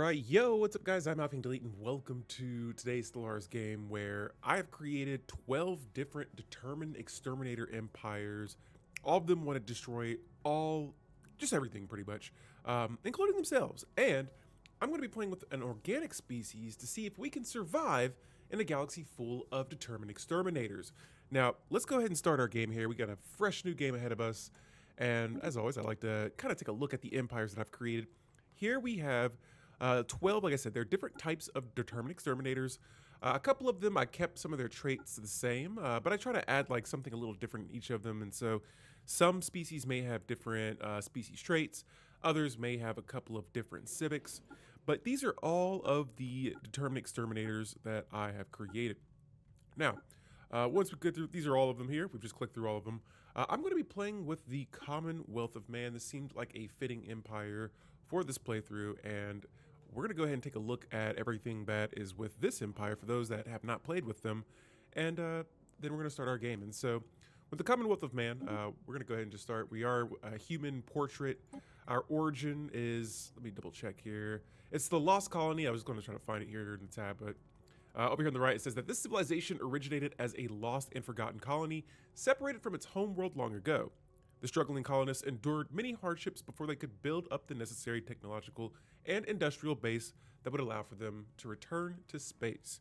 Alright, yo, what's up guys? I'm Alpha Delete and welcome to today's Stellaris game where I have created 12 different determined exterminator empires. All of them want to destroy just everything pretty much, including themselves. And I'm going to be playing with an organic species to see if we can survive in a galaxy full of determined exterminators. Now, let's go ahead and start our game here. We got a fresh new game ahead of us. And as always, I like to kind of take a look at the empires that I've created. Here we have 12, like I said, they're different types of determined exterminators. A couple of them, I kept some of their traits the same, but I try to add like something a little different in each of them. And so some species may have different species traits. Others may have a couple of different civics. But these are all of the determined exterminators that I have created. Now, once we get through, these are all of them here. We've just clicked through all of them. I'm going to be playing with the Commonwealth of Man. This seemed like a fitting empire for this playthrough, and we're going to go ahead and take a look at everything that is with this empire for those that have not played with them, and then we're going to start our game. And so with the Commonwealth of Man, we're going to go ahead and just start. We are a human portrait. Our origin is, let me double check here, it's the Lost Colony. I was going to try to find it here in the tab, but over here on the right, it says that this civilization originated as a lost and forgotten colony, separated from its home world long ago. The struggling colonists endured many hardships before they could build up the necessary technological and industrial base that would allow for them to return to space.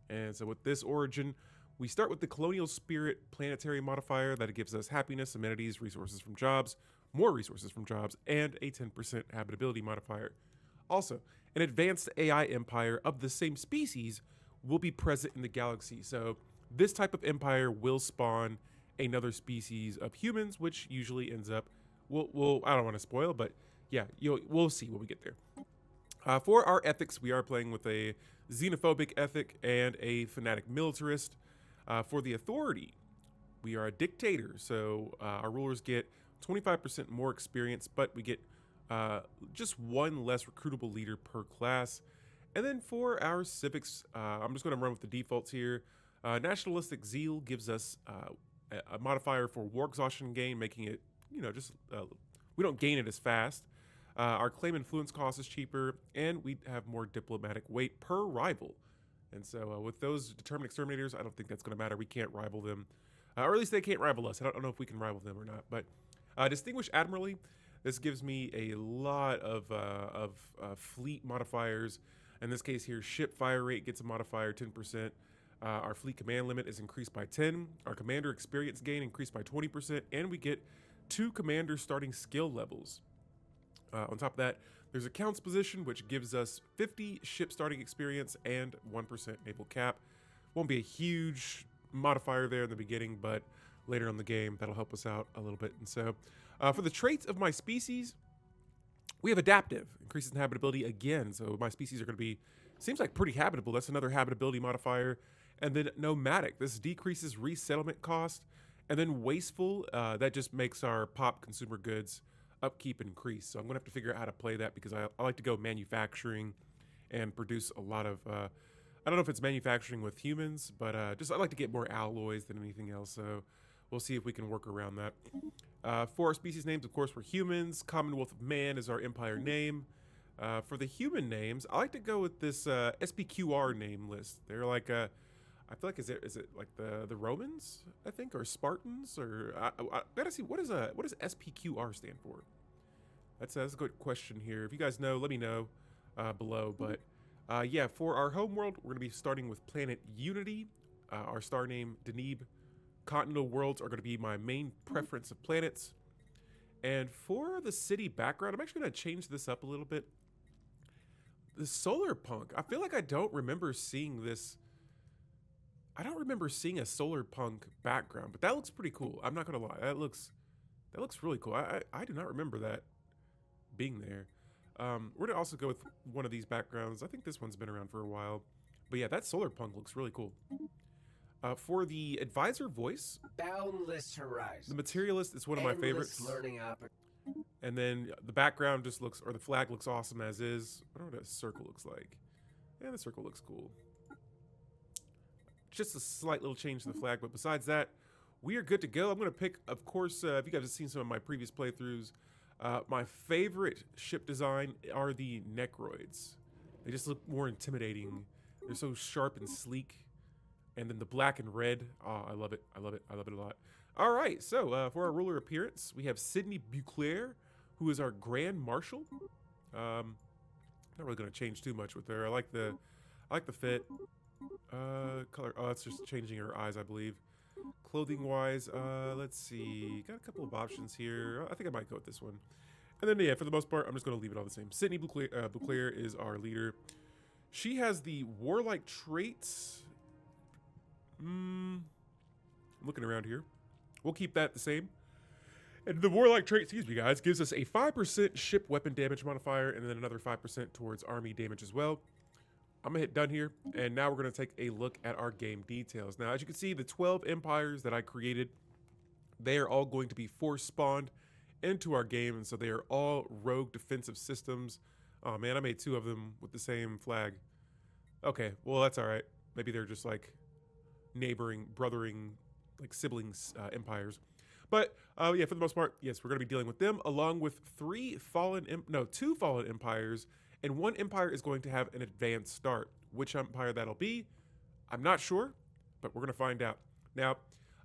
And so with this origin, we start with the colonial spirit planetary modifier that gives us happiness, amenities, resources from jobs, more resources from jobs, and a 10% habitability modifier. Also, an advanced AI empire of the same species will be present in the galaxy. So this type of empire will spawn another species of humans, which usually ends up, I don't want to spoil, but yeah, we'll see when we get there. For our ethics, we are playing with a Xenophobic ethic and a Fanatic Militarist. For the authority, we are a dictator, so our rulers get 25% more experience, but we get just one less recruitable leader per class. And then for our civics, I'm just going to run with the defaults here. Nationalistic Zeal gives us a modifier for war exhaustion gain, making it, we don't gain it as fast. Our claim influence cost is cheaper, and we have more diplomatic weight per rival. And so with those determined exterminators, I don't think that's going to matter. We can't rival them, or at least they can't rival us. I don't know if we can rival them or not. But distinguished admiralty, this gives me a lot of fleet modifiers. In this case here, ship fire rate gets a modifier 10%. Our fleet command limit is increased by 10. Our commander experience gain increased by 20%, and we get 2 commander starting skill levels. On top of that, there's accounts position, which gives us 50 ship starting experience and 1% naval cap. Won't be a huge modifier there in the beginning, but later in the game, that'll help us out a little bit. And so for the traits of my species, we have adaptive, increases in habitability again. So my species are going to be, seems like pretty habitable. That's another habitability modifier. And then nomadic, this decreases resettlement cost. And then wasteful, that just makes our pop consumer goods upkeep increase. So I'm gonna have to figure out how to play that because I like to go manufacturing and produce a lot of, I don't know if it's manufacturing with humans, but just I like to get more alloys than anything else. So we'll see if we can work around that. For our species names, of course, we're humans. Commonwealth of Man is our empire name. For the human names, I like to go with this SPQR name list. They're like I feel like is it like the Romans, I think, or Spartans, or I gotta see what does SPQR stand for? That's a good question here. If you guys know, let me know below. But yeah, for our homeworld, we're gonna be starting with planet Unity. Our star name Deneb. Continental worlds are gonna be my main preference of planets. And for the city background, I'm actually gonna change this up a little bit. The solar punk. I feel like I don't remember seeing this. I don't remember seeing a solar punk background, but that looks pretty cool. I'm not gonna lie, that looks really cool. I do not remember that being there. We're gonna also go with one of these backgrounds. I think this one's been around for a while, but yeah, that solar punk looks really cool. For the advisor voice, boundless horizon. The materialist is one of my favorites. And then the background just looks, or the flag looks awesome as is. I don't know what a circle looks like. Yeah, the circle looks cool. Just a slight little change to the flag, but besides that, we are good to go. I'm going to pick, of course, if you guys have seen some of my previous playthroughs, my favorite ship design are the Necroids. They just look more intimidating. They're so sharp and sleek. And then the black and red. Oh, I love it. I love it. I love it a lot. All right, so for our ruler appearance, we have Sydney Buclair, who is our Grand Marshal. Not really gonna change too much with her. I like the fit. Color. Oh, that's just changing her eyes, I believe. Clothing wise, let's see. Got a couple of options here. I think I might go with this one. And then yeah, for the most part, I'm just gonna leave it all the same. Sydney Buclair is our leader. She has the warlike traits. I'm looking around here. We'll keep that the same. And the warlike trait, excuse me guys, gives us a 5% ship weapon damage modifier and then another 5% towards army damage as well. I'm gonna hit done here, and now we're gonna take a look at our game details. Now, as you can see, the 12 empires that I created, they are all going to be force spawned into our game, and so they are all rogue defensive systems. Oh man, I made 2 of them with the same flag. Okay, well that's all right. Maybe they're just like neighboring, brothering, like siblings empires. But yeah, for the most part, yes, we're going to be dealing with them along with 2 fallen empires, and 1 empire is going to have an advanced start. Which empire that'll be, I'm not sure, but we're going to find out. Now,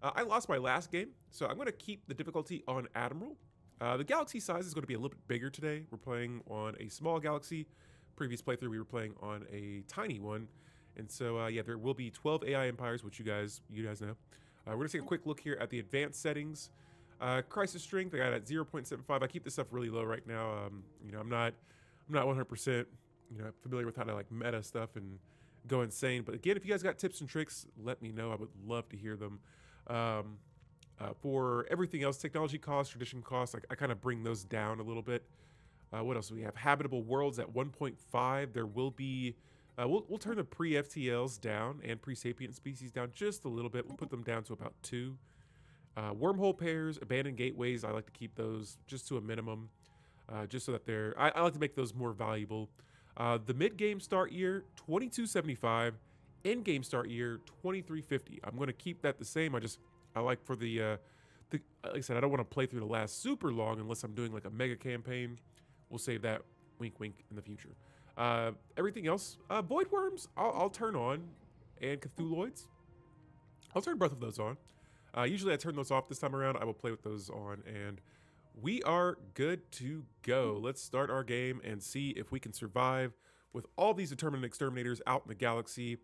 I lost my last game, so I'm going to keep the difficulty on Admiral. The galaxy size is going to be a little bit bigger today. We're playing on a small galaxy. Previous playthrough, we were playing on a tiny one. And so, yeah, there will be 12 AI empires, which you guys know. We're going to take a quick look here at the advanced settings. Crisis strength, I got at 0.75. I keep this stuff really low right now. You know, I'm not 100%, you know, familiar with how to like meta stuff and go insane. But again, if you guys got tips and tricks, let me know. I would love to hear them. For everything else, technology costs, tradition costs, I kind of bring those down a little bit. What else do we have? Habitable worlds at 1.5. There will be, we'll turn the pre-FTLs down and pre-sapient species down just a little bit. We'll put them down to about 2. Wormhole pairs, abandoned gateways, I like to keep those just to a minimum, just so that I like to make those more valuable. The mid-game start year, 2275. End-game start year, 2350. I'm going to keep that the same. I like for like I said, I don't want to play through the last super long unless I'm doing like a mega campaign. We'll save that, wink, wink, in the future. Everything else, Void Worms, I'll turn on, and Cthulhuids, I'll turn both of those on. Usually I turn those off. This time around, I will play with those on, and we are good to go. Let's start our game and see if we can survive with all these Determined Exterminators out in the galaxy.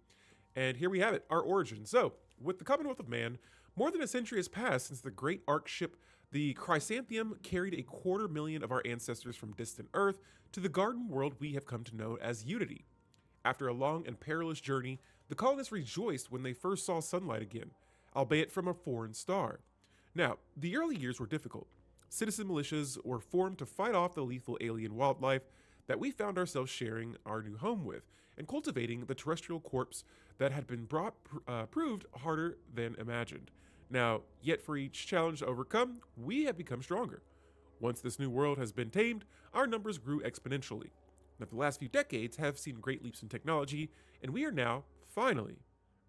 And here we have it, our origin. So, with the Commonwealth of Man, more than a century has passed since the great Ark ship, the Chrysanthemum, carried 250,000 of our ancestors from distant Earth to the garden world we have come to know as Unity. After a long and perilous journey, the colonists rejoiced when they first saw sunlight again, albeit from a foreign star. Now, the early years were difficult. Citizen militias were formed to fight off the lethal alien wildlife that we found ourselves sharing our new home with, and cultivating the terrestrial corpse that had been proved harder than imagined. Now, yet for each challenge to overcome, we have become stronger. Once this new world has been tamed, our numbers grew exponentially. Now, the last few decades have seen great leaps in technology, and we are now, finally,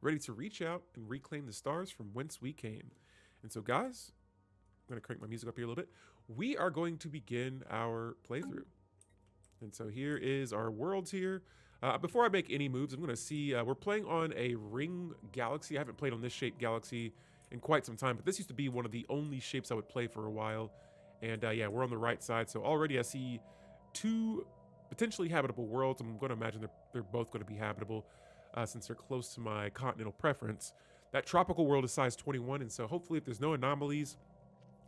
ready to reach out and reclaim the stars from whence we came. And so, guys, I'm going to crank my music up here a little bit. We are going to begin our playthrough. And so here is our worlds here. Before I make any moves, I'm going to see, we're playing on a ring galaxy. I haven't played on this shaped galaxy in quite some time, but this used to be one of the only shapes I would play for a while. And yeah, we're on the right side. So already I see 2 potentially habitable worlds. I'm going to imagine they're both going to be habitable since they're close to my continental preference. That tropical world is size 21, and so hopefully if there's no anomalies,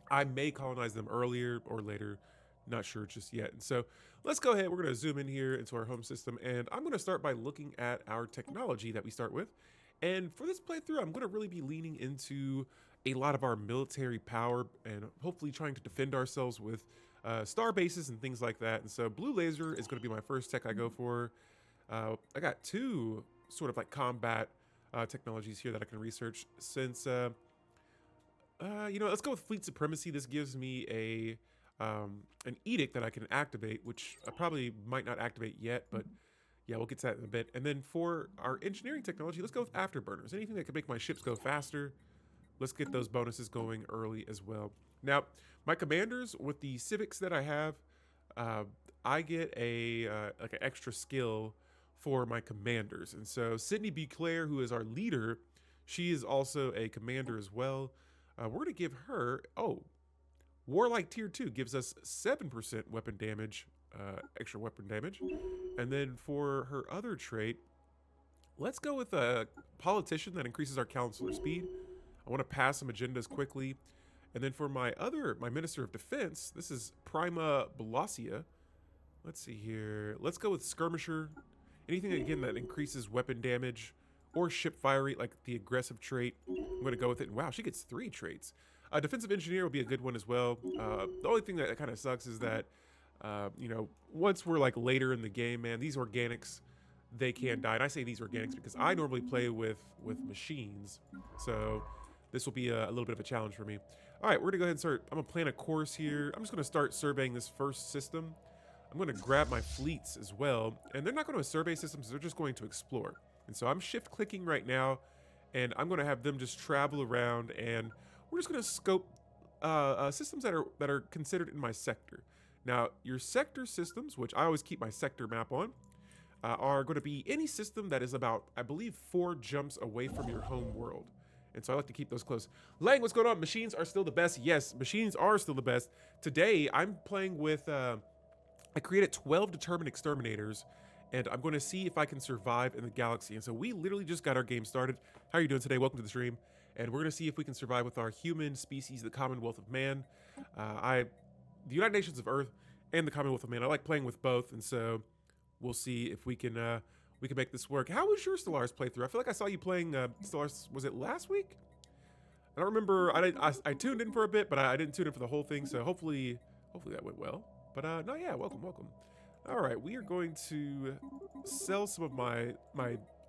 I may colonize them earlier or later. Not sure just yet. And so let's go ahead. We're going to zoom in here into our home system, and I'm going to start by looking at our technology that we start with. And for this playthrough, I'm going to really be leaning into a lot of our military power and hopefully trying to defend ourselves with star bases and things like that. And so blue laser is going to be my first tech I go for. I got 2 sort of like combat technologies here that I can research since, you know, let's go with fleet supremacy. This gives me an edict that I can activate, which I probably might not activate yet, but yeah, we'll get to that in a bit. And then for our engineering technology, let's go with afterburners. Anything that could make my ships go faster, let's get those bonuses going early as well. Now, my commanders with the civics that I have, I get like an extra skill for my commanders. And so Sydney Buclair, who is our leader, she is also a commander as well. We're going to give her, Warlike Tier 2 gives us 7% weapon damage, extra weapon damage. And then for her other trait, let's go with a Politician that increases our counselor speed. I want to pass some agendas quickly. And then for my Minister of Defense, this is Prima Bolasia. Let's see here. Let's go with Skirmisher. Anything, again, that increases weapon damage or ship fire rate, like the aggressive trait. I'm going to go with it. And wow, she gets 3 traits. Defensive Engineer will be a good one as well. The only thing that kind of sucks is that, once we're like later in the game, man, these organics, they can die. And I say these organics because I normally play with machines. So this will be a little bit of a challenge for me. All right, we're going to go ahead and start. I'm going to plan a course here. I'm just going to start surveying this first system. I'm going to grab my fleets as well. And they're not going to survey systems. They're just going to explore. And so I'm shift clicking right now. And I'm going to have them just travel around. And we're just going to scope systems that are considered in my sector. Now, your sector systems, which I always keep my sector map on, are going to be any system that is about, I believe, 4 jumps away from your home world. And so I like to keep those close. Lang, what's going on? Machines are still the best. Yes, machines are still the best. Today, I'm playing with, I created 12 Determined Exterminators, and I'm going to see if I can survive in the galaxy. And so we literally just got our game started. How are you doing today? Welcome to the stream. And we're going to see if we can survive with our human species, the Commonwealth of Man. The United Nations of Earth and the Commonwealth of Man. I like playing with both, and so we'll see if we can make this work. How was your Stellaris playthrough? I feel like I saw you playing Stellaris, was it last week? I don't remember. I tuned in for a bit, but I didn't tune in for the whole thing, so hopefully that went well. But no, yeah, welcome. All right, we are going to sell some of my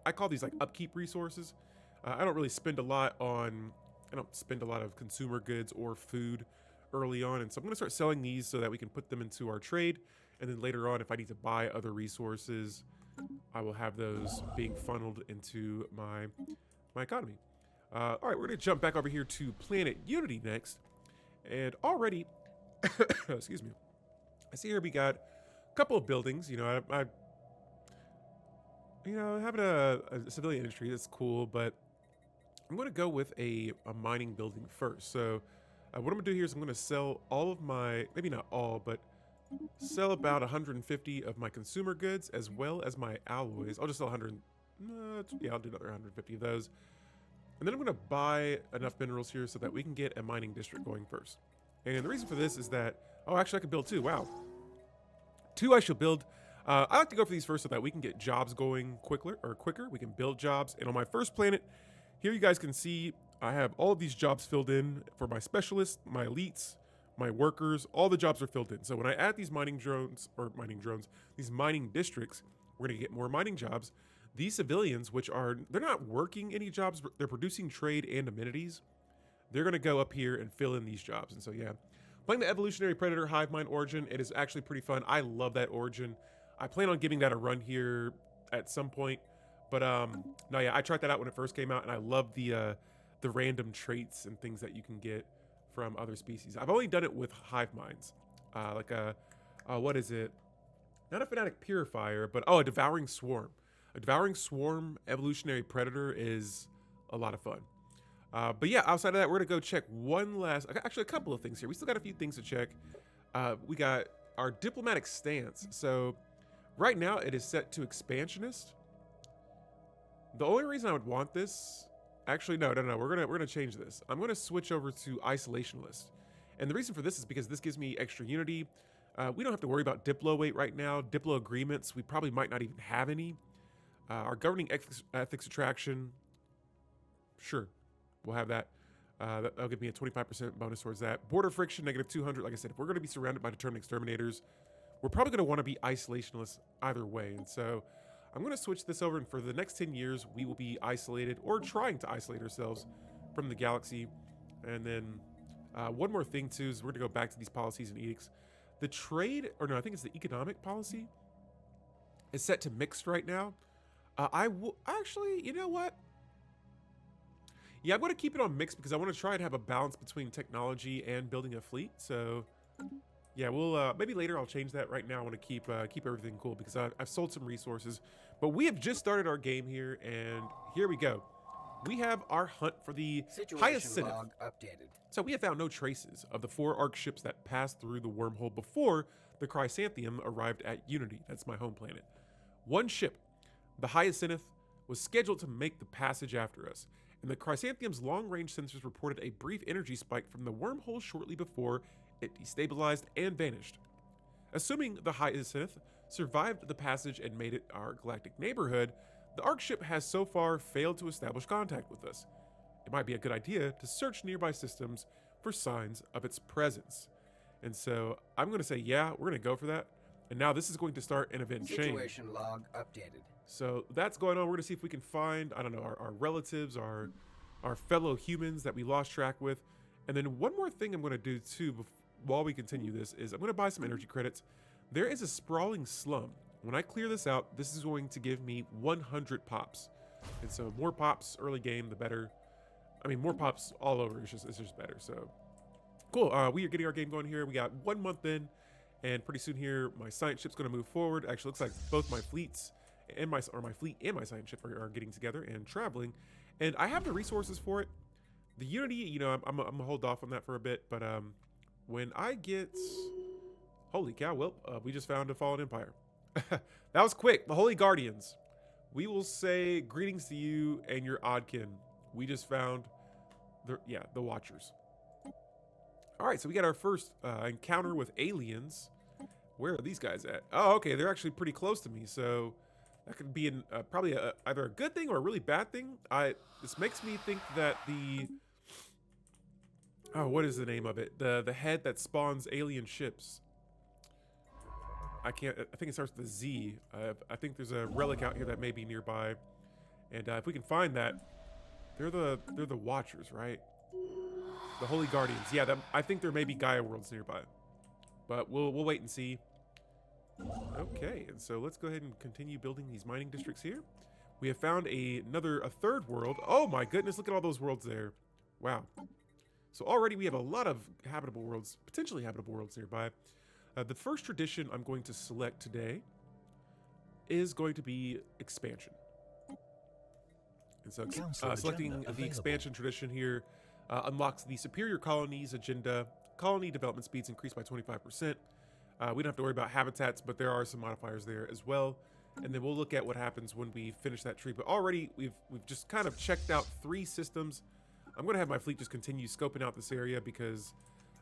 I call these like upkeep resources. I don't spend a lot of consumer goods or food early on, and so I'm going to start selling these so that we can put them into our trade, and then later on, if I need to buy other resources, I will have those being funneled into my economy. All right, we're going to jump back over here to Planet Unity next, and already, excuse me, I see here we got a couple of buildings. Having a civilian industry, that's cool, but I'm going to go with a mining building first. So what I'm going to do here is I'm going to sell all of my, maybe not all, but sell about 150 of my consumer goods as well as my alloys. I'll just sell 100. Yeah, I'll do another 150 of those. And then I'm going to buy enough minerals here so that we can get a mining district going first. And the reason for this is that, actually I can build 2. Wow. 2 I should build. I like to go for these first so that we can get jobs going quicker. We can build jobs. And on my first planet, here you guys can see I have all of these jobs filled in for my specialists, my elites, my workers. All the jobs are filled in. So when I add these these mining districts, we're going to get more mining jobs. These civilians, they're not working any jobs, but they're producing trade and amenities. They're going to go up here and fill in these jobs. And so, yeah, playing the Evolutionary Predator Hive Mind Origin, it is actually pretty fun. I love that origin. I plan on giving that a run here at some point. But no, yeah, I tried that out when it first came out, and I love the random traits and things that you can get from other species. I've only done it with hive minds, what is it? Not a Fanatic Purifier, but a Devouring Swarm. A Devouring Swarm Evolutionary Predator is a lot of fun. But yeah, outside of that, we're gonna go check actually a couple of things here. We still got a few things to check. We got our diplomatic stance. So right now it is set to expansionist. The only reason I would want this, actually, no, we're gonna change this. I'm gonna switch over to isolationalist. And the reason for this is because this gives me extra unity. We don't have to worry about Diplo weight right now. Diplo agreements, we probably might not even have any. Our governing ethics attraction, sure, we'll have that. That'll give me a 25% bonus towards that. Border friction, -200. Like I said, if we're going to be surrounded by Determined Exterminators, we're probably going to want to be isolationist either way. And so I'm going to switch this over, and for the next 10 years, we will be isolated or trying to isolate ourselves from the galaxy. And then one more thing, too, is we're going to go back to these policies and edicts. The trade, or no, I think it's the economic policy, is set to mixed right now. I will actually, you know what? Yeah, I'm going to keep it on mixed because I want to try and have a balance between technology and building a fleet. So, Yeah, we'll maybe later I'll change that. Right now I want to keep everything cool because I've sold some resources. But we have just started our game here, and here we go. We have our hunt for the Situation Hyacinith. log updated. So we have found no traces of the 4 ARC ships that passed through the wormhole before the Chrysanthemum arrived at Unity. That's my home planet. One ship, the Hyacinith, was scheduled to make the passage after us, and the Chrysanthemum's long-range sensors reported a brief energy spike from the wormhole shortly before it destabilized and vanished. Assuming the Hyacinith survived the passage and made it our galactic neighborhood, the ARC ship has so far failed to establish contact with us. It might be a good idea to search nearby systems for signs of its presence. And so I'm going to say, yeah, we're going to go for that. And now this is going to start an event chain. Situation log updated. So that's going on. We're going to see if we can find, I don't know, our relatives, our fellow humans that we lost track with. And then one more thing I'm going to do too while we continue this is I'm going to buy some energy credits. There is a sprawling slum. When I clear this out, this is going to give me 100 pops. And so more pops early game, the better. I mean, more pops all over. It's just better. So cool. We are getting our game going here. We got 1 month in, and pretty soon here, my science ship's going to move forward. Actually, looks like both my fleets and my fleet and my science ship are getting together and traveling. And I have the resources for it. The Unity, you know, I'm gonna hold off on that for a bit. But when I get, holy cow! Well, we just found a fallen empire. That was quick. The Holy Guardians. We will say greetings to you and your oddkin. We just found the Watchers. All right, so we got our first encounter with aliens. Where are these guys at? Oh, okay, they're actually pretty close to me, so that could be probably either a good thing or a really bad thing. This makes me think that what is the name of it? The head that spawns alien ships. I think it starts with a Z. I think there's a relic out here that may be nearby, and if we can find that, they're the Watchers, right? The Holy Guardians. Yeah, I think there may be Gaia worlds nearby, but we'll wait and see. Okay, and so let's go ahead and continue building these mining districts here. We have found a third world. Oh my goodness, look at all those worlds there. Wow. So already we have a lot of habitable worlds, potentially habitable worlds nearby. The first tradition I'm going to select today is going to be expansion. And so selecting the expansion tradition here unlocks the superior colonies agenda. Colony development speeds increased by 25%. We don't have to worry about habitats, but there are some modifiers there as well. And then we'll look at what happens when we finish that tree. But already we've just kind of checked out 3 systems. I'm going to have my fleet just continue scoping out this area because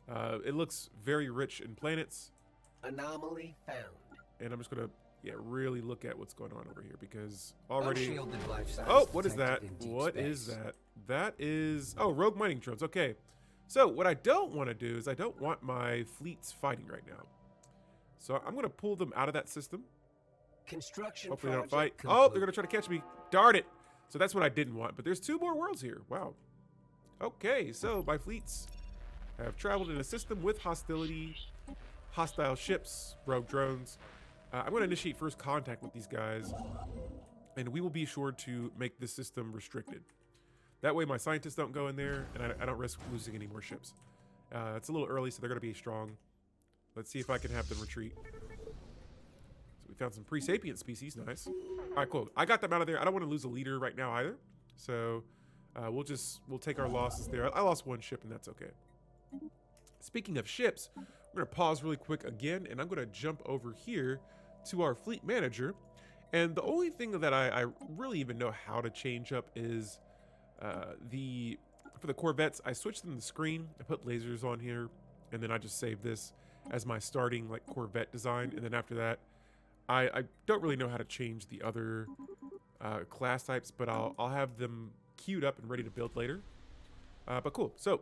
it looks very rich in planets. Anomaly found. And I'm just going to really look at what's going on over here because already... Unshielded life size oh, what is that? detected in deep What is space. that? That is... oh, rogue mining drones. Okay. So what I don't want to do is I don't want my fleets fighting right now. So I'm going to pull them out of that system. Construction Hopefully they don't fight. project Oh, they're complete. going to try to catch me. Darn it. So that's what I didn't want. But there's 2 more worlds here. Wow. Okay, so my fleets have traveled in a system with hostility, hostile ships, rogue drones. I'm going to initiate first contact with these guys, and we will be sure to make this system restricted. That way my scientists don't go in there, and I don't risk losing any more ships. It's a little early, so they're going to be strong. Let's see if I can have them retreat. So we found some pre-sapient species. Nice. All right, cool. I got them out of there. I don't want to lose a leader right now either. So we'll take our losses there. I lost 1 ship, and that's okay. Speaking of ships, we're going to pause really quick again, and I'm going to jump over here to our fleet manager. And the only thing that I really even know how to change up is for the Corvettes, I switched them to the screen. I put lasers on here, and then I just saved this as my starting Corvette design. And then after that, I don't really know how to change the other class types, but I'll have them queued up and ready to build later. But cool. So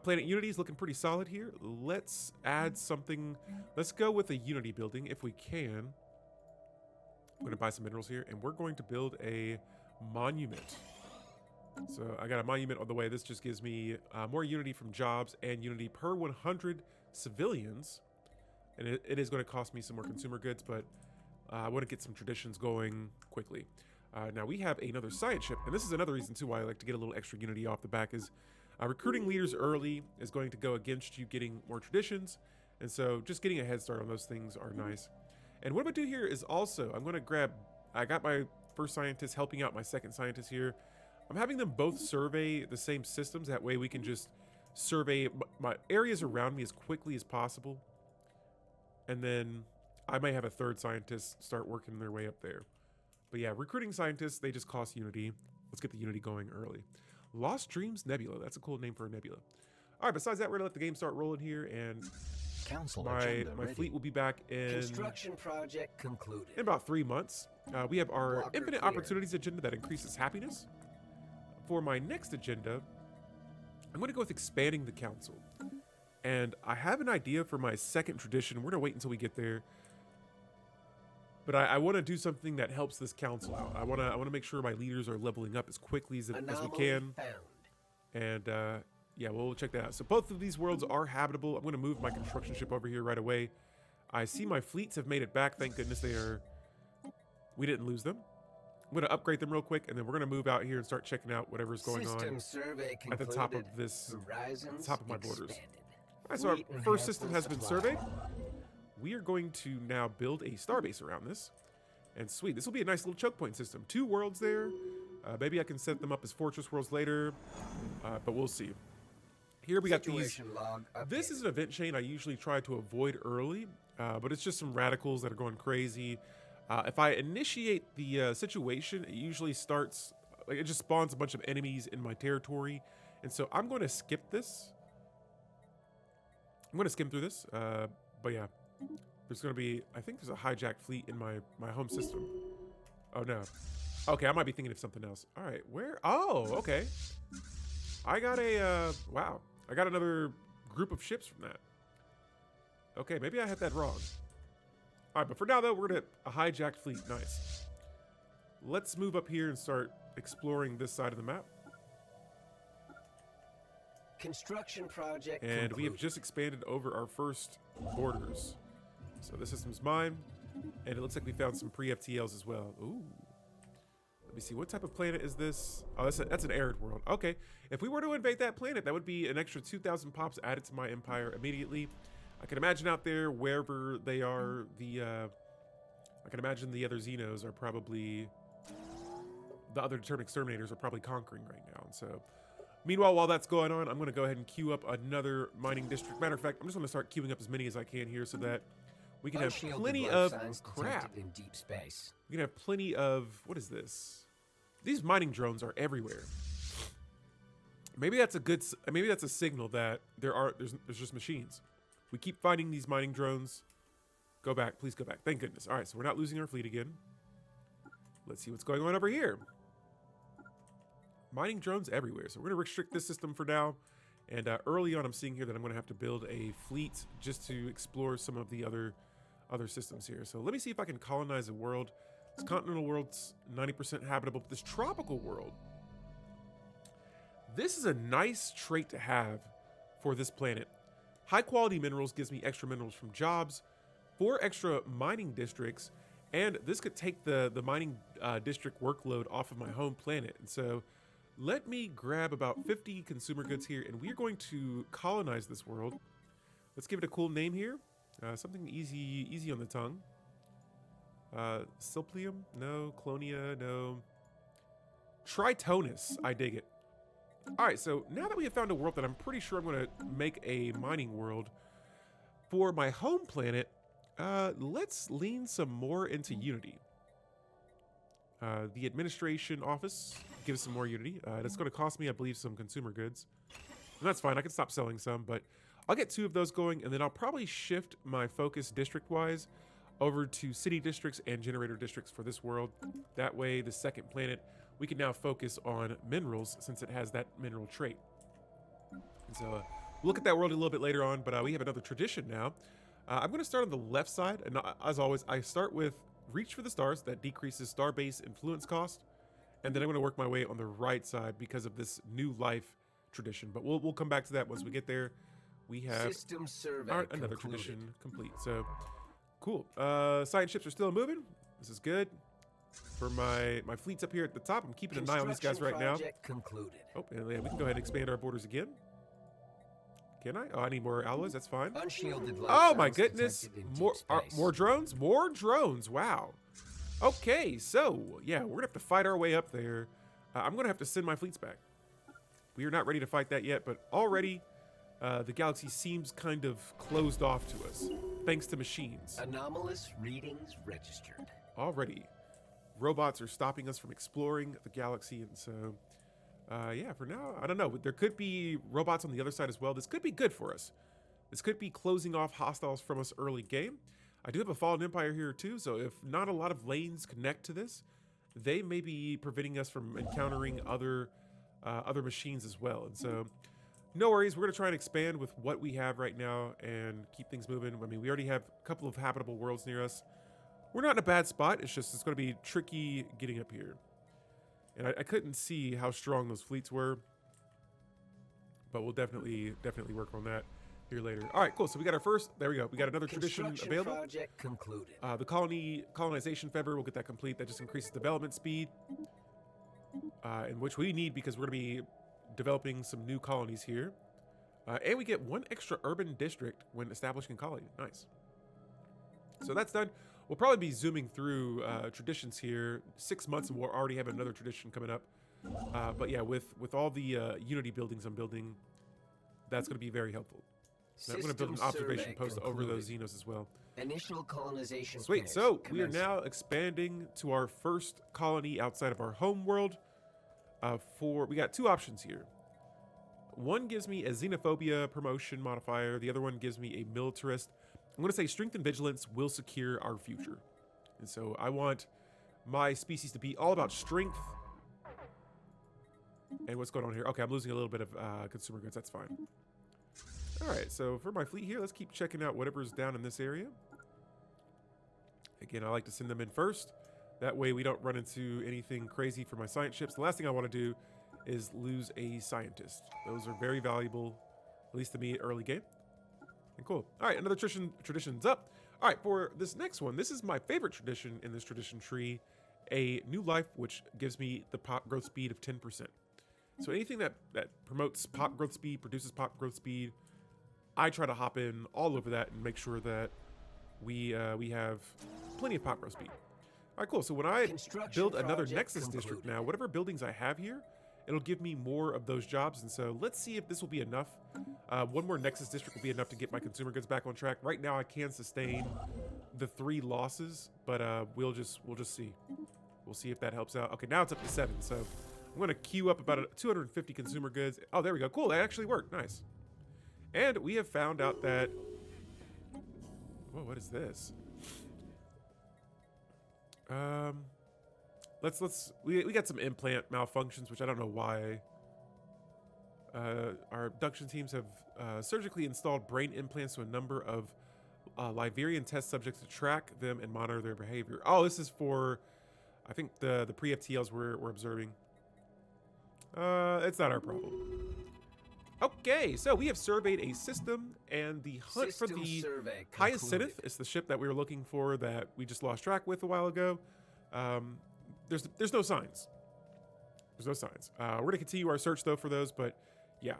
Planet Unity is looking pretty solid here. Let's add something. Let's go with a Unity building if we can. I'm going to buy some minerals here, and we're going to build a monument. So I got a monument on the way. This just gives me more Unity from jobs and Unity per 100 civilians. And it is going to cost me some more consumer goods, but I want to get some traditions going quickly. Now we have another science ship, and this is another reason too why I like to get a little extra Unity off the back is recruiting leaders early is going to go against you getting more traditions. And so just getting a head start on those things are nice. And what I'm gonna do here is also, I'm gonna grab, I got my first scientist helping out my second scientist here. I'm having them both survey the same systems. That way we can just survey my areas around me as quickly as possible. And then I may have a third scientist start working their way up there. But yeah, recruiting scientists, they just cost Unity. Let's get the Unity going early. Lost Dreams Nebula. That's a cool name for a nebula. All right, besides that, we're gonna let the game start rolling here, and my fleet will be back in Construction project concluded. in about 3 months. We have our Walker Infinite clear. Opportunities agenda that increases happiness. For my next agenda, I'm going to go with expanding the council. And I have an idea for my second tradition. We're going to wait until we get there. But I want to do something that helps this council out. I want to make sure my leaders are leveling up as quickly as we Anomaly can. found. And yeah, we'll check that out. So both of these worlds are habitable. I'm going to move my construction ship over here right away. I see my fleets have made it back. Thank goodness we didn't lose them. I'm going to upgrade them real quick, and then we're going to move out here and start checking out whatever's going on survey at the top of concluded. this, Horizons top of my borders. expanded. All right, so our Fleet first system has been enhancement surveyed. supply. We are going to now build a starbase around this. And sweet, this will be a nice little choke point system. 2 worlds there. Maybe I can set them up as fortress worlds later, but we'll see. Here we got these. Situation log This updated. is an event chain I usually try to avoid early, but it's just some radicals that are going crazy. If I initiate the situation, it usually starts, like it just spawns a bunch of enemies in my territory. And so I'm going to skip this. I'm going to skim through this, but yeah. There's going to be, I think there's a hijacked fleet in my home system. Oh, no. Okay, I might be thinking of something else. All right, where? Oh, okay. I got a, wow. I got another group of ships from that. Okay, maybe I had that wrong. All right, but for now, though, we're going to a hijacked fleet. Nice. Let's move up here and start exploring this side of the map. Construction project And we have concluded. just expanded over our first borders. So this system's mine, and it looks like we found some pre-FTLs as well. Ooh. Let me see, what type of planet is this? Oh, that's an arid world. Okay, if we were to invade that planet, that would be an extra 2,000 pops added to my empire immediately. I can imagine out there, wherever they are, I can imagine the other Xenos are probably, the other Determined Exterminators are probably conquering right now. And so, meanwhile, while that's going on, I'm going to go ahead and queue up another mining district. Matter of fact, I'm just going to start queuing up as many as I can here so that we can have Unshielded plenty life of signs crap. detected in deep space. We can have plenty of, what is this? These mining drones are everywhere. Maybe that's a signal that there's just machines. We keep finding these mining drones. Go back, please go back. Thank goodness. All right, so we're not losing our fleet again. Let's see what's going on over here. Mining drones everywhere. So we're gonna restrict this system for now. And early on, I'm seeing here that I'm gonna have to build a fleet just to explore some of the other systems here. So let me see if I can colonize a world. This continental world's 90% habitable, but this tropical world, this is a nice trait to have for this planet. High quality minerals gives me extra minerals from jobs, 4 extra mining districts, and this could take the mining district workload off of my home planet. And so let me grab about 50 consumer goods here, and we are going to colonize this world. Let's give it a cool name here. Something easy on the tongue. Silplium? No. Clonia? No. Tritonus. I dig it. All right, so now that we have found a world that I'm pretty sure I'm going to make a mining world for my home planet, let's lean some more into Unity. The administration office gives some more Unity. It's going to cost me, I believe, some consumer goods. And that's fine. I can stop selling some, but I'll get 2 of those going, and then I'll probably shift my focus district-wise over to city districts and generator districts for this world. That way, the second planet, we can now focus on minerals since it has that mineral trait. And so we'll look at that world a little bit later on, but we have another tradition now. I'm going to start on the left side, and as always, I start with Reach for the Stars. That decreases starbase influence cost, and then I'm going to work my way on the right side because of this new life tradition. But we'll come back to that once we get there. We have System survey another concluded. tradition complete. So cool. Science ships are still moving. This is good. For my fleets up here at the top, I'm keeping an eye on these guys right now. Construction project concluded. Oh, and yeah, we can go ahead and expand our borders again. Can I? Oh, I need more alloys. That's fine. Unshielded life Oh my sounds goodness! detected in More deep space. more drones. More drones. Wow. Okay, so yeah, we're gonna have to fight our way up there. I'm gonna have to send my fleets back. We are not ready to fight that yet, but already the galaxy seems kind of closed off to us, thanks to machines. Anomalous readings registered. Already, robots are stopping us from exploring the galaxy, and so yeah, for now, I don't know. There could be robots on the other side as well. This could be good for us. This could be closing off hostiles from us early game. I do have a Fallen Empire here too, so if not a lot of lanes connect to this, they may be preventing us from encountering other machines as well. And so, no worries. We're going to try and expand with what we have right now and keep things moving. I mean, we already have a couple of habitable worlds near us. We're not in a bad spot. It's just it's going to be tricky getting up here. And I couldn't see how strong those fleets were, but we'll definitely work on that here later. All right, cool. So we got our first. There we go. We got another tradition available. Project concluded. The colonization fever. We'll get that complete. That just increases development speed, and which we need because we're going to be developing some new colonies here. And we get one extra urban district when establishing a colony. Nice. So that's done. We'll probably be zooming through traditions here. 6 months and we'll already have another tradition coming up. But yeah, with all the Unity buildings I'm building, that's going to be very helpful. So I'm going to build an observation post over those Xenos as well. Initial colonization. Sweet. So we are now expanding to our first colony outside of our home world. We got two options here. One gives me a Xenophobia promotion modifier. The other one gives me a Militarist. I'm going to say Strength and Vigilance will secure our future. And so I want my species to be all about strength. And what's going on here? Okay, I'm losing a little bit of consumer goods. That's fine. All right, so for my fleet here, let's keep checking out whatever's down in this area. Again, I like to send them in first. That way we don't run into anything crazy for my science ships. The last thing I want to do is lose a scientist. Those are very valuable, at least to me, early game. And cool. All right, another tradition's up. All right, for this next one, this is my favorite tradition in this tradition tree, a new life, which gives me the pop growth speed of 10%. So anything that promotes pop growth speed, produces pop growth speed, I try to hop in all over that and make sure that we have plenty of pop growth speed. All right, cool. So when I build another Nexus district now, whatever buildings I have here, it'll give me more of those jobs. And so let's see if this will be enough. One more Nexus district will be enough to get my consumer goods back on track. Right now I can sustain the 3 losses, but we'll just see. We'll see if that helps out. Okay, now it's up to 7. So I'm going to queue up about 250 consumer goods. Oh, there we go. Cool. That actually worked. Nice. And we have found out that... Whoa, what is this? We got some implant malfunctions, which I don't know why. Our abduction teams have surgically installed brain implants to a number of Liberian test subjects to track them and monitor their behavior. Oh, this is for, I think, the pre-FTLs we're observing. It's not our problem. Okay, so we have surveyed a system, and the hunt for the Hyacinith is the ship that we were looking for that we just lost track with a while ago. There's no signs. There's no signs. We're gonna continue our search though for those, but yeah,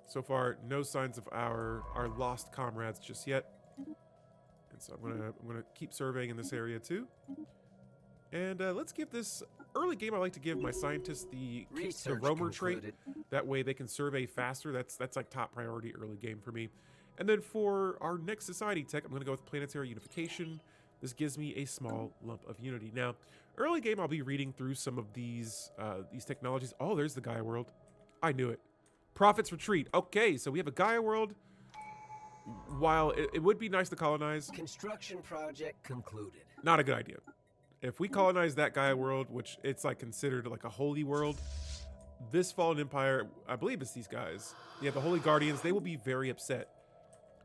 so far no signs of our lost comrades just yet. And so I'm gonna keep surveying in this area too. And let's give this early game. I like to give my scientists the roamer trait. That way they can survey faster. That's like top priority early game for me. And then for our next society tech, I'm gonna go with planetary unification. This gives me a small lump of unity. Now, early game, I'll be reading through some of these technologies. Oh, there's the Gaia world. I knew it. Prophet's Retreat. Okay, so we have a Gaia world. While it would be nice to colonize, construction project concluded. not a good idea. If we colonize that Gaia world, which it's like considered like a holy world, this Fallen Empire, I believe it's these guys. Yeah, the Holy Guardians, they will be very upset.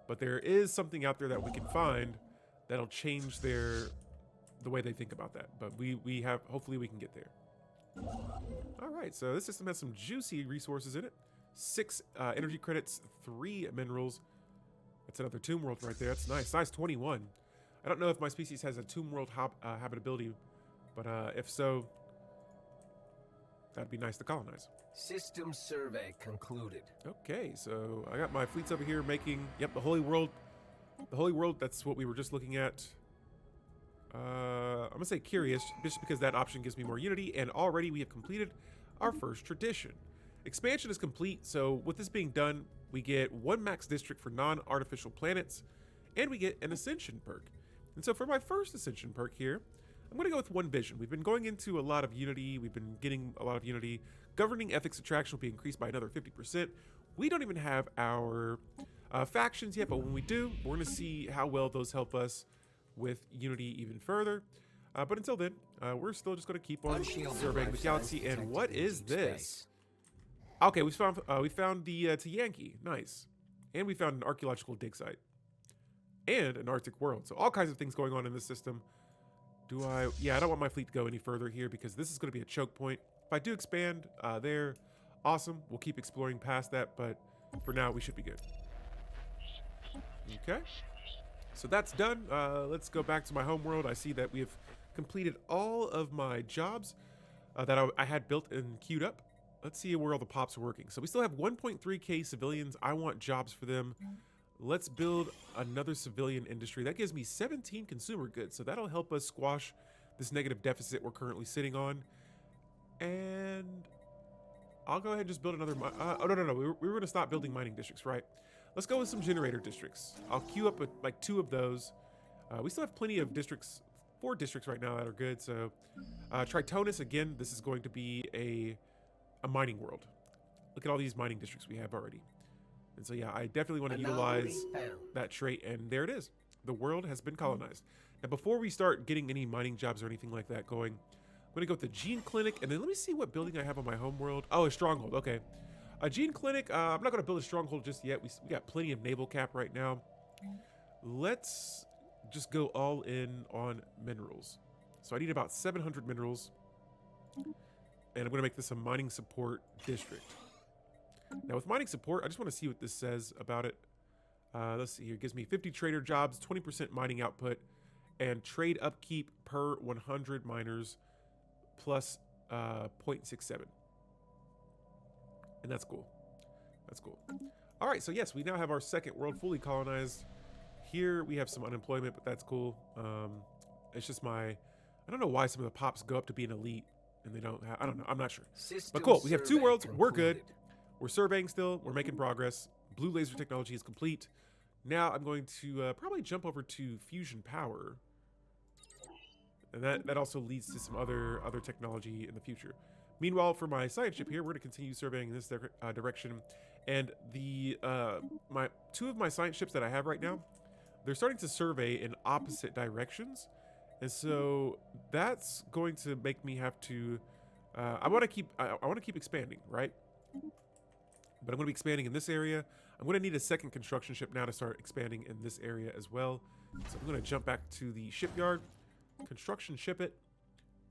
But there is something out there that we can find that'll change the way they think about that. But we have, hopefully we can get there. All right, so this system has some juicy resources in it. 6 energy credits, 3 minerals. That's another tomb world right there. That's nice. Size 21. I don't know if my species has a tomb world habitability, but if so, That'd be nice to colonize. System survey concluded. Okay, so I got my fleets over here making, yep, the Holy World. The Holy World, that's what we were just looking at. I'm gonna say curious, just because that option gives me more unity, and already we have completed our first tradition. Expansion is complete, so with this being done, we get 1 max district for non-artificial planets, and we get an Ascension Perk. And so for my first Ascension Perk here, I'm gonna go with 1 vision. We've been going into a lot of unity, we've been getting a lot of unity. Governing ethics attraction will be increased by another 50%. We don't even have our factions yet, but when we do, we're gonna see how well those help us with unity even further. But until then, we're still just going to keep on surveying the galaxy. And what is this? Okay, we found the Tiyanki. Nice. And we found an archaeological dig site. And an Arctic world. So all kinds of things going on in this system. Yeah, I don't want my fleet to go any further here because this is going to be a choke point. If I do expand there, awesome. We'll keep exploring past that, but for now, we should be good. Okay. So that's done. Let's go back to my home world. I see that we have completed all of my jobs that I had built and queued up. Let's see where all the pops are working. So we still have 1.3k civilians. I want jobs for them. Let's build another civilian industry. That gives me 17 consumer goods. So that'll help us squash this negative deficit we're currently sitting on. And I'll go ahead and just build another. Oh, no. We were going to stop building mining districts, right? Let's go with some generator districts. I'll queue up with like 2 of those. We still have plenty of districts, 4 districts right now that are good. So Tritonus, again, this is going to be a mining world. Look at all these mining districts we have already. And so, yeah, I definitely want to utilize that trait. And there it is. The world has been colonized. Now, before we start getting any mining jobs or anything like that going, I'm going to go with the Gene Clinic. And then let me see what building I have on my home world. Oh, a stronghold. Okay. A Gene Clinic, I'm not going to build a stronghold just yet. We got plenty of naval cap right now. Let's just go all in on minerals. So I need about 700 minerals. And I'm going to make this a mining support district. Now with mining support, I just want to see what this says about it. Let's see here. It gives me 50 trader jobs, 20% mining output, and trade upkeep per 100 miners plus 0.67. And that's cool. That's cool. All right, so yes, we now have our second world fully colonized. Here we have some unemployment, but that's cool. It's just I don't know why some of the pops go up to be an elite and they don't have, I don't know, I'm not sure. But cool, we have 2 worlds, we're good. We're surveying still, we're making progress. Blue laser technology is complete. Now I'm going to probably jump over to fusion power. And that also leads to some other technology in the future. Meanwhile, for my science ship here, we're going to continue surveying in this direction. And the 2 of my science ships that I have right now, they're starting to survey in opposite directions. And so that's going to make me have to I want to keep expanding, right? But I'm going to be expanding in this area. I'm going to need a second construction ship now to start expanding in this area as well. So I'm going to jump back to the shipyard, construction ship it.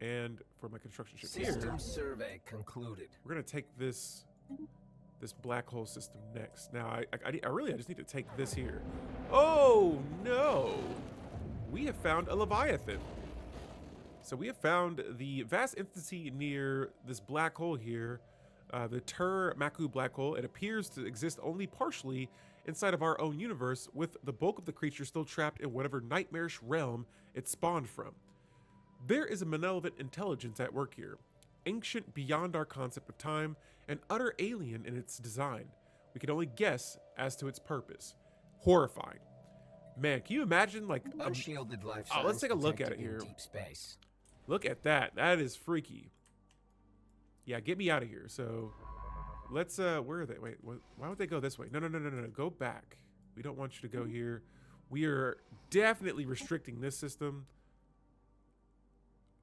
And for my construction ship System survey concluded. We're gonna take this black hole system next. Now I just need to take this here. Oh no! We have found a Leviathan. So we have found the vast entity near this black hole here, the Maku black hole. It appears to exist only partially inside of our own universe, with the bulk of the creature still trapped in whatever nightmarish realm it spawned from. There is a malevolent intelligence at work here, ancient beyond our concept of time, and utter alien in its design. We can only guess as to its purpose. Horrifying. Man, can you imagine like unshielded life? Let's take a look at it here. Deep space. Look at that. That is freaky. Yeah, get me out of here. So let's where are they? Wait, why would they go this way? No. Go back. We don't want you to go here. We are definitely restricting this system.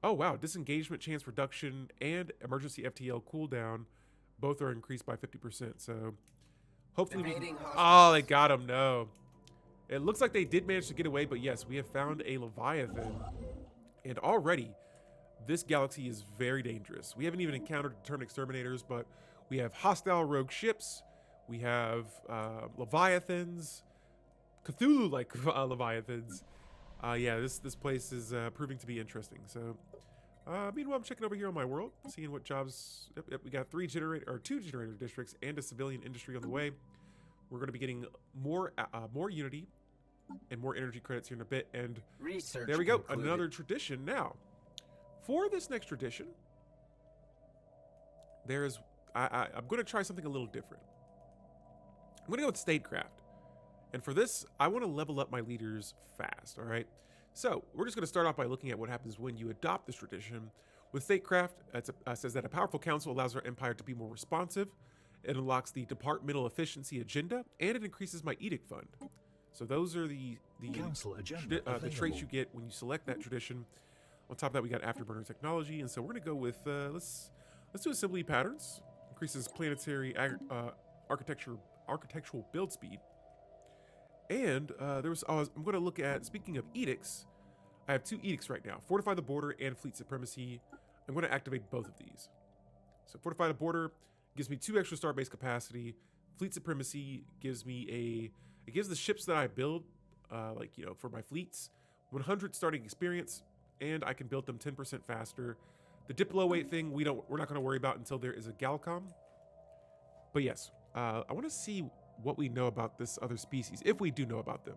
Oh, wow. Disengagement chance reduction and emergency FTL cooldown both are increased by 50%. So hopefully oh, they got him. No. It looks like they did manage to get away, but yes, we have found a Leviathan. And already, this galaxy is very dangerous. We haven't even encountered Determined Exterminators, but we have hostile rogue ships. We have Leviathans, Cthulhu-like Leviathans. Yeah, this place is proving to be interesting. So Meanwhile, I'm checking over here on my world, seeing what jobs. Yep, we got two generator districts and a civilian industry on the way. We're going to be getting more unity and more energy credits here in a bit. And Research there we go, concluded. another tradition. Now, for this next tradition, I'm going to try something a little different. I'm going to go with statecraft. And for this, I want to level up my leaders fast, all right? So we're just going to start off by looking at what happens when you adopt this tradition. With statecraft, it says that a powerful council allows our empire to be more responsive. It unlocks the departmental efficiency agenda, and it increases my edict fund. So those are the traits you get when you select that tradition. On top of that, we got afterburner technology, and so we're going to go with let's do assembly patterns. Increases planetary architectural build speed. And I'm going to look at, speaking of edicts, I have 2 edicts right now. Fortify the border and fleet supremacy. I'm going to activate both of these. So fortify the border gives me 2 extra starbase capacity. Fleet supremacy gives me it gives the ships that I build, for my fleets, 100 starting experience, and I can build them 10% faster. The Diplo weight thing, we're not going to worry about until there is a Galcom. But yes, I want to see what we know about this other species, if we do know about them.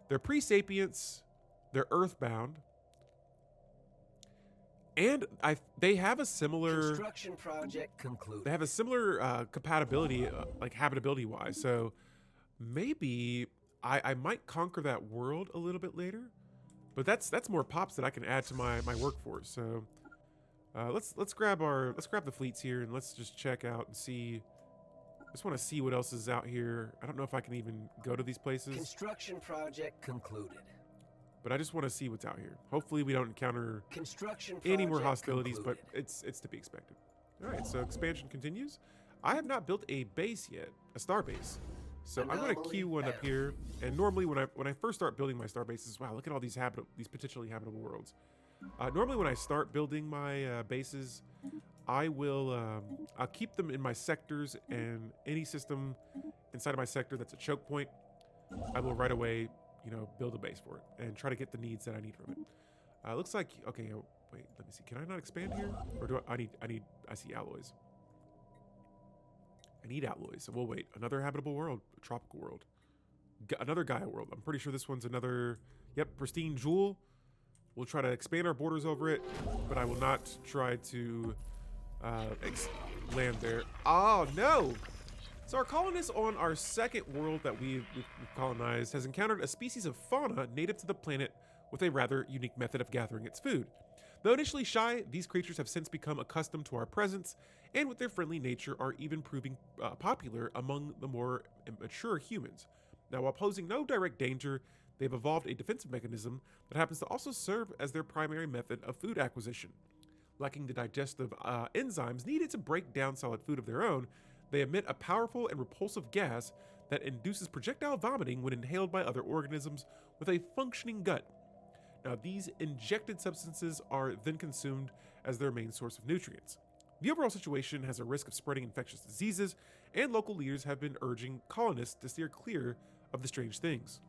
They're pre-sapients, they're earthbound, and they have a similar construction project concluded. They have a similar compatibility, like habitability wise. So maybe I might conquer that world a little bit later, but that's more pops that I can add to my workforce. So let's grab the fleets here and let's just check out and see. I just want to see what else is out here. I don't know if I can even go to these places. Construction project concluded. But I just want to see what's out here. Hopefully we don't encounter any more hostilities, concluded. but it's to be expected. All right, so expansion continues. I have not built a base yet, a star base. So I'm going to queue one up here. And normally when I first start building my star bases, wow, look at all these potentially habitable worlds. Normally when I start building my bases, I'll keep them in my sectors, and any system inside of my sector that's a choke point, I will right away, build a base for it and try to get the needs that I need from it. Looks like, okay, wait, let me see. Can I not expand here? Or do I see alloys. I need alloys. So we'll wait. Another habitable world, a tropical world. Another Gaia world. I'm pretty sure this one's another, pristine jewel. We'll try to expand our borders over it, but I will not try to land there. Oh, no! So our colonists on our second world that we've colonized has encountered a species of fauna native to the planet with a rather unique method of gathering its food. Though initially shy, these creatures have since become accustomed to our presence, and with their friendly nature are even proving popular among the more mature humans. Now, while posing no direct danger, they've evolved a defensive mechanism that happens to also serve as their primary method of food acquisition. Lacking the digestive enzymes needed to break down solid food of their own, they emit a powerful and repulsive gas that induces projectile vomiting when inhaled by other organisms with a functioning gut. Now, these injected substances are then consumed as their main source of nutrients. The overall situation has a risk of spreading infectious diseases, and local leaders have been urging colonists to steer clear of the strange things.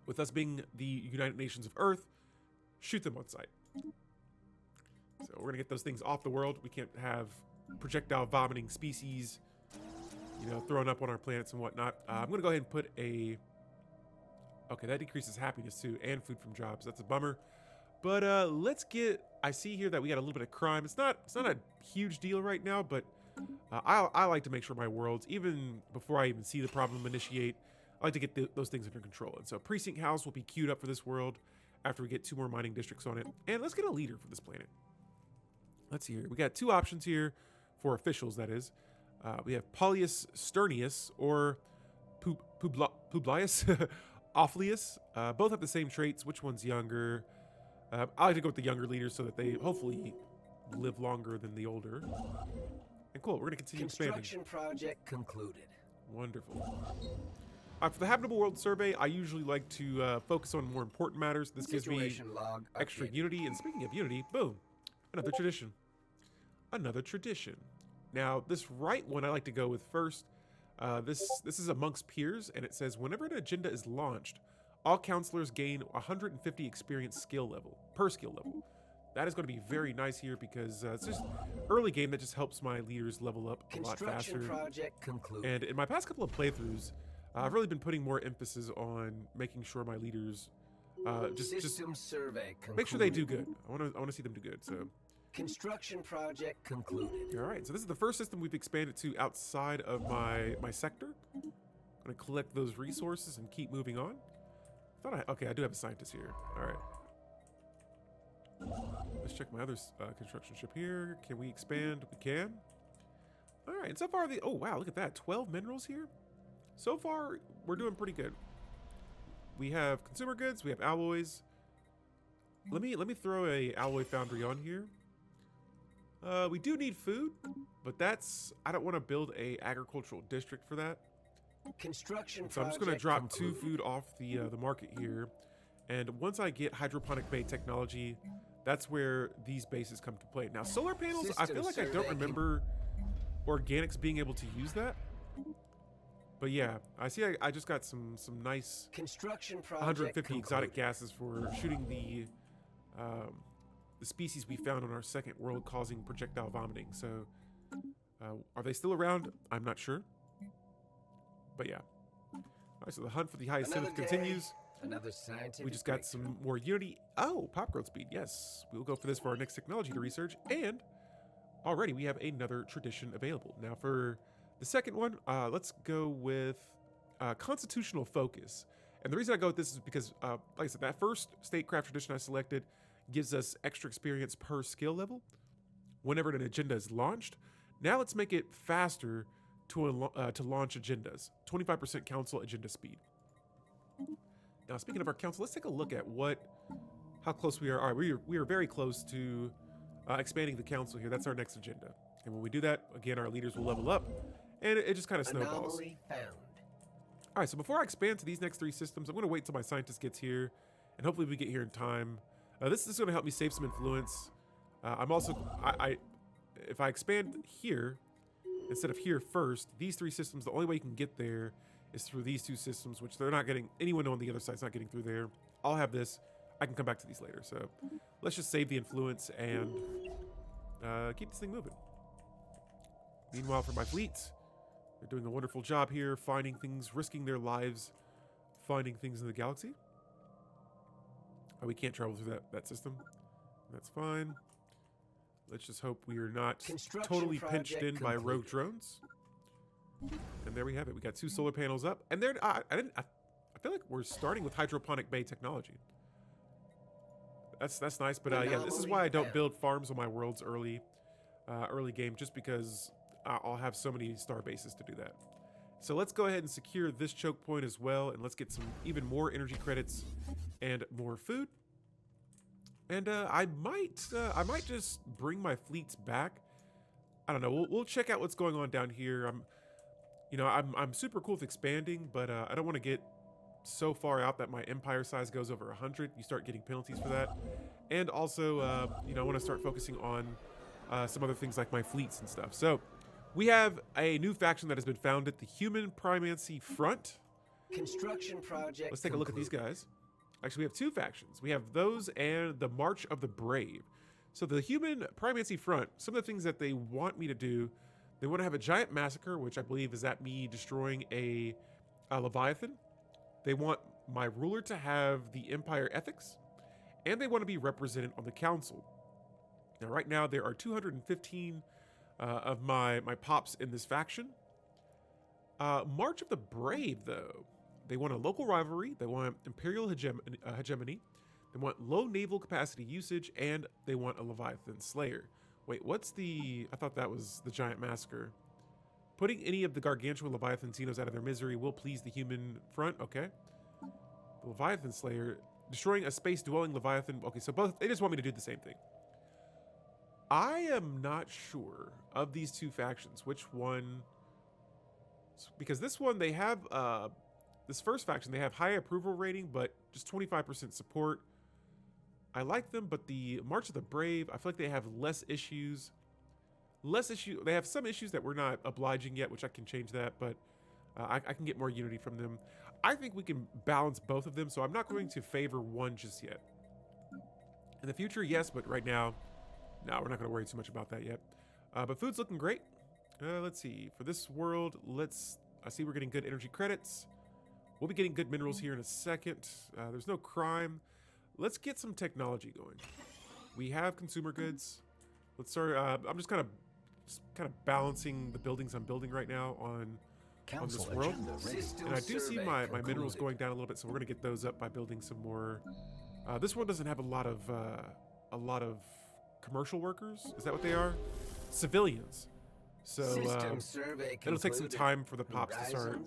With us being the United Nations of Earth, shoot them on sight. So we're gonna get those things off the world. We can't have projectile vomiting species, thrown up on our planets and whatnot. I'm gonna go ahead and put okay, that decreases happiness too, and food from jobs. That's a bummer. But I see here that we got a little bit of crime. It's not a huge deal right now, but I like to make sure my worlds, even before I even see the problem initiate, I like to get those things under control. And so Precinct House will be queued up for this world after we get 2 more mining districts on it. And let's get a leader for this planet. Let's see here. We got 2 options here for officials, that is. We have Paulius Sternius or Publius Ophlius. Both have the same traits. Which one's younger? I like to go with the younger leaders so that they hopefully live longer than the older. And cool, we're going to continue expanding. Construction project concluded. Wonderful. For the Habitable World Survey, I usually like to focus on more important matters. This gives me extra unity. And speaking of unity, boom, another tradition. Another tradition. Now, this right one I like to go with first. This is amongst peers, and it says whenever an agenda is launched, all counselors gain 150 experience per skill level. That is going to be very nice here because it's just early game that just helps my leaders level up a lot faster. Construction project concluded. And in my past couple of playthroughs, I've really been putting more emphasis on making sure my leaders just System survey concluded. make sure they do good. I want to see them do good. So Construction project concluded. all right, so this is the first system we've expanded to outside of my sector. I'm gonna collect those resources and keep moving on. Okay, I do have a scientist here. All right. Let's check my other construction ship here. Can we expand? We can. All right, and so far oh wow, look at that, 12 minerals here. So far, we're doing pretty good. We have consumer goods, we have alloys. Let me throw a alloy foundry on here. We do need food, but I don't want to build a agricultural district for that. Construction So I'm just going to drop 2 food off the market here. And once I get hydroponic bay technology, that's where these bases come to play. Now, solar panels, I feel like I don't remember organics being able to use that. But yeah, I see I just got some nice Construction project 150 exotic concluded. gases for shooting the species we found on our second world causing projectile vomiting. So are they still around? I'm not sure. But yeah. All right, so the hunt for the Another Hyacinith day, continues. Another scientific We just got some more unity. Oh, pop growth speed. Yes, we'll go for this for our next technology to research. And already we have another tradition available. Now for the second one, let's go with constitutional focus. And the reason I go with this is because, like I said, that first statecraft tradition I selected gives us extra experience per skill level whenever an agenda is launched. Now let's make it faster to launch agendas. 25% council agenda speed. Now, speaking of our council, let's take a look at how close we are. All right, we are very close to expanding the council here. That's our next agenda. And when we do that, again, our leaders will level up, and it just kind of snowballs. anomaly found. All right, so before I expand to these next 3 systems, I'm going to wait till my scientist gets here, and hopefully we get here in time. This is going to help me save some influence. I'm also, if I expand here instead of here first, these 3 systems, the only way you can get there is through these 2 systems, which they're not getting, anyone on the other side's not getting through there. I'll have this. I can come back to these later. So let's just save the influence and keep this thing moving. Meanwhile, for my fleet, they're doing a wonderful job here, finding things, risking their lives, finding things in the galaxy. Oh, we can't travel through that system. That's fine. Let's just hope we are not Construction totally pinched in project by rogue completed. drones. And there we have it. We got 2 solar panels up, and there I feel like we're starting with hydroponic bay technology. That's nice, but yeah, this is why I don't build farms on my worlds early game, just because I'll have so many star bases to do that. So let's go ahead and secure this choke point as well, and let's get some even more energy credits and more food. And I might just bring my fleets back. I don't know. We'll check out what's going on down here. I'm super cool with expanding, but I don't want to get so far out that my empire size goes over 100. You start getting penalties for that. And also, I want to start focusing on some other things like my fleets and stuff. So we have a new faction that has been founded, the Human Primacy Front. Construction project Let's take a look at these guys. Actually, we have 2 factions. We have those and the March of the Brave. So the Human Primacy Front, some of the things that they want me to do, they want to have a giant massacre, which I believe is that me destroying a Leviathan. They want my ruler to have the Empire ethics, and they want to be represented on the council. Now, right now, there are 215 of my pops in this faction. March of the Brave, though. They want a local rivalry. They want imperial hegemony. They want low naval capacity usage, and they want a Leviathan Slayer. Wait, what's the... I thought that was the giant massacre. Putting any of the gargantuan Leviathan Xenos out of their misery will please the human front. Okay. The Leviathan Slayer. Destroying a space-dwelling Leviathan. Okay, so both... They just want me to do the same thing. I am not sure of these 2 factions. Which one... Because this one, they have... This first faction, they have high approval rating, but just 25% support. I like them, but the March of the Brave, I feel like they have less issues. They have some issues that we're not obliging yet, which I can change that, but I can get more unity from them. I think we can balance both of them, so I'm not going to favor one just yet. In the future, yes, but right now, no, we're not going to worry too much about that yet. But food's looking great. Let's see. For this world, I see we're getting good energy credits. We'll be getting good minerals here in a second. There's no crime. Let's get some technology going. We have consumer goods. Let's start. I'm just kind of balancing the buildings I'm building right now on this world. And I do see my minerals going down a little bit, so we're going to get those up by building some more. This one doesn't have a lot of commercial workers. Is that what they are? Civilians. So it'll take some time for the pops to start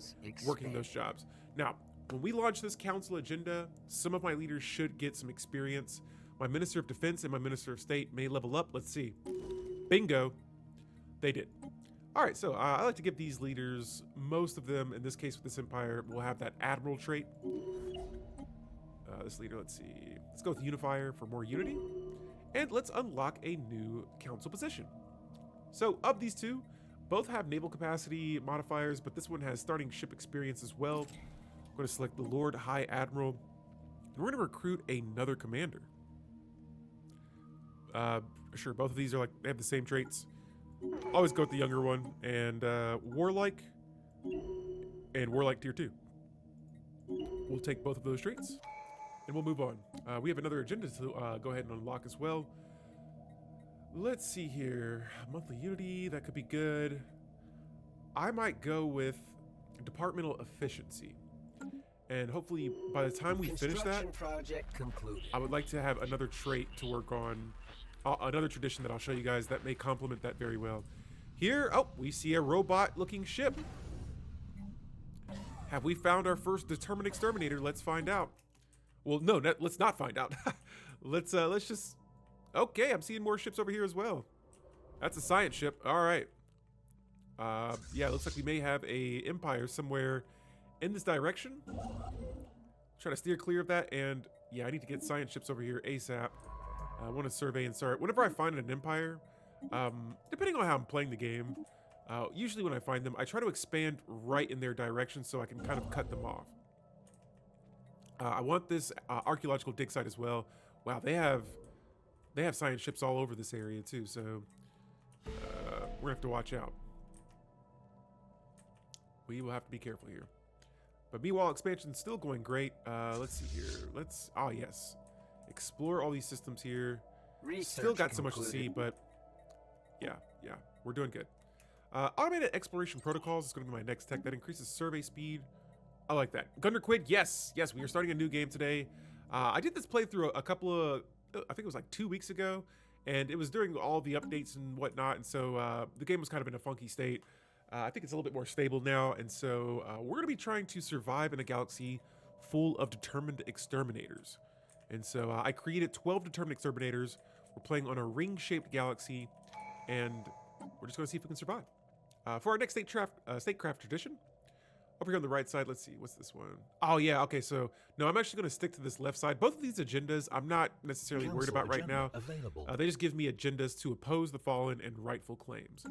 working those jobs. Now, when we launch this council agenda, some of my leaders should get some experience. My Minister of Defense and my Minister of State may level up. Let's see. Bingo. They did. All right, so I like to give these leaders, most of them, in this case with this empire, will have that Admiral trait. This leader, let's see. Let's go with Unifier for more unity. And let's unlock a new council position. So of these two, both have naval capacity modifiers, but this one has starting ship experience as well. I'm going to select the Lord High Admiral. And we're going to recruit another commander. Sure, both of these are they have the same traits. Always go with the younger one. And Warlike and Warlike Tier 2. We'll take both of those traits. And we'll move on. We have another agenda to go ahead and unlock as well. Let's see here. Monthly unity, that could be good. I might go with departmental efficiency. And hopefully by the time we finish that, project concluded. I would like to have another trait to work on. Another tradition that I'll show you guys that may complement that very well. Here, we see a robot-looking ship. Have we found our first Determined Exterminator? Let's find out. Well, no, let's not find out. Let's just... Okay, I'm seeing more ships over here as well. That's a science ship. All right. Yeah, it looks like we may have a empire somewhere in this direction. Try to steer clear of that, and yeah, I need to get science ships over here ASAP. I want to survey and start. Whenever I find an empire, depending on how I'm playing the game, usually when I find them, I try to expand right in their direction so I can kind of cut them off. I want this archaeological dig site as well. Wow, they have science ships all over this area too, so we're gonna have to watch out. We will have to be careful here. But meanwhile, expansion's still going great. Let's see here. Oh yes. Explore all these systems here. Still got so much to see, but yeah, we're doing good. Automated exploration protocols is going to be my next tech. That increases survey speed. I like that. Gunner Quid, yes, we are starting a new game today. I did this playthrough a couple of, I think it was like 2 weeks ago, and it was during all the updates and whatnot, and so the game was kind of in a funky state. I think it's a little bit more stable now, and so we're going to be trying to survive in a galaxy full of determined exterminators. And so I created 12 determined exterminators. We're playing on a ring-shaped galaxy, and we're just going to see if we can survive. For our next statecraft tradition, over here on the right side, let's see, what's this one? Oh yeah, okay, so no, I'm actually going to stick to this left side. Both of these agendas, I'm not necessarily worried about right now. They just give me agendas to oppose the fallen and rightful claims.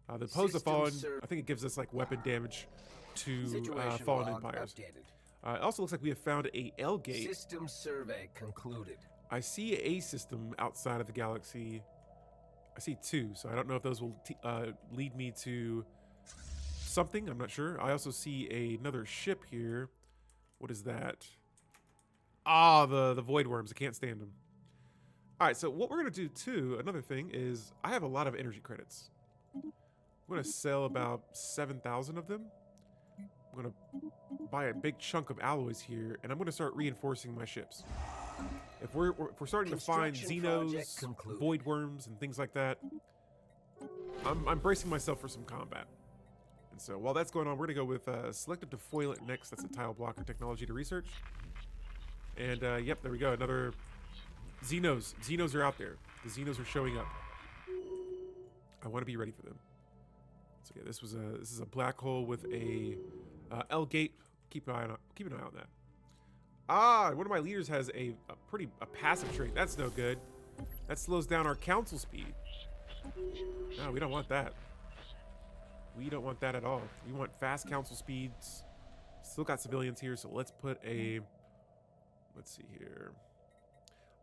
The oppose the fallen, I think it gives us like weapon damage to fallen empires. It also looks like we have found a L gate. System survey concluded. I see a system outside of the galaxy. I see two, so I don't know if those will lead me to something. I'm not sure. I also see another ship here. What is that? Ah, the void worms. I can't stand them. All right, so what we're gonna do too, another thing is I have a lot of energy credits. I'm gonna sell about 7,000 of them. I'm gonna buy a big chunk of alloys here, and I'm gonna start reinforcing my ships. If we're starting to find Xenos, void worms, and things like that, I'm bracing myself for some combat. And so while that's going on, we're gonna go with selective defoilant next. That's a tile blocker technology to research. And yep, there we go. Another Xenos. Xenos are out there. The Xenos are showing up. I want to be ready for them. So yeah, this is a black hole with a L gate. Keep an eye on that. Ah, one of my leaders has a passive trait. That's no good. That slows down our council speed. No, we don't want that. We don't want that at all. We want fast council speeds. Still got civilians here, so let's put a... Let's see here.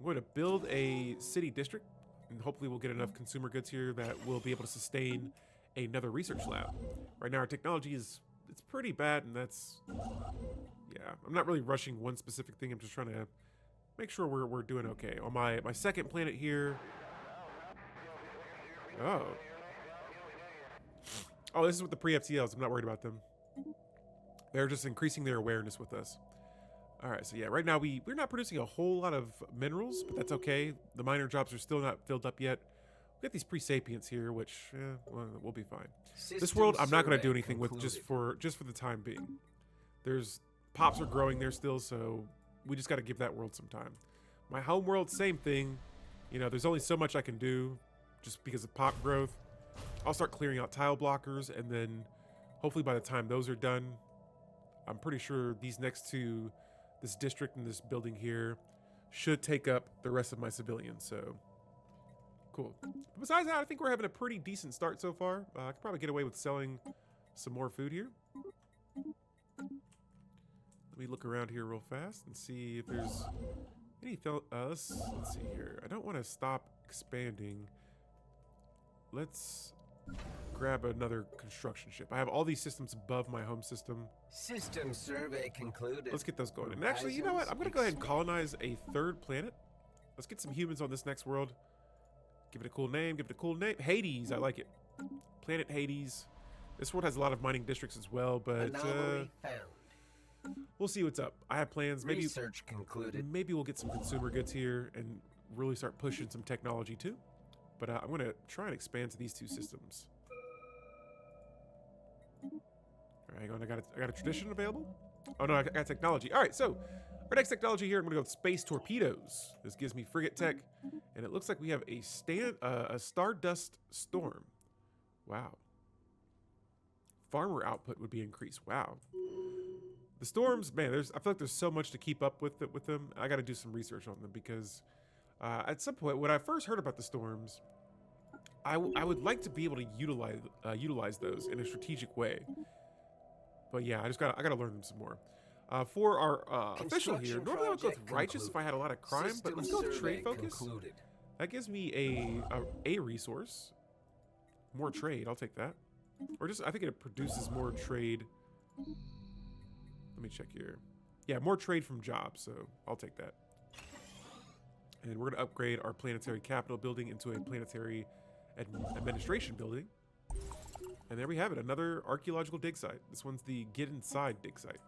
I'm I'm going to build a city district, and hopefully we'll get enough consumer goods here that we'll be able to sustain another research lab. Right now our technology it's pretty bad, and that's, yeah, I'm not really rushing one specific thing. I'm just trying to make sure we're doing okay. On my second planet here. Oh, this is with the pre-FTLs. I'm not worried about them. They're just increasing their awareness with us. All right, so yeah, right now we're not producing a whole lot of minerals, but that's okay. The miner jobs are still not filled up yet. We got these pre-sapients here, which well, we'll be fine. This world, I'm not going to do anything with just for the time being. There's pops are growing there still, so we just got to give that world some time. My home world, same thing. You know, there's only so much I can do just because of pop growth. I'll start clearing out tile blockers, and then hopefully by the time those are done, I'm pretty sure these next two, this district and this building here, should take up the rest of my civilians. So cool. But besides that, I think we're having a pretty decent start so far. I could probably get away with selling some more food here. Let me look around here real fast and see if there's any. Let's see here. I don't want to stop expanding. Let's grab another construction ship. I have all these systems above my home system. System survey concluded. Let's get those going. And actually, you know what? I'm going to go ahead and colonize a third planet. Let's get some humans on this next world. Give it a cool name. Give it a cool name. Hades. I like it. Planet Hades. This world has a lot of mining districts as well, but we'll see what's up. I have plans. Maybe research concluded. Maybe we'll get some consumer goods here and really start pushing some technology too. But I'm going to try and expand to these two systems. All right, hang on. I got a tradition available. Oh no, I got technology. All right, so our next technology here, I'm going to go with space torpedoes. This gives me frigate tech, and it looks like we have a Stardust Storm. Wow. Farmer output would be increased. Wow. The storms, man, I feel like there's so much to keep up with them. I got to do some research on them because at some point, when I first heard about the storms, I would like to be able to utilize those in a strategic way. But yeah, I gotta learn them some more. For our official here, normally I would go with righteous if I had a lot of crime, but let's go with trade focus. That gives me a resource, more trade. I'll take that. Or just I think it produces more trade. Let me check here. Yeah, more trade from jobs, so I'll take that. And we're going to upgrade our planetary capital building into a planetary administration building. And there we have it, another archaeological dig site. This one's the Get Inside dig site.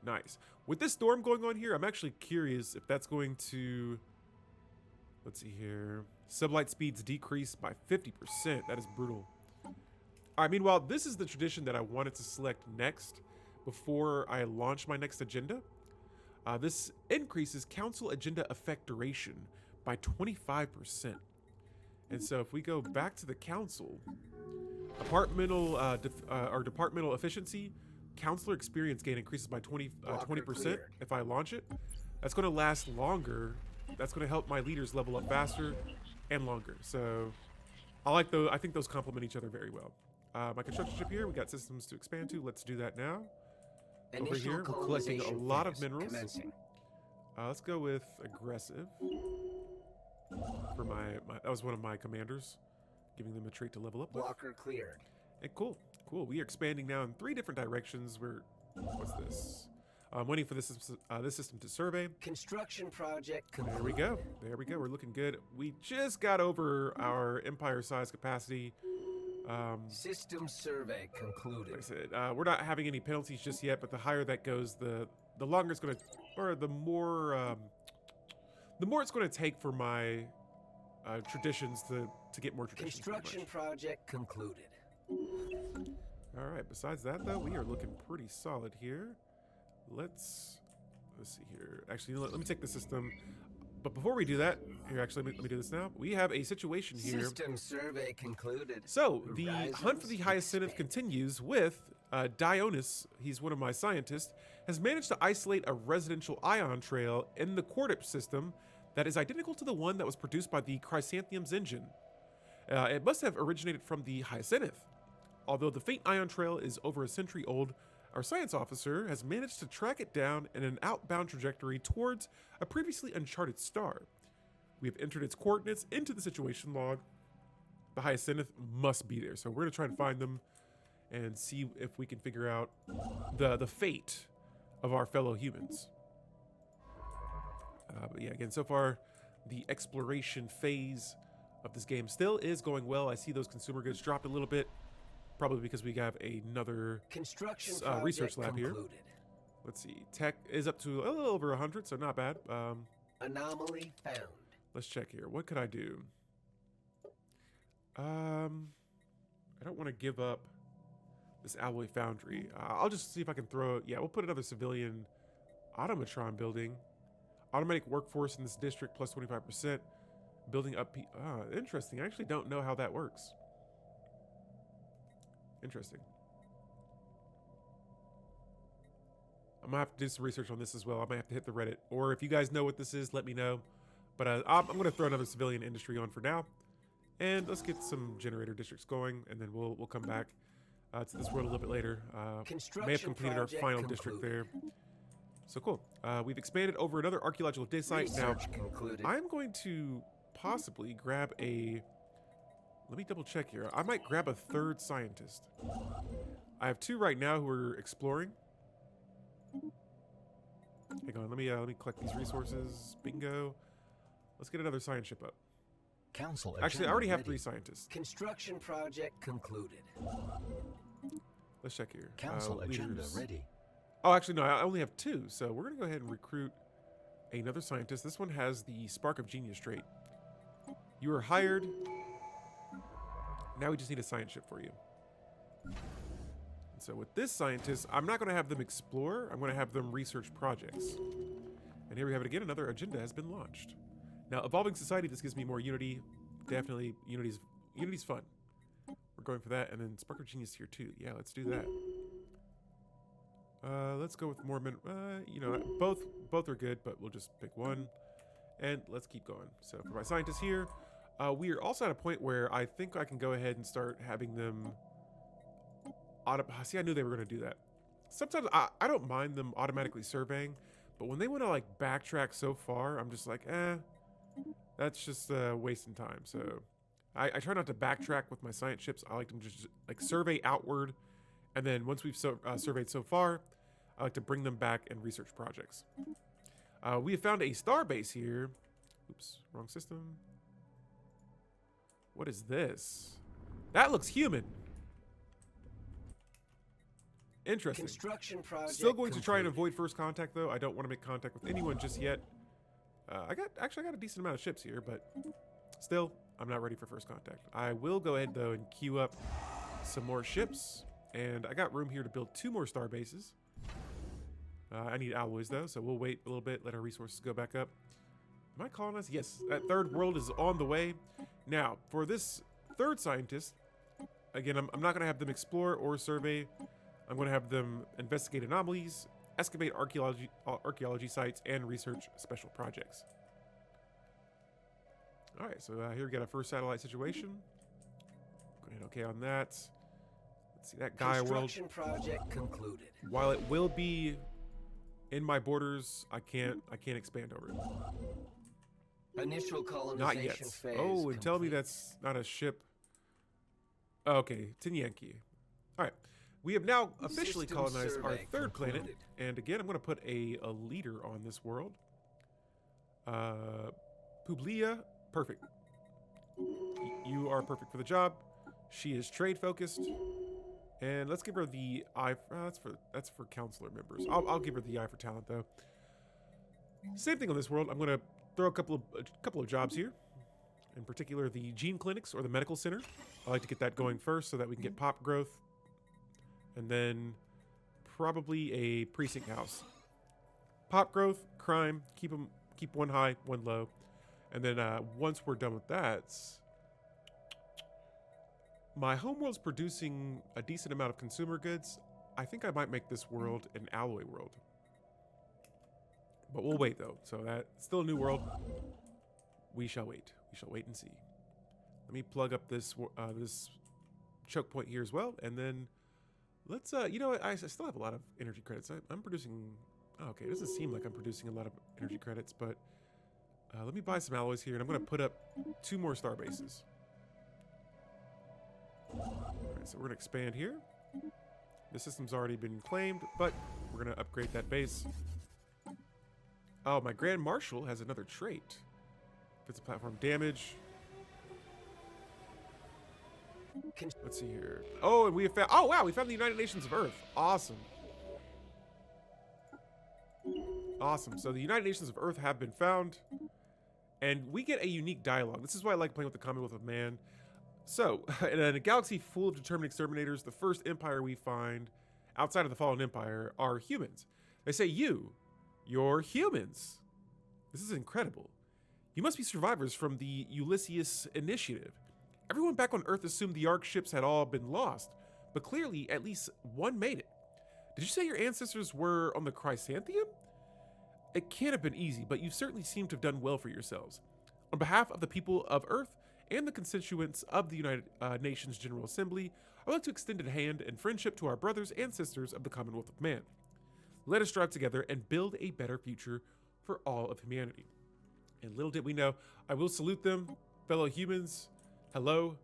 Nice. With this storm going on here, I'm actually curious if that's going to, let's see here, sublight speeds decrease by 50%. That is brutal. All right, meanwhile, this is the tradition that I wanted to select next before I launch my next agenda. This increases council agenda effect duration by 25%. And so if we go back to the council, departmental efficiency, counselor experience gain increases by 20% if I launch it. That's going to last longer. That's going to help my leaders level up faster and longer. So I like those. I think those complement each other very well. My construction ship here, we got systems to expand to. Let's do that now. Over here, we're collecting a lot of minerals. Let's go with aggressive. For that was one of my commanders, giving them a trait to level up with. Blocker cleared. And cool. We are expanding now in 3 different directions. What's this? I'm waiting for this system to survey. Construction project complete. There we go. We're looking good. We just got over our empire size capacity. System survey concluded. Like I said, we're not having any penalties just yet, but the higher that goes, the longer it's going to, or the more it's going to take for my traditions to get more traditions. Construction project concluded. All right. Besides that, though, we are looking pretty solid here. Let's see here. Actually, let me take the system. But before we do that, here, actually, let me do this now. We have a situation here. System survey concluded. So, the hunt for the Hyacinith continues with Dionys, he's one of my scientists, has managed to isolate a residential ion trail in the Quartip system that is identical to the one that was produced by the Chrysanthemum's engine. It must have originated from the Hyacinith. Although the faint ion trail is over a century old, our science officer has managed to track it down in an outbound trajectory towards a previously uncharted star. We have entered its coordinates into the situation log. The Hyacinith must be there. So we're going to try and find them and see if we can figure out the fate of our fellow humans. But yeah, again, so far, the exploration phase of this game still is going well. I see those consumer goods dropped a little bit, probably because we have another research lab here. Let's see, tech is up to a little over 100, so not bad. Anomaly found. Let's check here. What could I do? I don't want to give up this alloy foundry. I'll just see if I can throw. Yeah, we'll put another civilian automatron building. Automatic workforce in this district plus 25%. Building up. Interesting. I actually don't know how that works. Interesting. I'm gonna have to do some research on this as well. I might have to hit the Reddit, or if you guys know what this is, let me know. But I'm gonna throw another civilian industry on for now, and let's get some generator districts going, and then we'll come back to this world a little bit later. May have completed our final district there. So cool. We've expanded over another archaeological dig site. Now, I'm going to possibly grab a. Let me double check here. I might grab a third scientist. I have 2 right now who are exploring. Hang on, let me collect these resources. Bingo. Let's get another science ship up. Council Actually, I already have 3 scientists. Construction project concluded. Let's check here. Council agenda ready. Oh, actually, no, I only have 2. So we're going to go ahead and recruit another scientist. This one has the Spark of Genius trait. You are hired. Now we just need a science ship for you. So with this scientist, I'm not going to have them explore. I'm going to have them research projects. And here we have it again. Another agenda has been launched. Now, evolving society, this gives me more unity. Definitely, unity's fun. We're going for that. And then Spark of Genius here too. Yeah, let's do that. Let's go with more you know, both are good, but we'll just pick one. And let's keep going. So for my scientists here, we are also at a point where I think I can go ahead and start having them... See, I knew they were going to do that. Sometimes I don't mind them automatically surveying, but when they want to like backtrack so far, I'm just like, that's just wasting time. So I try not to backtrack with my science ships. I like them just like survey outward, and then once we've surveyed so far, I like to bring them back and research projects. We have found a star base here. Oops, wrong system. What is this? That looks human. Interesting. Construction project Still going to try and avoid first contact, though. I don't want to make contact with anyone just yet. I got a decent amount of ships here, but still, I'm not ready for first contact. I will go ahead, though, and queue up some more ships. And I got room here to build 2 more star bases. I need alloys, though, so we'll wait a little bit, let our resources go back up. Am I colonized? Yes, that third world is on the way. Now, for this third scientist, again, I'm not going to have them explore or survey. I'm going to have them investigate anomalies, excavate archaeology sites, and research special projects. All right, so here we got our first satellite situation. Go ahead, okay on that. Let's see that Gaia world. Construction project concluded. While it will be in my borders, I can't expand over it. Initial colonization Not yet. phase. Oh, and tell me complete. that's not a ship. Oh, okay, Tinyanki. All right. We have now officially System colonized our survey third planet, concluded. and again, I'm going to put a leader on this world. Publia, perfect. You are perfect for the job. She is trade focused, and let's give her the eye. That's for counselor members. I'll give her the eye for talent, though. Same thing on this world. I'm going to throw a couple of jobs here. In particular, the gene clinics or the medical center. I like to get that going first so that we can get pop growth. And then probably a precinct house. Pop growth, crime, keep one high, one low. And then once we're done with that, my homeworld's producing a decent amount of consumer goods. I think I might make this world an alloy world. But we'll wait though. So that's still a new world. We shall wait. We shall wait and see. Let me plug up this this choke point here as well, and then let's, you know what, I still have a lot of energy credits. I'm producing, okay, it doesn't seem like I'm producing a lot of energy credits, but Let me buy some alloys here, and I'm going to put up 2 more star bases. Alright, so we're going to expand here. The system's already been claimed, but we're going to upgrade that base. Oh, my Grand Marshal has another trait. Fits a platform damage. Let's see here. Oh, and we have found... Oh, wow, we found the United Nations of Earth. Awesome. Awesome. So the United Nations of Earth have been found. And we get a unique dialogue. This is why I like playing with the Commonwealth of Man. So, in a galaxy full of determined exterminators, the first empire we find outside of the Fallen Empire are humans. They say, you're humans. This is incredible. You must be survivors from the Ulysses Initiative. Everyone back on Earth assumed the Ark ships had all been lost, but clearly at least one made it. Did you say your ancestors were on the Chrysanthemum? It can't have been easy, but you certainly seem to have done well for yourselves. On behalf of the people of Earth and the constituents of the United Nations General Assembly, I would like to extend a hand and friendship to our brothers and sisters of the Commonwealth of Man. Let us strive together and build a better future for all of humanity. And little did we know, I will salute them, fellow humans. Hello,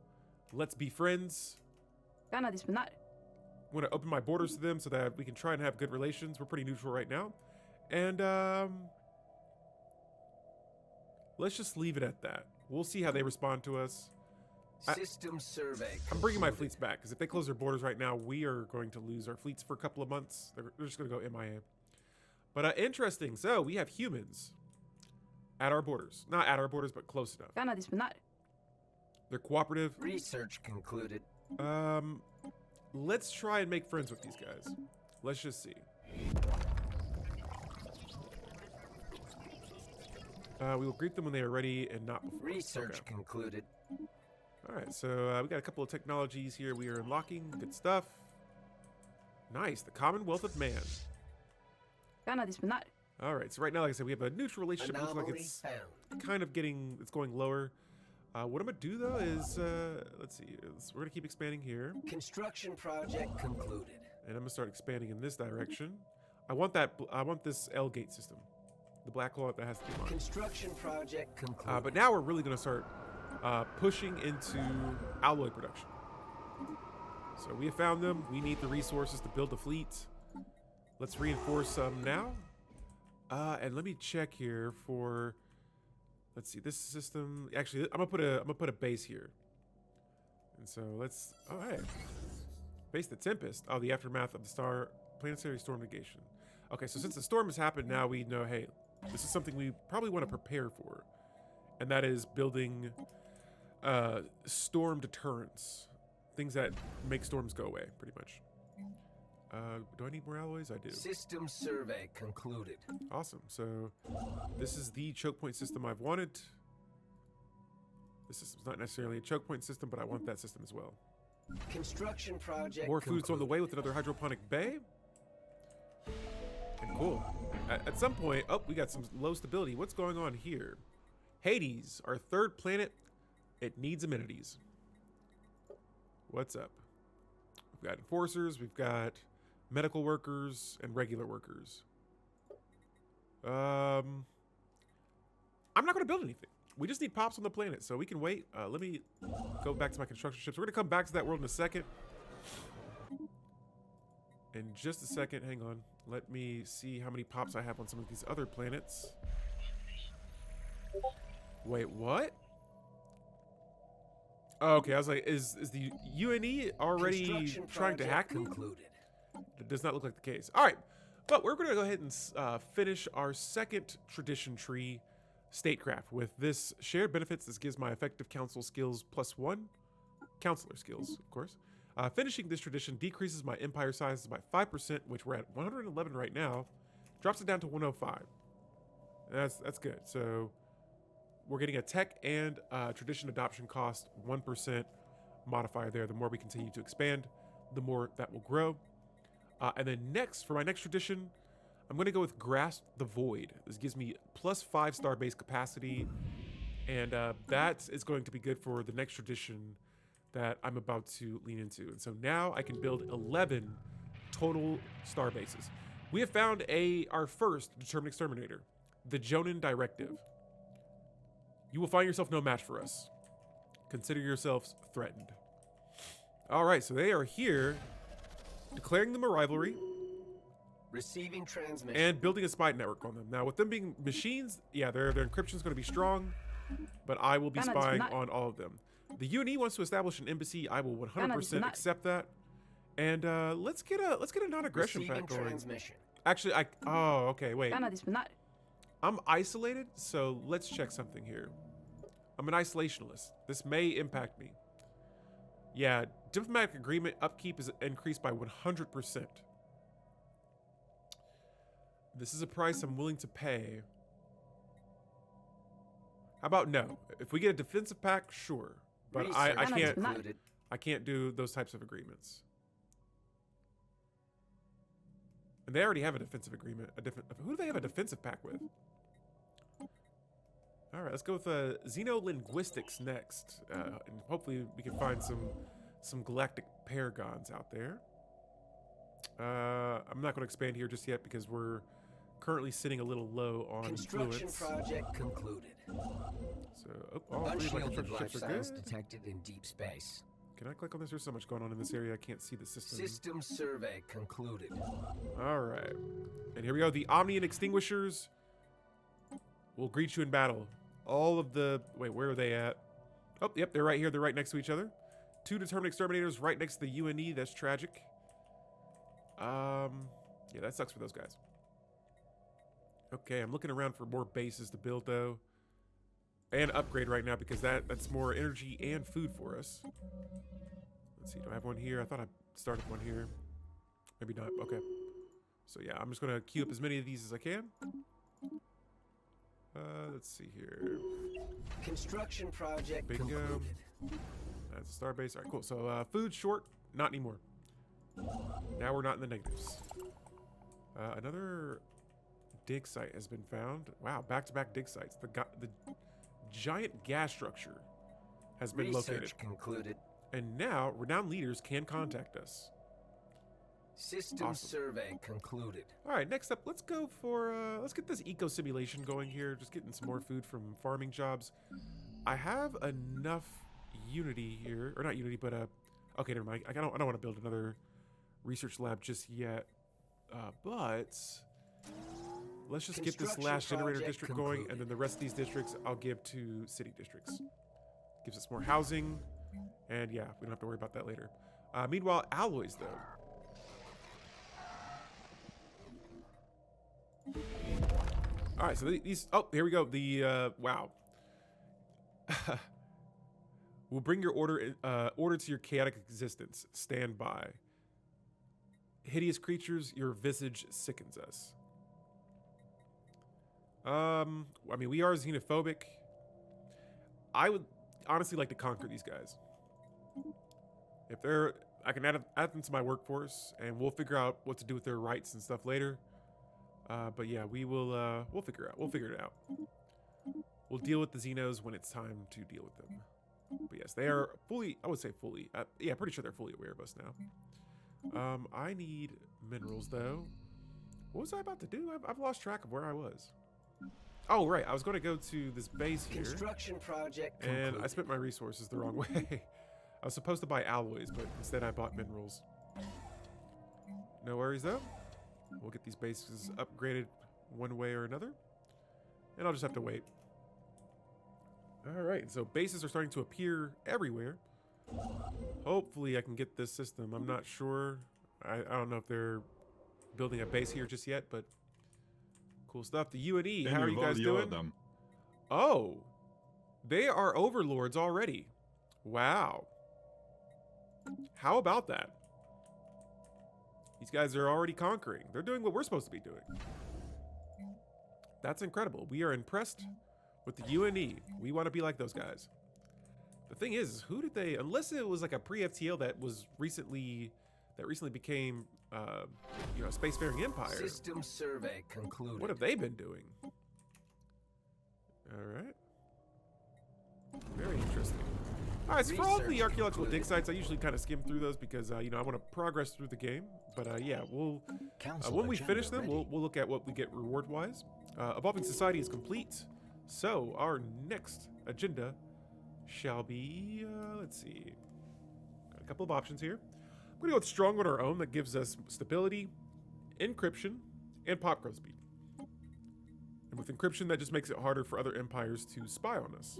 let's be friends. Gana disciplinar. I want to open my borders to them so that we can try and have good relations. We're pretty neutral right now. And let's just leave it at that. We'll see how they respond to us. System survey. I'm bringing my fleets back, because if they close their borders right now, we are going to lose our fleets for a couple of months. They're just going to go MIA. But interesting. So we have humans at our borders. Not at our borders, but close enough. Gana disciplinar. They're cooperative. Research concluded. Let's try and make friends with these guys. Let's just see. We will greet them when they are ready and not before. Research concluded. All right, so we got a couple of technologies here we are unlocking. Good stuff. Nice, the Commonwealth of Man. Gana disciplinar. All right, so right now, like I said, we have a neutral relationship. It looks like Anomaly it's found. kind of it's going lower. What I'm gonna do though is, let's see, we're gonna keep expanding here. Construction project concluded. And I'm gonna start expanding in this direction. I want this L gate system. The black hole that has to be on. Construction project concluded. But now we're really gonna start pushing into alloy production. So we have found them. We need the resources to build a fleet. Let's reinforce some now. And let me check here for. Let's see this system. Actually, I'm gonna put a base here. And so let's. Oh hey, base the Tempest. Oh, the aftermath of the planetary storm negation. Okay, so since the storm has happened, now we know. Hey, this is something we probably want to prepare for, and that is building storm deterrents, things that make storms go away, pretty much. Do I need more alloys? I do. System survey concluded. Awesome. So this is the choke point system I've wanted. This system's not necessarily a choke point system, but I want that system as well. Construction project More food's on the way with another hydroponic bay. And cool. At some point, oh, we got some low stability. What's going on here? Hades, our third planet. It needs amenities. What's up? We've got enforcers, we've got medical workers, and regular workers. I'm not going to build anything. We just need pops on the planet, so we can wait. Let me go back to my construction ships. We're going to come back to that world in a second. In just a second, hang on. Let me see how many pops I have on some of these other planets. Wait, what? Oh, okay, I was like, is the UNE already trying to hack me? Concluded. It does not look like the case. All right, but we're going to go ahead and finish our second tradition tree, statecraft, with this shared benefits. This gives my effective council skills +1, counselor skills, of course. Finishing this tradition decreases my empire sizes by 5%, which we're at 111 right now, drops it down to 105. That's good. So we're getting a tech and tradition adoption cost 1% modifier there. The more we continue to expand, the more that will grow. And then next, for my next tradition, I'm going to go with Grasp the Void. This gives me +5 star base capacity, and that is going to be good for the next tradition that I'm about to lean into. And so now I can build 11 total star bases. We have found our first Determined Exterminator, the Jonan Directive. You will find yourself no match for us. Consider yourselves threatened. All right, so they are here, declaring them a rivalry. Receiving transmission. And building a spy network on them. Now, with them being machines, yeah, their encryption is going to be strong, but I will be spying on all of them. The UNE wants to establish an embassy. I will 100% accept that. And let's get a non-aggression pack going. Actually, okay, wait. I'm isolated, so let's check something here. I'm an isolationist. This may impact me. Yeah, diplomatic agreement upkeep is increased by 100%. This is a price I'm willing to pay. How about no? If we get a defensive pack, sure. But I can't do those types of agreements. And they already have a defensive agreement. Who do they have a defensive pack with? All right, let's go with xenolinguistics next, and hopefully we can find some galactic paragons out there. I'm not going to expand here just yet because we're currently sitting a little low on Construction fluids. project concluded. So, all three of my Unshielded construction life ships are good. signs detected in deep space. Can I click on this? There's so much going on in this area, I can't see the system. System survey concluded. All right, and here we go. The Omnian extinguishers will greet you in battle. All of the wait, where are they at? Oh, yep, they're right here. They're right next to each other. 2 determined exterminators right next to the UNE. That's tragic. Yeah, that sucks for those guys. Okay, I'm looking around for more bases to build though, and upgrade right now because that's more energy and food for us. Let's see, do I have one here? I thought I started one here. Maybe not. Okay. So yeah, I'm just gonna queue up as many of these as I can. Let's see here. Construction project Bingo. concluded. That's a starbase. All right, cool. So food short, not anymore. Now we're not in the negatives. Another dig site has been found. Wow, back-to-back dig sites. The giant gas structure has been located. Concluded. And now renowned leaders can contact us. System Awesome. survey concluded. All right, next up, let's go for let's get this eco simulation going here. Just getting some more food from farming jobs. I have enough Unity here, or not Unity, but okay, never mind. I don't want to build another research lab just yet. But let's just get this last generator district going, and then the rest of these districts I'll give to city districts. Gives us more housing, and yeah, we don't have to worry about that later. Meanwhile, alloys though. All right, so these. Oh, here we go. The wow. We'll bring your order to your chaotic existence. Stand by. Hideous creatures, your visage sickens us. I mean, we are xenophobic. I would honestly like to conquer these guys. If they're, I can add them to my workforce, and we'll figure out what to do with their rights and stuff later. But yeah, we'll figure it out. We'll deal with the Xenos when it's time to deal with them. But yes, they are fully, I would say fully, yeah, pretty sure they're fully aware of us now. I need minerals though. What was I about to do? I've lost track of where I was. Oh, right, I was going to go to this base here. Construction project and concluded. I spent my resources the wrong way. I was supposed to buy alloys, but instead I bought minerals. No worries though. We'll get these bases upgraded one way or another. And I'll just have to wait. Alright, so bases are starting to appear everywhere. Hopefully I can get this system. I'm not sure. I don't know if they're building a base here just yet, but cool stuff. The UNE, how are you guys doing? Oh, they are overlords already. Wow. How about that? These guys are already conquering. They're doing what we're supposed to be doing. That's incredible. We are impressed with the UNE. We want to be like those guys. The thing is, who did they, unless it was like a pre-FTL that was recently became, you know, a spacefaring empire. System survey concluded. What have they been doing? All right. Very interesting. All right, so for all the archaeological dig sites, I usually kind of skim through those because, you know, I want to progress through the game. But yeah, we'll when we finish them, we'll look at what we get reward-wise. Evolving Society is complete. So our next agenda shall be, let's see, got a couple of options here. I'm going to go with strong on our own. That gives us stability, encryption, and pop growth speed. And with encryption, that just makes it harder for other empires to spy on us.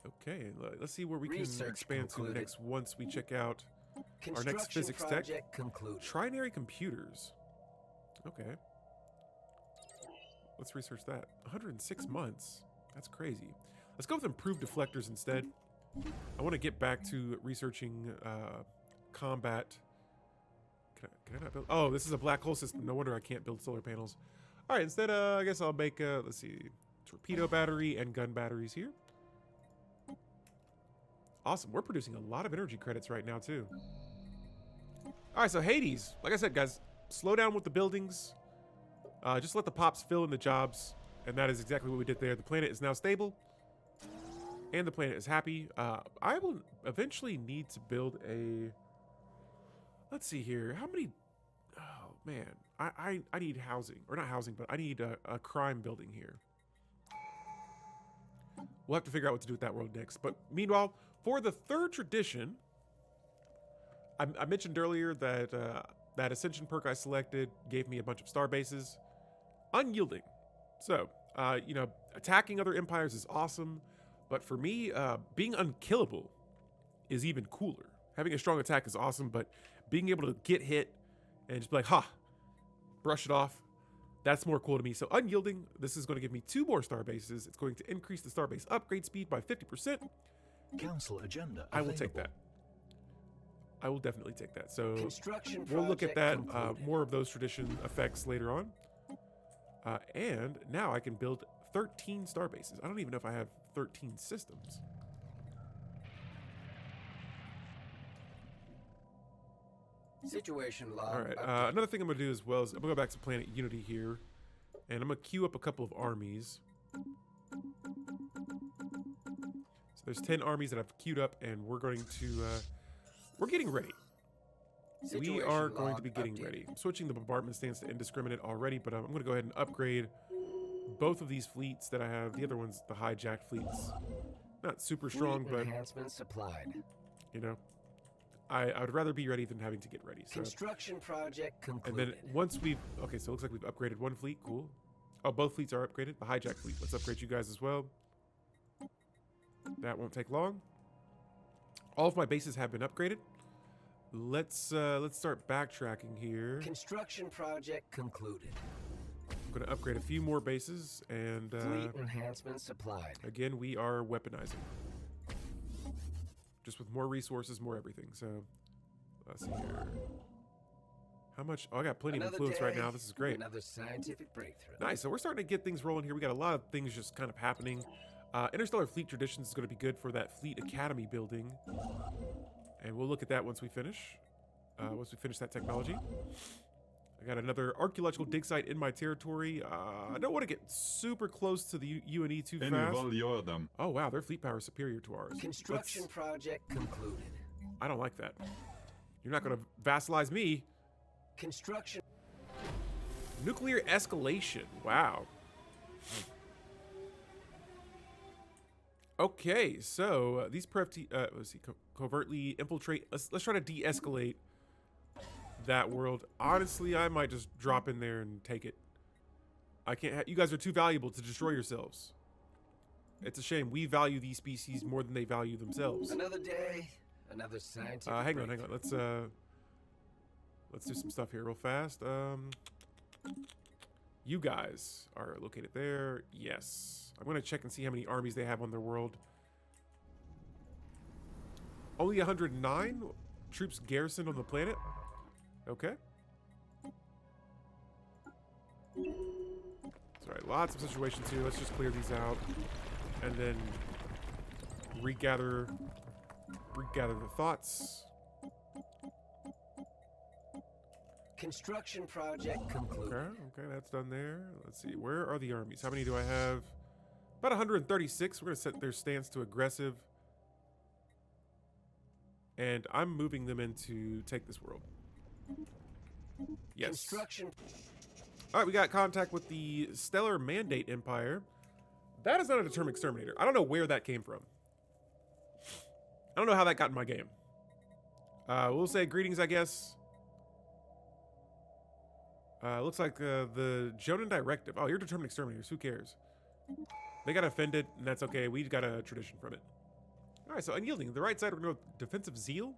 Okay, let's see where we can expand to next once we check out our next physics tech. Trinary computers. Okay. Let's research that. 106 months. That's crazy. Let's go with improved deflectors instead. I want to get back to researching combat. Can I not build? Oh, this is a black hole system. No wonder I can't build solar panels. All right, instead, I guess I'll make, let's see, torpedo battery and gun batteries here. Awesome. We're producing a lot of energy credits right now, too. All right, so Hades. Like I said, guys, slow down with the buildings. Just let the pops fill in the jobs. And that is exactly what we did there. The planet is now stable. And the planet is happy. I will eventually need to build a... Let's see here. How many... Oh, man. I need housing. Or not housing, but I need a crime building here. We'll have to figure out what to do with that world next. But meanwhile, for the third tradition... I mentioned earlier that that Ascension perk I selected gave me a bunch of star bases. Unyielding. So, you know, attacking other empires is awesome. But for me, being unkillable is even cooler. Having a strong attack is awesome, but being able to get hit and just be like, ha, brush it off, that's more cool to me. So unyielding, this is going to give me 2 more star bases. It's going to increase the star base upgrade speed by 50%. Council agenda. I will take that. I will definitely take that. So we'll look at that, more of those tradition effects later on. And now I can build 13 star bases. I don't even know if I have 13 systems. Situation log. All right. Another thing I'm going to do as well is I'm going to go back to Planet Unity here. And I'm going to queue up a couple of armies. So there's 10 armies that I've queued up, and we're going to... we're getting ready. We are going to be getting ready. I'm switching the bombardment stance to indiscriminate already, but I'm going to go ahead and upgrade both of these fleets that I have. The other one's the hijacked fleets. Not super strong, but enhancements supplied. You know, I would rather be ready than having to get ready. So. Construction project concluded. And then once we've okay, so it looks like we've upgraded one fleet. Cool. Oh, both fleets are upgraded. The hijacked fleet. Let's upgrade you guys as well. That won't take long. All of my bases have been upgraded. Let's start backtracking here. Construction project concluded. I'm going to upgrade a few more bases, and fleet enhancements supplied. Again, we are weaponizing. Just with more resources, more everything. So let's see here. How much? Oh, I got plenty of influence right now. This is great. Another scientific breakthrough. Nice. So we're starting to get things rolling here. We got a lot of things just kind of happening. Interstellar Fleet Traditions is going to be good for that Fleet Academy building. And we'll look at that once we finish. Once we finish that technology. I got another archaeological dig site in my territory. I don't want to get super close to the UNE too fast. Oh, wow. Their fleet power is superior to ours. Construction project concluded. I don't like that. You're not going to vassalize me. Construction. Nuclear escalation. Wow. Okay, so these let's see, covertly infiltrate. Let's try to de-escalate that world. Honestly, I might just drop in there and take it. I can't. You guys are too valuable to destroy yourselves. It's a shame. We value these species more than they value themselves. Another day, another scientific. Hang on. Let's do some stuff here real fast. You guys are located there. Yes. I'm going to check and see how many armies they have on their world. Only 109 troops garrisoned on the planet. Okay. Sorry, lots of situations here. Let's just clear these out. And then regather the thoughts. Construction project concluded. Okay, that's done there. Let's see. Where are the armies? How many do I have? About 136. We're going to set their stance to aggressive. And I'm moving them in to take this world. Yes. Construction. All right, we got contact with the Stellar Mandate Empire. That is not a Determined Exterminator. I don't know where that came from. I don't know how that got in my game. We'll say greetings, I guess. Looks like the Jonan Directive. Oh, you're Determined Exterminators. Who cares? They got offended, and that's okay. We got a tradition from it. All right, so unyielding. The right side, we're going to go with Defensive Zeal.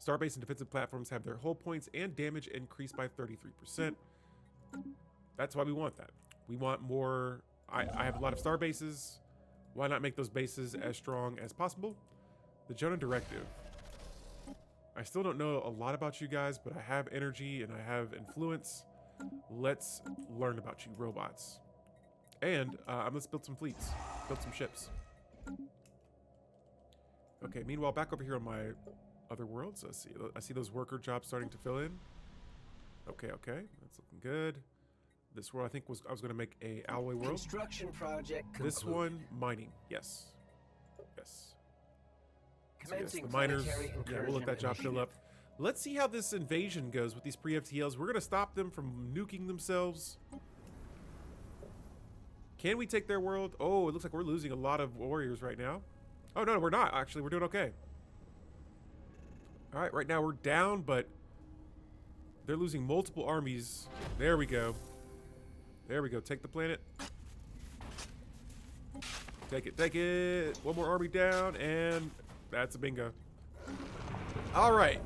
Starbase and defensive platforms have their hull points and damage increased by 33%. That's why we want that. We want more. I have a lot of star bases. Why not make those bases as strong as possible? The Jonan Directive. I still don't know a lot about you guys, but I have energy and I have influence. Let's learn about you, robots. And let's build some fleets. Build some ships. Okay, meanwhile, back over here on my other worlds. Let's see. I see those worker jobs starting to fill in. Okay, okay. That's looking good. This world, I think, I was going to make a alloy world. Construction project concluded. This one, mining. Yes. Yes. So yes, Commencing the miners. planetary Yeah, we'll let that job fill up. Let's see how this invasion goes with these pre-FTLs. We're going to stop them from nuking themselves. Can we take their world? Oh, it looks like we're losing a lot of warriors right now. Oh, no, we're not. Actually, we're doing okay. All right, right now we're down, but they're losing multiple armies. There we go. There we go. Take the planet. Take it. Take it. One more army down, and that's a bingo. All right.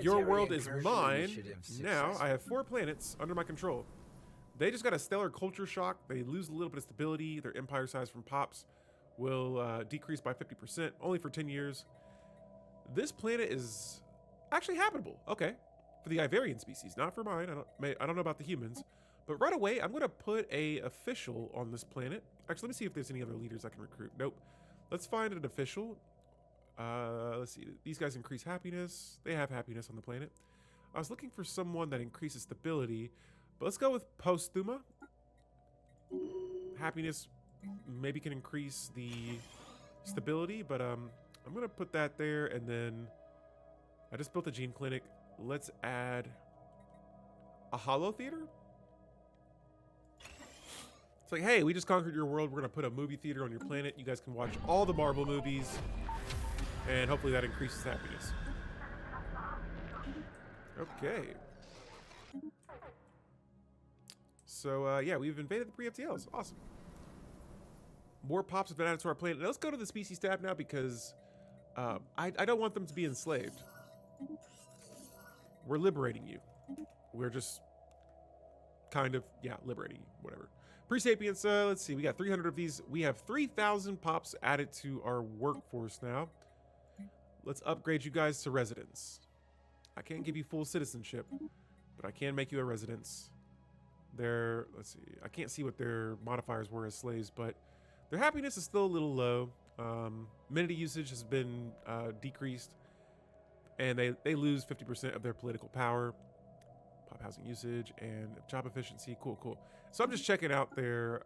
Your world is mine. Now I have 4 planets under my control. They just got a stellar culture shock. They lose a little bit of stability. Their empire size from pops will decrease by 50%, only for 10 years. This planet is actually habitable. Okay. For the Ivarian species, not for mine. I don't know about the humans. But right away, I'm going to put a official on this planet. Actually, let me see if there's any other leaders I can recruit. Nope. Let's find an official. Let's see. These guys increase happiness. They have happiness on the planet. I was looking for someone that increases stability. But let's go with Posthuma. Happiness maybe can increase the stability. But I'm going to put that there. And then I just built a gene clinic. Let's add a holo theater. It's like, hey, we just conquered your world. We're going to put a movie theater on your planet. You guys can watch all the Marvel movies. And hopefully that increases happiness. Okay. So, yeah, we've invaded the pre-FTLs. Awesome. More pops have been added to our planet. Now, let's go to the species tab now because I don't want them to be enslaved. We're liberating you. We're just kind of, yeah, liberating you. Whatever. Pre-Sapiens, let's see. We got 300 of these. We have 3,000 pops added to our workforce now. Let's upgrade you guys to residents. I can't give you full citizenship, but I can make you a residence. Let's see. I can't see what their modifiers were as slaves, but their happiness is still a little low. Minute usage has been decreased, and they lose 50% of their political power. Pop housing usage and job efficiency. Cool, cool. So I'm just checking out their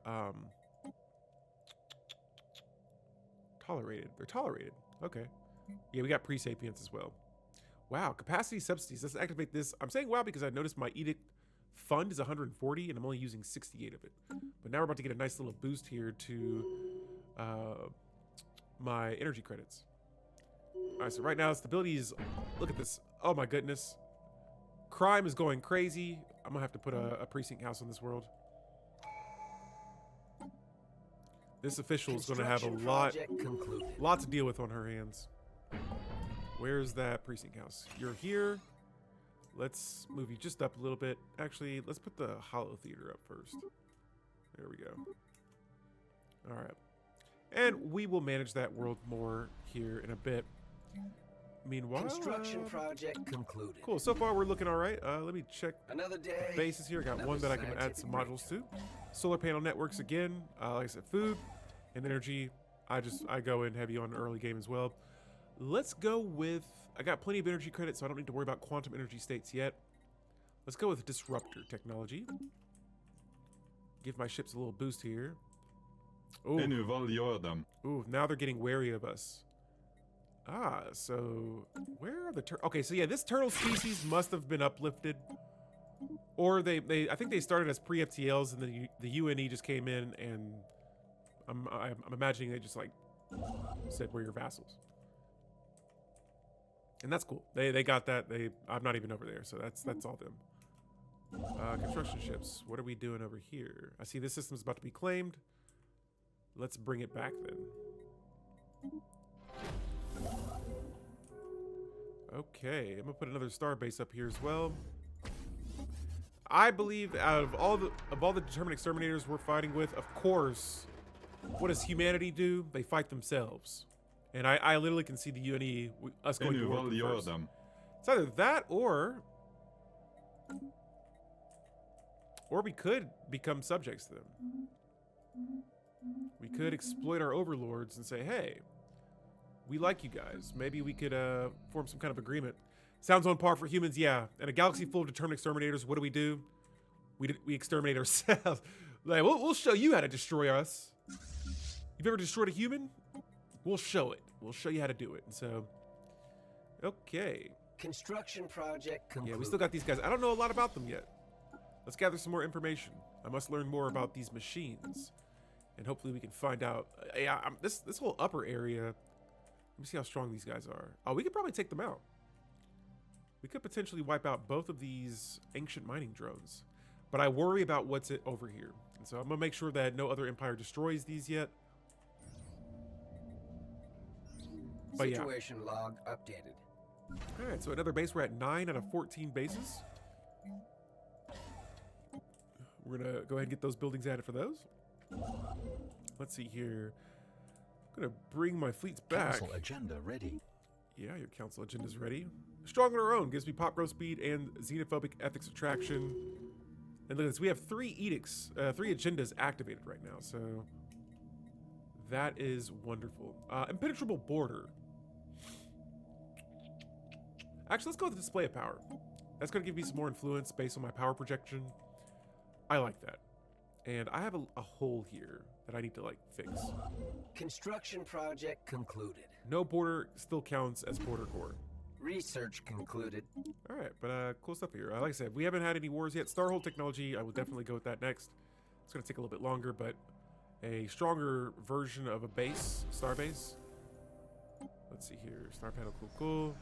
tolerated. They're tolerated. Okay. Yeah, we got pre-sapiens as well. Wow, capacity subsidies. Let's activate this. I'm saying wow because I noticed my edict fund is 140 and I'm only using 68 of it. But now we're about to get a nice little boost here to my energy credits. All right, so right now stability is, look at this. Oh my goodness. Crime is going crazy. I'm gonna have to put a precinct house in this world. This official is gonna have a lot to deal with on her hands. Where's that precinct house? You're here. Let's move you just up a little bit. Actually, let's put the holo theater up first. There we go. All right. And we will manage that world more here in a bit. Meanwhile, construction project concluded. Cool. So far, we're looking all right. Let me check Another day. the bases here. I got one that I can add some modules to. Solar panel networks again. Like I said, food and energy. I go in heavy on early game as well. Let's go with. I got plenty of energy credits, so I don't need to worry about quantum energy states yet. Let's go with disruptor technology. Give my ships a little boost here. Ooh. Ooh, now they're getting wary of us. Ah, so where are the okay, so yeah, this turtle species must have been uplifted. Or I think they started as pre-FTLs and then the UNE just came in and I'm imagining they just like said we're your vassals. And that's cool. They got that. I'm not even over there, so that's all them. Construction ships. What are we doing over here? I see this system's about to be claimed. Let's bring it back then. Okay, I'm gonna put another star base up here as well. I believe out of all the determined exterminators we're fighting with, of course, what does humanity do? They fight themselves. And I literally can see the UNE, us going to war with them first. It's either that or we could become subjects to them. We could exploit our overlords and say, hey, we like you guys. Maybe we could form some kind of agreement. Sounds on par for humans, yeah. In a galaxy full of determined exterminators, what do? We exterminate ourselves. Like, we'll show you how to destroy us. You've ever destroyed a human? We'll show it. We'll show you how to do it. And so, okay. Construction project complete. Yeah, we still got these guys. I don't know a lot about them yet. Let's gather some more information. I must learn more about these machines. And hopefully we can find out. Yeah, this whole upper area. Let me see how strong these guys are. Oh, we could probably take them out. We could potentially wipe out both of these ancient mining drones. But I worry about what's over here. And so I'm going to make sure that no other empire destroys these yet. But Situation log updated. All right, so another base. We're at 9 out of 14 bases. We're going to go ahead and get those buildings added for those. Let's see here. I'm going to bring my fleets back. Council agenda ready. Yeah, your council agenda's ready. Strong on our own. Gives me pop growth speed and xenophobic ethics attraction. And look at this. We have 3 edicts, 3 agendas activated right now. So that is wonderful. Impenetrable border. Actually, let's go with the display of power. That's going to give me some more influence based on my power projection. I like that. And I have a hole here that I need to, like, fix. Construction project concluded. No border still counts as border core. Research concluded. All right, but cool stuff here. Like I said, we haven't had any wars yet. Starhole technology, I will definitely go with that next. It's going to take a little bit longer, but a stronger version of a base, star base. Let's see here. Star panel, cool.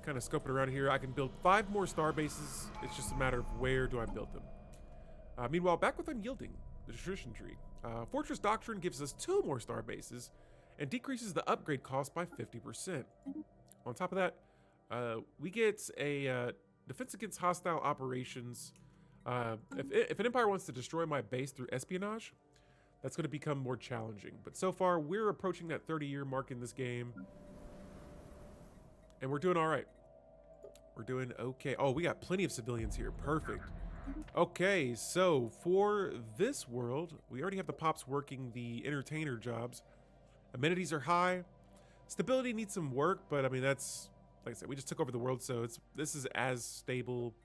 Kind of scoping around here. I can build 5 more star bases. It's just a matter of where do I build them. Meanwhile, back with Unyielding, the tradition tree. Fortress Doctrine gives us 2 more star bases and decreases the upgrade cost by 50%. On top of that, we get a defense against hostile operations. If an empire wants to destroy my base through espionage, that's going to become more challenging. But so far, we're approaching that 30-year mark in this game. And we're doing all right. We're doing okay. Oh, we got plenty of civilians here. Perfect. Okay, so for this world, we already have the pops working the entertainer jobs. Amenities are high. Stability needs some work, but I mean, that's, like I said, we just took over the world, so this is as stable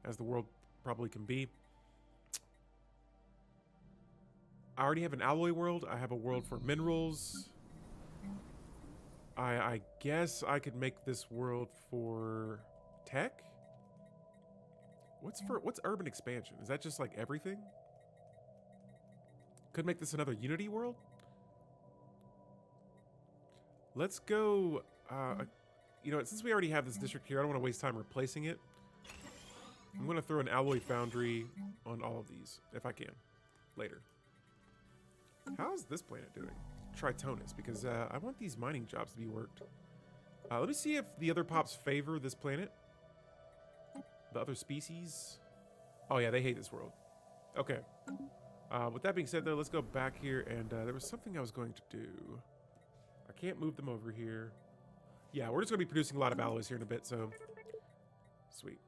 as the world probably can be. I already have an alloy world. I have a world for minerals. I guess I could make this world for tech. What's urban expansion? Is that just like everything? Could make this another Unity world. Let's go. You know, since we already have this district here, I don't want to waste time replacing it. I'm going to throw an alloy foundry on all of these if I can later. How's this planet doing? Tritonus, because I want these mining jobs to be worked. Let me see if the other pops favor this planet. The other species. Oh yeah, they hate this world. Okay. With that being said, though, let's go back here. And there was something I was going to do. I can't move them over here. Yeah, we're just going to be producing a lot of alloys here in a bit, so sweet.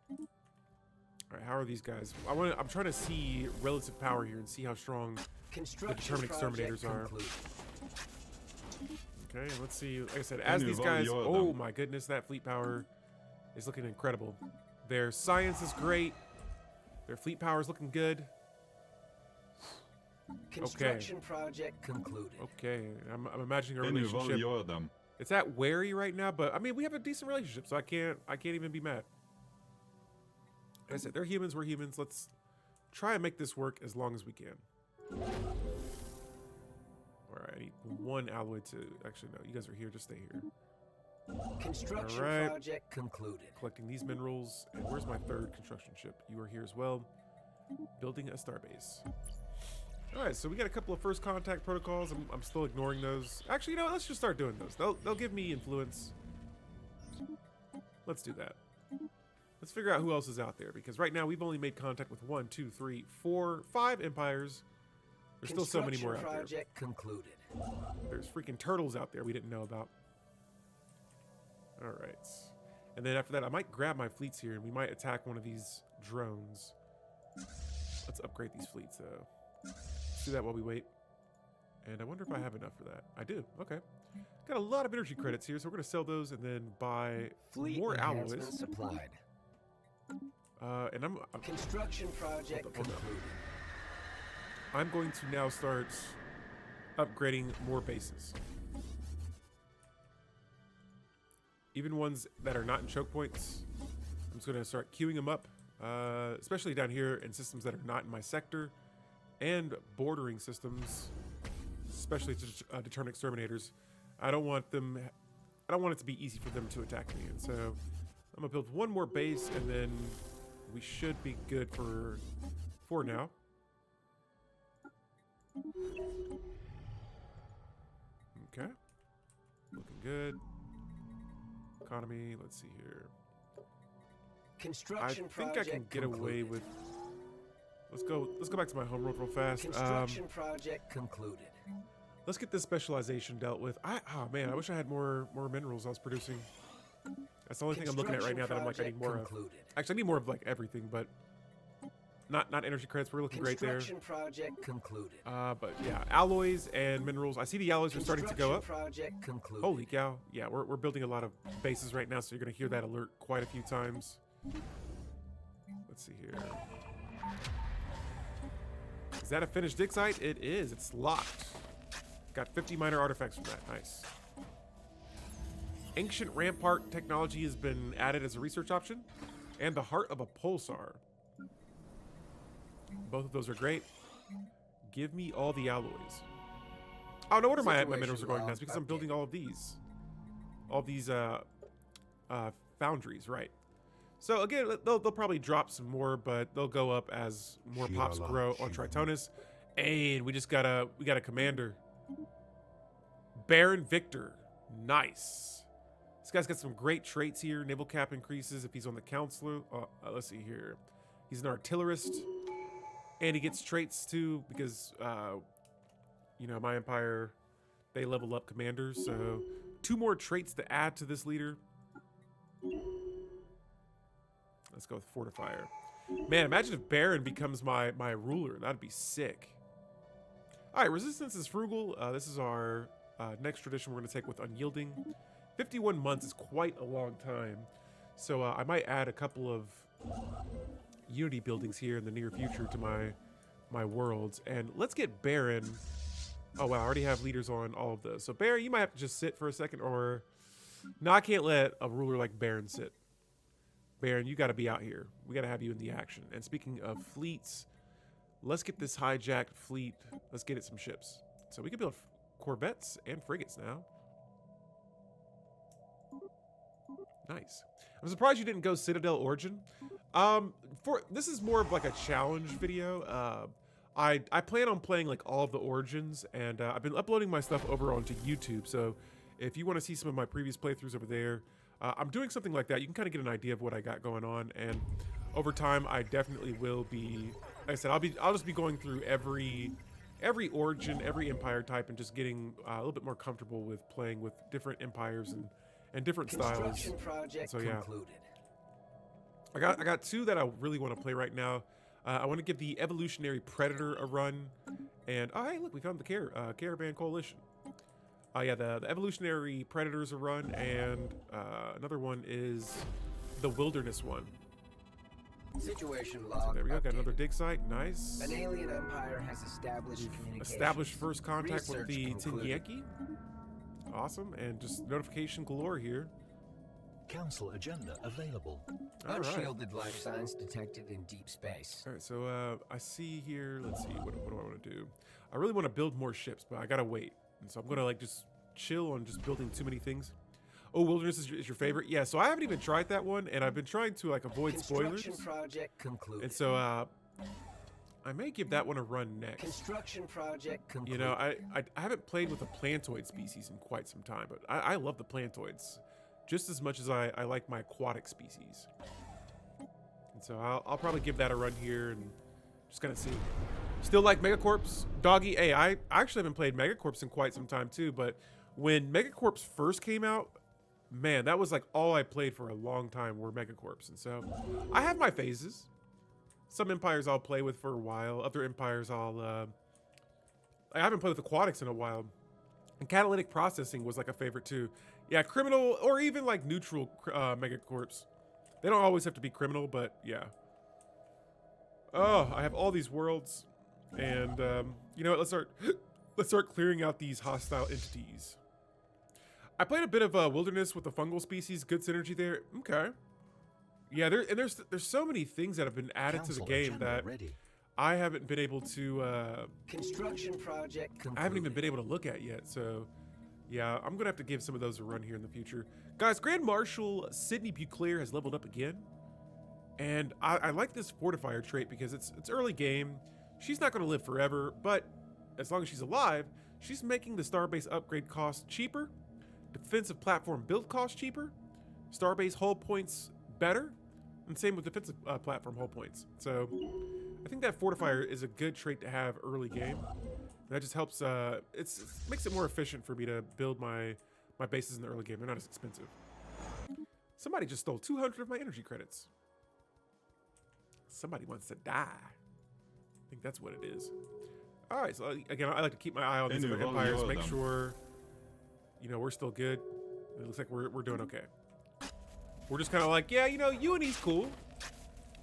All right, how are these guys? I'm trying to see relative power here and see how strong the determined exterminators are. Okay, let's see. Like I said, as these guys, oh my goodness, that fleet power is looking incredible. Their science is great. Their fleet power is looking good. Construction project concluded. Okay, I'm imagining a relationship. It's at wary right now, but I mean, we have a decent relationship, so I can't even be mad. Like I said, they're humans, we're humans. Let's try and make this work as long as we can. Alright, I need one alloy to... Actually, no, you guys are here. Just stay here. Construction Alright. project concluded. Collecting these minerals. And where's my third construction ship? You are here as well. Building a starbase. Alright, so we got a couple of first contact protocols. I'm still ignoring those. Actually, you know what? Let's just start doing those. They'll give me influence. Let's do that. Let's figure out who else is out there, because right now we've only made contact with 1, 2, 3, 4, 5 empires. There's still so many more out there. Project concluded. There's freaking turtles out there we didn't know about. Alright. And then after that, I might grab my fleets here, and we might attack one of these drones. Let's upgrade these fleets, though. Let's do that while we wait. And I wonder if I have enough for that. I do. Okay. Got a lot of energy credits here, so we're going to sell those and then buy Fleet more alloys. enhancement supplied. And I'm Construction project hold on. concluded. I'm going to now start upgrading more bases. Even ones that are not in choke points. I'm just going to start queuing them up, especially down here in systems that are not in my sector, and bordering systems, especially to Determined Exterminators. I don't want it to be easy for them to attack me, and so I'm gonna build one more base, and then we should be good for now. Okay, looking good. Economy, let's see here. I Construction think I project can get away concluded. with. Let's go back to my home world real fast. Construction project concluded. Let's get this specialization dealt with. Oh man, I wish I had more minerals I was producing. That's the only thing I'm looking at right now that I'm like, I need more of. Actually, I need more of like everything, but not energy credits. We're looking great there. Construction project concluded. But yeah, alloys and minerals. I see the alloys are starting to go up. Project concluded. Holy cow. Yeah, we're building a lot of bases right now, so you're going to hear that alert quite a few times. Let's see here. Is that a finished dig site? It is. It's locked. Got 50 minor artifacts from that. Nice. Ancient Rampart technology has been added as a research option. And the Heart of a Pulsar. Both of those are great. Give me all the alloys. Oh, no wonder my minerals are going nuts, because I'm building all of these. All these foundries, right. So again, they'll probably drop some more, but they'll go up as more pops grow on Tritonus. And we got a commander. Baron Victor. Nice. This guy's got some great traits here. Naval cap increases if he's on the council. Let's see here. He's an artillerist. And he gets traits too, because you know, my empire, they level up commanders. So 2 more traits to add to this leader. Let's go with Fortifier. Man, imagine if Baron becomes my ruler. That'd be sick. All right, Resistance is frugal. This is our next tradition we're going to take with Unyielding. 51 months is quite a long time. So I might add a couple of unity buildings here in the near future to my worlds. And let's get Baron. Oh, wow, I already have leaders on all of those. So Baron, you might have to just sit for a second, or... No, I can't let a ruler like Baron sit. Baron, you got to be out here. We got to have you in the action. And speaking of fleets, let's get this hijacked fleet. Let's get it some ships. So we can build corvettes and frigates now. Nice. I'm surprised you didn't go Citadel Origin. This is more of like a challenge video. I plan on playing like all of the Origins, and I've been uploading my stuff over onto YouTube. So if you want to see some of my previous playthroughs over there, I'm doing something like that. You can kind of get an idea of what I got going on, and over time, I definitely will be. Like I said, I'll just be going through every origin, every empire type, and just getting a little bit more comfortable with playing with different empires and different styles. So yeah, I got 2 that I really want to play right now. I want to give the Evolutionary Predator a run, and oh hey, look, we found the Caravan Coalition. Yeah, the Evolutionary Predators a run, and another one is the Wilderness one. Situation log. So there we go. Got updated. another dig site. Nice. An alien empire has established communications. Established first contact with Research the concluded. Tingyeki. Awesome, and just notification galore here. Council agenda available. All right. Unshielded life signs detected in deep space. All right, so I see here, let's see, what do I want to do? I really want to build more ships, but I gotta wait. And so I'm gonna like just chill on just building too many things. Oh, Wilderness is your favorite? Yeah, so I haven't even tried that one, and I've been trying to like avoid spoilers. Construction project concluded. And so I may give that one a run next. Construction project concluded. You know, I haven't played with a plantoid species in quite some time, but I love the plantoids just as much as I like my aquatic species. And so I'll probably give that a run here and just kind of see. Still like Megacorps, Doggy. Hey, I actually haven't played Megacorps in quite some time too, but when Megacorps first came out, man, that was like all I played for a long time were Megacorps. And so I have my phases. Some empires I'll play with for a while. Other empires I haven't played with aquatics in a while. And catalytic processing was like a favorite too. Yeah, criminal or even like neutral Megacorps. They don't always have to be criminal, but yeah. Oh, I have all these worlds, and you know what? Let's start clearing out these hostile entities. I played a bit of Wilderness with the fungal species. Good synergy there. Okay. Yeah, there's so many things that have been added to the game that I haven't been able to. Construction project concluded. I haven't even been able to look at yet. So, yeah, I'm gonna have to give some of those a run here in the future, guys. Grand Marshal Sydney Buclair has leveled up again, and I like this fortifier trait because it's early game. She's not gonna live forever, but as long as she's alive, she's making the starbase upgrade cost cheaper, defensive platform build cost cheaper, starbase hull points better, and same with defensive platform hull points. So I think that fortifier is a good trait to have early game. That just helps. It makes it more efficient for me to build my bases in the early game. They're not as expensive. Somebody just stole 200 of my energy credits. Somebody wants to die. I think that's what it is. All right. So again, I like to keep my eye on these other empires, make sure we're still good. It looks like we're doing okay. We're just kind of like, yeah, UNE's cool.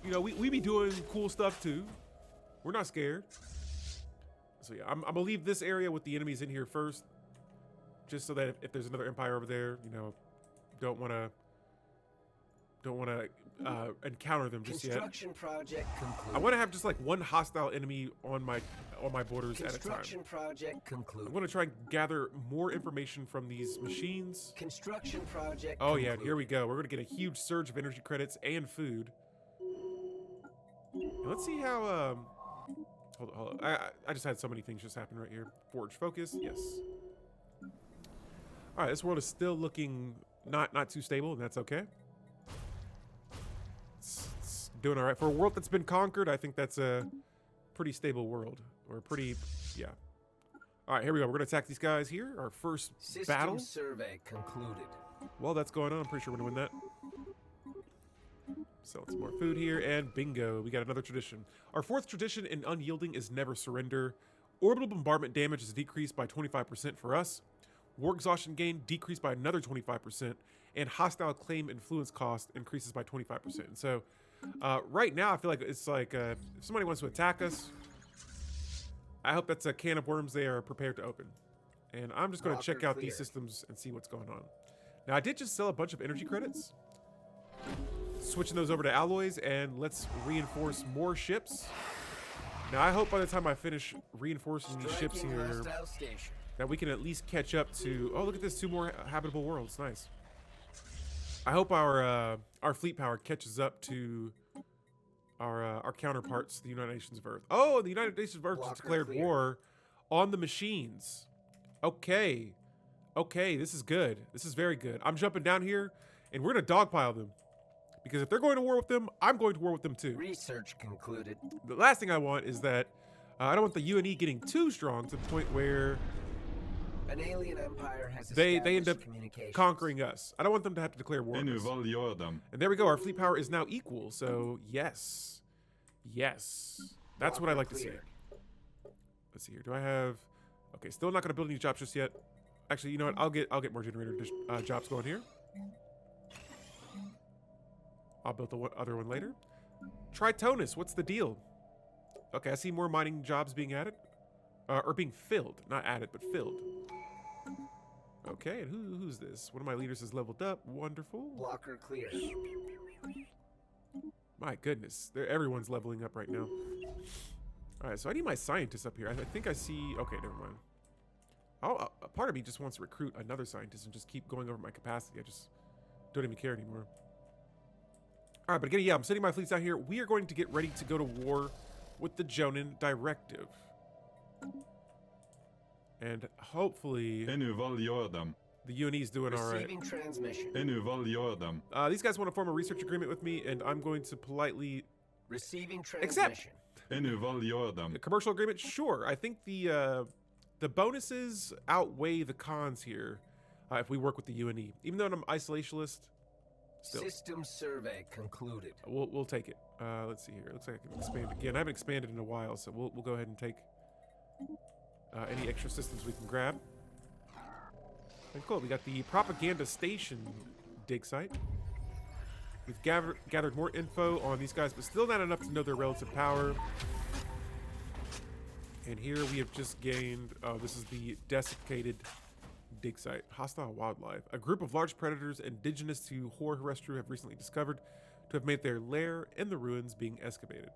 We be doing cool stuff too. We're not scared. So yeah, I'm gonna leave this area with the enemies in here first, just so that if there's another empire over there, don't want to encounter them just yet. Construction project concluded. I want to have just like one hostile enemy on my borders at a time. Construction project concluded. I'm going to try and gather more information from these machines. Construction project Oh yeah, concluded. here we go. We're going to get a huge surge of energy credits and food. And let's see how hold on. I just had so many things just happen right here. Forge focus, yes. All right, this world is still looking not too stable, and that's okay. It's doing all right for a world that's been conquered. I think that's a pretty stable world, or yeah. All right, here we go. We're gonna attack these guys here. Our first System battle. survey concluded. While that's going on, I'm pretty sure we're gonna win that. Selling some more food here, and bingo, we got another tradition. Our fourth tradition in unyielding is never surrender. Orbital bombardment damage is decreased by 25% for us. War exhaustion gain decreased by another 25%, and hostile claim influence cost increases by 25%. So right now, I feel like it's like if somebody wants to attack us, I hope that's a can of worms they are prepared to open. And I'm just going to check out these systems and see what's going on. Now, I did just sell a bunch of energy credits. Switching those over to alloys, and let's reinforce more ships. Now, I hope by the time I finish reinforcing these ships here, that we can at least catch up to... Oh, look at this, 2 more habitable worlds. Nice. I hope our fleet power catches up to our counterparts, the United Nations of Earth. Oh, the United Nations of Earth has declared war on the machines. Okay. Okay, this is good. This is very good. I'm jumping down here, and we're going to dogpile them. Because if they're going to war with them, I'm going to war with them too. Research concluded. The last thing I want is that I don't want the UNE getting too strong to the point where an alien empire has they end up conquering us. I don't want them to have to declare war. And there we go. Our fleet power is now equal. So yes, yes, that's what I like to see. Let's see here. Do I have? Okay, still not going to build any jobs just yet. Actually, you know what? I'll get more generator jobs going here. I'll build the other one later. Tritonus, what's the deal? Okay, I see more mining jobs being added. Or being filled. Not added, but filled. Okay, and who's this? One of my leaders has leveled up. Wonderful. Blocker clear. My goodness, everyone's leveling up right now. All right, so I need my scientists up here. I think I see. Okay, never mind. Oh, a part of me just wants to recruit another scientist and just keep going over my capacity. I just don't even care anymore. All right, but again, yeah, I'm sending my fleets out here. We are going to get ready to go to war with the Jonin Directive. And hopefully the UNE's doing all right. Receiving transmission. These guys want to form a research agreement with me, and I'm going to politely Receiving accept. transmission. A commercial agreement? Sure. I think the bonuses outweigh the cons here if we work with the UNE. Even though I'm isolationist, still. System survey concluded. We'll take it. Let's see here. Looks like I can expand again. I haven't expanded in a while, so we'll go ahead and take any extra systems we can grab. And cool, we got the propaganda station dig site. We've gathered more info on these guys, but still not enough to know their relative power. And here we have just gained, this is the desiccated dig site. Hostile wildlife. A group of large predators indigenous to Hor Herestru have recently discovered to have made their lair in the ruins being excavated.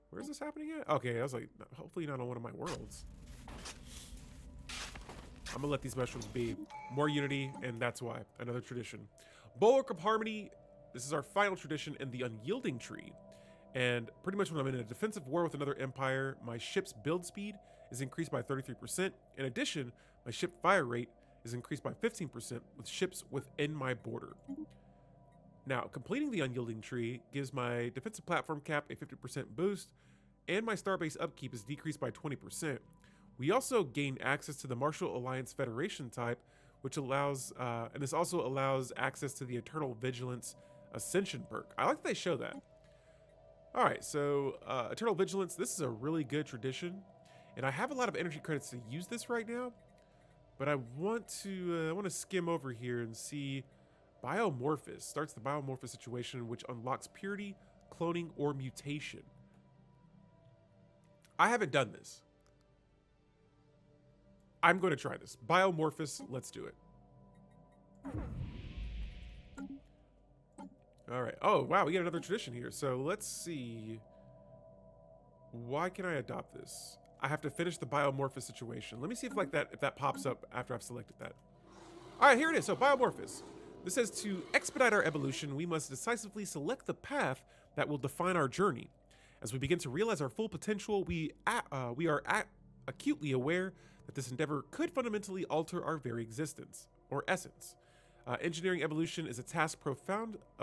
Where is this happening at? Okay, I was like, hopefully not on one of my worlds. I'm gonna let these mushrooms be. More unity, and that's why. Another tradition. Bulwark of Harmony. This is our final tradition in the Unyielding Tree. And pretty much when I'm in a defensive war with another empire, my ship's build speed is increased by 33%. In addition, my ship fire rate is increased by 15% with ships within my border. Now, completing the Unyielding Tree gives my defensive platform cap a 50% boost, and my starbase upkeep is decreased by 20%. We also gain access to the Martial Alliance Federation type, which allows, and this also allows access to the Eternal Vigilance Ascension Perk. I like that they show that. All right, so Eternal Vigilance, this is a really good tradition, and I have a lot of energy credits to use this right now, but I want to skim over here and see Biomorphis. Starts the Biomorphis Situation, which unlocks purity, cloning, or mutation. I haven't done this. I'm going to try this. Biomorphis, let's do it. All right. Oh, wow, we got another tradition here. So let's see. Why can I adopt this? I have to finish the Biomorphis Situation. Let me see if that pops up after I've selected that. All right, here it is. So Biomorphis. This says to expedite our evolution, we must decisively select the path that will define our journey. As we begin to realize our full potential, we are acutely aware that this endeavor could fundamentally alter our very existence, or essence. Engineering evolution is a task of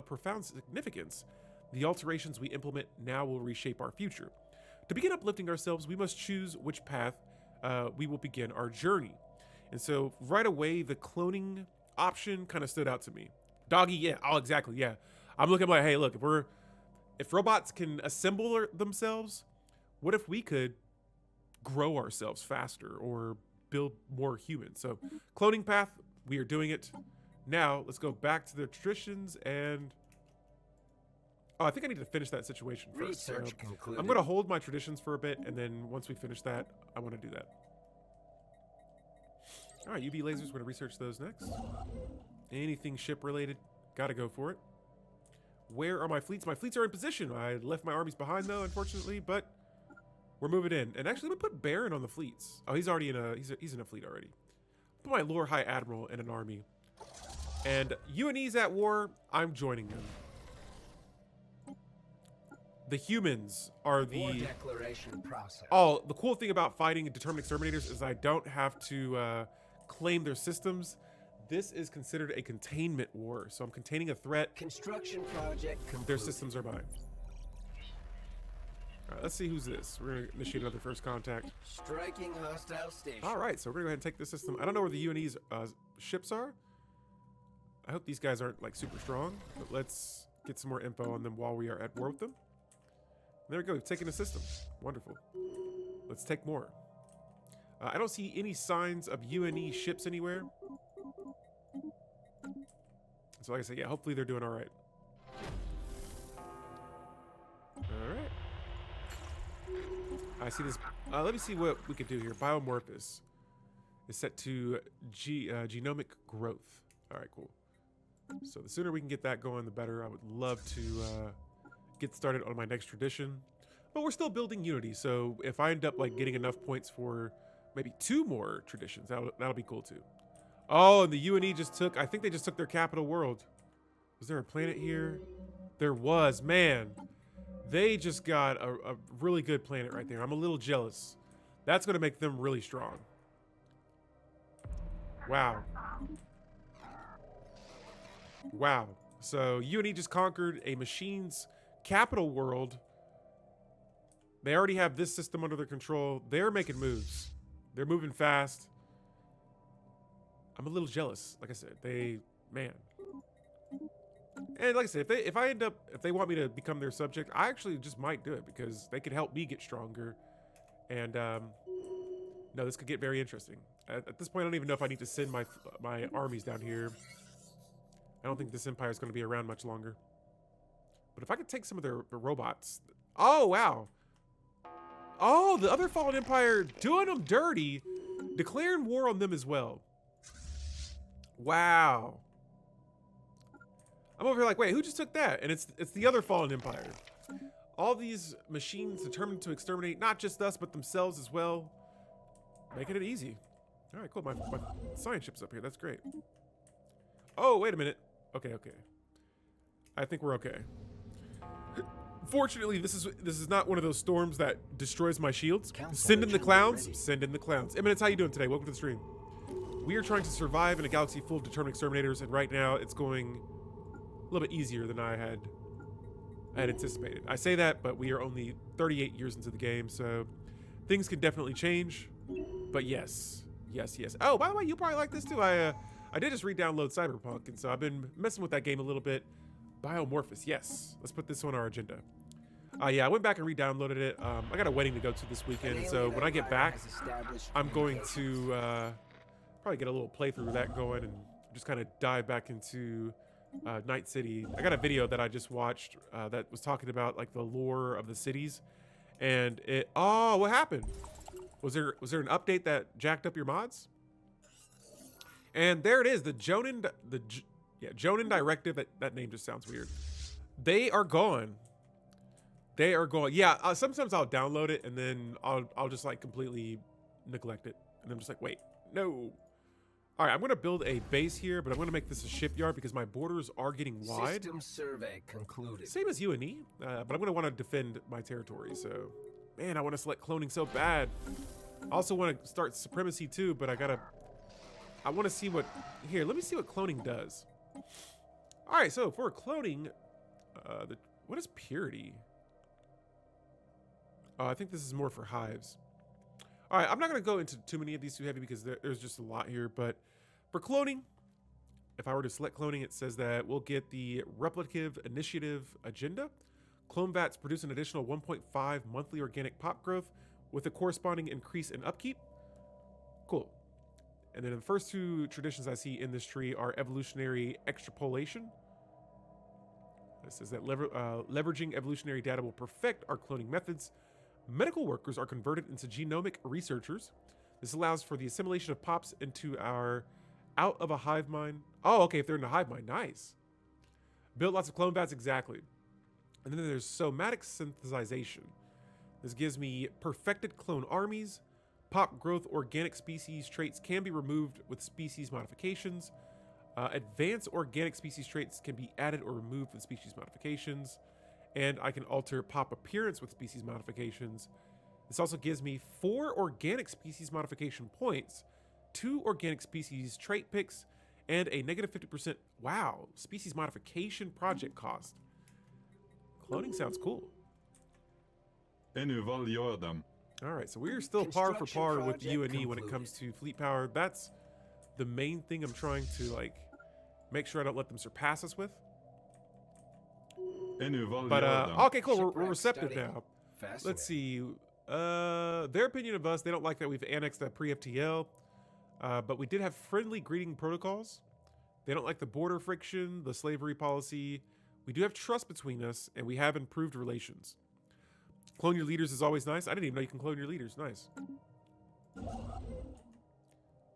profound significance. The alterations we implement now will reshape our future. To begin uplifting ourselves, we must choose which path we will begin our journey. And so right away, the cloning option kind of stood out to me. Doggy, yeah, oh, exactly, yeah. I'm looking like, hey, look, if robots can assemble themselves, what if we could grow ourselves faster or build more humans? So cloning path, we are doing it. Now let's go back to the traditions and I think I need to finish that situation first. Research concluded. I'm going to hold my traditions for a bit, and then once we finish that, I want to do that. All right, UV lasers, we're going to research those next. Anything ship related, got to go for it. Where are my fleets? My fleets are in position. I left my armies behind though, unfortunately, but we're moving in. And actually, let me put Baron on the fleets. Oh, he's already in he's in a fleet already. Put my Lord High Admiral in an army. And UNE's at war. I'm joining them. The humans are the War declaration process. Oh, the cool thing about fighting Determined Exterminators is I don't have to claim their systems. This is considered a containment war, so I'm containing a threat. Construction project complete. Their systems are mine. All right, let's see who's this. We're gonna initiate another first contact. Striking hostile station. All right, so we're gonna go ahead and take this system. I don't know where the UNE's ships are. I hope these guys aren't like super strong, but let's get some more info on them while we are at war with them. There we go, we've taken a system. Wonderful. Let's take more. I don't see any signs of UNE ships anywhere. So like I said, yeah, hopefully they're doing all right. All right. I see this. Let me see what we could do here. Biomorphis. is set to genomic growth. All right, cool. So the sooner we can get that going, the better. I would love to get started on my next tradition. But we're still building unity, so if I end up like getting enough points for maybe 2 more traditions, that'll be cool too. Oh, and the UNE just took, I think they just took their capital world. Was there a planet here? There was, man. They just got a really good planet right there. I'm a little jealous. That's gonna make them really strong. Wow. Wow. So UNE just conquered a machine's capital world. They already have this system under their control. They're making moves. They're moving fast. I'm a little jealous. Like I said, man. And like I said, if they want me to become their subject, I actually just might do it because they could help me get stronger. And no, this could get very interesting. At this point, I don't even know if I need to send my armies down here. I don't think this empire is going to be around much longer. But if I could take some of their robots. Oh, wow. Oh, the other fallen empire doing them dirty, declaring war on them as well. Wow. I'm over here like, wait, who just took that? And it's the other fallen empire. All these machines determined to exterminate not just us, but themselves as well. Making it easy. All right, cool. My science ship's up here. That's great. Oh, wait a minute. Okay. I think we're okay. Fortunately, this is not one of those storms that destroys my shields. Send in the clowns. Send in the clowns. Eminence, how you doing today? Welcome to the stream. We are trying to survive in a galaxy full of determined exterminators, and right now it's going a little bit easier than I had anticipated. I say that, but we are only 38 years into the game, so things can definitely change. But yes. Oh, by the way, you probably like this too. I did just re-download Cyberpunk, and so I've been messing with that game a little bit. Biomorphis, yes. Let's put this on our agenda. Yeah, I went back and re-downloaded it. I got a wedding to go to this weekend, so when I get back, I'm going to probably get a little playthrough of that going and just kind of dive back into Night City. I got a video that I just watched that was talking about like the lore of the cities, and oh, what happened? Was there an update that jacked up your mods? And there it is, the Jonin directive. That name just sounds weird. They are gone. They are gone. Yeah, sometimes I'll download it and then I'll just like completely neglect it, and I'm just like, wait, no. All right, I'm gonna build a base here, but I'm gonna make this a shipyard because my borders are getting wide. System survey concluded. Same as UNE, but I'm gonna want to defend my territory. So, man, I want to select cloning so bad. I also want to start supremacy too, but I want to see what here. Let me see what cloning does. All right, so for cloning, what is purity? Oh, I think this is more for hives. All right, I'm not going to go into too many of these too heavy because there's just a lot here. But for cloning, if I were to select cloning, it says that we'll get the replicative initiative agenda. Clone vats produce an additional 1.5 monthly organic pop growth with a corresponding increase in upkeep. Cool. And then the first 2 traditions I see in this tree are evolutionary extrapolation. It says that leveraging evolutionary data will perfect our cloning methods. Medical workers are converted into genomic researchers. This allows for the assimilation of pops into our out of a hive mind. Oh, okay, if they're in a hive mind, nice. Build lots of clone vats, exactly. And then there's somatic synthesization. This gives me perfected clone armies. Pop growth organic species traits can be removed with species modifications. Advanced organic species traits can be added or removed with species modifications. And I can alter pop appearance with species modifications. This also gives me 4 organic species modification points, 2 organic species trait picks, and a negative 50%, wow, species modification project cost. Cloning sounds cool. All right, so we're still par for par with UNE when it comes to fleet power. That's the main thing I'm trying to like make sure I don't let them surpass us with. But okay, cool. We're receptive now. Let's see. Their opinion of us, they don't like that we've annexed that pre-FTL. But we did have friendly greeting protocols. They don't like the border friction, the slavery policy. We do have trust between us, and we have improved relations. Clone your leaders is always nice. I didn't even know you can clone your leaders. Nice.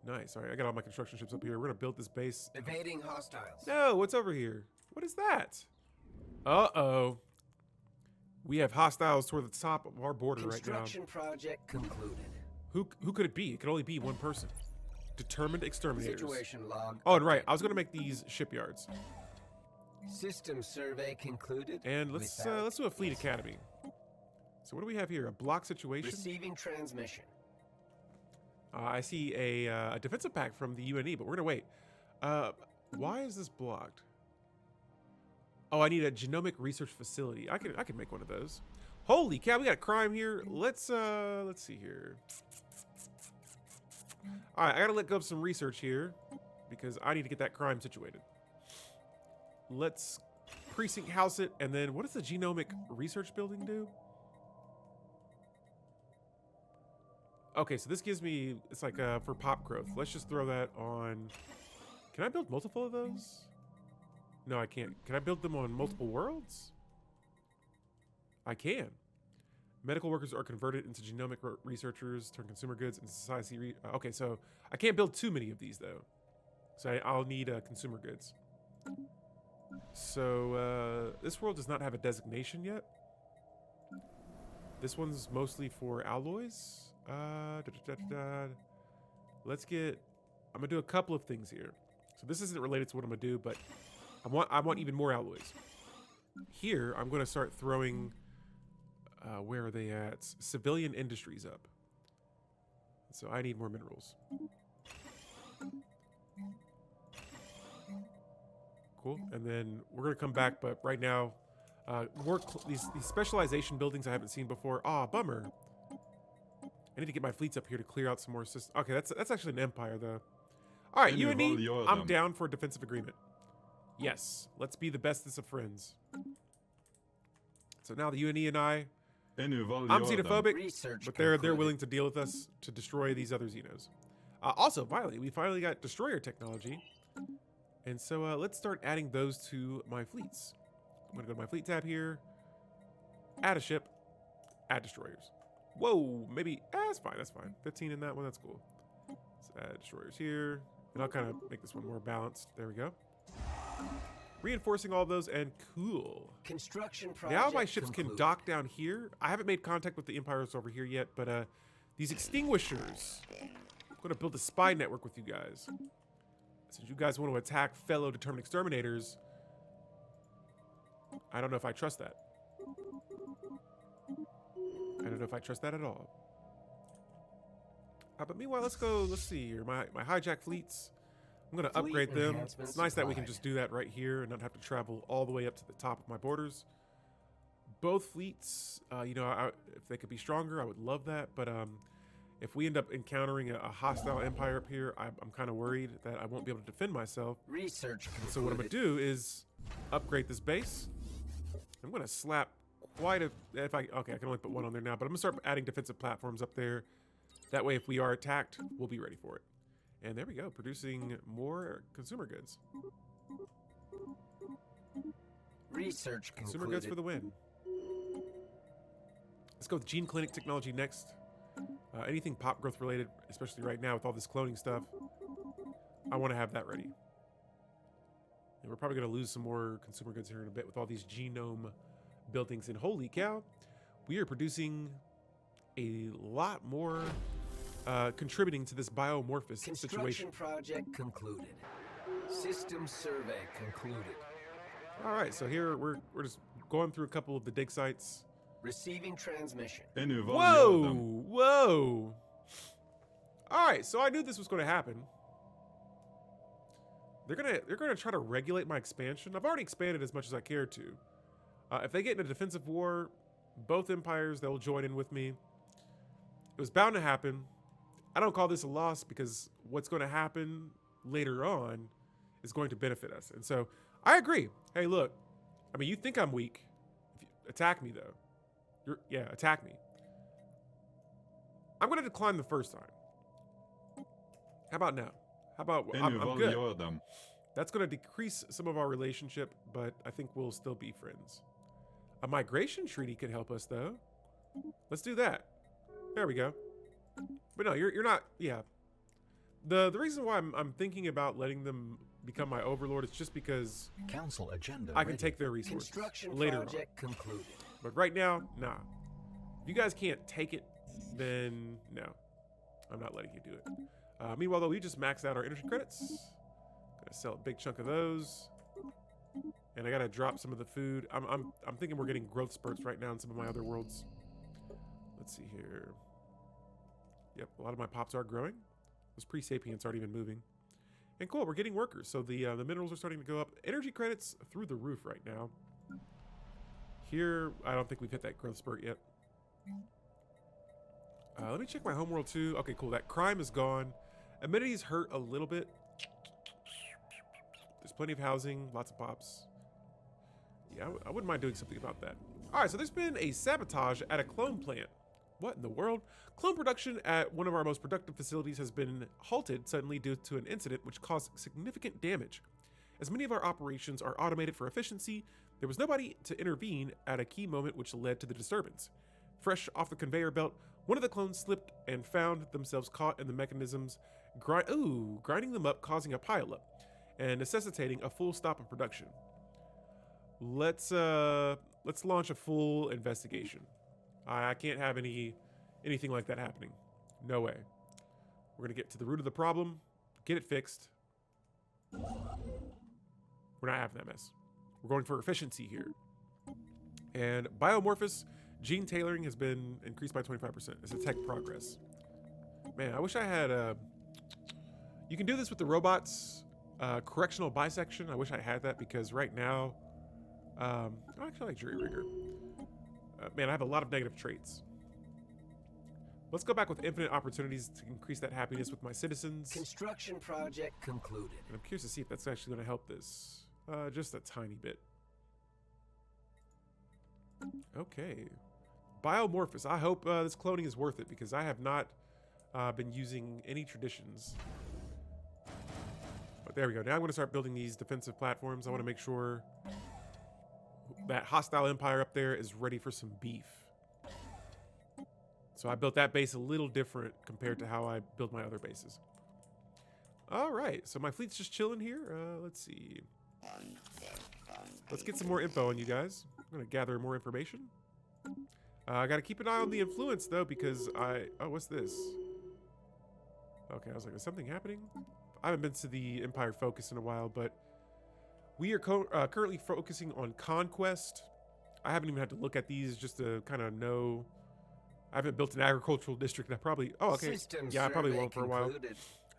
Nice. All right, I got all my construction ships up here. We're gonna build this base. Evading hostiles. No, what's over here? What is that? Uh-oh. We have hostiles toward the top of our border right now. Construction project concluded. Who could it be? It could only be one person. Determined Exterminators. Situation log. Oh, and right, I was gonna make these shipyards. System survey concluded. And let's do a fleet academy. So what do we have here? A block situation. Receiving transmission. I see a defensive pack from the UNE, but we're gonna wait. Why is this blocked? Oh, I need a genomic research facility. I can make one of those. Holy cow, we got crime here. Let's see here. All right, I gotta let go of some research here because I need to get that crime situated. Let's precinct house it, and then what does the genomic research building do? Okay, so this gives me, it's like for pop growth. Let's just throw that on. Can I build multiple of those? No, I can't. Can I build them on multiple worlds? I can. Medical workers are converted into genomic researchers, turn consumer goods into society. Okay, so I can't build too many of these though. So I'll need consumer goods. So this world does not have a designation yet. This one's mostly for alloys. Let's get. I'm gonna do a couple of things here. So this isn't related to what I'm gonna do, but I want even more alloys. Here, I'm gonna start throwing. Where are they at? Civilian industries up. So I need more minerals. Cool. And then we're gonna come back, but right now, these specialization buildings I haven't seen before. Ah, bummer. I need to get my fleets up here to clear out some more systems. Okay, that's actually an empire though. All right, UNE, I'm down for a defensive agreement. Yes, let's be the bestest of friends. So now the UNE and I'm xenophobic, but they're willing to deal with us to destroy these other Xenos. Also, we finally got destroyer technology, and so let's start adding those to my fleets. I'm gonna go to my fleet tab here, add a ship, add destroyers. Whoa, maybe that's fine. That's fine. 15 in that one. That's cool. Let's add destroyers here, and I'll kind of make this one more balanced. There we go. Reinforcing all those, and cool. Construction project Now my ships can dock down here. I haven't made contact with the Empires over here yet, but these extinguishers. I'm going to build a spy network with you guys. Since you guys want to attack fellow Determined Exterminators, I don't know if I trust that. I don't know if I trust that at all. But meanwhile, let's see here. My hijack fleets. I'm going to upgrade them. It's nice that we can just do that right here and not have to travel all the way up to the top of my borders. Both fleets, if they could be stronger, I would love that. But if we end up encountering a hostile empire up here, I'm kind of worried that I won't be able to defend myself. Research concluded. So what I'm going to do is upgrade this base. I'm going to slap quite a... Okay, I can only put one on there now, but I'm going to start adding defensive platforms up there. That way, if we are attacked, we'll be ready for it. And there we go, producing more consumer goods. Research Consumer concluded. goods for the win. Let's go with gene clinic technology next. Anything pop growth related, especially right now with all this cloning stuff, I want to have that ready. And we're probably going to lose some more consumer goods here in a bit with all these genome buildings. And holy cow, we are producing a lot more contributing to this biomorphis situation. Construction project concluded. System survey concluded. All right, so here we're just going through a couple of the dig sites. Receiving transmission. Whoa, whoa. All right, so I knew this was going to happen. They're gonna try to regulate my expansion. I've already expanded as much as I care to. If they get in a defensive war, both empires, they'll join in with me. It was bound to happen. I don't call this a loss because what's going to happen later on is going to benefit us. And so I agree. Hey, look, I mean, you think I'm weak. Attack me, though. Attack me. I'm going to decline the first time. How about now? How about I'm good. That's going to decrease some of our relationship, but I think we'll still be friends. A migration treaty could help us, though. Let's do that. There we go. But no, you're not, yeah. The reason why I'm thinking about letting them become my overlord is just because Council agenda I can ready. take their resources Construction later on. project concluded. But right now, nah. If you guys can't take it, then no. I'm not letting you do it. Meanwhile, though, we just maxed out our energy credits. Gonna sell a big chunk of those. And I gotta drop some of the food. I'm thinking we're getting growth spurts right now in some of my other worlds. Let's see here. Yep, a lot of my pops are growing. Those pre-sapients aren't even moving. And cool, we're getting workers. So the minerals are starting to go up. Energy credits through the roof right now. Here, I don't think we've hit that growth spurt yet. Let me check my homeworld too. Okay, cool. That crime is gone. Amenities hurt a little bit. There's plenty of housing, lots of pops. Yeah, I wouldn't mind doing something about that. All right, so there's been a sabotage at a clone plant. What in the world? Clone production at one of our most productive facilities has been halted suddenly due to an incident which caused significant damage. As many of our operations are automated for efficiency, there was nobody to intervene at a key moment which led to the disturbance. Fresh off the conveyor belt, one of the clones slipped and found themselves caught in the mechanisms, grinding them up, causing a pileup and necessitating a full stop in production. Let's launch a full investigation. I can't have anything like that happening. No way. We're gonna get to the root of the problem, get it fixed. We're not having that mess. We're going for efficiency here. And biomorphis gene tailoring has been increased by 25%. It's a tech progress. Man, I wish I had you can do this with the robots. Correctional bisection. I wish I had that because right now, I actually like jury rigor. Man, I have a lot of negative traits. Let's go back with infinite opportunities to increase that happiness with my citizens. Construction project concluded. And I'm curious to see if that's actually going to help this. Just a tiny bit. Okay. Biomorphis. I hope this cloning is worth it because I have not been using any traditions. But there we go. Now I'm going to start building these defensive platforms. I want to make sure that hostile empire up there is ready for some beef. So I built that base a little different compared to how I build my other bases. All right, so my fleet's just chilling here. Let's see. Let's get some more info on you guys. I'm gonna gather more information. I gotta keep an eye on the influence though because oh, what's this? Okay, I was like, is something happening? I haven't been to the Empire Focus in a while, but we are currently focusing on conquest. I haven't even had to look at these just to kind of know. I haven't built an agricultural district. I probably, oh, okay. Yeah, I probably won't for a while.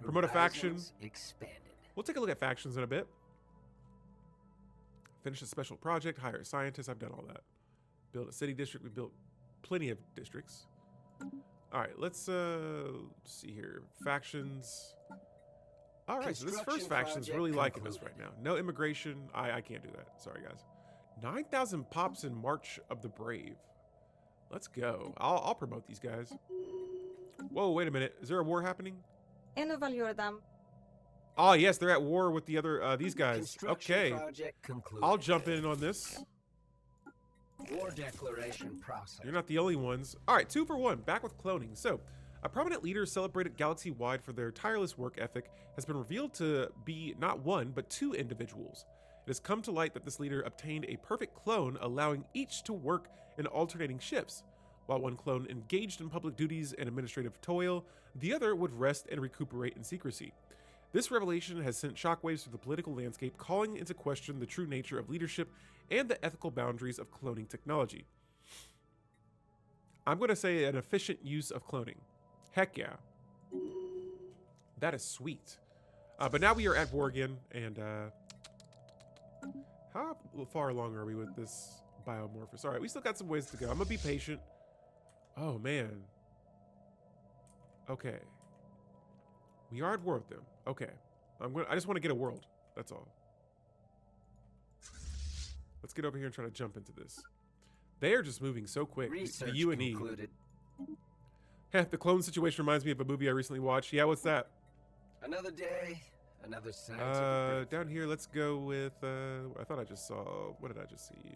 Promote a faction. Expanded. We'll take a look at factions in a bit. Finish a special project, hire a scientist. I've done all that. Build a city district. We built plenty of districts. All right, let's see here. Factions. All right, so this first faction's really liking us right now. No immigration. I can't do that. Sorry, guys. 9,000 pops in March of the Brave. Let's go. I'll promote these guys. Whoa, wait a minute. Is there a war happening? Oh, yes, they're at war with the other, these guys. Okay. I'll jump in on this. War declaration process. You're not the only ones. All right, 2 for 1. Back with cloning. So, a prominent leader celebrated galaxy-wide for their tireless work ethic has been revealed to be not one, but 2 individuals. It has come to light that this leader obtained a perfect clone, allowing each to work in alternating shifts. While one clone engaged in public duties and administrative toil, the other would rest and recuperate in secrecy. This revelation has sent shockwaves through the political landscape, calling into question the true nature of leadership and the ethical boundaries of cloning technology. I'm going to say an efficient use of cloning. Heck yeah. That is sweet. But now we are at war again, and how far along are we with this biomorphis? All right, we still got some ways to go. I'm going to be patient. Oh, man. Okay. We are at war with them. Okay. I just want to get a world. That's all. Let's get over here and try to jump into this. They are just moving so quick. Research the U&E. concluded. The clone situation reminds me of a movie I recently watched. Yeah, what's that? Another day, another scientific Down here, let's go with, I thought I just saw, what did I just see?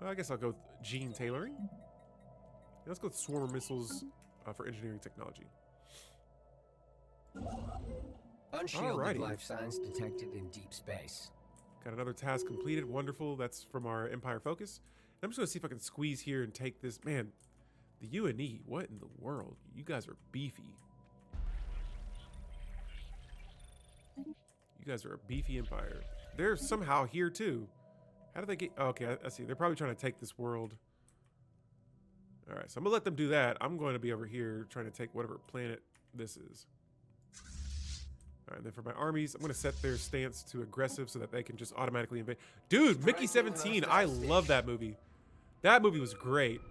I guess I'll go with gene tailoring. Let's go with swarmer missiles for engineering technology. Unshielded Alrighty. life signs detected in deep space. Got another task completed. Wonderful. That's from our Empire Focus. And I'm just going to see if I can squeeze here and take this. Man, the UNE. What in the world? You guys are beefy. You guys are a beefy empire. They're somehow here too. How do they get... Oh, okay, I see. They're probably trying to take this world. All right, so I'm going to let them do that. I'm going to be over here trying to take whatever planet this is. All right, and then for my armies, I'm going to set their stance to aggressive so that they can just automatically invade. Dude, Mickey 17, I love that movie. That movie was great.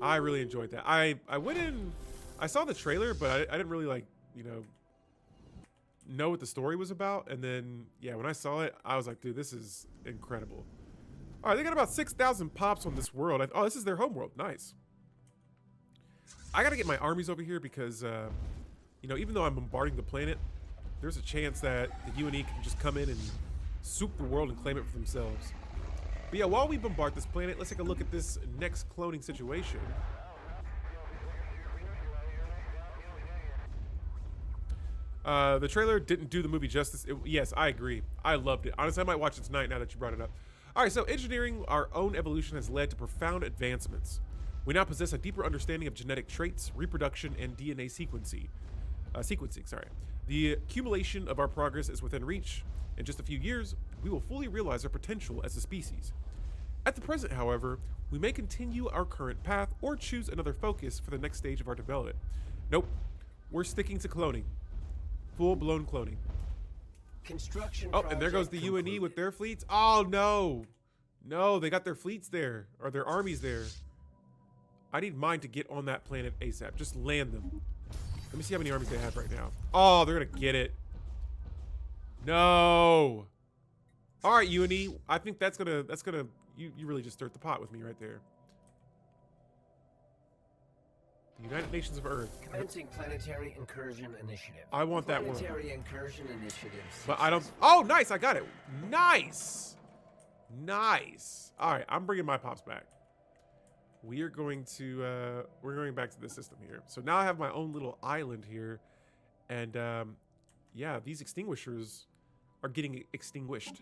I really enjoyed that. I went in, I saw the trailer, but I didn't really like, you know what the story was about. And then, yeah, when I saw it, I was like, dude, this is incredible. All right, they got about 6,000 pops on this world. Oh, this is their home world. Nice. I got to get my armies over here because... you know, even though I'm bombarding the planet, there's a chance that the UNE can just come in and soup the world and claim it for themselves. But yeah, while we bombard this planet, let's take a look at this next cloning situation. The trailer didn't do the movie justice. Yes, I agree. I loved it. Honestly, I might watch it tonight now that you brought it up. All right, so engineering our own evolution has led to profound advancements. We now possess a deeper understanding of genetic traits, reproduction, and DNA sequencing. The accumulation of our progress is within reach. In just a few years, we will fully realize our potential as a species. At the present, however, we may continue our current path or choose another focus for the next stage of our development. Nope, we're sticking to cloning. Full-blown cloning. Construction. Oh, and there goes the UNE with their fleets. Oh, no. No, they got their fleets there, or their armies there. I need mine to get on that planet ASAP. Just land them. Let me see how many armies they have right now. Oh, they're gonna get it. No. All right, UNE. I think that's gonna. You really just stirred the pot with me right there. The United Nations of Earth. Commencing planetary incursion initiative. I want that one. Planetary incursion initiative. But I don't. Oh, nice. I got it. Nice. Nice. All right, I'm bringing my pops back. We are going to, we're going back to the system here. So now I have my own little island here. And, yeah, these extinguishers are getting extinguished.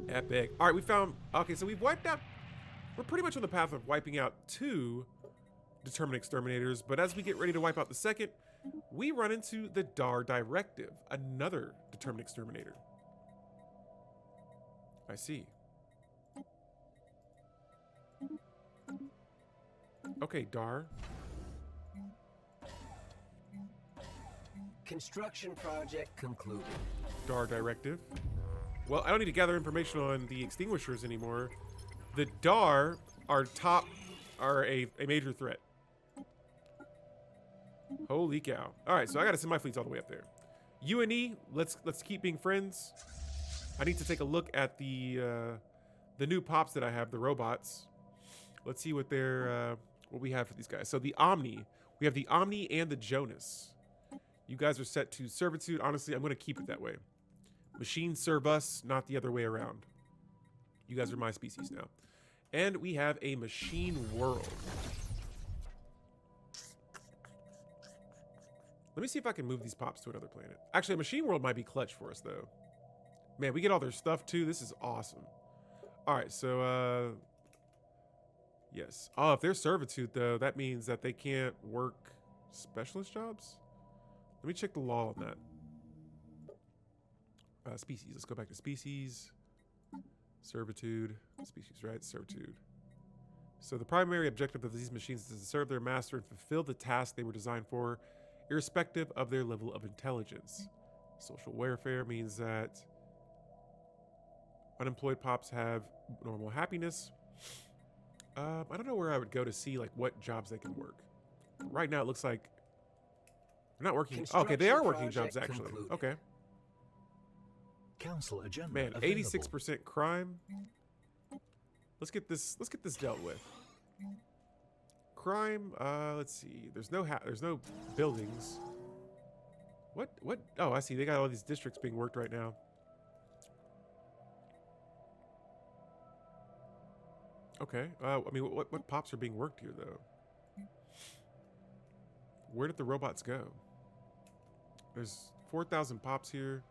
Epic. All right, we found, okay, so we've wiped out, we're pretty much on the path of wiping out 2 Determined Exterminators. But as we get ready to wipe out the second, we run into the DAR Directive, another Determined Exterminator. I see. Okay, DAR. Construction project concluded. DAR Directive. Well, I don't need to gather information on the extinguishers anymore. The DAR are a major threat. Holy cow. All right, so I got to send my fleets all the way up there. UNE, let's keep being friends. I need to take a look at the new pops that I have, the robots. Let's see what they're what we have for these guys. So the Omni, we have the Omni and the Jonas. You guys are set to servitude. Honestly, I'm going to keep it that way. Machines serve us, not the other way around. You guys are my species now. And we have a machine world. Let me see if I can move these pops to another planet. Actually, a machine world might be clutch for us, though. Man, we get all their stuff, too. This is awesome. All right, so, yes. Oh, if they're servitude, though, that means that they can't work specialist jobs? Let me check the law on that. Species. Let's go back to species. Servitude. Species, right? Servitude. So the primary objective of these machines is to serve their master and fulfill the task they were designed for, irrespective of their level of intelligence. Social welfare means that unemployed pops have normal happiness. I don't know where I would go to see like what jobs they can work. Right now it looks like they're not working. Okay, they are working jobs actually. Concluded. Okay. Council agenda Man, available. 86% crime. Let's get this dealt with. Crime, let's see. There's no buildings. What? Oh, I see. They got all these districts being worked right now. Okay. I mean, what pops are being worked here, though? Where did the robots go? There's 4,000 pops here.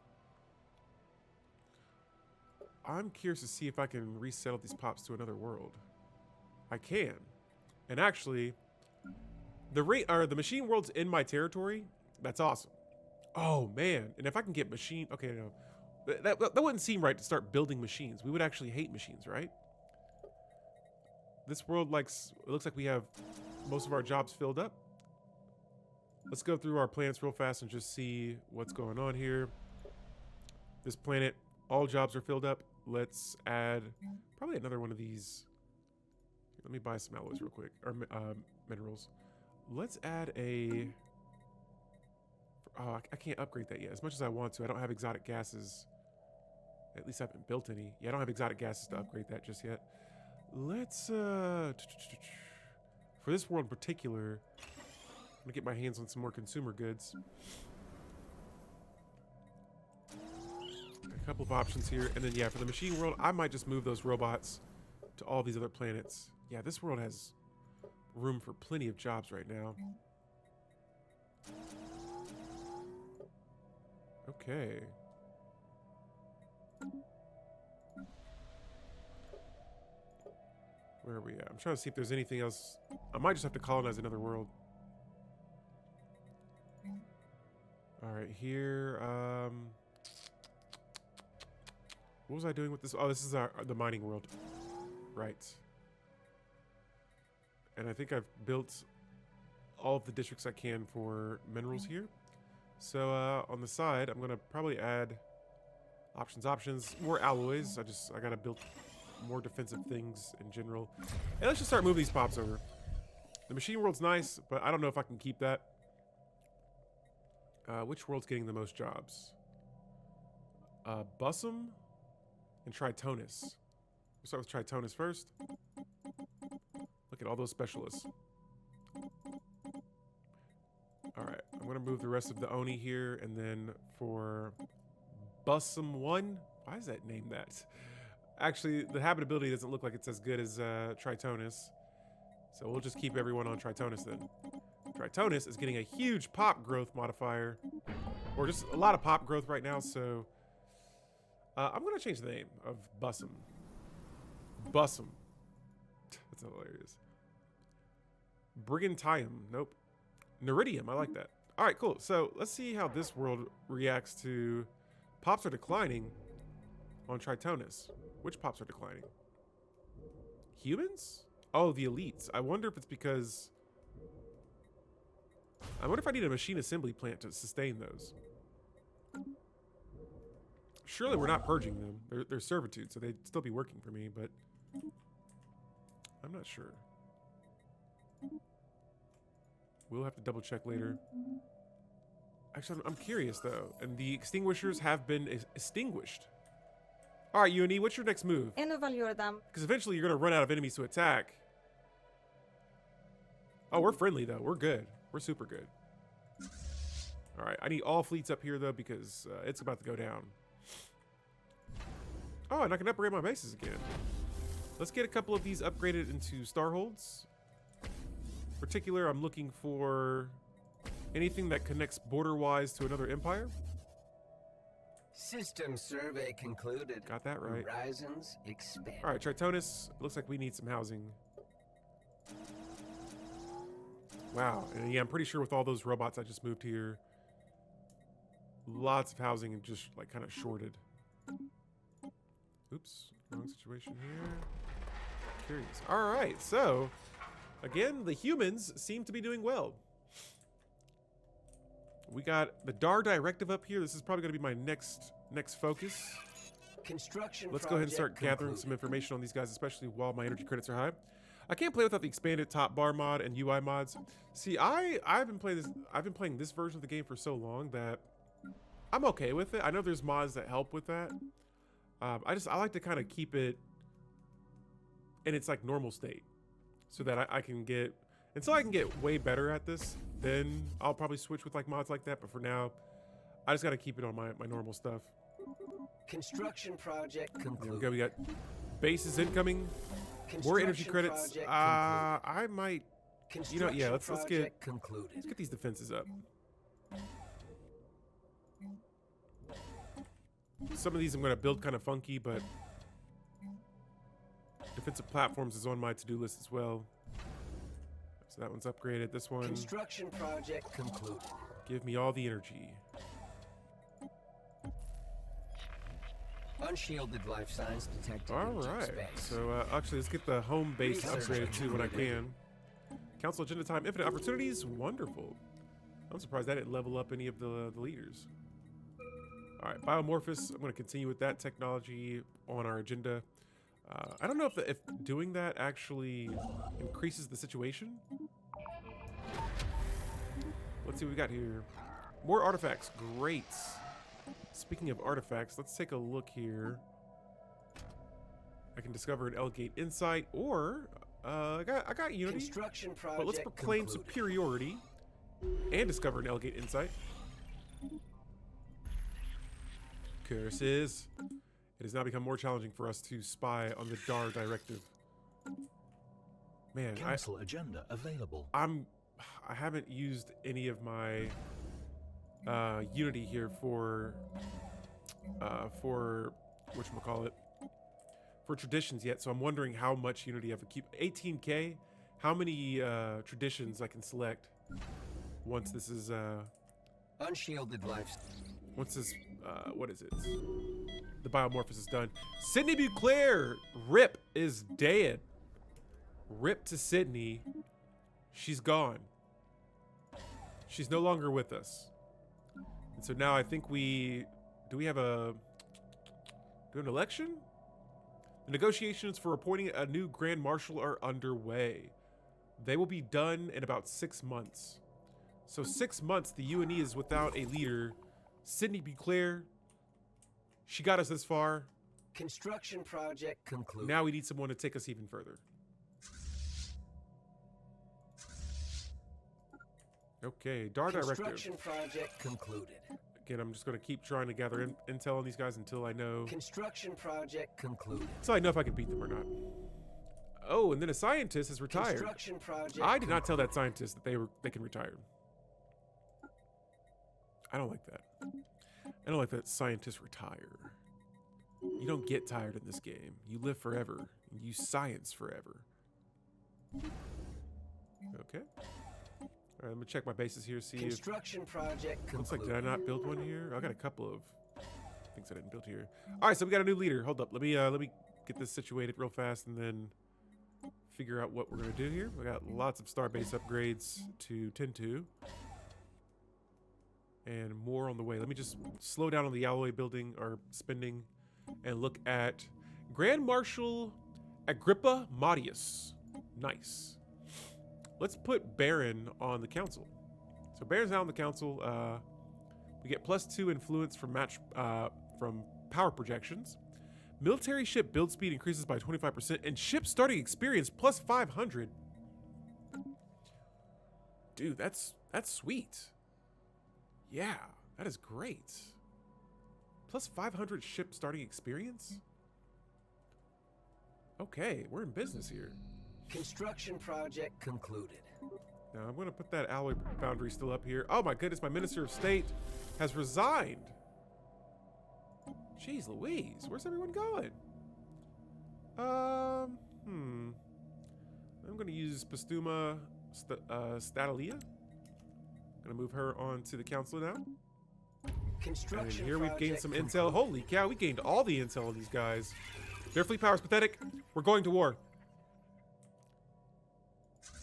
I'm curious to see if I can resettle these pops to another world. I can. And actually, the machine world's in my territory. That's awesome. Oh, man. And if I can get machine... Okay, no. That wouldn't seem right to start building machines. We would actually hate machines, right? This world it looks like we have most of our jobs filled up. Let's go through our planets real fast and just see what's going on here. This planet, all jobs are filled up. Let's add probably another one of these. Let me buy some alloys real quick, or minerals. Let's add a... Oh, I can't upgrade that yet. As much as I want to, I don't have exotic gases. At least I haven't built any. Yeah, I don't have exotic gases to upgrade that just yet. Let's, for this world in particular, I'm gonna get my hands on some more consumer goods. A couple of options here. And then, yeah, for the machine world, I might just move those robots to all these other planets. Yeah, this world has room for plenty of jobs right now. Okay. Where are we at? I'm trying to see if there's anything else. I might just have to colonize another world. All right, here. What was I doing with this? Oh, this is the mining world. Right. And I think I've built all of the districts I can for minerals here. So on the side, I'm gonna probably add options, more alloys. I gotta build more defensive things in general. And let's just start moving these pops over. The machine world's nice, but I don't know if I can keep that. Which world's getting the most jobs? Bussum and Tritonus. We'll start with Tritonus first. Look at all those specialists. Alright, I'm going to move the rest of the Oni here, and then for Bussum 1, why is that named that? Actually, the habitability doesn't look like it's as good as Tritonus, so we'll just keep everyone on Tritonus then. Tritonus is getting a huge pop growth modifier, or just a lot of pop growth right now, so I'm going to change the name of Bussum. Bussum. That's hilarious. Brigantium, nope. Neridium, I like that. All right, cool. So let's see how this world reacts to pops are declining on Tritonus. Which pops are declining? Humans? Oh, the elites. I wonder if it's because... I wonder if I need a machine assembly plant to sustain those. Surely we're not purging them. They're servitude, so they'd still be working for me, but... I'm not sure. We'll have to double check later. Actually, I'm curious though. And the extinguishers have been extinguished. All right, Uni, what's your next move? Because eventually you're going to run out of enemies to attack. Oh, we're friendly though. We're good. We're super good. All right, I need all fleets up here though because it's about to go down. Oh, and I can upgrade my bases again. Let's get a couple of these upgraded into starholds. In particular, I'm looking for anything that connects border-wise to another empire. System survey concluded. Got that right. Horizons expand. All right, Tritonus. Looks like we need some housing. Wow. And yeah, I'm pretty sure with all those robots I just moved here, lots of housing and just like kind of shorted. Oops. Wrong situation here. Curious. All right. So, again, the humans seem to be doing well. We got the DAR directive up here. This is probably going to be my next focus. Construction. Let's go ahead and start gathering some information on these guys, especially while my energy credits are high. I can't play without the expanded top bar mod and UI mods. See, I've been playing this version of the game for so long that I'm okay with it. I know there's mods that help with that. I like to kind of keep it in its like normal state, so that I can get, until I can get way better at this, then I'll probably switch with like mods like that. But for now, I just got to keep it on my normal stuff. Construction project concluded. There we go. We got bases incoming. More energy credits. I might You know, yeah, let's Project get concluded. these defenses up. Some of these I'm going to build kind of funky, but defensive platforms is on my to-do list as well. So that one's upgraded. This one, Construction project concluded. give me all the energy. Unshielded life signs detected. All in deep right. space. So actually, let's get the home base Research upgraded too when I completed. can. Council agenda time, infinite opportunities, wonderful. I'm surprised I didn't level up any of the leaders. All right, Biomorphis. I'm going to continue with that technology on our agenda. I don't know if doing that actually increases the situation. Let's see what we got here. More artifacts. Great. Speaking of artifacts, let's take a look here. I can discover an Elgate Insight, or I got Unity. Construction project But let's proclaim concluded. superiority and discover an Elgate Insight. Curses. It has now become more challenging for us to spy on the DAR directive. Man, Council agenda available. I haven't used any of my Unity here for whatchamacallit, for traditions yet, so I'm wondering how much Unity I have to keep. 18K, how many traditions I can select once this is Unshielded life. once this what is it, the Biomorphis is done. Sydney Beauclair, rip, is dead. Rip to Sydney. She's gone. She's no longer with us. And so now I think we have an election? The negotiations for appointing a new Grand Marshal are underway. They will be done in about 6 months. So 6 months, the UNE is without a leader. Sydney Beauclair, she got us this far. Construction project concluded. Now we need someone to take us even further. Okay, DAR directive. Construction project concluded. Again, I'm just going to keep trying to gather intel on these guys until I know Construction project concluded. if I can beat them or not. Oh, and then a scientist is retired. Construction project. I did not tell that scientist that they can retire. I don't like that. I don't like that scientists retire. You don't get tired in this game. You live forever. You use science forever. Okay. All right, let me check my bases here, see if... Construction project concluded. Looks like, did I not build one here? I got a couple of things I didn't build here. All right, so we got a new leader. Hold up. Let me get this situated real fast and then figure out what we're going to do here. We got lots of starbase upgrades to tend to. And more on the way. Let me just slow down on the alloy building or spending and look at Grand Marshal Agrippa Maudius. Nice. Let's put Baron on the council. So Baron's now on the council. We get +2 influence from from power projections. Military ship build speed increases by 25%, and ship starting experience +500. Dude, that's sweet. Yeah, that is great. +500 ship starting experience? Okay, we're in business here. Construction project concluded. Now, I'm going to put that alloy foundry still up here. Oh my goodness, my Minister of State has resigned. Jeez Louise, where's everyone going? I'm going to use Pastuma Statalia. Going to move her on to the council now. And Construction here we've gained project some concluded. intel. Holy cow, we gained all the intel on these guys. Their fleet power is pathetic. We're going to war.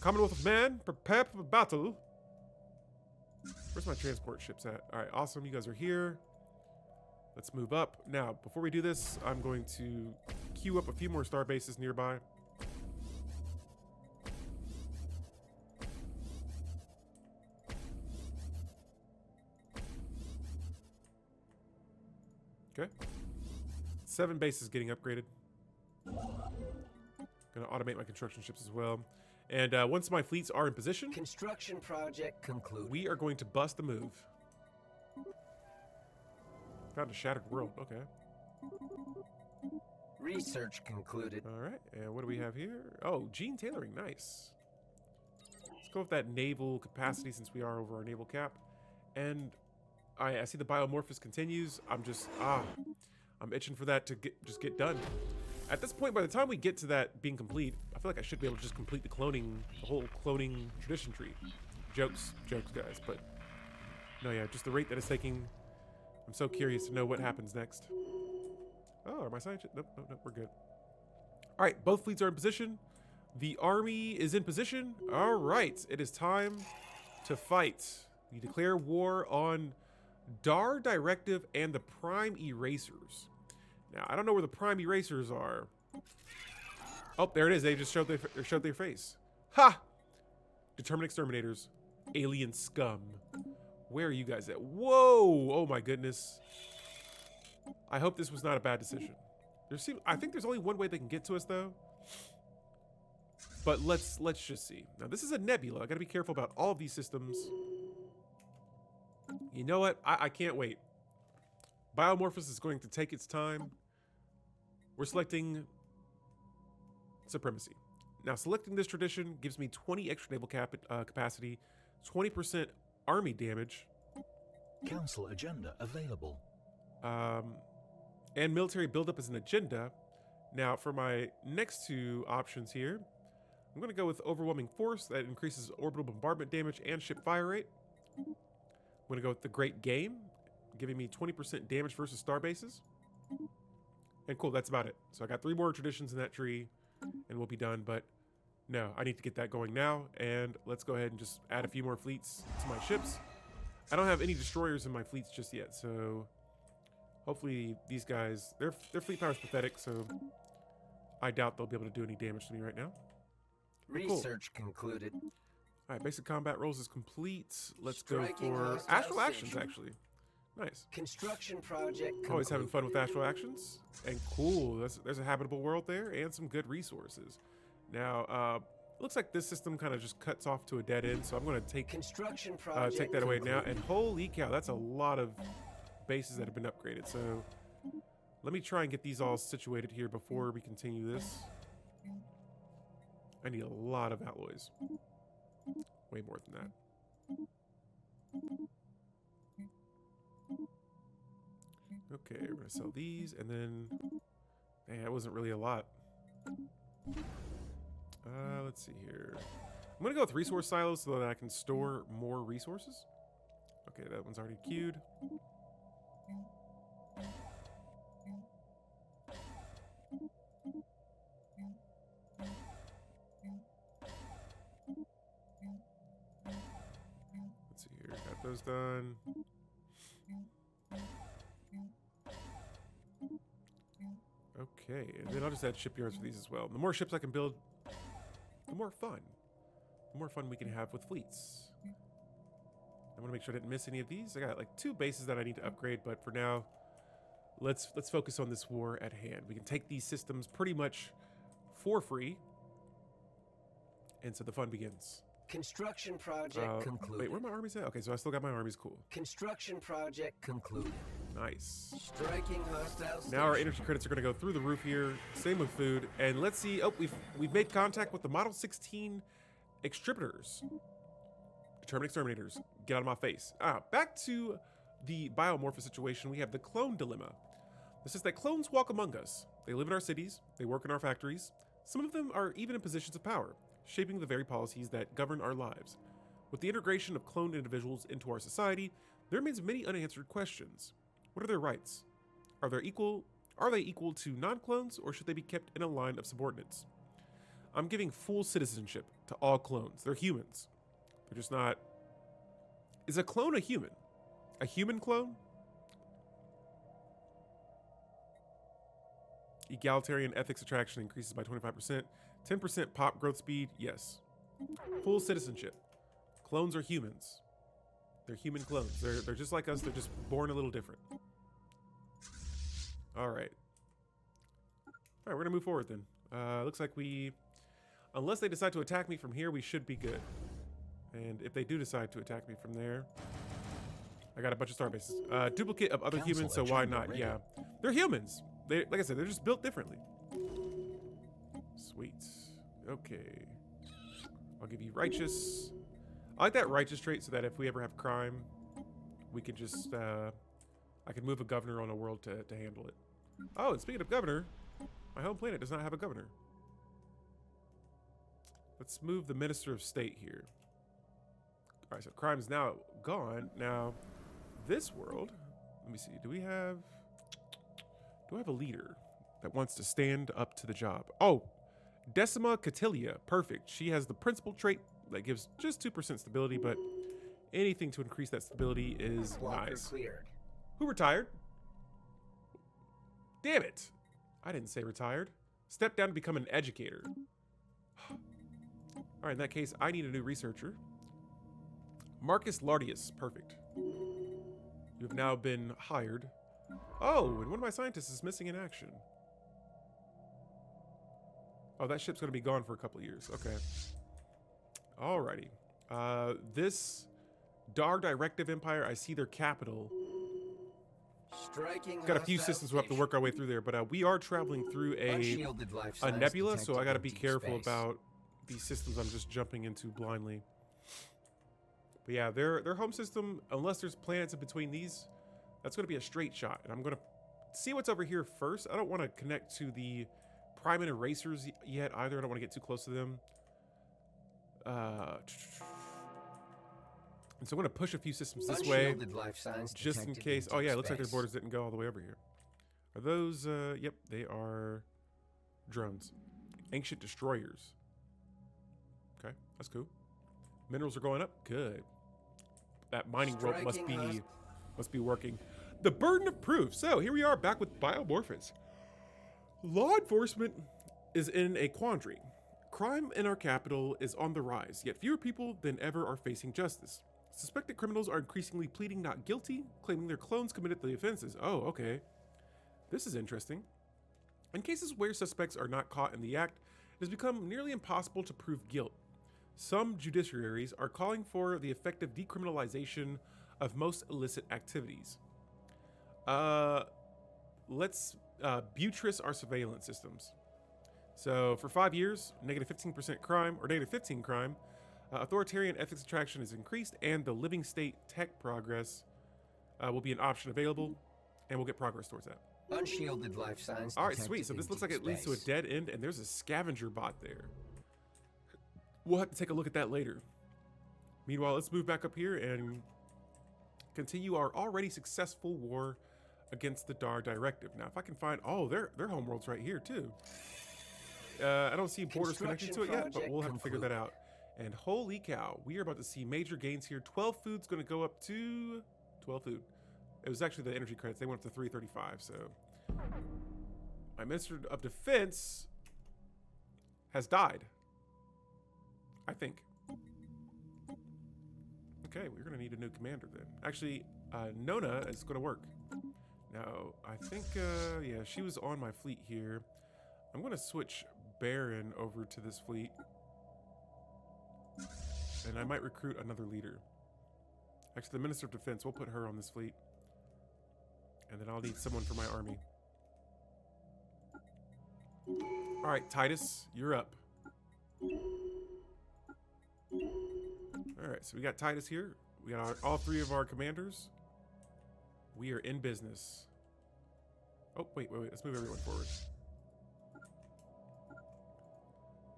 Commonwealth of Man, prepare for battle. Where's my transport ships at? All right, awesome. You guys are here. Let's move up. Now, before we do this, I'm going to queue up a few more star bases nearby. Okay. 7 bases getting upgraded. Gonna automate my construction ships as well. And once my fleets are in position, Construction project concluded. we are going to bust a move. Found a shattered world. Okay. Research concluded. All right. And what do we have here? Oh, gene tailoring. Nice. Let's go with that naval capacity since we are over our naval cap. And I see the Biomorphis continues. I'm itching for that to just get done. At this point, by the time we get to that being complete, I feel like I should be able to just complete the whole cloning tradition tree. Jokes, guys, but no, yeah, just the rate that it's taking. I'm so curious to know what happens next. Oh, are my scientists? Nope, we're good. All right, both fleets are in position. The army is in position. All right, it is time to fight. We declare war on Dar Directive and the Prime Erasers. Now, I don't know where the Prime Erasers are. Oh, there it is. They just showed their face. Ha! Determined Exterminators. Alien scum. Where are you guys at? Whoa! Oh my goodness. I hope this was not a bad decision. I think there's only one way they can get to us, though. But let's just see. Now, this is a nebula. I gotta be careful about all of these systems. You know what? I can't wait. Biomorphis is going to take its time. We're selecting Supremacy. Now, selecting this tradition gives me 20 extra naval capacity, 20% army damage. Council agenda available. And military buildup is an agenda. Now, for my next two options here, I'm going to go with Overwhelming Force. That increases orbital bombardment damage and ship fire rate. I'm going to go with the Great Game, giving me 20% damage versus star bases. And cool, that's about it. So I got 3 more traditions in that tree, and we'll be done. But no, I need to get that going now. And let's go ahead and just add a few more fleets to my ships. I don't have any destroyers in my fleets just yet, so hopefully these guys, their fleet power is pathetic, so I doubt they'll be able to do any damage to me right now. Research concluded. All right, basic combat rolls is complete. Let's Striking go for hostile astral actions, station. actually. Nice. Construction project concluded. Always having fun with astral actions. And cool, there's a habitable world there and some good resources. Now, looks like this system kind of just cuts off to a dead end, so I'm going to take Construction project take that away now. concluded. And holy cow, that's a lot of bases that have been upgraded. So let me try and get these all situated here before we continue this. I need a lot of alloys. Way more than that. Okay, we're gonna sell these, and then, man, that wasn't really a lot. Let's see here. I'm gonna go with resource silos so that I can store more resources. Okay, that one's already queued. Let's see here, got those done. Okay, and then I'll just add shipyards for these as well. The more ships I can build, the more fun we can have with fleets. I want to make sure I didn't miss any of these. I got like 2 bases that I need to upgrade, but for now, let's focus on this war at hand. We can take these systems pretty much for free, and so the fun begins. Construction project concluded. Wait, where are my armies at? Okay, so I still got my armies. Cool. Construction project concluded. Nice. Striking hostile Now our station. energy credits are going to go through the roof here. Same with food. And let's see. Oh, we've made contact with the Model 16 Exterminators. Determined Exterminators. Get out of my face. Back to the Biomorphis Situation. We have the clone dilemma. This is that clones walk among us. They live in our cities. They work in our factories. Some of them are even in positions of power, shaping the very policies that govern our lives. With the integration of cloned individuals into our society, there remains many unanswered questions. What are their rights? Are they equal to non-clones, or should they be kept in a line of subordinates? I'm giving full citizenship to all clones. They're humans. They're just not... Is a clone a human? A human clone? Egalitarian ethics attraction increases by 25%. 10% pop growth speed, yes. Full citizenship. Clones are humans. They're human clones. They're just like us. They're just born a little different. All right. All right, we're gonna move forward then. Looks like unless they decide to attack me from here, we should be good. And if they do decide to attack me from there, I got a bunch of star bases. Duplicate of other Council humans, so why agenda not? ready. Yeah, they're humans. Like I said, they're just built differently. Sweet. Okay. I'll give you righteous. I like that righteous trait so that if we ever have crime, we can just, I can move a governor on a world to handle it. Oh, and speaking of governor, my home planet does not have a governor. Let's move the Minister of State here. All right, so crime is now gone. Now, this world, let me see, do I have a leader that wants to stand up to the job? Oh, Decima Catilia, perfect. She has the principal trait that gives just 2% stability, but anything to increase that stability is Blocker nice. cleared. Who retired? Damn it. I didn't say retired. Step down to become an educator. All right, in that case, I need a new researcher. Marcus Lardius, perfect. You have now been hired. Oh, and one of my scientists is missing in action. Oh, that ship's gonna be gone for a couple of years. Okay. Alrighty. This Dar Directive Empire, I see their capital. Striking Got a few hostile systems we'll have to station. work our way through there, but we are traveling through Unshielded life a signs nebula, so I detected gotta in be deep careful space. about these systems I'm just jumping into blindly. But yeah, their home system, unless there's planets in between these, that's gonna be a straight shot. And I'm gonna see what's over here first. I don't want to connect to the Prime and Erasers yet either. I don't want to get too close to them. And so I'm gonna push a few systems this way, Unshielded life signs just in detected case. deep Oh yeah, it looks like their space. borders didn't go all the way over here. Are those? Yep, they are drones. Ancient destroyers. Okay, that's cool. Minerals are going up. Good. That mining world Striking must be working. The burden of proof. So here we are back with Biomorphis. Law enforcement is in a quandary. Crime in our capital is on the rise, yet fewer people than ever are facing justice. Suspected criminals are increasingly pleading not guilty, claiming their clones committed the offenses. Oh, okay. This is interesting. In cases where suspects are not caught in the act, it has become nearly impossible to prove guilt. Some judiciaries are calling for the effective decriminalization of most illicit activities. Let's buttress our surveillance systems. So for 5 years, negative 15% crime, or negative 15 crime, authoritarian ethics attraction is increased, and the living state tech progress will be an option available, and we'll get progress towards that. Unshielded life signs. All right, detected sweet. So in this looks deep like it leads to a space. dead end, and there's a scavenger bot there. We'll have to take a look at that later. Meanwhile, let's move back up here and continue our already successful war against the Dar Directive. Now, if I can find... Oh, their homeworld's right here, too. I don't see borders connected to it yet, but we'll have to figure that out. And holy cow, we are about to see major gains here. 12 food's going to go up to 12 food. It was actually the energy credits. They went up to 335, so... My Minister of Defense has died. I think. Okay, we're going to need a new commander then. Actually, Nona is going to work. Now, I think, yeah, she was on my fleet here. I'm going to switch Baron over to this fleet. And I might recruit another leader. Actually, the Minister of Defense, we'll put her on this fleet. And then I'll need someone for my army. All right, Titus, you're up. All right, so we got Titus here. We got all three of our commanders. We are in business. Oh, wait. Let's move everyone forward.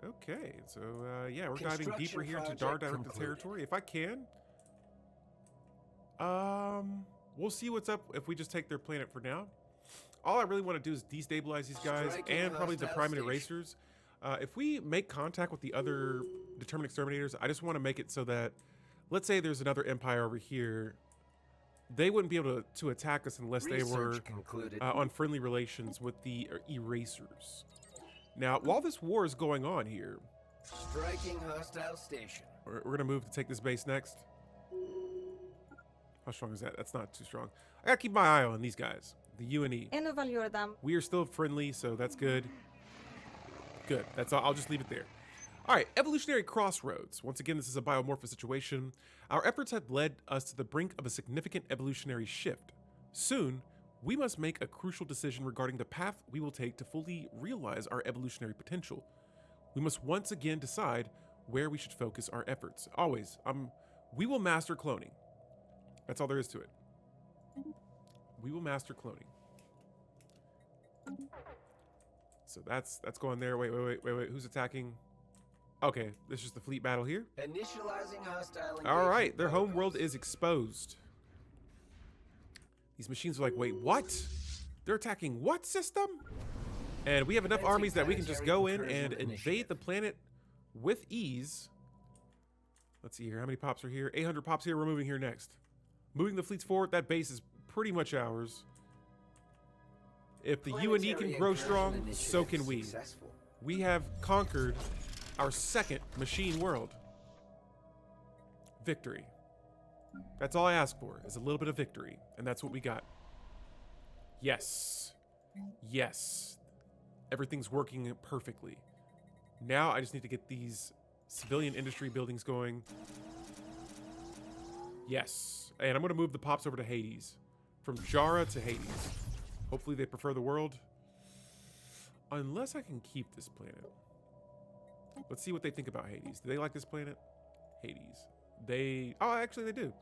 Okay, so yeah, we're diving deeper here to Dar Directive territory. If I can, we'll see what's up if we just take their planet for now. All I really want to do is destabilize these guys and probably the Prime and Erasers. If we make contact with the other Determined Exterminators, I just want to make it so that, let's say there's another empire over here, they wouldn't be able to attack us unless they were on friendly relations with the Erasers. Now, while this war is going on here, Striking hostile station. we're going to move to take this base next. How strong is that? That's not too strong. I got to keep my eye on these guys, the UNE. We are still friendly, so that's good. Good. That's all. I'll just leave it there. All right, Evolutionary Crossroads. Once again, this is a biomorphous situation. Our efforts have led us to the brink of a significant evolutionary shift. Soon, we must make a crucial decision regarding the path we will take to fully realize our evolutionary potential. We must once again decide where we should focus our efforts. Always, I'm We will master cloning. That's all there is to it. We will master cloning. So that's going there. Wait. Who's attacking? Okay, this is just the fleet battle here. Initializing hostile engagement. All right, their home protocols. world is exposed. These machines are like, wait, what? They're attacking what system? And we have enough armies that we can just go in and invade the planet with ease. Let's see here. How many pops are here? 800 pops here. We're moving here next. Moving the fleets forward. That base is pretty much ours. If the UND can grow strong, so can we. Successful. We have conquered our second machine world. Victory. That's all I ask for, is a little bit of victory. And that's what we got. Yes. Yes. Everything's working perfectly. Now I just need to get these civilian industry buildings going. Yes. And I'm going to move the pops over to Hades. From Jara to Hades. Hopefully they prefer the world. Unless I can keep this planet. Let's see what they think about Hades. Do they like this planet? Hades. Oh, actually they do.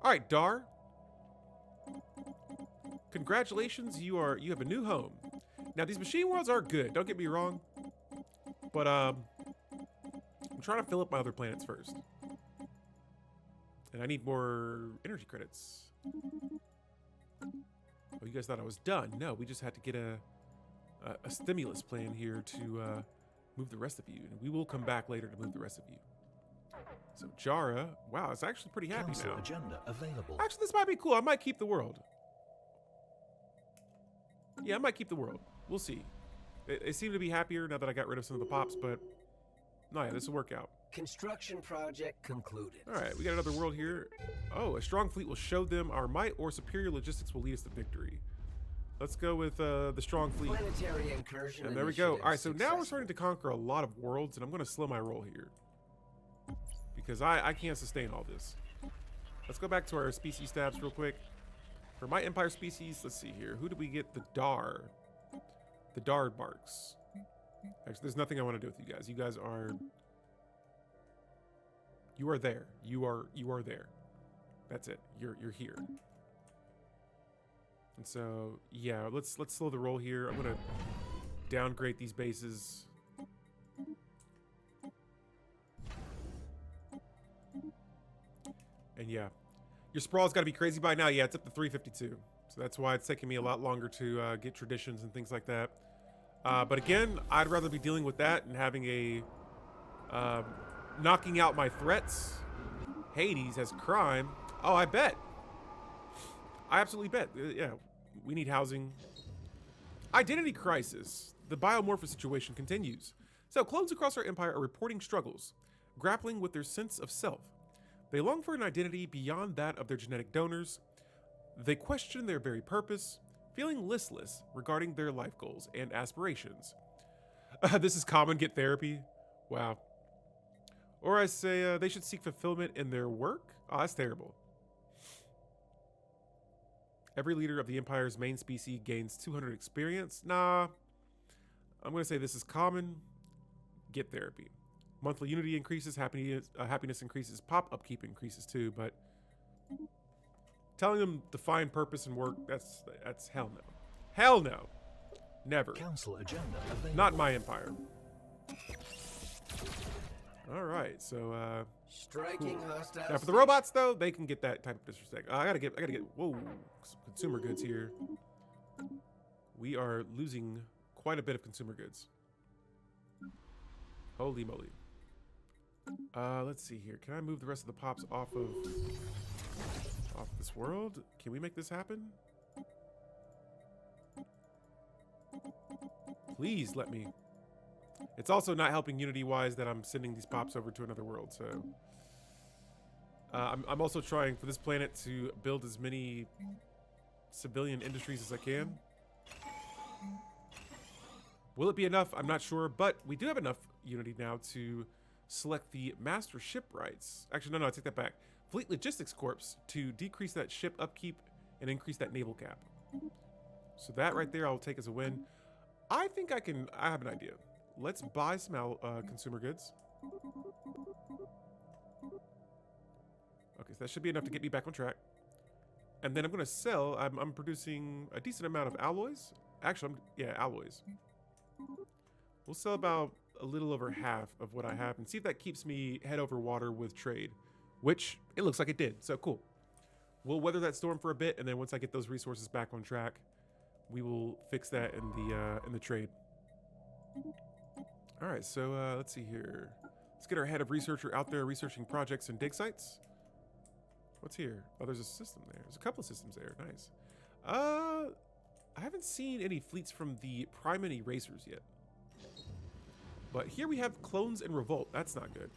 All right, Dar. Congratulations, you have a new home. Now these machine worlds are good, don't get me wrong. But I'm trying to fill up my other planets first. And I need more energy credits. Oh, you guys thought I was done. No, we just had to get a stimulus plan here to move the rest of you. And we will come back later to move the rest of you. So Jara, wow, it's actually pretty happy Council now. agenda available. Actually, this might be cool. I might keep the world. Yeah, I might keep the world. We'll see. They seem to be happier now that I got rid of some of the pops, but no, yeah, this will work out. Construction project concluded. All right, we got another world here. Oh, a strong fleet will show them our might, or superior logistics will lead us to victory. Let's go with the strong fleet. Planetary incursion. And there we go. All right, so now we're successful. starting to conquer a lot of worlds, and I'm going to slow my roll here. Because I can't sustain all this. Let's go back to our species tabs real quick. For my empire species, let's see here. Who did we get? The Dar. The Dard Barks. Actually, there's nothing I want to do with you guys. You guys are... You are there. You are there. That's it. You're here. And so, yeah, let's slow the roll here. I'm going to downgrade these bases. And yeah, your sprawl's got to be crazy by now. Yeah, it's up to 352. So that's why it's taking me a lot longer to get traditions and things like that. But again, I'd rather be dealing with that and having a knocking out my threats. Hades has crime. Oh, I bet. I absolutely bet. Yeah, we need housing. Identity crisis. The Biomorphis Situation continues. So clones across our empire are reporting struggles, grappling with their sense of self. They long for an identity beyond that of their genetic donors. They question their very purpose, feeling listless regarding their life goals and aspirations. This is common, get therapy. Wow. Or I say they should seek fulfillment in their work. Oh, that's terrible. Every leader of the Empire's main species gains 200 experience. Nah. I'm going to say this is common. Get therapy. Monthly unity increases, happiness increases, pop upkeep increases too, but telling them to find purpose and work, that's hell no. Hell no. Never. Council agenda available. Not my empire. All right, so Striking hostile. now for the robots though, they can get that type of disrespect. I gotta get whoa, some consumer goods here. We are losing quite a bit of consumer goods. Holy moly. Let's see here. Can I move the rest of the pops off this world? Can we make this happen? Please let me. It's also not helping unity-wise that I'm sending these pops over to another world, so... I'm also trying for this planet to build as many civilian industries as I can. Will it be enough? I'm not sure, but we do have enough unity now to select the master ship rights. Actually, no, I take that back. Fleet Logistics Corps to decrease that ship upkeep and increase that naval cap. So that right there I'll take as a win. I think I have an idea. Let's buy some consumer goods. Okay, so that should be enough to get me back on track. And then I'm going to sell. I'm producing a decent amount of alloys. Actually, alloys. We'll sell about a little over half of what I have and see if that keeps me head over water with trade, which it looks like it did. So cool. We'll weather that storm for a bit, and then once I get those resources back on track, we will fix that in the trade. All right, so let's see here. Let's get our head of researcher out there researching projects and dig sites. What's here? Oh, there's a system there. There's a couple of systems there. Nice. I haven't seen any fleets from the Prime and Erasers yet. But here we have clones and Revolt. That's not good.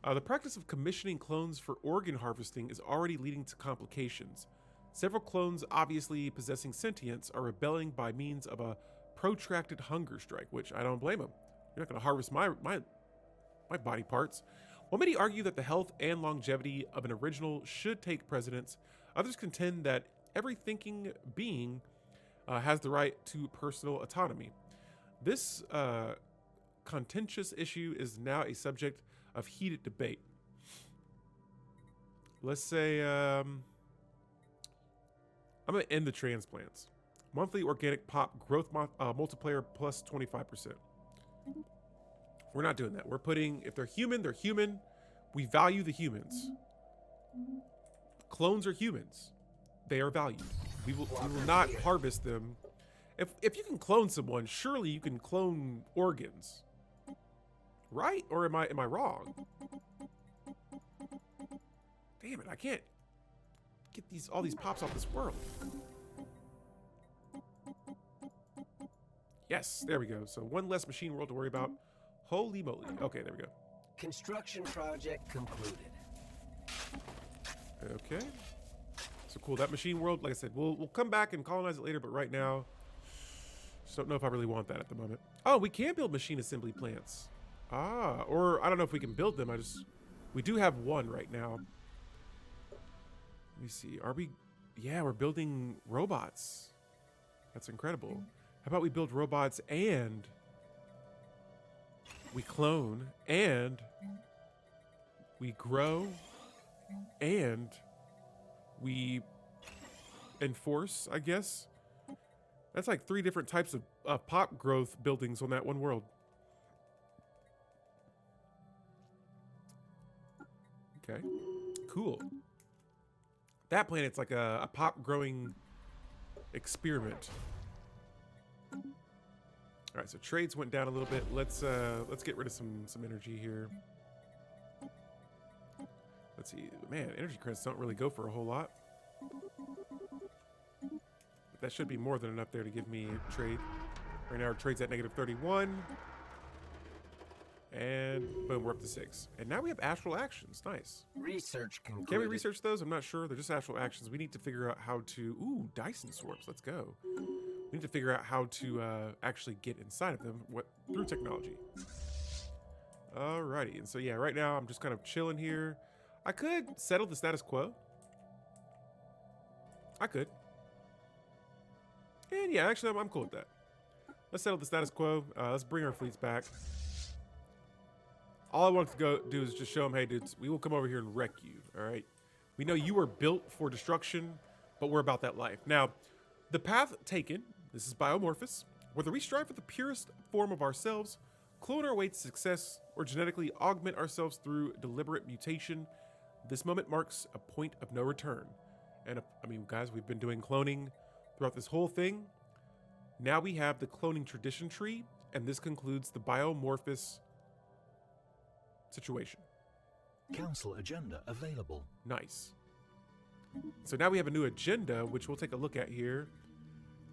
The practice of commissioning clones for organ harvesting is already leading to complications. Several clones, obviously possessing sentience, are rebelling by means of a protracted hunger strike, which I don't blame them. You're not going to harvest my body parts. While many argue that the health and longevity of an original should take precedence, others contend that every thinking being has the right to personal autonomy. This contentious issue is now a subject of heated debate. Let's say I'm going to end the transplants. Monthly organic pop growth multiplier plus 25%. We're not doing that. We're putting, if they're human, they're human. We value the humans. Clones are humans. They are valued. We will not harvest them. If you can clone someone, surely you can clone organs. Right? Or am I wrong? Damn it, I can't get all these pops off this world. Yes, there we go. So one less machine world to worry about. Holy moly. Okay, there we go. Construction project concluded. Okay. So cool. That machine world, like I said, we'll come back and colonize it later, but right now, just don't know if I really want that at the moment. Oh, we can build machine assembly plants. Ah, or I don't know if we can build them. We do have one right now. Let me see. Are we? Yeah, we're building robots. That's incredible. How about we build robots and we clone and we grow and we enforce, I guess. That's like 3 different types of pop growth buildings on that one world. Okay, cool. That planet's like a pop growing experiment. All right, so trades went down a little bit. Let's get rid of some energy here. Let's see, man, energy credits don't really go for a whole lot. But that should be more than enough there to give me trade. Right now our trade's at -31. And boom, we're up to 6. And now we have astral actions. Nice. Research concluded. Can we research those? I'm not sure. They're just astral actions. We need to figure out how to... Ooh, Dyson swarms. Let's go. We need to figure out how to actually get inside of them through technology. Alrighty. And so, yeah, right now I'm just kind of chilling here. I could settle the status quo. I could. And yeah, actually, I'm cool with that. Let's settle the status quo. Let's bring our fleets back. All I want to go do is just show them, hey, dudes, we will come over here and wreck you, all right? We know you were built for destruction, but we're about that life. Now, the path taken, this is Biomorphis, whether we strive for the purest form of ourselves, clone our way to success, or genetically augment ourselves through deliberate mutation, this moment marks a point of no return. And, I mean, guys, we've been doing cloning throughout this whole thing. Now we have the cloning tradition tree, and this concludes the Biomorphis Situation. Council agenda available. Nice. So now we have a new agenda, which we'll take a look at here.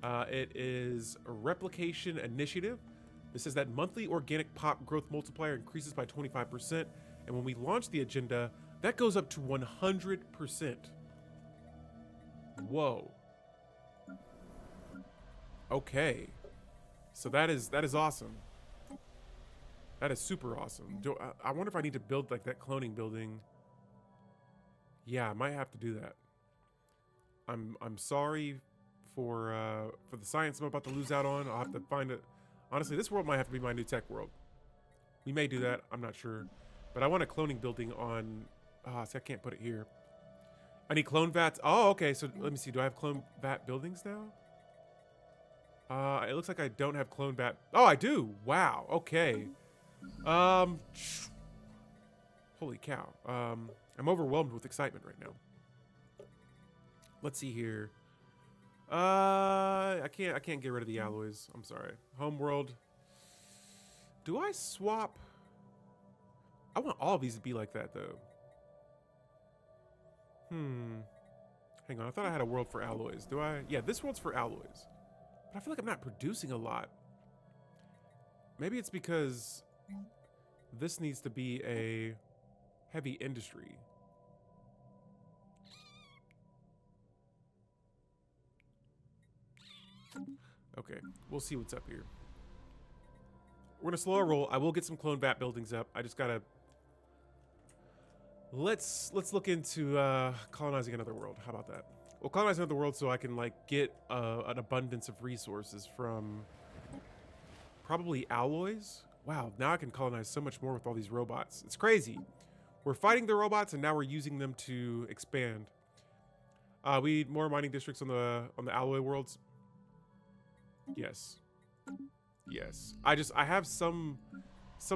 It is a replication initiative. This is that monthly organic pop growth multiplier increases by 25%. And when we launch the agenda, that goes up to 100%. Whoa. Okay. So that is awesome. That is super awesome. I wonder if I need to build like that cloning building. Yeah, I might have to do that. I'm sorry for the science I'm about to lose out on. I'll have to find it. Honestly, this world might have to be my new tech world. We may do that. I'm not sure. But I want a cloning building on... see, I can't put it here. I need clone vats. Oh, okay. So let me see. Do I have clone vat buildings now? It looks like I don't have clone vat. Oh, I do. Wow. Okay. Holy cow. I'm overwhelmed with excitement right now. Let's see here. I can't get rid of the alloys. I'm sorry. Homeworld. Do I swap? I want all of these to be like that though. Hang on. I thought I had a world for alloys. Do I? Yeah, this world's for alloys. But I feel like I'm not producing a lot. Maybe it's because this needs to be a heavy industry. Okay, we'll see what's up here. We're gonna slow our roll. I will get some clone bat buildings up. I just gotta. Let's look into colonizing another world. How about that? We'll colonize another world so I can like get an abundance of resources from probably alloys. Wow, now I can colonize so much more with all these robots. It's crazy. We're fighting the robots and now we're using them to expand. We need more mining districts on the alloy worlds. Yes. Yes. I have some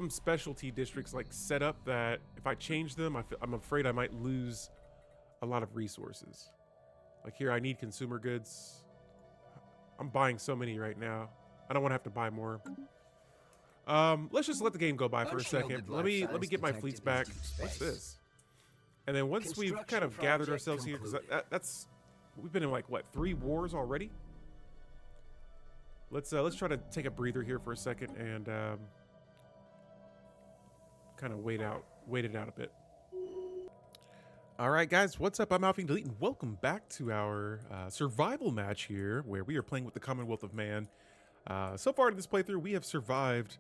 specialty districts like set up that if I change them, I'm afraid I might lose a lot of resources. Like here, I need consumer goods. I'm buying so many right now. I don't want to have to buy more. Let's just let the game go by for a second. Let me get my fleets back. What's this? And then once we've kind of gathered ourselves here, because that's we've been in like what 3 wars already. Let's try to take a breather here for a second and kind of wait it out a bit. All right, guys, what's up? I'm Alfie Delete, and welcome back to our survival match here, where we are playing with the Commonwealth of Man. So far in this playthrough, we have survived.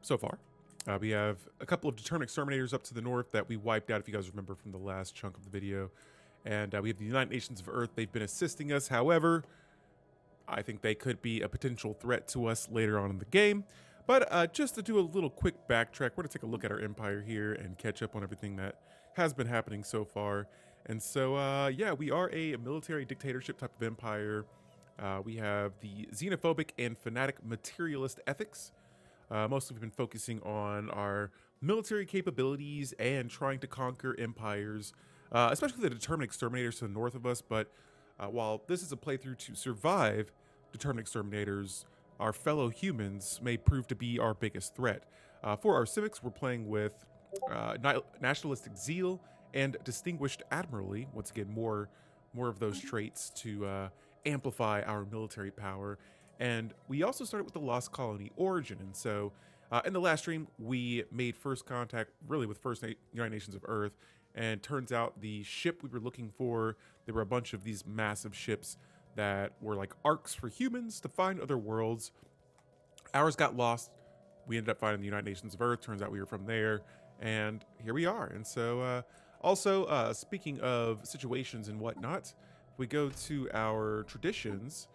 So far, we have a couple of Determined Exterminators up to the north that we wiped out, if you guys remember from the last chunk of the video, and we have the United Nations of Earth. They've been assisting us, however. I think they could be a potential threat to us later on in the game. But just to do a little quick backtrack, we're going to take a look at our empire here and catch up on everything that has been happening so far. And so, yeah, we are a military dictatorship type of empire. We have the Xenophobic and Fanatic materialist ethics. Mostly we've been focusing on our military capabilities and trying to conquer empires, especially the Determined Exterminators to the north of us. But while this is a playthrough to survive Determined Exterminators, our fellow humans may prove to be our biggest threat. For our civics, we're playing with nationalistic zeal and distinguished admiralty. Once again, more of those traits to amplify our military power. And we also started with the Lost Colony origin. And so in the last stream, we made first contact really with United Nations of Earth. And turns out the ship we were looking for, there were a bunch of these massive ships that were like arcs for humans to find other worlds. Ours got lost. We ended up finding the United Nations of Earth. Turns out we were from there. And here we are. And so also, speaking of situations and whatnot, if we go to our traditions,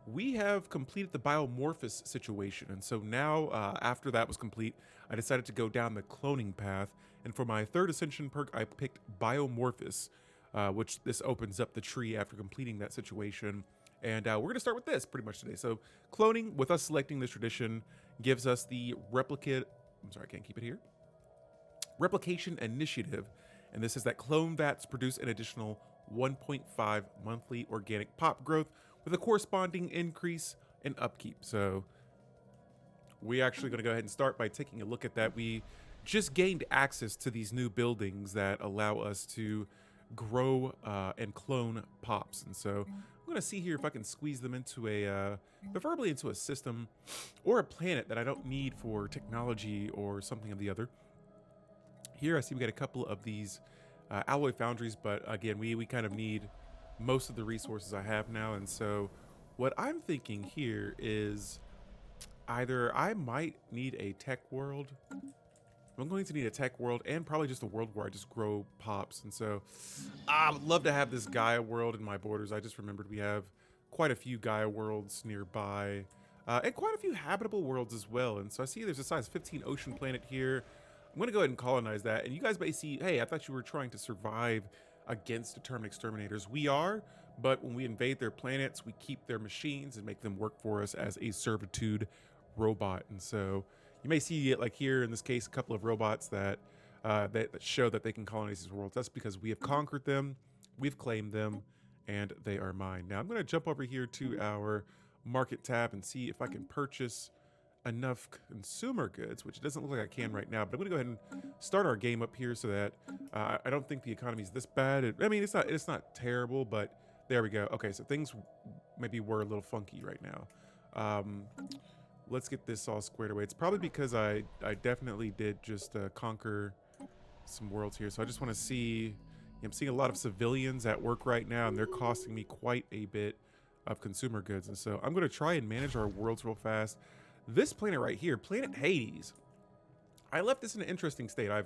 we have completed the Biomorphis Situation. And so now, after that was complete, I decided to go down the cloning path. And for my 3rd Ascension perk, I picked Biomorphis, which this opens up the tree after completing that situation. And we're going to start with this pretty much today. So cloning, with us selecting this tradition, gives us the replicate. I'm sorry, I can't keep it here. Replication Initiative. And this is that clone vats produce an additional 1.5 monthly organic pop growth with a corresponding increase in upkeep. So we're actually going to go ahead and start by taking a look at that. We just gained access to these new buildings that allow us to grow and clone pops. And so I'm going to see here if I can squeeze them into preferably into a system or a planet that I don't need for technology or something of the other. Here I see we got a couple of these alloy foundries, but again, we kind of need most of the resources I have now. And so what I'm thinking here is either I might need a tech world. I'm going to need a tech world and probably just a world where I just grow pops. And so I would love to have this Gaia world in my borders. I just remembered we have quite a few Gaia worlds nearby and quite a few habitable worlds as well. And so I see there's a size 15 ocean planet here. I'm going to go ahead and colonize that. And you guys may see, hey, I thought you were trying to survive against Determined Exterminators. We are, but when we invade their planets, we keep their machines and make them work for us as a servitude robot. And so you may see it like here in this case, a couple of robots that show that they can colonize these worlds. That's because we have conquered them, we've claimed them, and they are mine. Now I'm going to jump over here to our market tab and see if I can purchase enough consumer goods, which it doesn't look like I can right now, but I'm going to go ahead and start our game up here so that I don't think the economy is this bad. I mean, it's not terrible, but there we go. Okay, so things maybe were a little funky right now. Let's get this all squared away. It's probably because I definitely did just conquer some worlds here. So I just want to see, I'm seeing a lot of civilians at work right now, and they're costing me quite a bit of consumer goods. And so I'm going to try and manage our worlds real fast. This planet right here, Planet Hades, I left this in an interesting state. I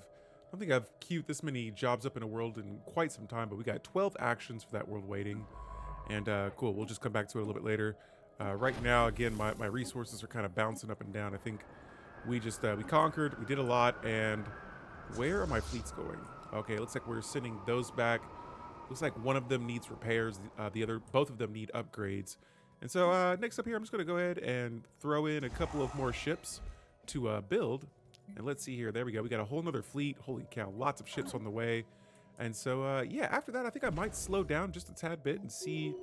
don't think I've queued this many jobs up in a world in quite some time, but we got 12 actions for that world waiting. And cool, we'll just come back to it a little bit later. Right now, again, my resources are kind of bouncing up and down. I think we just, we conquered, we did a lot, and where are my fleets going? Okay, looks like we're sending those back. Looks like one of them needs repairs, both of them need upgrades. And so next up here, I'm just gonna go ahead and throw in a couple of more ships to build. And let's see here, there we go. We got a whole nother fleet. Holy cow, lots of ships on the way. And so, yeah, after that, I think I might slow down just a tad bit and see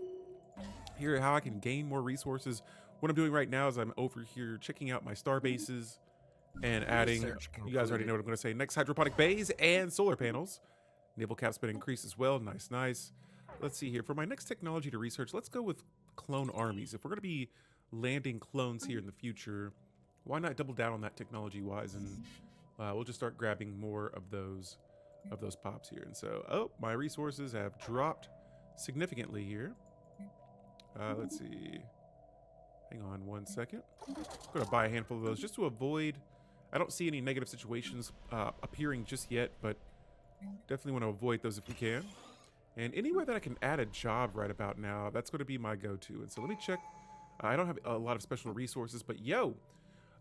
here how I can gain more resources. What I'm doing right now is I'm over here checking out my star bases and adding, you guys already know what I'm going to say, next hydroponic bays and solar panels. Naval cap spin increase as well. Nice, nice. Let's see here. For my next technology to research, let's go with clone armies. If we're going to be landing clones here in the future, why not double down on that technology-wise, and we'll just start grabbing more of those pops here. And so, oh, my resources have dropped significantly here. Let's see. Hang on one second. I'm going to buy a handful of those just to avoid, I don't see any negative situations appearing just yet, but definitely want to avoid those if we can. And anywhere that I can add a job right about now, that's going to be my go-to. And so let me check. I don't have a lot of special resources, but yo,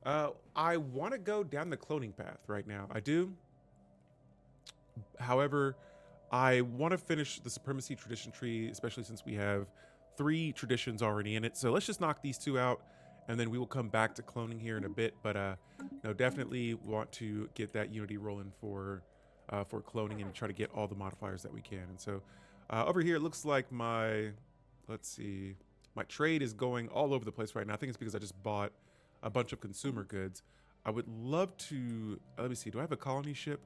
I want to go down the cloning path right now. I do. However, I want to finish the Supremacy Tradition tree, especially since we have 3 traditions already in it. So let's just knock these 2 out, and then we will come back to cloning here in a bit. But no, definitely want to get that unity rolling for cloning and try to get all the modifiers that we can. And so over here, it looks like my, let's see, my trade is going all over the place right now. I think it's because I just bought a bunch of consumer goods. I would love to, let me see, do I have a colony ship?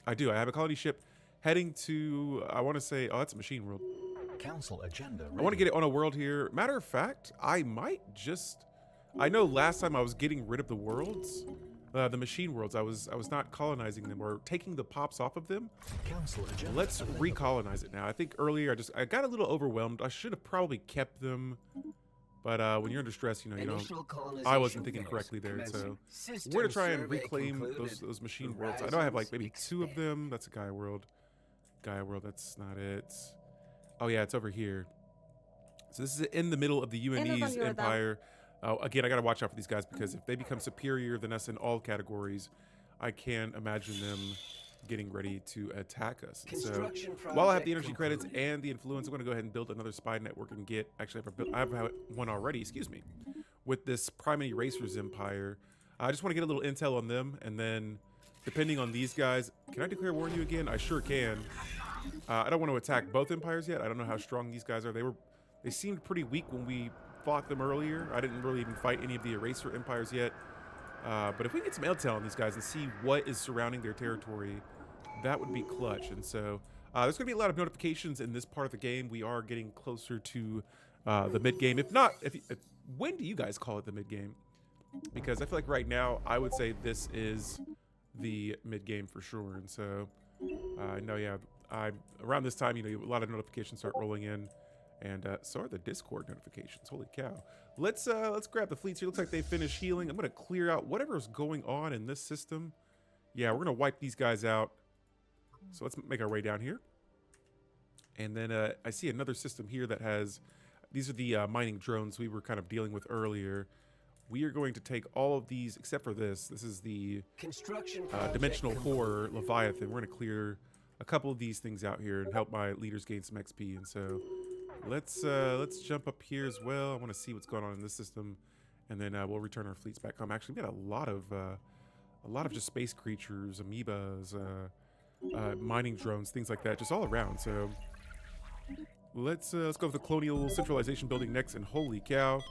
I do. I have a colony ship heading to, I want to say, oh, that's a machine world. Council agenda ready. I want to get it on a world here. Matter of fact, I might just, I know last time I was getting rid of the worlds, the machine worlds. I was not colonizing them or taking the pops off of them. Council agenda Let's recolonize it now. I think earlier I got a little overwhelmed. I should have probably kept them, but when you're under stress, you know, I wasn't thinking correctly there. So we're gonna try and reclaim those machine worlds. I know I have like maybe 2 of them. That's a Gaia world. Gaia world. That's not it. Oh yeah, it's over here. So this is in the middle of the UNE's empire. Again, I gotta watch out for these guys because if they become superior than us in all categories, I can imagine them getting ready to attack us. And so while I have the energy credits and the influence, I'm gonna go ahead and build another spy network and get, actually I have one already, excuse me, with this Primate Racers empire. I just wanna get a little intel on them, and then depending on these guys, can I declare war on you again? I sure can. I don't want to attack both empires yet. I don't know how strong these guys are. They seemed pretty weak when we fought them earlier. I didn't really even fight any of the Eraser empires yet. But if we get some intel on these guys and see what is surrounding their territory, that would be clutch. And so there's going to be a lot of notifications in this part of the game. We are getting closer to the mid-game. If not, when do you guys call it the mid-game? Because I feel like right now, I would say this is the mid-game for sure. And so, no, yeah, around this time, you know, a lot of notifications start rolling in. And so are the Discord notifications. Holy cow. Let's grab the fleets here. Looks like they finished healing. I'm going to clear out whatever's going on in this system. Yeah, we're going to wipe these guys out. So let's make our way down here. And then I see another system here that has, these are the mining drones we were kind of dealing with earlier. We are going to take all of these, except for this. This is the Dimensional Horror Leviathan. We're going to clear a couple of these things out here and help my leaders gain some XP. And so let's jump up here as well. I want to see what's going on in this system, and then we'll return our fleets back home. Actually, we got a lot of just space creatures, amoebas, mining drones, things like that, just all around. So let's go with the colonial centralization building next. And holy cow,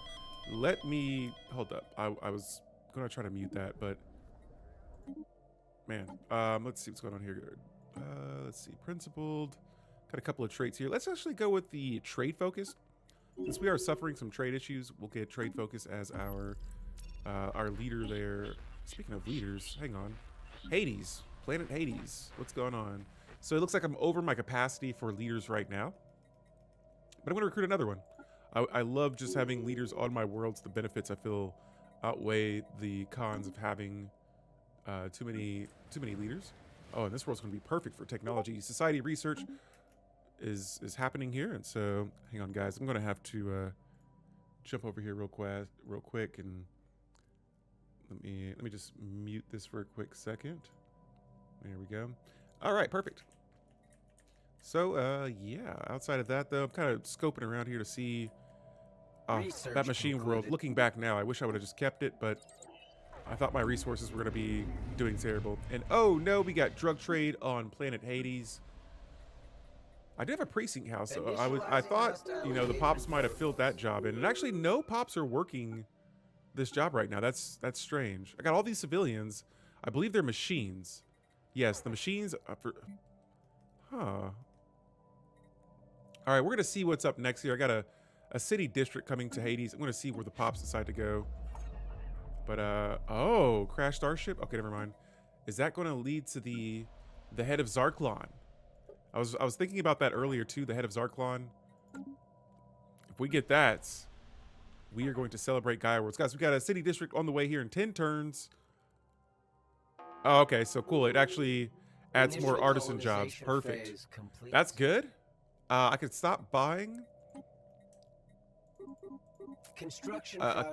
let me hold up. I was gonna try to mute that, but man, let's see what's going on here. Let's see, principled. Got a couple of traits here. Let's actually go with the trade focus. Since we are suffering some trade issues, we'll get trade focus as our leader there. Speaking of leaders, hang on. Hades, planet Hades. What's going on? So it looks like I'm over my capacity for leaders right now, but I'm gonna recruit another one. I love just having leaders on my worlds. The benefits I feel outweigh the cons of having too many leaders. Oh, and this world's gonna be perfect for technology. Society research is happening here, and so hang on, guys. I'm gonna have to jump over here real quick, and let me just mute this for a quick second. There we go. All right, perfect. So yeah, outside of that though, I'm kind of scoping around here to see that machine world. Looking back now, I wish I would have just kept it, but I thought my resources were going to be doing terrible. And oh no, we got drug trade on planet Hades. I did have a precinct house, so I thought, you know, the pops might have filled that job in. And actually, no pops are working this job right now. That's strange. I got all these civilians. I believe they're machines. Yes, the machines. All right, we're going to see what's up next here. I got a city district coming to Hades. I'm going to see where the pops decide to go. But, oh, crash starship? Okay, never mind. Is that going to lead to the head of Zarklon? I was thinking about that earlier, too, the head of Zarklon. If we get that, we are going to celebrate Gaia Worlds. Guys, we got a city district on the way here in 10 turns. Oh, okay, so cool. It actually adds more artisan jobs. Perfect. That's good. I could stop buying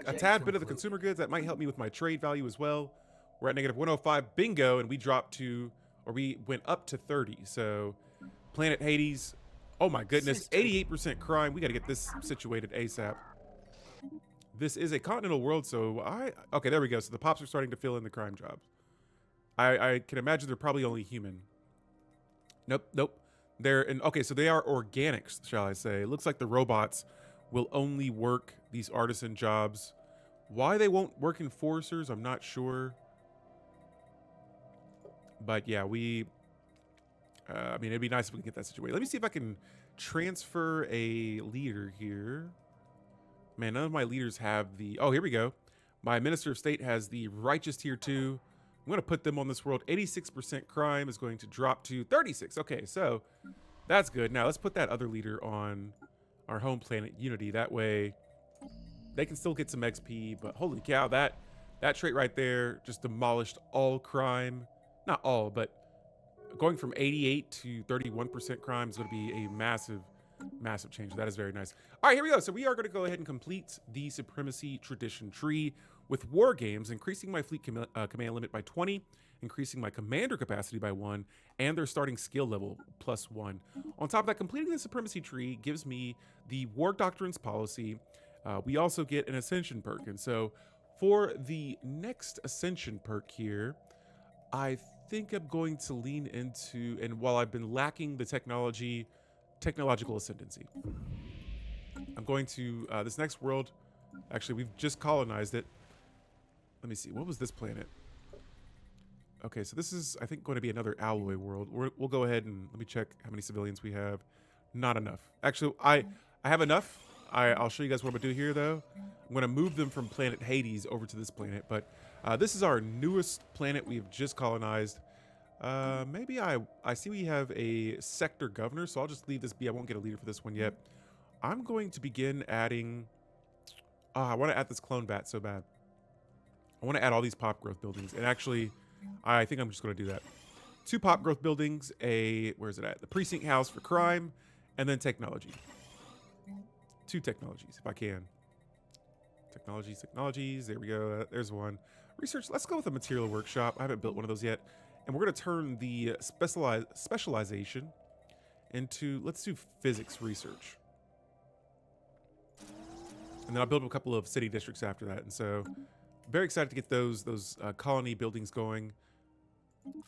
a tad bit of the consumer goods. That might help me with my trade value as well. We're at negative 105. Bingo. And we dropped to, or we went up to 30. So planet Hades. Oh my goodness. 88% crime. We got to get this situated ASAP. This is a continental world. So okay, there we go. So the pops are starting to fill in the crime jobs. I can imagine they're probably only human. Nope. Okay, so they are organics, shall I say. It looks like the robots will only work these artisan jobs. Why they won't work enforcers, I'm not sure. But yeah, I mean, it'd be nice if we could get that situated. Let me see if I can transfer a leader here. Man, none of my leaders have the... Oh, here we go. My Minister of State has the Righteous Tier 2. I'm going to put them on this world. 86% crime is going to drop to 36. Okay, so that's good. Now let's put that other leader on our home planet, Unity. That way they can still get some XP, but holy cow, that trait right there just demolished all crime. Not all, but going from 88 to 31% crime is going to be a massive change. That is very nice. All right, here we go. So we are going to go ahead and complete the Supremacy Tradition tree with War Games, increasing my fleet command limit by 20, increasing my commander capacity by 1, and their starting skill level +1. On top of that, completing the Supremacy tree gives me the War Doctrines policy. We also get an Ascension Perk. And so for the next Ascension Perk here, I think I'm going to lean into, and while I've been lacking the technological ascendancy, I'm going to, this next world, actually, we've just colonized it. Let me see, what was this planet? Okay, so this is, I think, going to be another alloy world. We'll go ahead and let me check how many civilians we have. Not enough. Actually, I have enough. I'll show you guys what I'm going to do here, though. I'm going to move them from planet Hades over to this planet. But this is our newest planet we've just colonized. Maybe I see we have a sector governor, so I'll just leave this be. I won't get a leader for this one yet. I'm going to begin adding... I want to add this clone bat so bad. I want to add all these pop growth buildings. And actually, I think I'm just going to do that. 2 pop growth buildings, where is it at? The precinct house for crime, and then technology. 2 technologies, if I can. Technologies. There we go. There's one. Research. Let's go with a material workshop. I haven't built one of those yet. And we're going to turn the specialization into, let's do physics research. And then I'll build a couple of city districts after that. And so very excited to get those colony buildings going.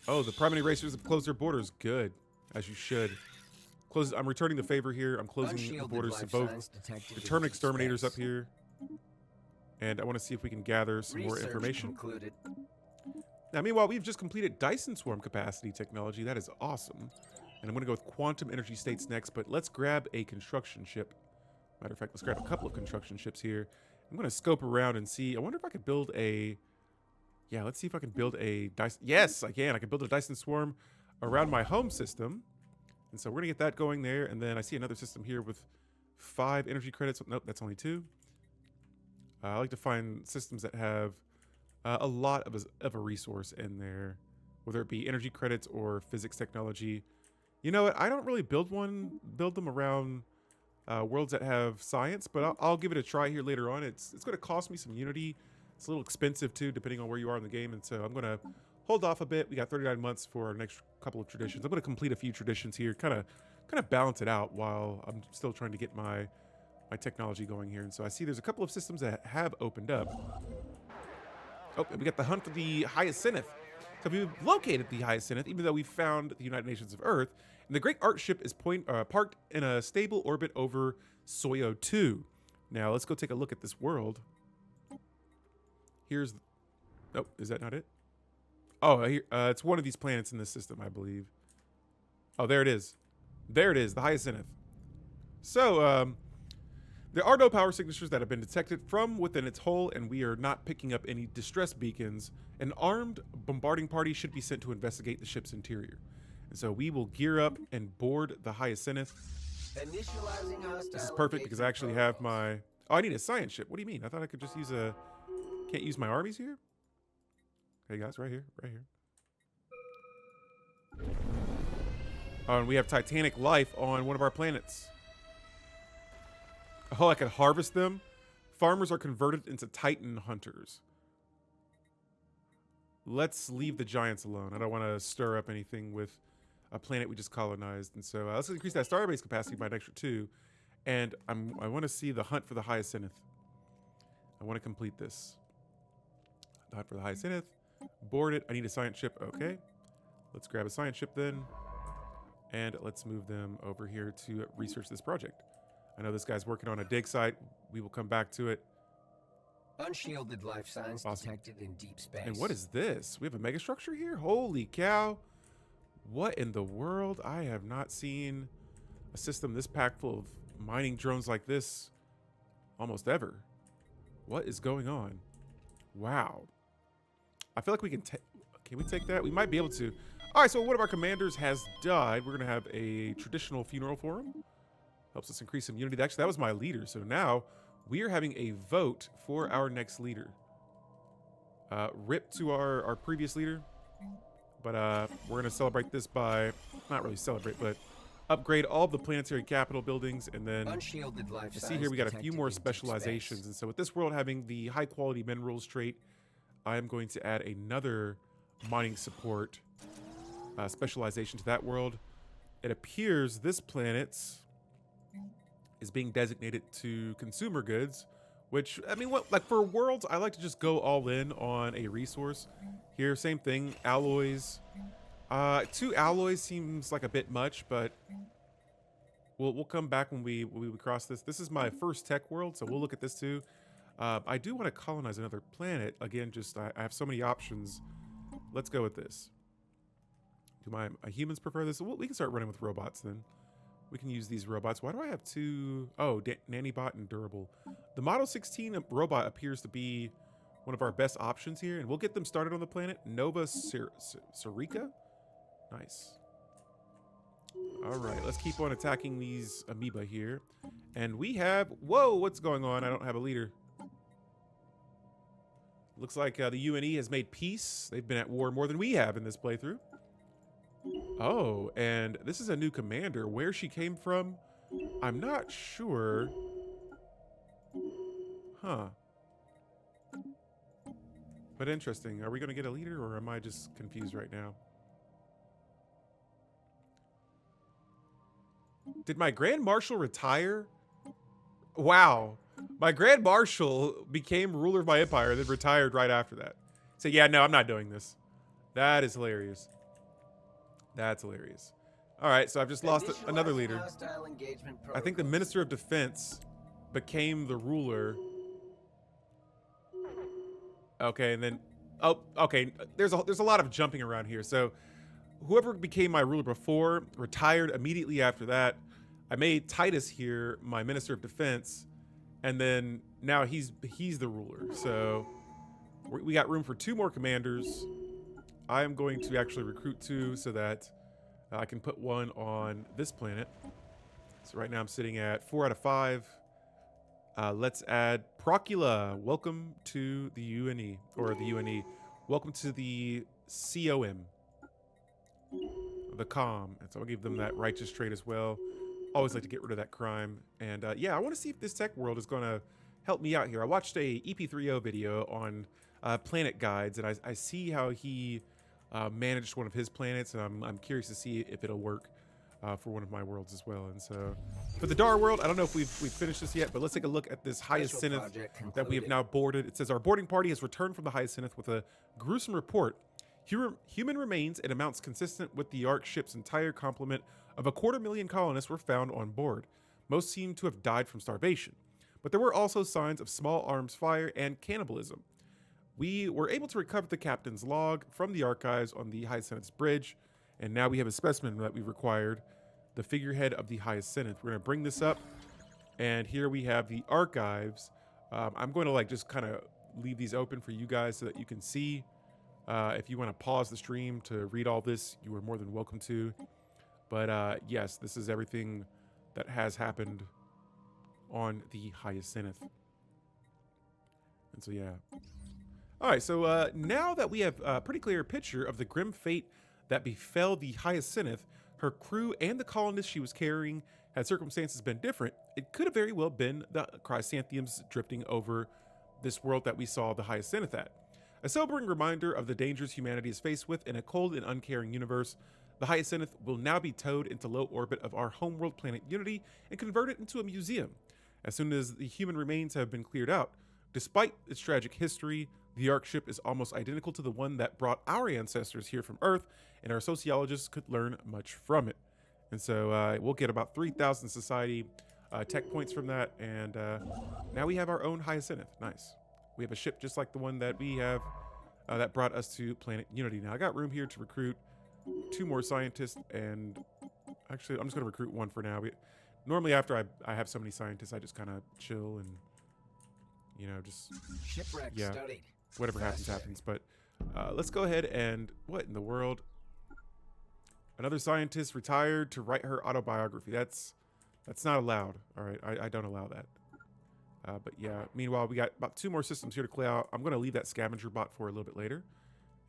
Oh, the primary racers have closed their borders. Good, as you should. I'm returning the favor here. I'm closing the borders to both Determined Exterminators up here. And I want to see if we can gather some more information. Concluded. Now, meanwhile, we've just completed Dyson Swarm capacity technology. That is awesome. And I'm going to go with quantum energy states next, but let's grab a construction ship. Matter of fact, let's grab a couple of construction ships here. I'm going to scope around and see. I wonder if I could build a... Yeah, let's see if I can build a Dyson... Yes, I can. I can build a Dyson Swarm around my home system. And so we're going to get that going there. And then I see another system here with 5 energy credits. Nope, that's only 2. I like to find systems that have a lot of a resource in there, whether it be energy credits or physics technology. You know what? I don't really build them around worlds that have science, but I'll give it a try here later on. It's going to cost me some Unity. It's a little expensive too, depending on where you are in the game. And so I'm going to hold off a bit. We got 39 months for our next couple of traditions. I'm going to complete a few traditions here, kind of balance it out while I'm still trying to get my technology going here. And so I see there's a couple of systems that have opened up. Oh, and we got the hunt for the Hyacinith. So we've located the Hyacinith, even though we found the United Nations of Earth. And the Great Art Ship is parked in a stable orbit over Soyo 2. Now, let's go take a look at this world. Here's... Oh, is that not it? Oh, it's one of these planets in this system, I believe. Oh, there it is. There it is, the Hyacinith. So, there are no power signatures that have been detected from within its hull, and we are not picking up any distress beacons. An armed bombarding party should be sent to investigate the ship's interior. And so we will gear up and board the Hyacinith. This is perfect because I actually have my... Oh, I need a science ship. What do you mean? I thought I could just use a... Can't use my armies here? Hey guys, right here, right here. Oh, and we have Titanic life on one of our planets. Oh, I can harvest them? Farmers are converted into Titan hunters. Let's leave the giants alone. I don't want to stir up anything with a planet we just colonized. And so let's increase that starbase capacity by an extra 2. And I want to see the hunt for the Hyacinith. I want to complete this. The hunt for the Hyacinith. Board it. I need a science ship. Okay. Let's grab a science ship then. And let's move them over here to research this project. I know this guy's working on a dig site. We will come back to it. Unshielded life signs detected in deep space. And what is this? We have a megastructure here? Holy cow. What in the world? I have not seen a system this packed full of mining drones like this almost ever. What is going on? Wow. I feel like we can we take that? We might be able to. All right, so one of our commanders has died. We're going to have a traditional funeral for him. Helps us increase some unity. Actually, that was my leader. So now we are having a vote for our next leader. Rip to our previous leader. But we're going to celebrate this by, not really celebrate, but upgrade all of the planetary capital buildings. And then Unshielded life I see here we got a few more specializations. And so with this world having the high quality minerals trait, I am going to add another mining support specialization to that world. It appears this planet is being designated to consumer goods, which, I mean, what, like for worlds, I like to just go all in on a resource. Here, same thing, alloys. 2 alloys seems like a bit much, but we'll come back when we cross this. This is my first tech world, so we'll look at this too. I do want to colonize another planet. Again, just I have so many options. Let's go with this. Do my humans prefer this? We can start running with robots then. We can use these robots. Why do I have 2? Oh, Nanobot and Durable. The Model 16 robot appears to be one of our best options here, and we'll get them started on the planet. Nova Sirica? Nice. All right, let's keep on attacking these amoeba here. And we have... Whoa, what's going on? I don't have a leader. Looks like the UNE has made peace. They've been at war more than we have in this playthrough. Oh, and this is a new commander. Where she came from, I'm not sure. Huh. But interesting. Are we going to get a leader, or am I just confused right now? Did my Grand Marshal retire? Wow. My Grand Marshal became ruler of my empire, then retired right after that. So yeah, no, I'm not doing this. That is hilarious. That's hilarious. All right, so I've just lost another leader. I think the Minister of Defense became the ruler. Okay, and then, oh, okay. There's a lot of jumping around here. So whoever became my ruler before retired immediately after that. I made Titus here my Minister of Defense, and then now he's the ruler. So we got room for 2 more commanders. I am going to actually recruit 2 so that I can put 1 on this planet. So right now I'm sitting at 4 out of 5. Let's add Procula. Welcome to the UNE, or the UNE. Welcome to the COM. The COM. And so I'll give them that righteous trait as well. Always like to get rid of that crime. And yeah, I want to see if this tech world is going to help me out here. I watched a EP30 video on planet guides, and I see how he managed one of his planets, and I'm curious to see if it'll work for one of my worlds as well. And so for the Dar world, I don't know if we've finished this yet, but let's take a look at this Hyacinith that we have now boarded. It says our boarding party has returned from the Hyacinith with a gruesome report. Human remains and amounts consistent with the Ark ship's entire complement of 250,000 colonists were found on board. Most seem to have died from starvation, but there were also signs of small arms fire and cannibalism. We were able to recover the captain's log from the archives on the Hyacinith's bridge, and now we have a specimen that we required, the figurehead of the Hyacinith. We're going to bring this up, and here we have the archives. I'm going to like just kind of leave these open for you guys so that you can see. If you want to pause the stream to read all this, you are more than welcome to. But yes, this is everything that has happened on the Hyacinith. And so yeah. All right, so now that we have a pretty clear picture of the grim fate that befell the Hyacinith, her crew and the colonists she was carrying, had circumstances been different, it could have very well been the chrysanthemums drifting over this world that we saw the Hyacinith at. A sobering reminder of the dangers humanity is faced with in a cold and uncaring universe, the Hyacinith will now be towed into low orbit of our homeworld planet Unity and converted into a museum. As soon as the human remains have been cleared out, despite its tragic history, the Ark ship is almost identical to the one that brought our ancestors here from Earth, and our sociologists could learn much from it. And so we'll get about 3,000 society tech points from that, and now we have our own Hyacinith. Nice. We have a ship just like the one that we have that brought us to planet Unity. Now I got room here to recruit 2 more scientists, and actually I'm just going to recruit 1 for now. Normally after I have so many scientists, I just kind of chill and, you know, just, Shipwreck yeah, studied. whatever happens. But let's go ahead and, what in the world? Another scientist retired to write her autobiography. That's not allowed. All right, I don't allow that. But yeah, meanwhile, we got about 2 more systems here to clear out. I'm going to leave that scavenger bot for a little bit later.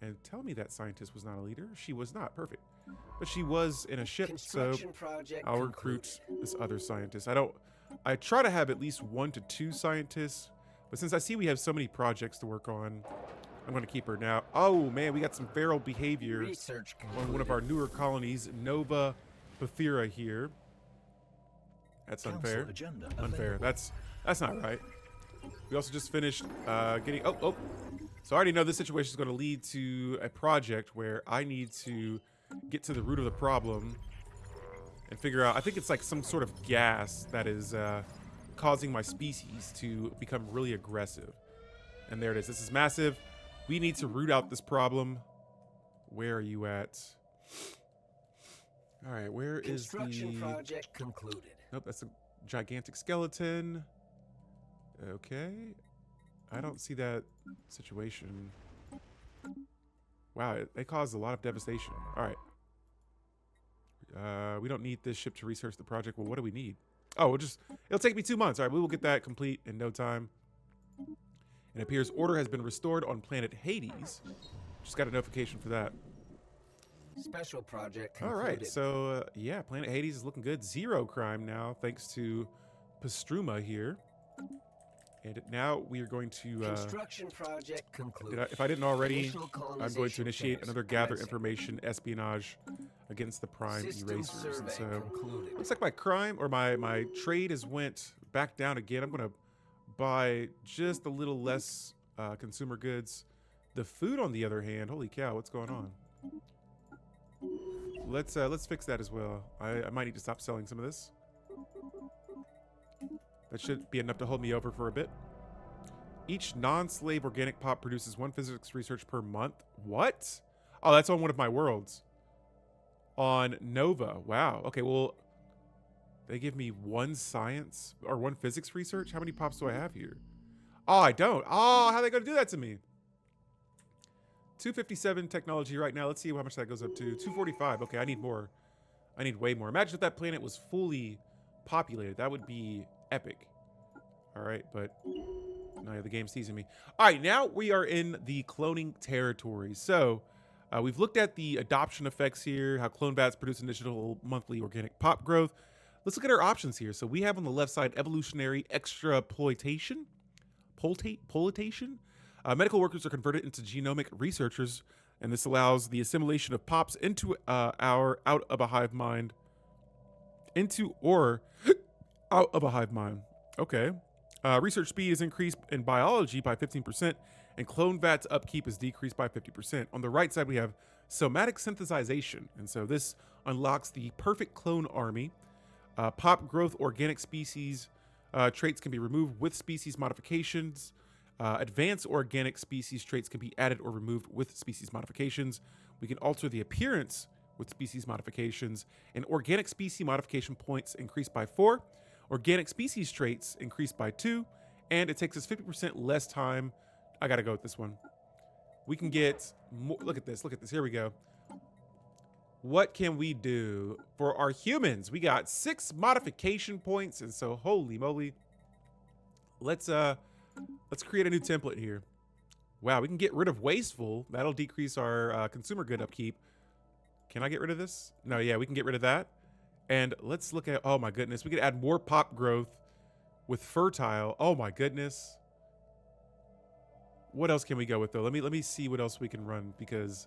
And tell me that scientist was not a leader. She was not. Perfect. But she was in a ship, so I'll recruit this other scientist. I try to have at least 1 to 2 scientists, but since I see we have so many projects to work on, I'm going to keep her now. Oh man, we got some feral behavior on one of our newer colonies, Nova Pathira here. That's unfair. Unfair. That's not right. We also just finished getting... Oh. So I already know this situation is going to lead to a project where I need to get to the root of the problem and figure out... I think it's like some sort of gas that is causing my species to become really aggressive. And there it is. This is massive. We need to root out this problem. Where are you at? All right, where is the... Construction project concluded. Nope, that's a gigantic skeleton. Okay. I don't see that situation. Wow, they caused a lot of devastation. All right. We don't need this ship to research the project. Well, what do we need? Oh, it'll take me 2 months. All right, we will get that complete in no time. It appears order has been restored on planet Hades. Just got a notification for that. Special project concluded. All right, so yeah, planet Hades is looking good. 0 crime now, thanks to Pastruma here. And now we are going to... Construction project concluded. if I didn't already, I'm going to initiate another gather information espionage against the prime System erasers. And survey so concluded. looks like my crime or my trade has went back down again. I'm gonna buy just a little less consumer goods. The food, on the other hand, holy cow, what's going on? Let's fix that as well. I might need to stop selling some of this. That should be enough to hold me over for a bit. Each non-slave organic pop produces 1 physics research per month. What? Oh, that's on one of my worlds. On Nova. Wow. Okay, well, they give me 1 science or 1 physics research? How many pops do I have here? Oh, I don't. Oh, how are they going to do that to me? 257 technology right now. Let's see how much that goes up to. 245. Okay, I need more. I need way more. Imagine if that planet was fully populated. That would be epic. All right, but no, the game's teasing me. All right, now we are in the cloning territory. So we've looked at the adoption effects here, how clone vats produce initial monthly organic pop growth. Let's look at our options here. So we have on the left side evolutionary extrapolation. Politation. Medical workers are converted into genomic researchers, and this allows the assimilation of pops into our out of a hive mind. Into or out of a hive mind. Okay. Research speed is increased in biology by 15%, and clone vats upkeep is decreased by 50%. On the right side, we have somatic synthesization, and so this unlocks the perfect clone army. Pop growth organic species traits can be removed with species modifications. Advanced organic species traits can be added or removed with species modifications. We can alter the appearance with species modifications, and organic species modification points increased by 4. Organic species traits increased by 2, and it takes us 50% less time. I gotta go with this one. We can get more. Look at this. Look at this. Here we go. What can we do for our humans? We got 6 modification points, and so holy moly. Let's create a new template here. Wow, we can get rid of wasteful. That'll decrease our consumer good upkeep. Can I get rid of this? No, yeah, we can get rid of that. And let's look at, oh my goodness, we could add more pop growth with fertile. Oh my goodness. What else can we go with though? Let me see what else we can run, because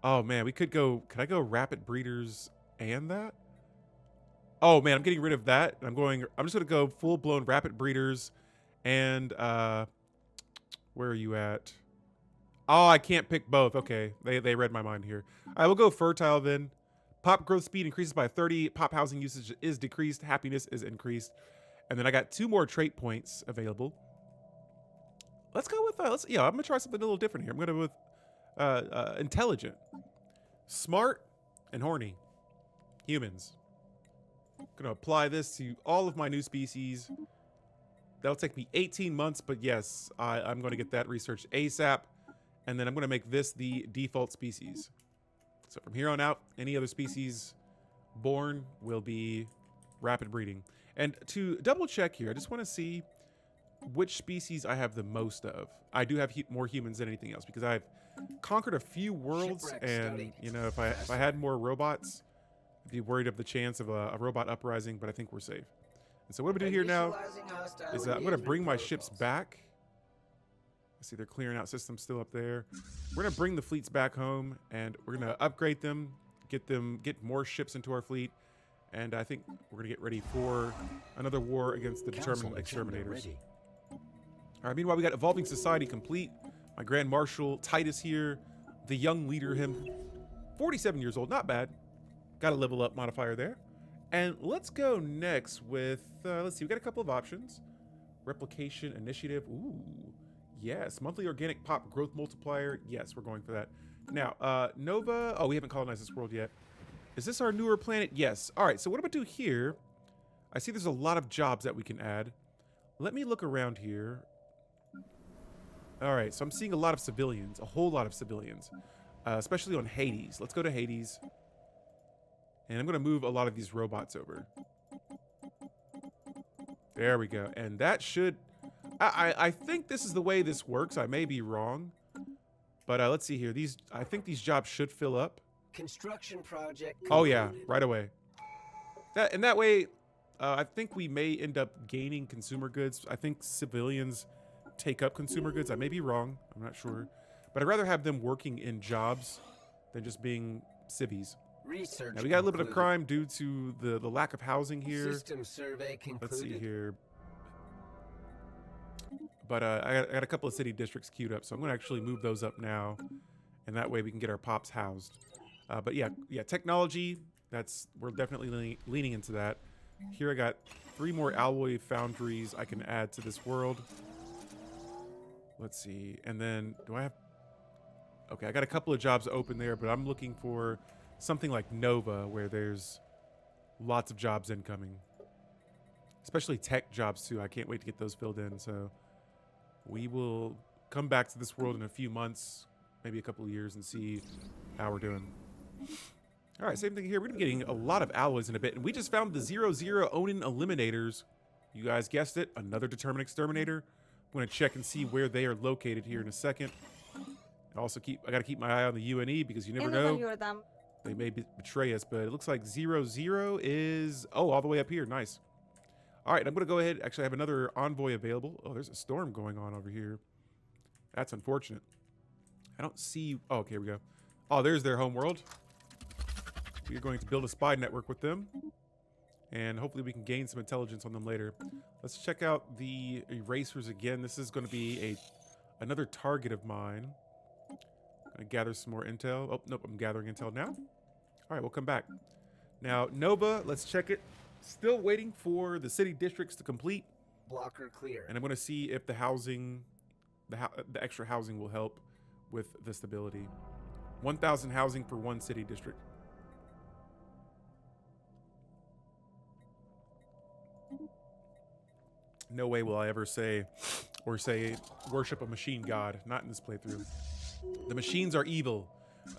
oh man, we could go, could I go rapid breeders and that? Oh man, I'm getting rid of that. I'm just gonna go full blown rapid breeders and where are you at? Oh, I can't pick both. Okay, they read my mind here. I will go fertile then. Pop growth speed increases by 30. Pop housing usage is decreased. Happiness is increased. And then I got 2 more trait points available. Let's go with I'm gonna try something a little different here. I'm gonna go with intelligent, smart, and horny humans. I'm gonna apply this to all of my new species. That'll take me 18 months, but yes, I'm going to get that research ASAP. And then I'm going to make this the default species. So from here on out, any other species born will be rapid breeding. And to double check here, I just want to see which species I have the most of. I do have more humans than anything else, because I've conquered a few worlds, and you know, if I had more robots, I'd be worried of the chance of a robot uprising, but I think we're safe. And so what I'm gonna do here now is I'm gonna bring my ships back. I see they're clearing out systems still up there. We're gonna bring the fleets back home, and we're gonna upgrade them, get more ships into our fleet, and I think we're gonna get ready for another war against the Determined Exterminators. All right. Meanwhile, we got Evolving Society complete. My Grand Marshal Titus here, the young leader, him, 47 years old, not bad. Got a level up modifier there. And let's go next with, let's see, we got a couple of options. Replication Initiative. Ooh, yes. Monthly Organic Pop Growth Multiplier. Yes, we're going for that. Now, Nova. Oh, we haven't colonized this world yet. Is this our newer planet? Yes. All right, so what I'm going to do here, I see there's a lot of jobs that we can add. Let me look around here. All right, so I'm seeing a lot of civilians, a whole lot of civilians, especially on Hades. Let's go to Hades. And I'm going to move a lot of these robots over. There we go. And that should... I think this is the way this works. I may be wrong. But let's see here. I think these jobs should fill up. Construction project concluded. Oh, yeah. Right away. That way, I think we may end up gaining consumer goods. I think civilians take up consumer goods. I may be wrong. I'm not sure. But I'd rather have them working in jobs than just being civvies. Research Now we got a little bit of concluded. crime due to the lack of housing here. System survey concluded. Let's see here. But I got a couple of city districts queued up, so I'm going to actually move those up now, and that way we can get our pops housed. But yeah, technology. We're definitely leaning into that. Here I got 3 more alloy foundries I can add to this world. Let's see, and then do I have? Okay, I got a couple of jobs open there, but I'm looking for something like Nova, where there's lots of jobs incoming, especially tech jobs too. I can't wait to get those filled in. So we will come back to this world in a few months, maybe a couple of years, and see how we're doing. All right, same thing here. We're gonna be getting a lot of alloys in a bit, and we just found the 0-0 Onin Eliminators. You guys guessed it, another Determined Exterminator. I'm gonna check and see where they are located here in a second. I also gotta keep my eye on the UNE because you never know. They may betray us, but it looks like 0-0 is all the way up here. Nice. All right, I'm gonna go ahead. Actually, I have another envoy available. Oh, there's a storm going on over here. That's unfortunate. I don't see. Oh, okay, here we go. Oh, there's their home world. We are going to build a spy network with them, and hopefully we can gain some intelligence on them later. Let's check out the erasers again. This is going to be another target of mine. Gonna gather some more intel. Oh, nope, I'm gathering intel now. All right, we'll come back. Now, Nova, let's check it. Still waiting for the city districts to complete. Blocker clear. And I'm going to see if the housing, the extra housing will help with the stability. 1,000 housing for 1 city district. No way will I ever say worship a machine god. Not in this playthrough. The machines are evil.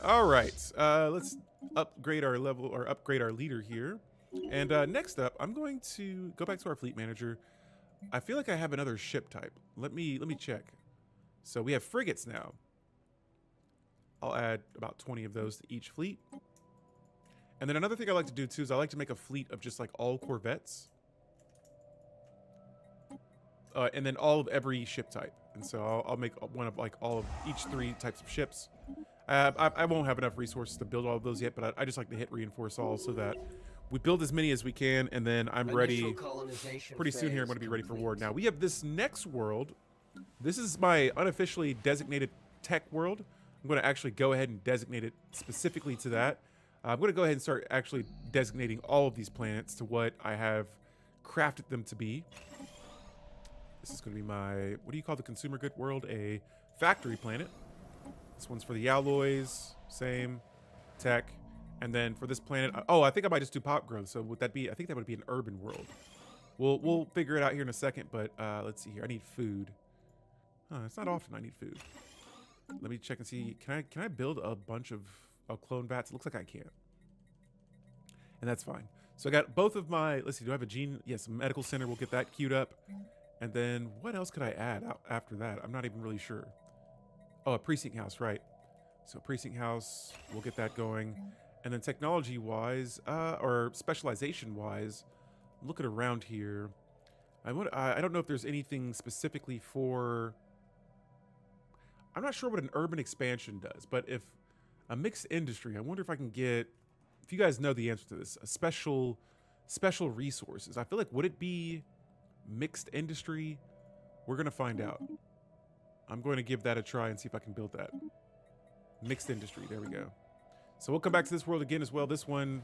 All right, let's upgrade our level or upgrade our leader here. And next up, I'm going to go back to our fleet manager. I feel like I have another ship type. Let me check. So we have frigates now. I'll add about 20 of those to each fleet. And then another thing I like to do too is I like to make a fleet of just like all corvettes. And then all of every ship type. And so I'll make one of like all of each 3 types of ships. I won't have enough resources to build all of those yet, but I just like to hit reinforce all so that we build as many as we can, and then I'm ready. Pretty soon here, I'm going to be ready for war. Now, we have this next world. This is my unofficially designated tech world. I'm going to actually go ahead and designate it specifically to that. I'm going to go ahead and start actually designating all of these planets to what I have crafted them to be. This is going to be my, what do you call the consumer good world? A factory planet. This one's for the alloys, same, tech. And then for this planet, I think I might just do pop growth. So would that be, I think that would be an urban world. We'll figure it out here in a second, but let's see here. I need food. It's not often I need food. Let me check and see. Can I build a bunch of clone bats? It looks like I can. And that's fine. So I got both of my, let's see, do I have a gene? Yes, a medical center. We'll get that queued up. And then what else could I add after that? I'm not even really sure. Oh, a precinct house, right. So precinct house, we'll get that going. And then technology-wise, or specialization-wise, looking around here. I don't know if there's anything specifically for... I'm not sure what an urban expansion does, but if a mixed industry, I wonder if I can get... If you guys know the answer to this, a special resources. I feel like, would it be mixed industry? We're going to find out. I'm going to give that a try and see if I can build that. Mixed industry, there we go. So we'll come back to this world again as well. This one,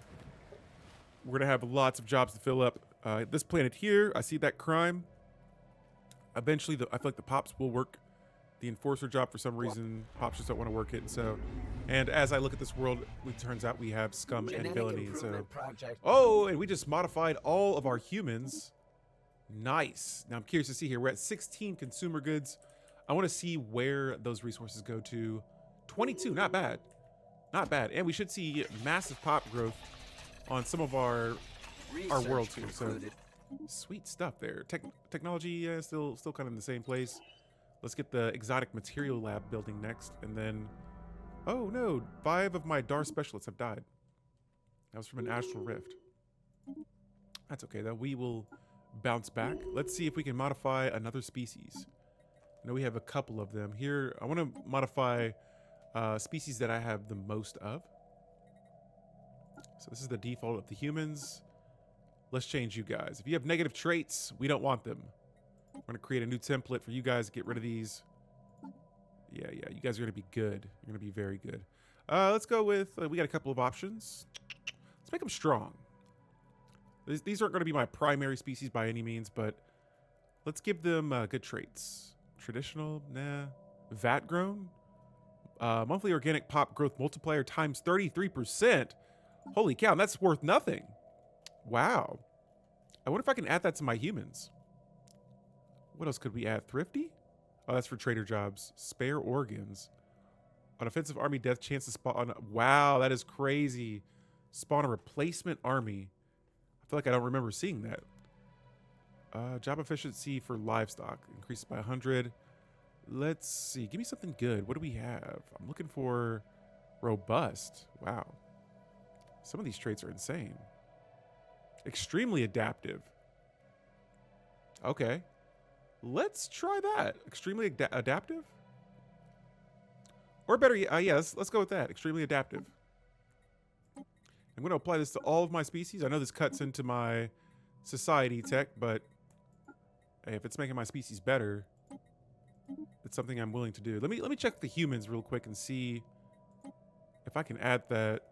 we're going to have lots of jobs to fill up. This planet here, I see that crime. Eventually, I feel like the pops will work the enforcer job for some reason. Pops just don't want to work it. And as I look at this world, it turns out we have scum and villainy. And so, and we just modified all of our humans. Nice. Now I'm curious to see here. We're at 16 consumer goods. I want to see where those resources go to. 22, not bad. Not bad. And we should see massive pop growth on some of our worlds here. So sweet stuff there. Technology still kind of in the same place. Let's get the exotic material lab building next. And then, oh no, 5 of my DAR specialists have died. That was from an astral rift. That's okay though. We will bounce back. Let's see if we can modify another species. I know we have a couple of them here. I want to modify species that I have the most of. So this is the default of the humans. Let's change you guys. If you have negative traits, we don't want them. I'm going to create a new template for you guys to get rid of these. Yeah, you guys are going to be good. You're going to be very good. Let's go with, we got a couple of options. Let's make them strong. These aren't going to be my primary species by any means, but let's give them good traits. Traditional, nah. Vat grown. Monthly organic pop growth multiplier times 33%. Holy cow, that's worth nothing. Wow. I wonder if I can add that to my humans. What else could we add? Thrifty? Oh, that's for trader jobs. Spare organs. On offensive army death, chance to spawn. Wow, that is crazy. Spawn a replacement army. I feel like I don't remember seeing that. Job efficiency for livestock increases by 100. Let's see. Give me something good. What do we have? I'm looking for robust. Wow. Some of these traits are insane. Extremely adaptive. Okay. Let's try that. Extremely adaptive? Or better, yeah, let's go with that. Extremely adaptive. I'm going to apply this to all of my species. I know this cuts into my society tech, but hey, if it's making my species better, it's something I'm willing to do. Let me check the humans real quick and see if I can add that.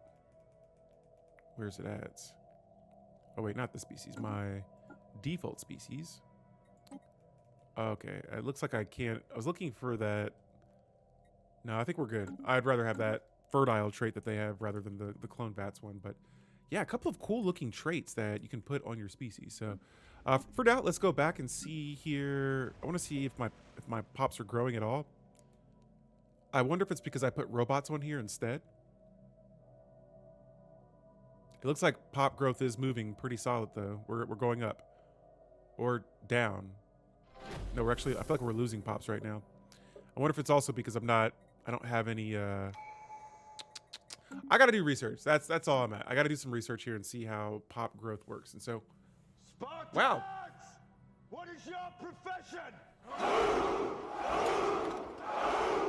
Where's it at? Oh wait, not the species. My default species. Okay, it looks like I can't. I was looking for that. No, I think we're good. I'd rather have that fertile trait that they have rather than the clone vats one. But yeah, a couple of cool looking traits that you can put on your species. So for now, let's go back and see here. I want to see if my pops are growing at all. I wonder if it's because I put robots on here instead. It looks like pop growth is moving pretty solid though. We're going up or down. No, we're actually, I feel like we're losing pops right now. I wonder if it's also because I don't have any, I got to do research. That's all I'm at. I got to do some research here and see how pop growth works. And so, Spartans! wow. What is your profession?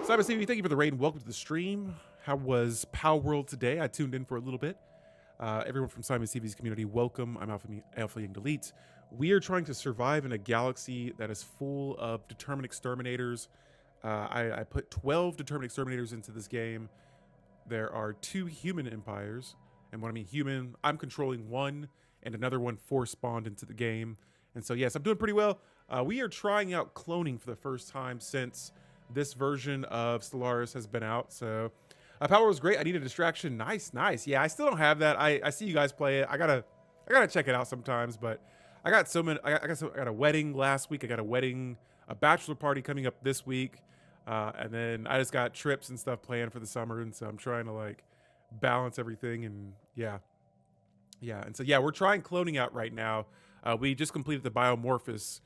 Simon Stevie, thank you for the raid and welcome to the stream. How was Pow World today? I tuned in for a little bit. Everyone from Simon Stevie's community, welcome. I'm Alpha Young Delete. We are trying to survive in a galaxy that is full of Determined Exterminators. I put 12 Determined Exterminators into this game. There are 2 human empires. And when I mean human, I'm controlling one and another one force spawned into the game. And so, yes, I'm doing pretty well. We are trying out cloning for the first time since this version of Stellaris has been out. So Power was great. I need a distraction. Nice. Yeah, I still don't have that. I see you guys play it. I gotta check it out sometimes. But I got so many. I got a wedding last week. I got a bachelor party coming up this week. And then I just got trips and stuff planned for the summer. And so I'm trying to like balance everything. And yeah. And so, yeah, we're trying cloning out right now. We just completed the Biomorphis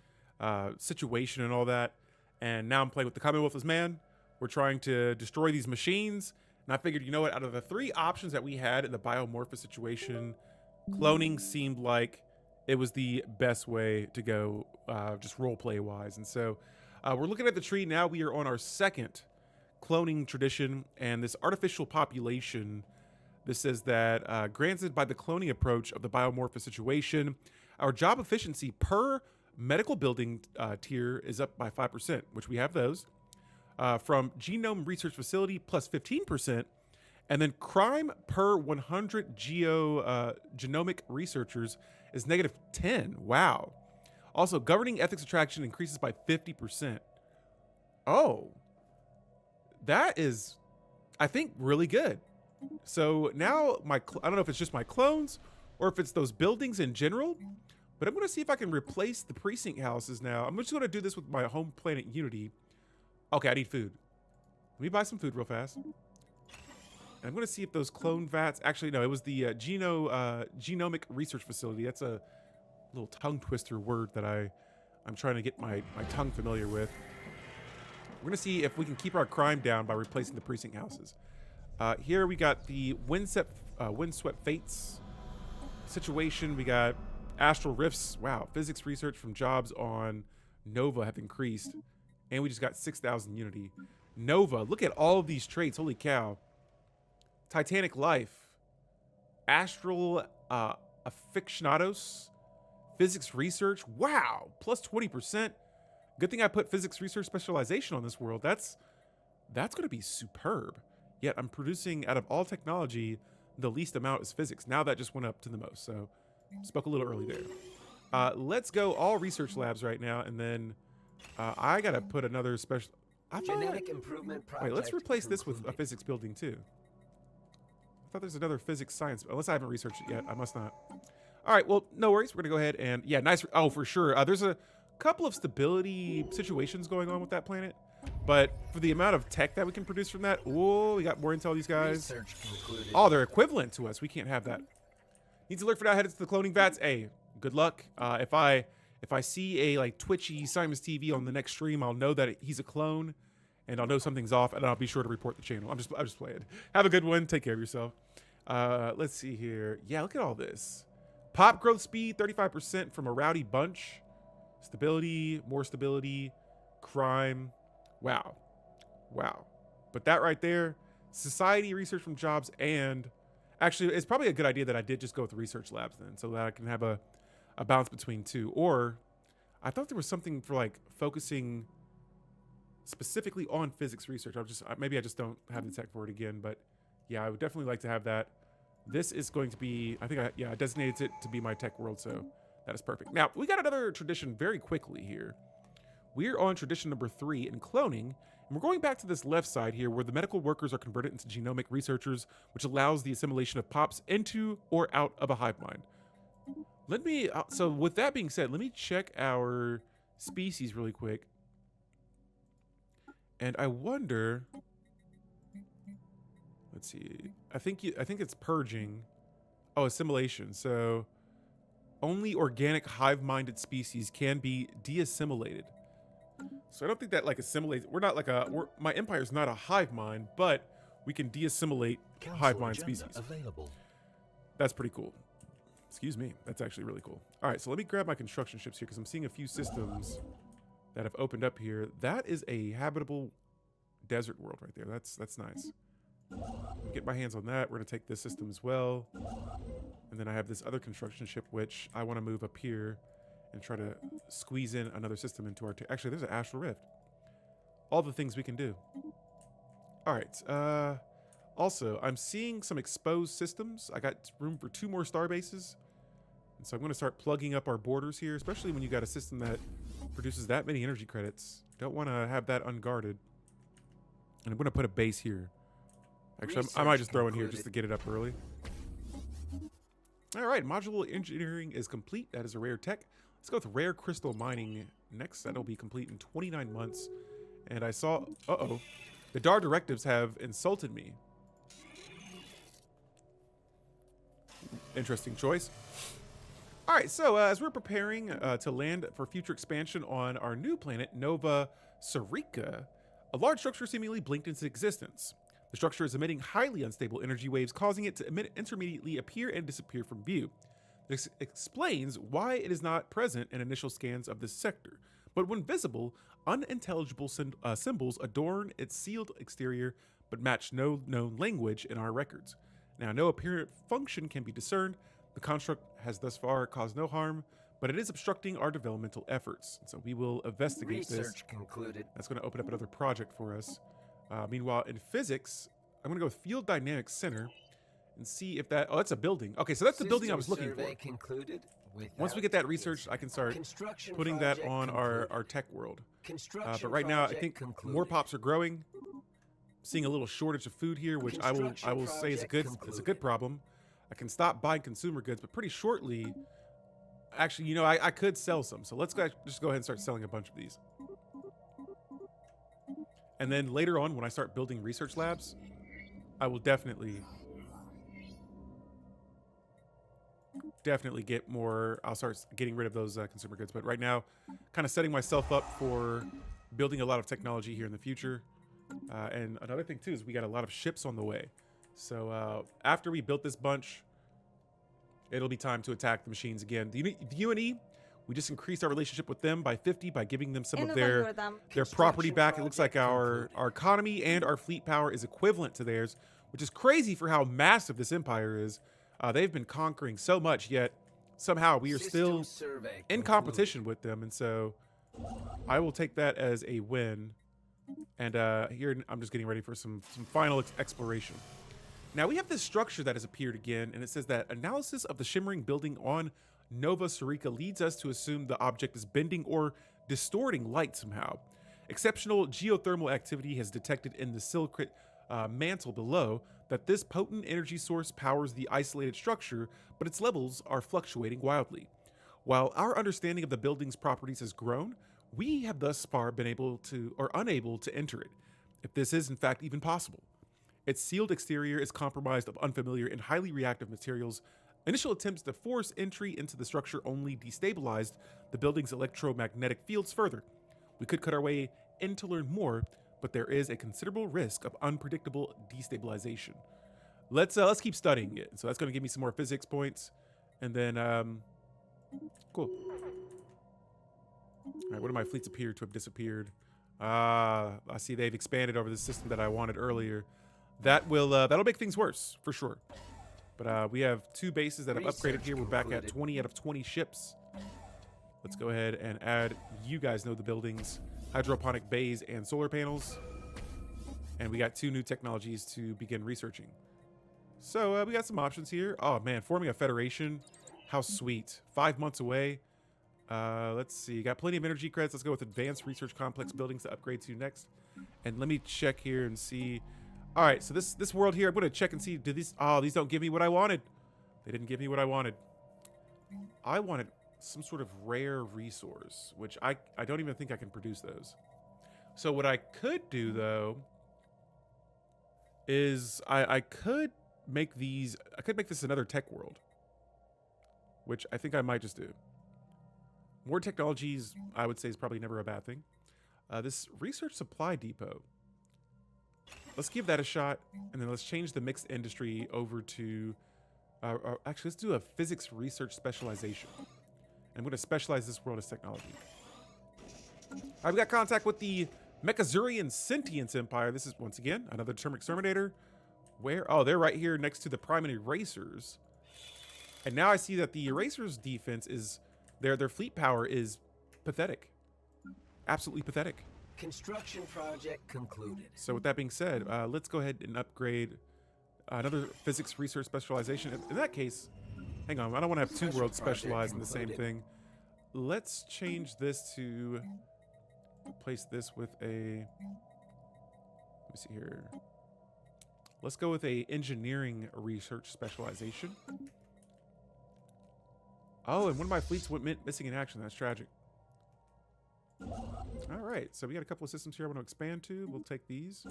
situation and all that. And now I'm playing with the Commonwealth of Man. We're trying to destroy these machines. And I figured, you know what, out of the 3 options that we had in the Biomorphis situation, cloning seemed like it was the best way to go, just roleplay wise. And so we're looking at the tree now. We are on our 2nd cloning tradition. And this artificial population, this says that granted by the cloning approach of the Biomorphis situation, our job efficiency per medical building tier is up by 5%, which we have those. From Genome Research Facility plus 15%, and then crime per 100 genomic researchers is negative 10. Wow. Also, governing ethics attraction increases by 50%. Oh, that is, I think, really good. So now I don't know if it's just my clones or if it's those buildings in general, but I'm going to see if I can replace the precinct houses now. I'm just going to do this with my home planet Unity. Okay, I need food. Let me buy some food real fast. And I'm going to see if those clone vats... Actually, no, it was the Genomic Research Facility. That's a little tongue twister word that I'm trying to get my tongue familiar with. We're going to see if we can keep our crime down by replacing the precinct houses. Here we got the Windswept Fates situation. We got Astral Rifts. Wow, physics research from jobs on Nova have increased. And we just got 6,000 Unity. Nova, look at all of these traits. Holy cow. Titanic Life. Astral Aficionados. Physics research. Wow. Plus 20%. Good thing I put physics research specialization on this world. That's going to be superb. Yet I'm producing, out of all technology, the least amount is physics. Now that just went up to the most. So spoke a little early there. Let's go all research labs right now. And then I got to put another special... Genetic improvement project. Wait, let's replace this with a physics building too. I thought there's another physics science, unless I haven't researched it yet. I must not. All right, well, no worries. We're gonna go ahead and yeah, nice. Oh, for sure. There's a couple of stability situations going on with that planet, but for the amount of tech that we can produce from that, oh, we got more intel. These guys. Oh, they're equivalent to us. We can't have that. Needs to alert for now. Headed to the cloning vats. Hey, good luck. If I see a like twitchy Simon's TV on the next stream, I'll know that he's a clone, and I'll know something's off, and I'll be sure to report the channel. I'm just playing. Have a good one. Take care of yourself. Let's see here. Yeah, look at all this. Pop growth speed 35% from a rowdy bunch. Stability, more stability, crime. Wow. But that right there, society, research from jobs, and actually, it's probably a good idea that I did just go with research labs then, so that I can have a balance between two. Or I thought there was something for like focusing specifically on physics research. Maybe I just don't have the tech for it again, but yeah, I would definitely like to have that. This is going to be, I think I designated it to be my tech world, so that is perfect. Now, we got another tradition very quickly here. We're on tradition number 3 in cloning, and we're going back to this left side here where the medical workers are converted into genomic researchers, which allows the assimilation of pops into or out of a hive mind. Let me, so with that being said, let me check our species really quick. And I wonder, let's see, I think it's purging. Oh, assimilation. So only organic hive-minded species can be de-assimilated. So I don't think that like assimilates, we're not like my empire's not a hive mind, but we can de-assimilate hive mind species. Available. That's pretty cool. Excuse me. That's actually really cool. All right, so let me grab my construction ships here because I'm seeing a few systems that have opened up here. That is a habitable desert world right there. That's nice. Get my hands on that. We're gonna take this system as well. And then I have this other construction ship, which I want to move up here and try to squeeze in another system into our... Actually, there's an astral rift. All the things we can do. All right. Also, I'm seeing some exposed systems. I got room for 2 more star bases. And so I'm going to start plugging up our borders here, especially when you got a system that produces that many energy credits. Don't want to have that unguarded. And I'm going to put a base here. Actually, I might just throw in here just to get it up early. All right, modular engineering is complete. That is a rare tech. Let's go with rare crystal mining next. That'll be complete in 29 months. And I saw, the DAR directives have insulted me. Interesting choice. All right, so as we're preparing to land for future expansion on our new planet, Nova Sarica, a large structure seemingly blinked into existence. The structure is emitting highly unstable energy waves, causing it to intermittently appear and disappear from view. This explains why it is not present in initial scans of this sector, but when visible, unintelligible symbols adorn its sealed exterior, but match no known language in our records. Now, no apparent function can be discerned. The construct has thus far caused no harm, but it is obstructing our developmental efforts. So we will investigate this. Research concluded. That's going to open up another project for us. Meanwhile, in physics, I'm going to go with Field Dynamics Center and see if that... Oh, that's a building. Okay, so that's the building I was looking for. Concluded Once we get that researched, I can start putting that on our tech world. But right now, I think more pops are growing. Seeing a little shortage of food here, which I will say is a good problem. I can stop buying consumer goods, but pretty shortly, actually, you know, I could sell some. So let's just go ahead and start selling a bunch of these. And then later on, when I start building research labs, I will definitely get more. I'll start getting rid of those consumer goods. But right now, kind of setting myself up for building a lot of technology here in the future. And another thing too is we got a lot of ships on the way. So after we built this bunch, it'll be time to attack the machines again. The UNE, we just increased our relationship with them by 50 by giving them some of their property back. It looks like our economy and our fleet power is equivalent to theirs, which is crazy for how massive this empire is. They've been conquering so much, yet somehow we are still System survey in concluded. competition with them, and so I will take that as a win. And here I'm just getting ready for some final exploration. Now we have this structure that has appeared again, and it says that analysis of the shimmering building on Nova Surica leads us to assume the object is bending or distorting light somehow. Exceptional geothermal activity has detected in the silicate mantle below that this potent energy source powers the isolated structure, but its levels are fluctuating wildly. While our understanding of the building's properties has grown, we have thus far been able to, or unable to enter it, if this is in fact even possible. Its sealed exterior is compromised of unfamiliar and highly reactive materials. Initial attempts to force entry into the structure only destabilized the building's electromagnetic fields further. We could cut our way in to learn more, but there is a considerable risk of unpredictable destabilization. Let's keep studying it. So that's going to give me some more physics points, and then cool. All right, one of my fleets appear to have disappeared. I see they've expanded over the system that I wanted earlier. That will that'll make things worse for sure. But we have 2 bases that have upgraded here. We're back at 20 out of 20 ships. Let's go ahead and add, you guys know the buildings, hydroponic bays and solar panels. And we got 2 new technologies to begin researching. So we got some options here. Oh man, forming a federation. How sweet. 5 months away. Let's see, got plenty of energy credits. Let's go with advanced research complex buildings to upgrade to next. And let me check here and see. All right, so this world here, I'm going to check and see, do these, oh, these don't give me what I wanted. They didn't give me what I wanted. I wanted some sort of rare resource, which I don't even think I can produce those. So what I could do, though, is I could make these, I could make this another tech world, which I think I might just do. More technologies, I would say, is probably never a bad thing. This research supply depot. Let's give that a shot, and then let's change the mixed industry over to, actually, let's do a physics research specialization. I'm going to specialize this world as technology. I've got contact with the Mechazurian Sentience Empire. This is, once again, another Determined Exterminator. Where? Oh, they're right here next to the Primate Erasers. And now I see that the Erasers' defense is, their fleet power is pathetic. Absolutely pathetic. Construction project concluded. So with that being said, let's go ahead and upgrade another physics research specialization. In that case, hang on, I don't want to have 2 worlds specialized in the same thing. Let's change this to replace this with a, let me see here. Let's go with a engineering research specialization. Oh, and one of my fleets went missing in action. That's tragic. All right, so we got a couple of systems here I want to expand to. We'll take these.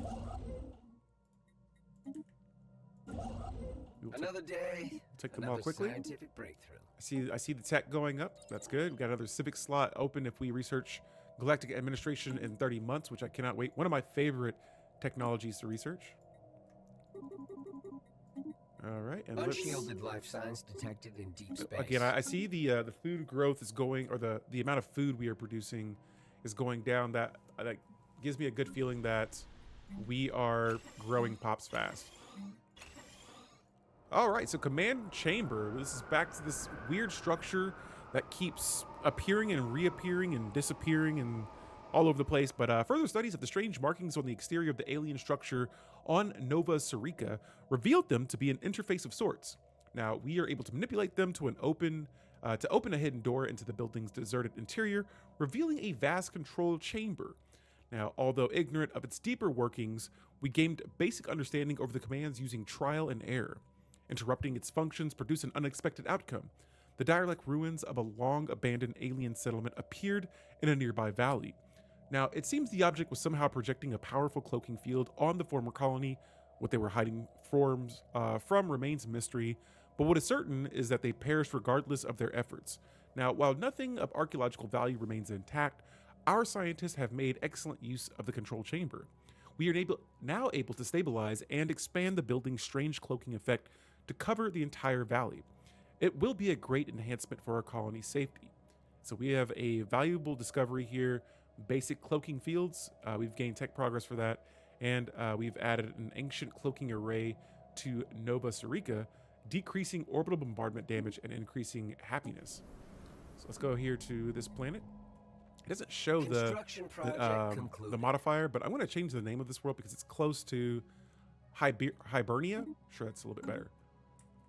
Another day. Take them all quickly. Scientific breakthrough. I see the tech going up. That's good. We got another civic slot open if we research galactic administration in 30 months, which I cannot wait. One of my favorite technologies to research. All right, and Unshielded life signs detected in deep space. Again, I see the food growth is going, or the amount of food we are producing is going down. That gives me a good feeling that we are growing pops fast. All right, so command chamber. This is back to this weird structure that keeps appearing and reappearing and disappearing and all over the place. But further studies of the strange markings on the exterior of the alien structure on Nova Surica revealed them to be an interface of sorts. Now, we are able to manipulate them to open a hidden door into the building's deserted interior, revealing a vast control chamber. Now, although ignorant of its deeper workings, we gained basic understanding over the commands using trial and error. Interrupting its functions produced an unexpected outcome. The derelict ruins of a long-abandoned alien settlement appeared in a nearby valley. Now, it seems the object was somehow projecting a powerful cloaking field on the former colony. What they were hiding from remains a mystery, but what is certain is that they perished regardless of their efforts. Now, while nothing of archaeological value remains intact, our scientists have made excellent use of the control chamber. We are now able to stabilize and expand the building's strange cloaking effect to cover the entire valley. It will be a great enhancement for our colony's safety. So we have a valuable discovery here. Basic cloaking fields, we've gained tech progress for that, and we've added an ancient cloaking array to Nova Surica, decreasing orbital bombardment damage and increasing happiness. So let's go here to this planet. It doesn't show the modifier, but I'm going to change the name of this world because it's close to Hibernia. Sure, that's a little bit better.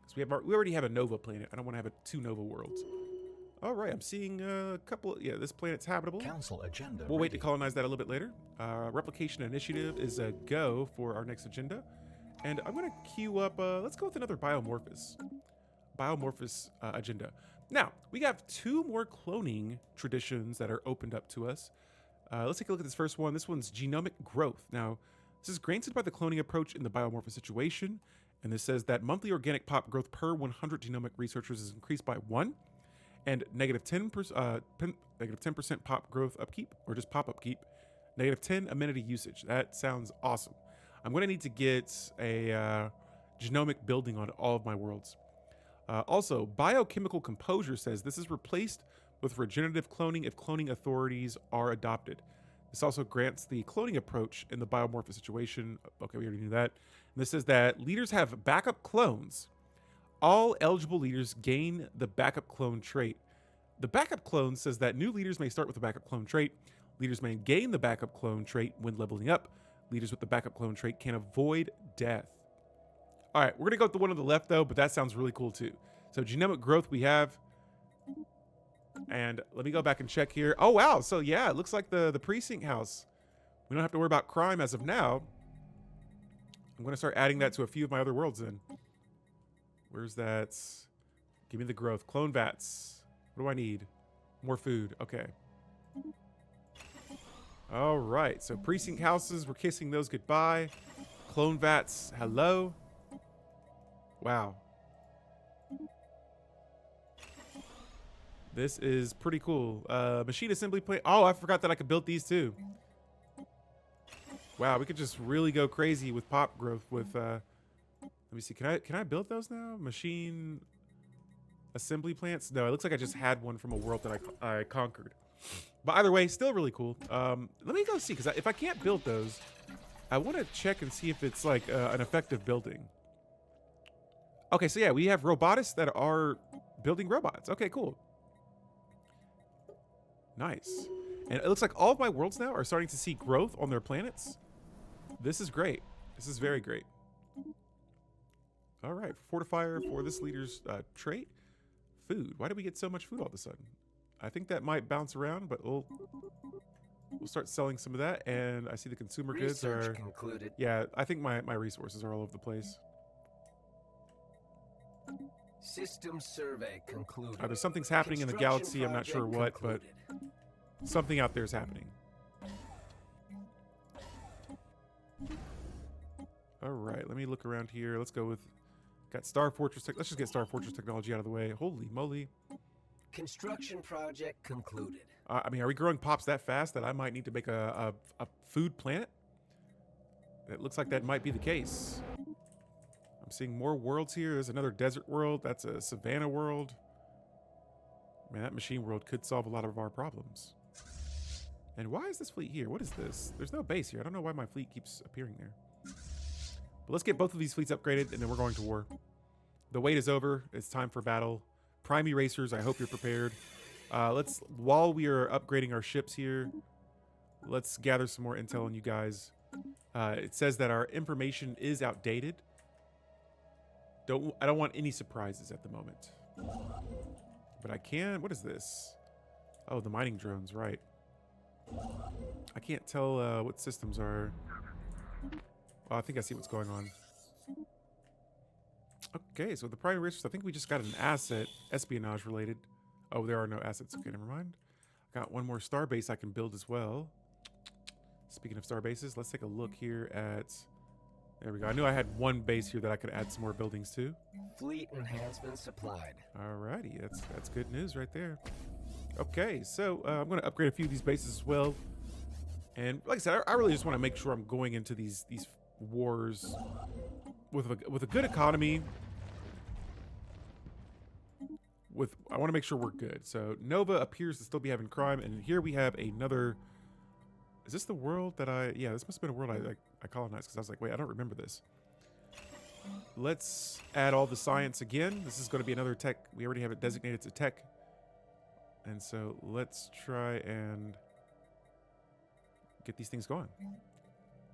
Because we already have a Nova planet. I don't want to have two Nova worlds. All right, I'm seeing a couple. Yeah, this planet's habitable. Council agenda. We'll wait to colonize that a little bit later. Replication initiative is a go for our next agenda. And I'm going to queue up, let's go with another Biomorphis agenda. Now, we have 2 more cloning traditions that are opened up to us. Let's take a look at this first one. This one's genomic growth. Now, this is granted by the cloning approach in the Biomorphis Situation. And this says that monthly organic pop growth per 100 genomic researchers is increased by 1. And negative 10% pop growth upkeep, or just pop upkeep. Negative 10 amenity usage. That sounds awesome. I'm going to need to get a genomic building on all of my worlds. Also, biochemical composure says this is replaced with regenerative cloning if cloning authorities are adopted. This also grants the cloning approach in the Biomorphis Situation. Okay, we already knew that. And this says that leaders have backup clones. All eligible leaders gain the backup clone trait. The backup clone says that new leaders may start with the backup clone trait. Leaders may gain the backup clone trait when leveling up. Leaders with the backup clone trait can avoid death. All right, we're going to go with the one on the left, though, but that sounds really cool, too. So genomic growth we have. And let me go back and check here. Oh, wow. So, yeah, it looks like the precinct house. We don't have to worry about crime as of now. I'm going to start adding that to a few of my other worlds then. Where's that? Give me the growth. Clone vats. What do I need? More food. Okay. All right. So precinct houses, we're kissing those goodbye. Clone vats, hello. Wow. This is pretty cool. Machine assembly plate. Oh, I forgot that I could build these too. Wow, we could just really go crazy with pop growth with let me see. Can I build those now? Machine assembly plants? No, it looks like I just had one from a world that I conquered. But either way, still really cool. Let me go see, because if I can't build those, I want to check and see if it's like an effective building. Okay, so yeah, we have robotists that are building robots. Okay, cool. Nice. And it looks like all of my worlds now are starting to see growth on their planets. This is great. This is very great. All right, fortifier for this leader's trait. Food. Why did we get so much food all of a sudden? I think that might bounce around, but we'll start selling some of that. And I see the consumer goods are concluded. Yeah, I think my resources are all over the place. System survey concluded. There's something's happening in the galaxy. I'm not sure what, but something out there is happening. All right, let me look around here. Let's go with got Star Fortress. Let's just get Star Fortress technology out of the way. Holy moly! Construction project concluded. I mean, are we growing pops that fast that I might need to make a food planet? It looks like that might be the case. I'm seeing more worlds here. There's another desert world. That's a savanna world. Man, that machine world could solve a lot of our problems. And why is this fleet here? What is this? There's no base here. I don't know why my fleet keeps appearing there. But let's get both of these fleets upgraded, and then we're going to war. The wait is over. It's time for battle. Prime Erasers, I hope you're prepared. While we are upgrading our ships here, let's gather some more intel on you guys. It says that our information is outdated. I don't want any surprises at the moment. But I can. What is this? Oh, the mining drones, right. I can't tell what systems are. Oh, I think I see what's going on. Okay, so the primary resource, I think we just got an asset, espionage related. Oh, there are no assets. Okay, never mind. Got one more star base I can build as well. Speaking of star bases, let's take a look here at... There we go. I knew I had one base here that I could add some more buildings to. Fleet enhancement supplied. Alrighty, that's good news right there. Okay, so I'm going to upgrade a few of these bases as well. And like I said, I really just want to make sure I'm going into these wars with a good economy. I want to make sure we're good. So Nova appears to still be having crime, and here we have another. Is this the world that yeah, this must have been a world I colonized, because I was like, wait, I don't remember this. let's add all the science again. This is going to be another tech. We already have it designated to tech. And so let's try and get these things going.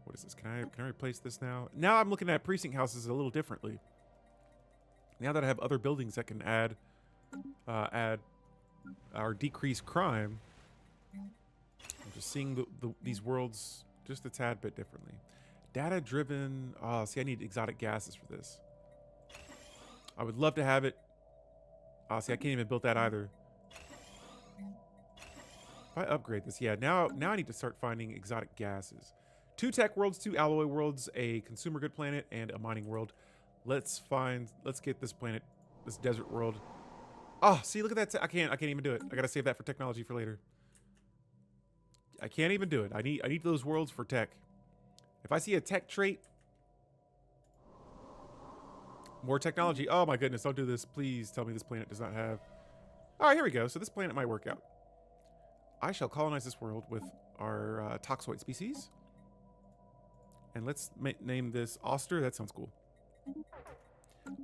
What is this? Can I replace this now? Now I'm looking at precinct houses a little differently. Now that I have other buildings that can add or decrease crime, I'm just seeing these worlds just a tad bit differently. Data driven. Oh, see, I need exotic gases for this. I would love to have it. Oh, see, I can't even build that either. If I upgrade this, yeah, now I need to start finding exotic gases. 2 tech worlds, 2 alloy worlds, a consumer good planet, and a mining world. Let's get this planet, this desert world. Oh, see, look at that. I can't even do it. I gotta save that for technology for later. I can't even do it. I need those worlds for tech. If I see a tech trait, more technology. Oh my goodness, don't do this. Please tell me this planet does not have. All right, here we go. So this planet might work out. I shall colonize this world with our toxoid species. And let's name this Oster. That sounds cool.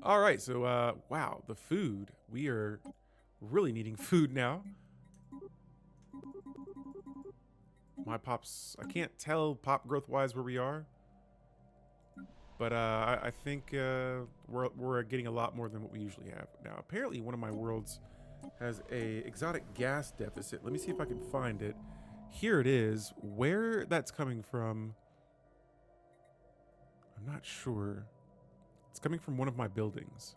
All right, so wow, the food. We are really needing food now. My pops, I can't tell pop growth wise where we are, but I think we're getting a lot more than what we usually have. Now apparently one of my worlds has a exotic gas deficit. Let me see if I can find it. Here it is. Where that's coming from, I'm not sure. It's coming from one of my buildings,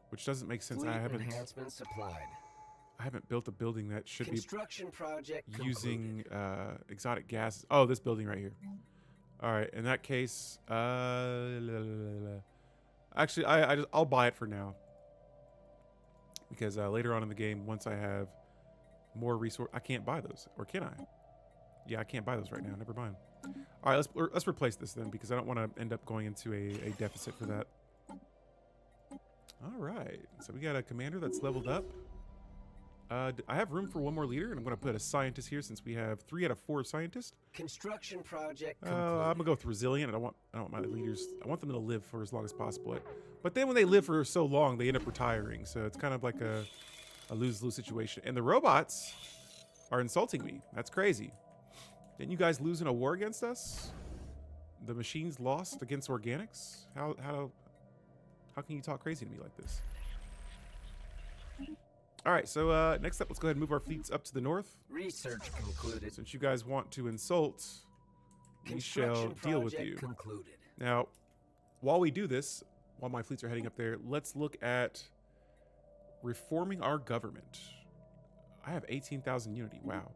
which doesn't make sense. I haven't built a building that should be using exotic gases. Oh, this building right here. All right, in that case, actually, I'll buy it for now, because later on in the game, once I have more resource, I can't buy those, or can I? Yeah, I can't buy those right now. Never mind. All right, let's replace this then, because I don't want to end up going into a deficit for that. All right, so we got a commander that's leveled up. I have room for one more leader, and I'm going to put a scientist here since we have 3 out of 4 scientists. Construction project I'm going to go with resilient. I don't want my leaders. I want them to live for as long as possible. But then when they live for so long, they end up retiring. So it's kind of like a lose-lose situation. And the robots are insulting me. That's crazy. Didn't you guys lose in a war against us? The machines lost against organics? How can you talk crazy to me like this? All right, so next up, let's go ahead and move our fleets up to the north. Research concluded. Since you guys want to insult, we shall deal with you. Concluded. Now, while we do this, while my fleets are heading up there, let's look at reforming our government. I have 18,000 unity. Wow.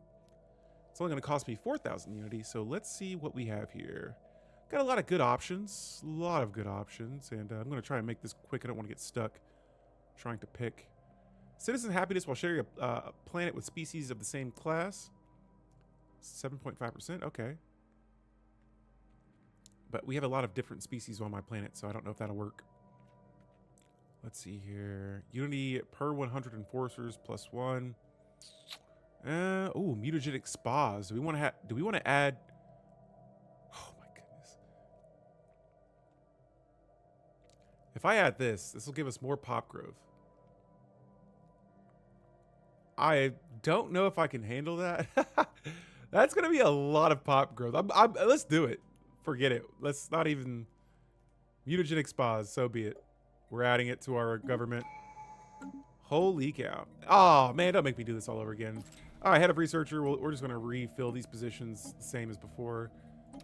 It's only going to cost me 4,000 unity, so let's see what we have here. Got a lot of good options, and I'm going to try and make this quick. I don't want to get stuck trying to pick. Citizen happiness while sharing a planet with species of the same class. 7.5%, okay. But we have a lot of different species on my planet, so I don't know if that'll work. Let's see here. Unity per 100 enforcers plus 1. Oh, mutagenic spas. Do we want to add? Oh my goodness. If I add this will give us more pop growth. I don't know if I can handle that. That's going to be a lot of pop growth. Let's do it. Forget it. Let's not even... Mutagenic spas, so be it. We're adding it to our government. Holy cow. Oh, man, don't make me do this all over again. All right, head of researcher. We're just going to refill these positions the same as before.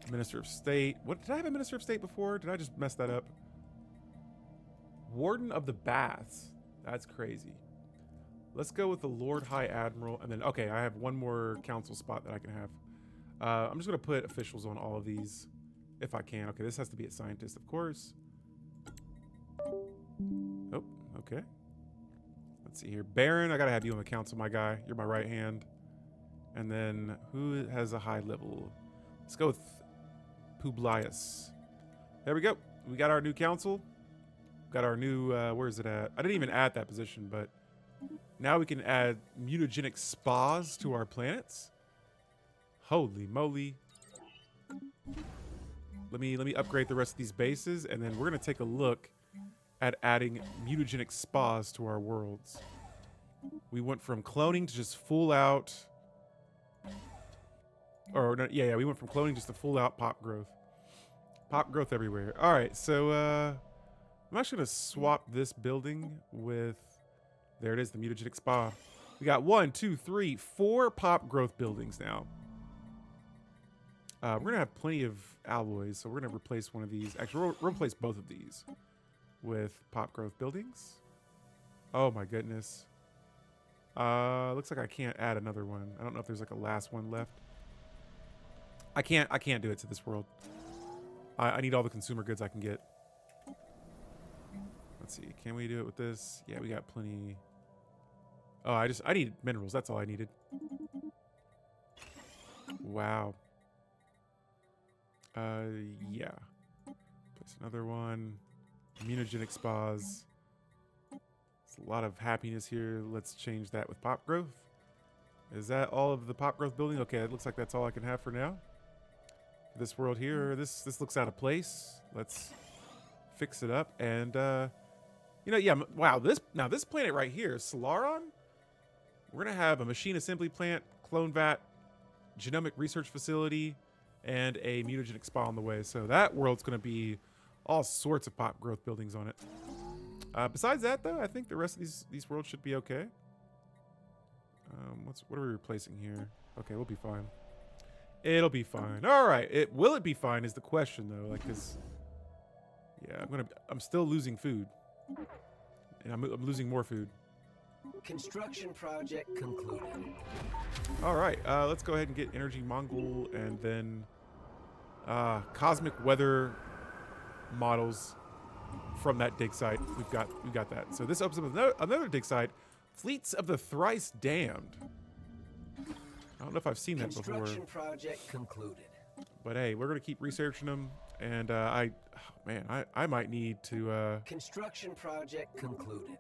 Minister of State. What, did I have a Minister of State before? Did I just mess that up? Warden of the Baths. That's crazy. Let's go with the Lord High Admiral, and then, okay, I have one more council spot that I can have. I'm just going to put officials on all of these, if I can. Okay, this has to be a scientist, of course. Oh, okay. Let's see here. Baron, I got to have you on the council, my guy. You're my right hand. And then, who has a high level? Let's go with Publius. There we go. We got our new council. Got our new, where is it at? I didn't even add that position, but... Now we can add mutagenic spas to our planets. Holy moly. Let me upgrade the rest of these bases, and then we're gonna take a look at adding mutagenic spas to our worlds. We went from cloning to just full out, or no, yeah, we went from cloning just to full out pop growth. Pop growth everywhere. All right, so I'm actually gonna swap this building with, there it is, the mutagenic spa. We got 1, 2, 3, 4 pop growth buildings now. We're gonna have plenty of alloys, so we're gonna replace one of these. Actually, we'll replace both of these with pop growth buildings. Oh my goodness. Looks like I can't add another one. I don't know if there's like a last one left. I can't do it to this world. I need all the consumer goods I can get. Let's see, can we do it with this? Yeah, we got plenty. Oh, I need minerals. That's all I needed. Wow. Yeah. Place another one. Immunogenic spas. There's a lot of happiness here. Let's change that with pop growth. Is that all of the pop growth building? Okay, it looks like that's all I can have for now. This world here, this looks out of place. Let's fix it up. And you know, yeah, wow, this planet right here, Solaron, we're gonna have a machine assembly plant, clone vat, genomic research facility, and a mutagenic spa on the way. So that world's gonna be all sorts of pop growth buildings on it. Besides that, though, I think the rest of these worlds should be okay. What are we replacing here? Okay, we'll be fine. It'll be fine. All right. Will it be fine is the question, though. Like, cause yeah, I'm still losing food, and I'm losing more food. Construction project concluded. All right. Let's go ahead and get energy Mongol, and then cosmic weather models from that dig site. We've got that. So this opens up another dig site. Fleets of the Thrice Damned. I don't know if I've seen that before. Construction project concluded. But hey, we're gonna keep researching them, and I might need to. Construction project concluded.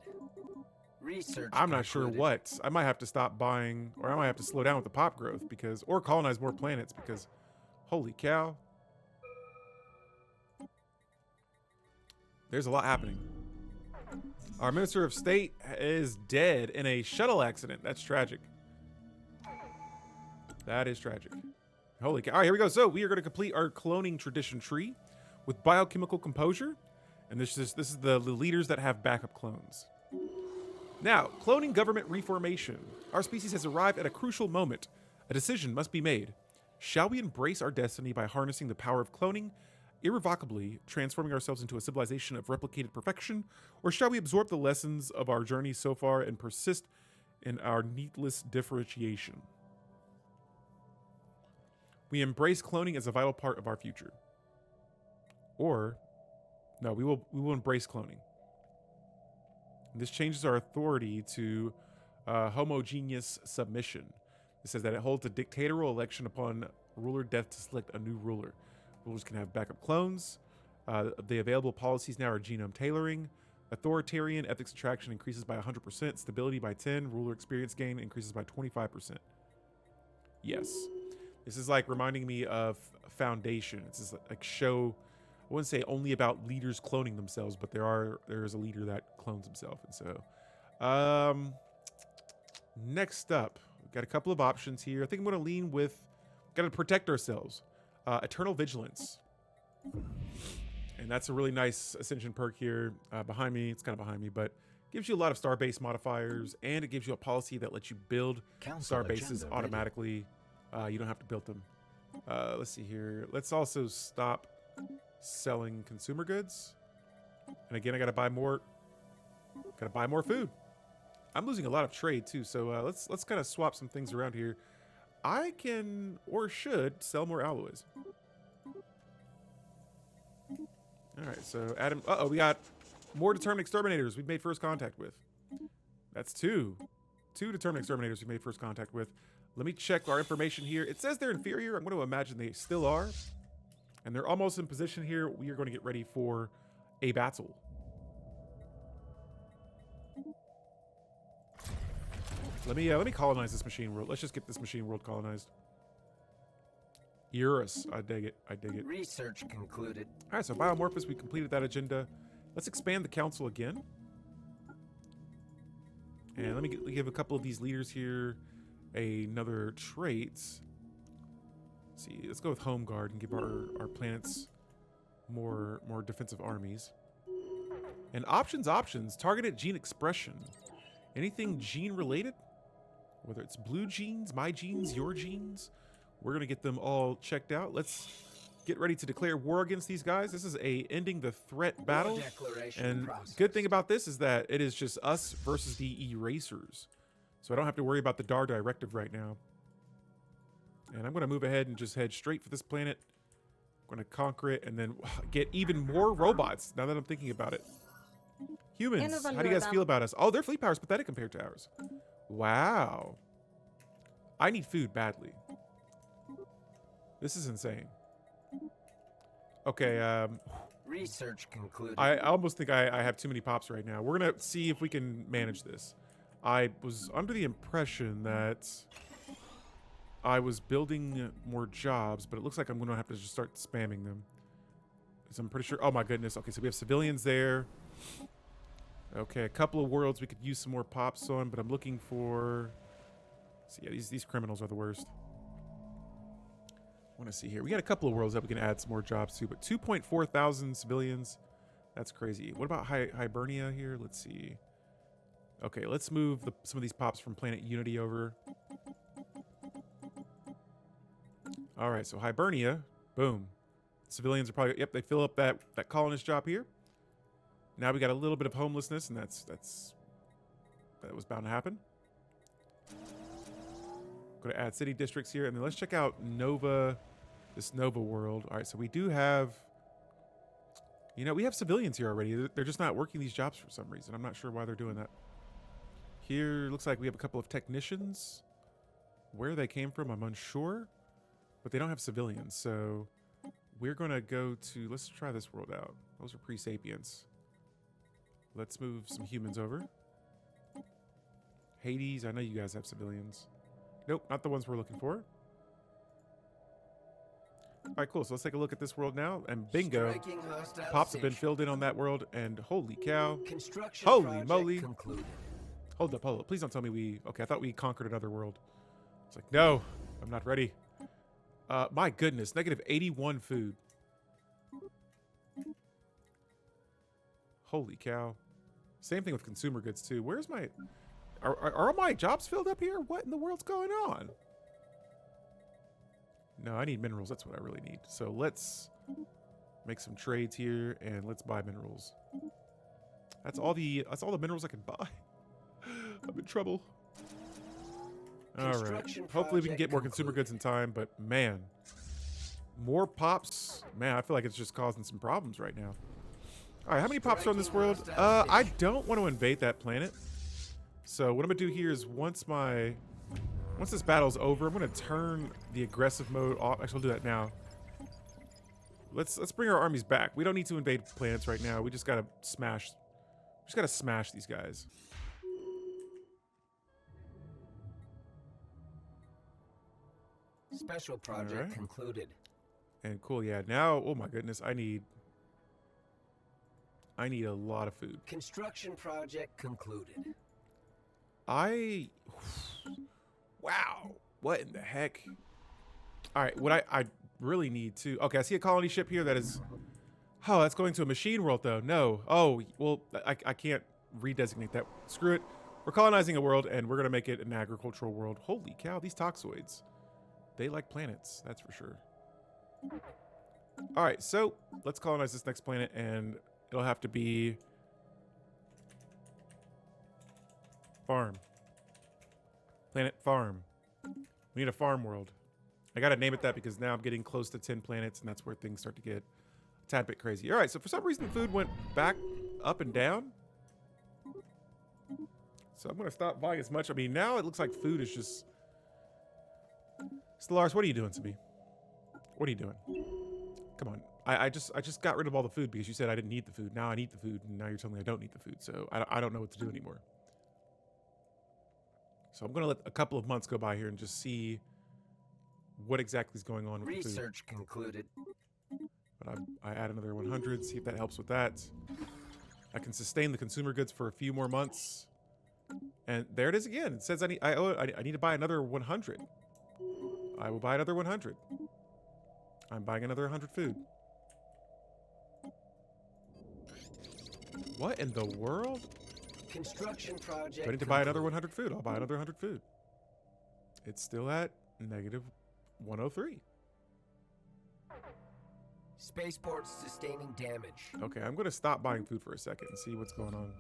Research. I'm not sure what. I might have to stop buying, or I might have to slow down with the pop growth or colonize more planets because, holy cow, there's a lot happening. Our Minister of State is dead in a shuttle accident. That's tragic. That is tragic. Holy cow. All right, here we go. So we are going to complete our cloning tradition tree with biochemical composure. And this is the leaders that have backup clones. Now, cloning government reformation. Our species has arrived at a crucial moment. A decision must be made. Shall we embrace our destiny by harnessing the power of cloning, irrevocably transforming ourselves into a civilization of replicated perfection, or shall we absorb the lessons of our journey so far and persist in our needless differentiation? We embrace cloning as a vital part of our future. Or, no, we will embrace cloning. This changes our authority to homogeneous submission. It says that it holds a dictatorial election upon ruler death to select a new ruler. Rulers can have backup clones. The available policies now are genome tailoring. Authoritarian ethics attraction increases by 100%. Stability by 10. Ruler experience gain increases by 25%. Yes. This is like reminding me of Foundation. It's just like show, I wouldn't say only about leaders cloning themselves, but there is a leader that clones himself. And so, next up, we've got a couple of options here. I think I'm going to lean with, got to protect ourselves. Eternal Vigilance. And that's a really nice Ascension perk here behind me. It's kind of behind me, but gives you a lot of star base modifiers, and it gives you a policy that lets you build star bases automatically. You don't have to build them. Let's see here. Let's also stop selling consumer goods. And again, I got to buy more. Got to buy more food. I'm losing a lot of trade too, so let's kind of swap some things around here. I can or should sell more alloys. All right, so Adam. We got more Determined Exterminators we've made first contact with. That's two Determined Exterminators we made first contact with. Let me check our information here. It says they're inferior. I'm going to imagine they still are. And they're almost in position here. We are going to get ready for a battle. Let me colonize this machine world. Let's just get this machine world colonized. Eurus. I dig it. I dig it. Research concluded. All right, so Biomorphis, we completed that agenda. Let's expand the council again. And let me give a couple of these leaders here another trait. Let's see, let's go with Home Guard and give our planets more defensive armies. And options. Targeted gene expression. Anything gene related? Whether it's blue genes, my genes, your genes. We're going to get them all checked out. Let's get ready to declare war against these guys. This is a ending the threat battle. And good thing about this is that it is just us versus the erasers. So I don't have to worry about the DAR directive right now. And I'm going to move ahead and just head straight for this planet. I'm going to conquer it and then get even more robots now that I'm thinking about it. Humans, how do you guys feel about us? Oh, their fleet power is pathetic compared to ours. Wow. I need food badly. This is insane. Okay, Research concluded. I almost think I have too many pops right now. We're gonna see if we can manage this. I was under the impression that I was building more jobs, but it looks like I'm gonna have to just start spamming them. So I'm pretty sure, oh my goodness. Okay, so we have civilians there. Okay, a couple of worlds we could use some more pops on, but I'm looking for, see, yeah, these criminals are the worst. I want to see here. We got a couple of worlds that we can add some more jobs to, but 2.4 thousand civilians. That's crazy. What about Hibernia here? Let's see. Okay, let's move some of these pops from Planet Unity over. All right, so Hibernia, boom. Civilians are probably, yep, they fill up that colonist job here. Now we got a little bit of homelessness, and that was bound to happen. Going to add city districts here, and then let's check out this Nova world. All right, so we do have, you know, we have civilians here already. They're just not working these jobs for some reason. I'm not sure why they're doing that. Here, looks like we have a couple of technicians. Where they came from, I'm unsure, but they don't have civilians. So we're going to go to, let's try this world out. Those are pre-sapients. Let's move some humans over. Hades, I know you guys have civilians. Nope, not the ones we're looking for. All right, cool. So let's take a look at this world now. And bingo, pops have been filled in on that world. And holy cow. Holy moly. Concluded. Hold up. Please don't tell me we... Okay, I thought we conquered another world. It's like, no, I'm not ready. My goodness, negative 81 food. Holy cow. Same thing with consumer goods, too. Where's my... Are all my jobs filled up here? What in the world's going on? No, I need minerals. That's what I really need. So let's make some trades here, and let's buy minerals. That's all the minerals I can buy. I'm in trouble. All right. Hopefully we can get more consumer goods in time, but man, more pops. Man, I feel like it's just causing some problems right now. All right, how many pops are on this world? I don't want to invade that planet. So what I'm gonna do here is once this battle's over, I'm gonna turn the aggressive mode off. Actually, I'll do that now. Let's bring our armies back. We don't need to invade planets right now. We just gotta smash. These guys. Special project concluded. And cool, yeah. Now, oh my goodness, I need a lot of food. Construction project concluded. Wow. What in the heck? All right, what I really need to... Okay, I see a colony ship here that is... Oh, that's going to a machine world, though. No. Oh, well, I can't redesignate that. Screw it. We're colonizing a world, and we're going to make it an agricultural world. Holy cow, these toxoids. They like planets, that's for sure. All right, so let's colonize this next planet, and it'll have to be... Farm. Planet farm. We need a farm world. I gotta name it that because now I'm getting close to 10 planets, and that's where things start to get a tad bit crazy. All right, so for some reason the food went back up and down. So I'm gonna stop buying as much. I mean, now it looks like food is just... Stellaris, what are you doing to me? What are you doing? Come on. I just got rid of all the food because you said I didn't need the food. Now I need the food, and now you're telling me I don't need the food. So I don't know what to do anymore. So I'm going to let a couple of months go by here and just see what exactly is going on with the food. Research concluded. But I add another 100, see if that helps with that. I can sustain the consumer goods for a few more months. And there it is again. It says I need to buy another 100. I will buy another 100. I'm buying another 100 food. What in the world? Construction project. I need to buy another 100 food. I'll buy another 100 food. It's still at negative 103. Spaceports sustaining damage. Okay, I'm going to stop buying food for a second and see what's going on.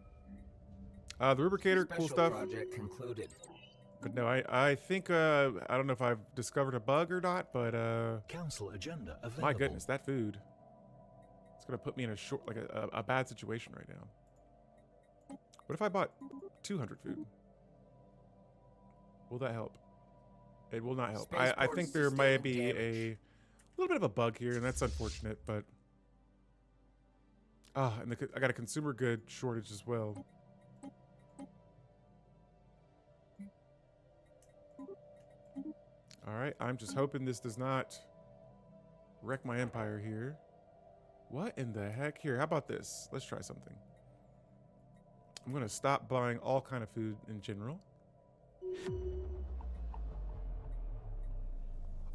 The Rubricator, cool Special stuff. project concluded. But no, I think, I don't know if I've discovered a bug or not, but, Council agenda available. my goodness, that food. It's going to put me in a bad situation right now. What if I bought 200 food? Will that help? It will not help. I think there may be a little bit of a bug here, and that's unfortunate, but... and I got a consumer good shortage as well. Alright, I'm just hoping this does not wreck my empire here. What in the heck? Here, how about this? Let's try something. I'm going to stop buying all kind of food in general.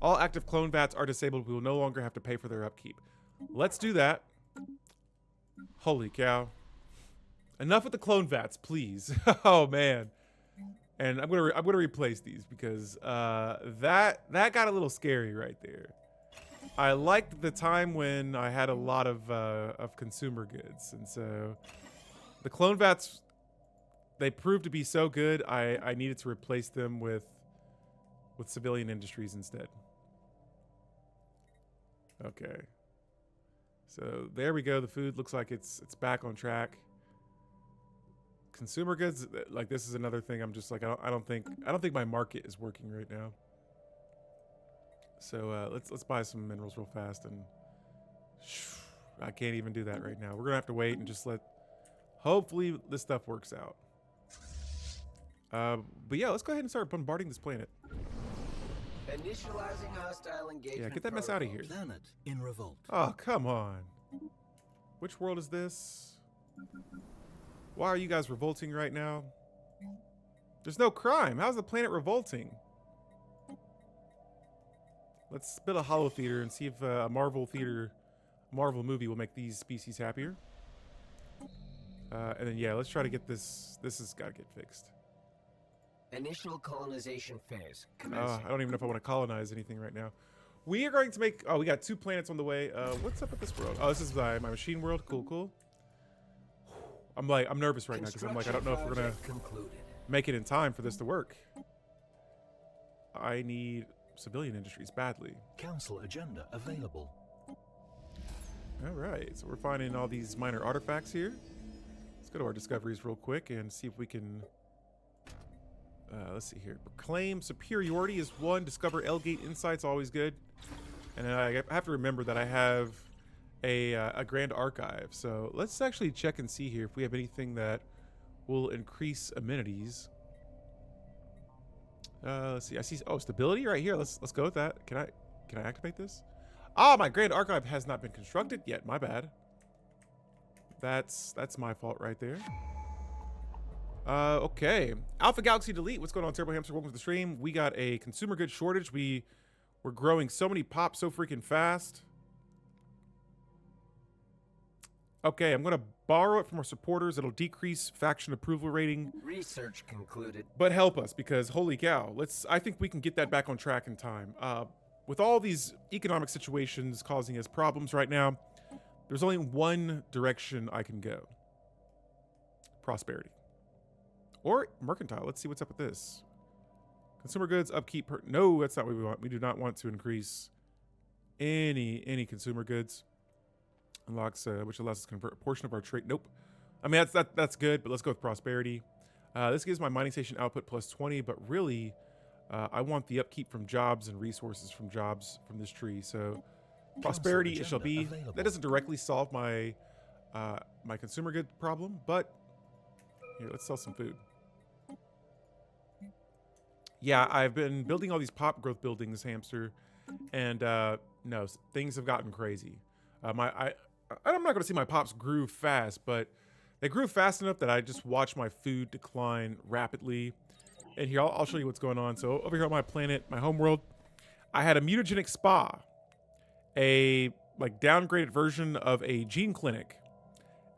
All active clone vats are disabled. We will no longer have to pay for their upkeep. Let's do that. Holy cow. Enough with the clone vats, please. Oh, man. And I'm gonna replace these because that got a little scary right there. I liked the time when I had a lot of consumer goods, and so the clone vats, they proved to be so good. I needed to replace them with civilian industries instead. Okay, so there we go. The food looks like it's back on track. Consumer goods, like this is another thing. I'm just like I don't think my market is working right now. So let's buy some minerals real fast, and I can't even do that right now. We're gonna have to wait and just hopefully this stuff works out. But yeah, let's go ahead and start bombarding this planet. Initializing hostile engagement. Yeah, get that mess out of here. Planet in revolt. Oh, come on. Which world is this? Why are you guys revolting right now? There's no crime. How's the planet revolting? Let's build a holo theater and see if a Marvel movie will make these species happier. And then, yeah, let's try to get this. This has got to get fixed. Initial colonization phase. I don't even know if I want to colonize anything right now. We are going to make... Oh, we got 2 planets on the way. What's up with this world? Oh, this is my machine world. Cool, cool. I'm nervous right now because I don't know if we're going to make it in time for this to work. I need civilian industries badly. Council agenda available. All right, so we're finding all these minor artifacts here. Let's go to our discoveries real quick and see if we can... let's see here. Proclaim superiority is 1. Discover L-Gate insights, always good. And I have to remember that I have a grand archive. So let's actually check and see here if we have anything that will increase amenities. Let's see. I see. Oh, stability right here. Let's go with that. Can I activate this? Ah, my grand archive has not been constructed yet. My bad. That's my fault right there. Okay. Alpha Galaxy Delete. What's going on, Turbo Hamster? Welcome to the stream. We got a consumer goods shortage. We're growing so many pops so freaking fast. Okay, I'm going to borrow it from our supporters. It'll decrease faction approval rating. Research concluded. But help us because, holy cow, I think we can get that back on track in time. With all these economic situations causing us problems right now, there's only one direction I can go. Prosperity. Or mercantile. Let's see what's up with this. Consumer goods, upkeep. No, that's not what we want. We do not want to increase any consumer goods. Unlocks, which allows us to convert a portion of our trade. Nope. I mean, that's good, but let's go with prosperity. This gives my mining station output plus 20, but really, I want the upkeep from jobs and resources from jobs from this tree. So, prosperity it shall be. Available. That doesn't directly solve my my consumer good problem, but here, let's sell some food. Yeah, I've been building all these pop growth buildings, Hamster, And no, things have gotten crazy. I'm not going to say my pops grew fast, but they grew fast enough that I just watched my food decline rapidly. And here, I'll show you what's going on. So over here on my planet, my homeworld, I had a mutagenic spa, a like downgraded version of a gene clinic,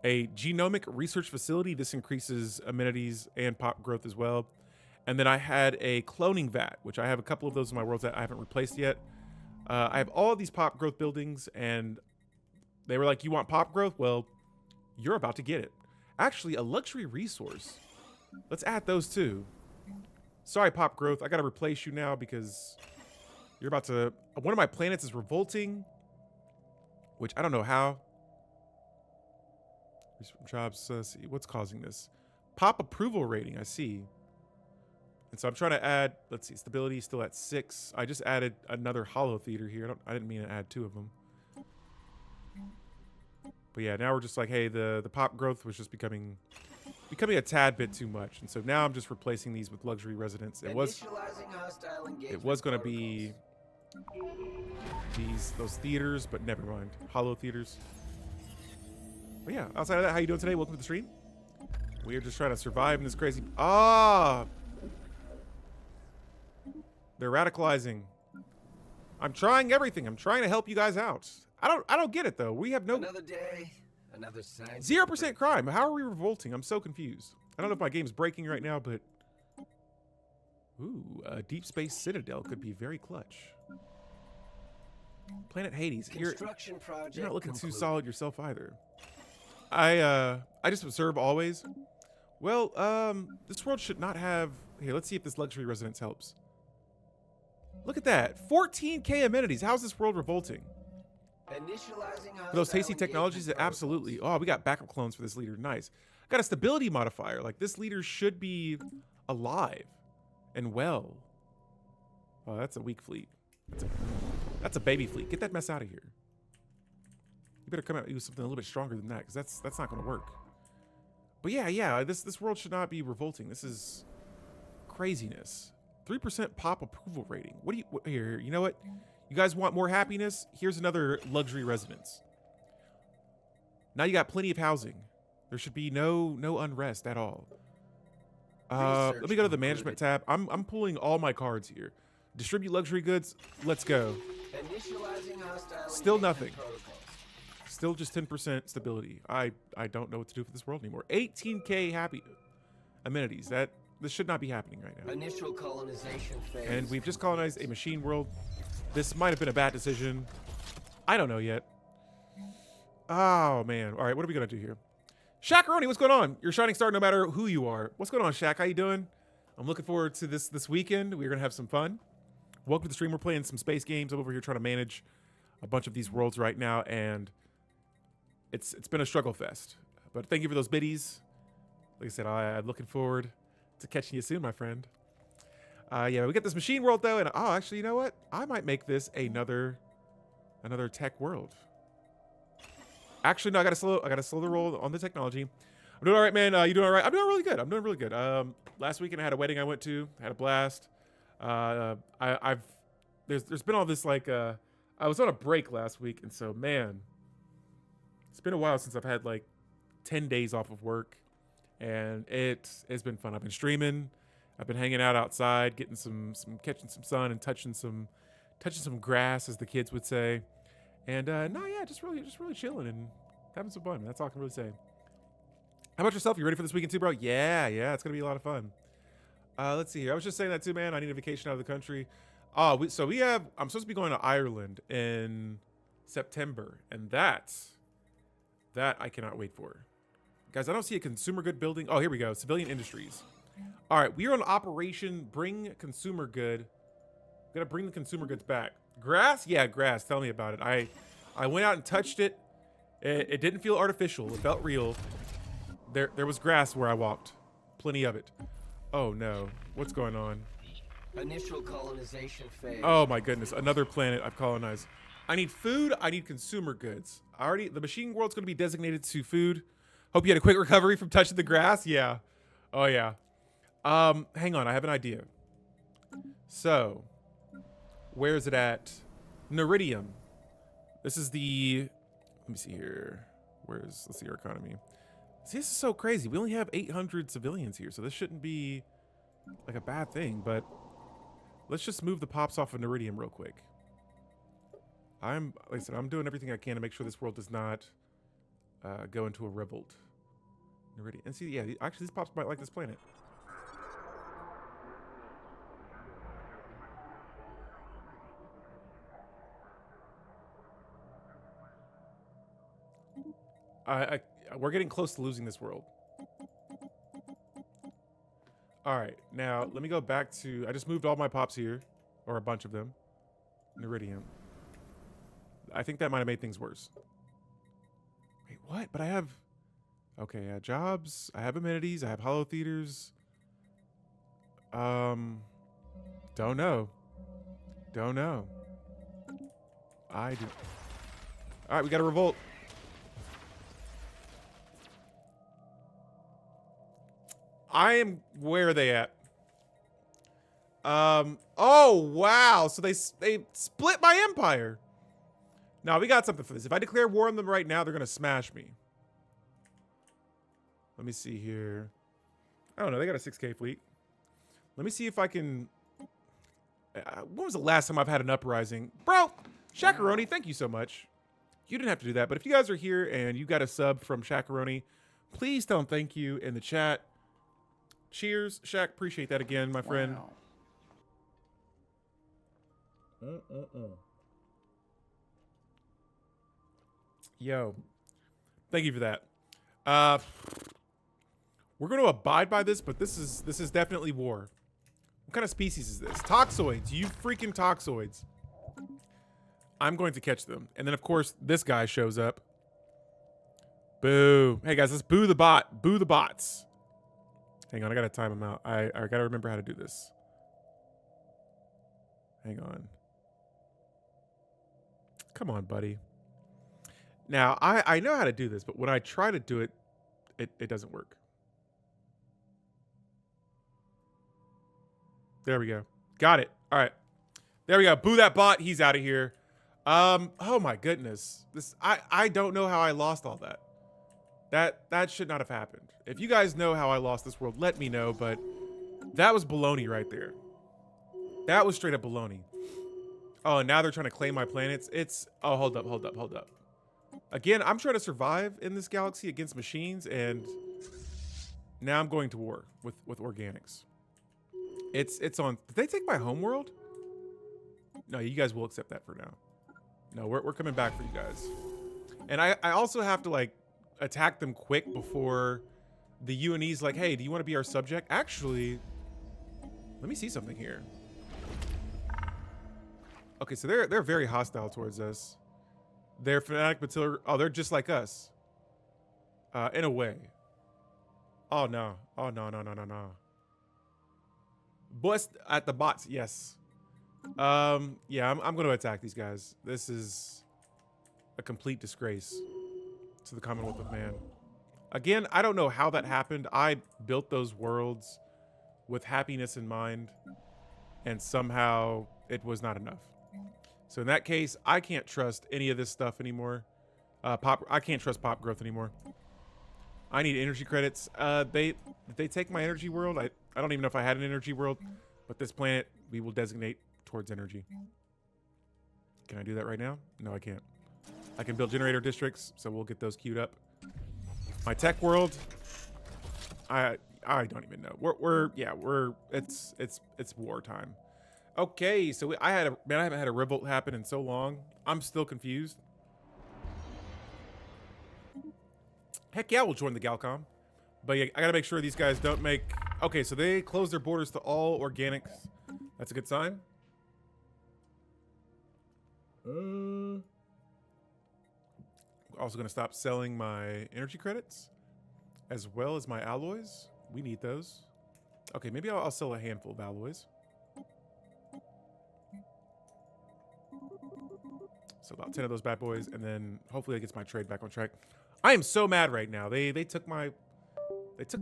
a genomic research facility. This increases amenities and pop growth as well. And then I had a cloning vat, which I have a couple of those in my worlds that I haven't replaced yet. I have all of these pop growth buildings, and they were like, you want pop growth? Well, you're about to get it. Actually, a luxury resource. Let's add those too. Sorry, pop growth. I got to replace you now because you're about to... One of my planets is revolting, which I don't know how. Jobs, see, what's causing this? Pop approval rating, I see. And so I'm trying to add, let's see, stability still at 6. I just added another hollow theater here. I didn't mean to add 2 of them. But yeah, now we're just like, hey, the pop growth was just becoming a tad bit too much. And so now I'm just replacing these with luxury residents. It was going to be those theaters, but never mind. Hollow theaters. But yeah, outside of that, how you doing today? Welcome to the stream. We are just trying to survive in this crazy... They're radicalizing. I'm trying everything. I'm trying to help you guys out. I don't get it though. We have no... Another day, another sign. 0% crime. How are we revolting? I'm so confused. I don't know if my game's breaking right now, but... Ooh, a deep space citadel could be very clutch. Planet Hades. You're not looking too solid yourself either. I just observe always. Well, this world should not have... Here, let's see if this luxury residence helps. Look at that. 14k amenities. How's this world revolting? For those tasty technologies, absolutely. Oh, we got backup clones for this leader. Nice. Got a stability modifier. Like, this leader should be alive and well. Oh, that's a weak fleet. That's a baby fleet. Get that mess out of here. You better come out with something a little bit stronger than that, because that's not going to work. But yeah, this world should not be revolting. This is craziness. 3% pop approval rating. What do you... Here, you know what? You guys want more happiness? Here's another luxury residence. Now you got plenty of housing. There should be no unrest at all. Let me go to the management tab. I'm pulling all my cards here. Distribute luxury goods. Let's go. Still nothing. Still just 10% stability. I don't know what to do for this world anymore. 18k happy amenities. This should not be happening right now. Initial colonization phase. And we've just colonized a machine world. This might have been a bad decision. I don't know yet. Oh, man. All right, what are we going to do here? Shakaroni, what's going on? You're a shining star no matter who you are. What's going on, Shaq? How you doing? I'm looking forward to this weekend. We're going to have some fun. Welcome to the stream. We're playing some space games. I'm over here trying to manage a bunch of these worlds right now, and it's been a struggle fest. But thank you for those biddies. Like I said, I'm looking forward to catching you soon, my friend. Yeah, we get this machine world though, and actually, you know what? I might make this another tech world. Actually, no, I gotta slow the roll on the technology. I'm doing all right, man. You doing all right? I'm doing really good. I'm doing really good. Last weekend I had a wedding I went to, had a blast. There's been all this like I was on a break last week, and so man, it's been a while since I've had like 10 days off of work. And it's been fun. I've been streaming. I've been hanging out outside, getting catching some sun and touching some grass, as the kids would say. And just really chilling and having some fun. That's all I can really say. How about yourself? You ready for this weekend too, bro? Yeah, it's gonna be a lot of fun. Let's see here. I was just saying that too, man. I need a vacation out of the country. I'm supposed to be going to Ireland in September, and that I cannot wait for. Guys, I don't see a consumer good building. Oh, here we go. Civilian industries. All right, we are on Operation Bring Consumer Good. Gotta bring the consumer goods back. Grass? Yeah, grass. Tell me about it. I went out and touched it. It didn't feel artificial. It felt real. There was grass where I walked. Plenty of it. Oh no. What's going on? Initial colonization phase. Oh my goodness. Another planet I've colonized. I need food. I need consumer goods. The machine world's gonna be designated to food. Hope you had a quick recovery from touching the grass. Yeah. Oh, yeah. Hang on. I have an idea. So, where is it at? Neridium. This is the, let me see here. Let's see our economy. See, this is so crazy. We only have 800 civilians here, so this shouldn't be like a bad thing, but let's just move the pops off of Neridium real quick. Like I said, I'm doing everything I can to make sure this world does not go into a revolt. Neridium. And see, yeah, actually these pops might like this planet. We're getting close to losing this world. All right, now let me go back to, I just moved all my pops here, or a bunch of them. Neridium. I think that might have made things worse. Wait, what? But I have, okay, jobs, I have amenities, I have hollow theaters. Don't know. Don't know. I do. All right, we got a revolt. Where are they at? Oh, wow. So they split my empire. Now, we got something for this. If I declare war on them right now, they're going to smash me. Let me see here. I don't know. They got a 6K fleet. Let me see if I can... when was the last time I've had an uprising? Bro, Shakaroni, thank you so much. You didn't have to do that, but if you guys are here and you got a sub from Shakaroni, please tell him thank you in the chat. Cheers, Shaq. Appreciate that again, my friend. Yo, thank you for that. We're going to abide by this, but this is definitely war. What kind of species is this? Toxoids. You freaking toxoids. I'm going to catch them. And then, of course, this guy shows up. Boo. Hey, guys, let's boo the bot. Boo the bots. Hang on, I got to time him out. I got to remember how to do this. Hang on. Come on, buddy. Now, I know how to do this, but when I try to do it, it doesn't work. There we go. Got it. All right. There we go. Boo that bot. He's out of here. Oh my goodness. I don't know how I lost all that. That should not have happened. If you guys know how I lost this world, let me know, but that was baloney right there. That was straight up baloney. Oh, and now they're trying to claim my planets. Oh, hold up. Again, I'm trying to survive in this galaxy against machines, and now I'm going to war with organics. It's on. Did they take my homeworld? No, you guys will accept that for now. No, we're coming back for you guys. And I also have to, like, attack them quick before the UNE's like, hey, do you want to be our subject? Actually, let me see something here. Okay, so they're very hostile towards us. They're Fanatic Matilda. Oh, they're just like us. In a way. Oh no. Oh no. Bust at the bots, yes. Yeah, I'm gonna attack these guys. This is a complete disgrace to the Commonwealth of Man. Again, I don't know how that happened. I built those worlds with happiness in mind, and somehow it was not enough. So in that case, I can't trust any of this stuff anymore. I can't trust pop growth anymore. I need energy credits. They take my energy world. I don't even know if I had an energy world, but this planet we will designate towards energy. Can I do that right now? No, I can't. I can build generator districts, so we'll get those queued up. My tech world, I don't even know. It's wartime. Okay, so I haven't had a revolt happen in so long. I'm still confused. Heck yeah, we'll join the Galcom. But yeah, I gotta make sure these guys don't make... Okay, so they close their borders to all organics. That's a good sign. Also gonna stop selling my energy credits, as well as my alloys. We need those. Okay, maybe I'll sell a handful of alloys. So about 10 of those bad boys, and then hopefully that gets my trade back on track. I am so mad right now. They took my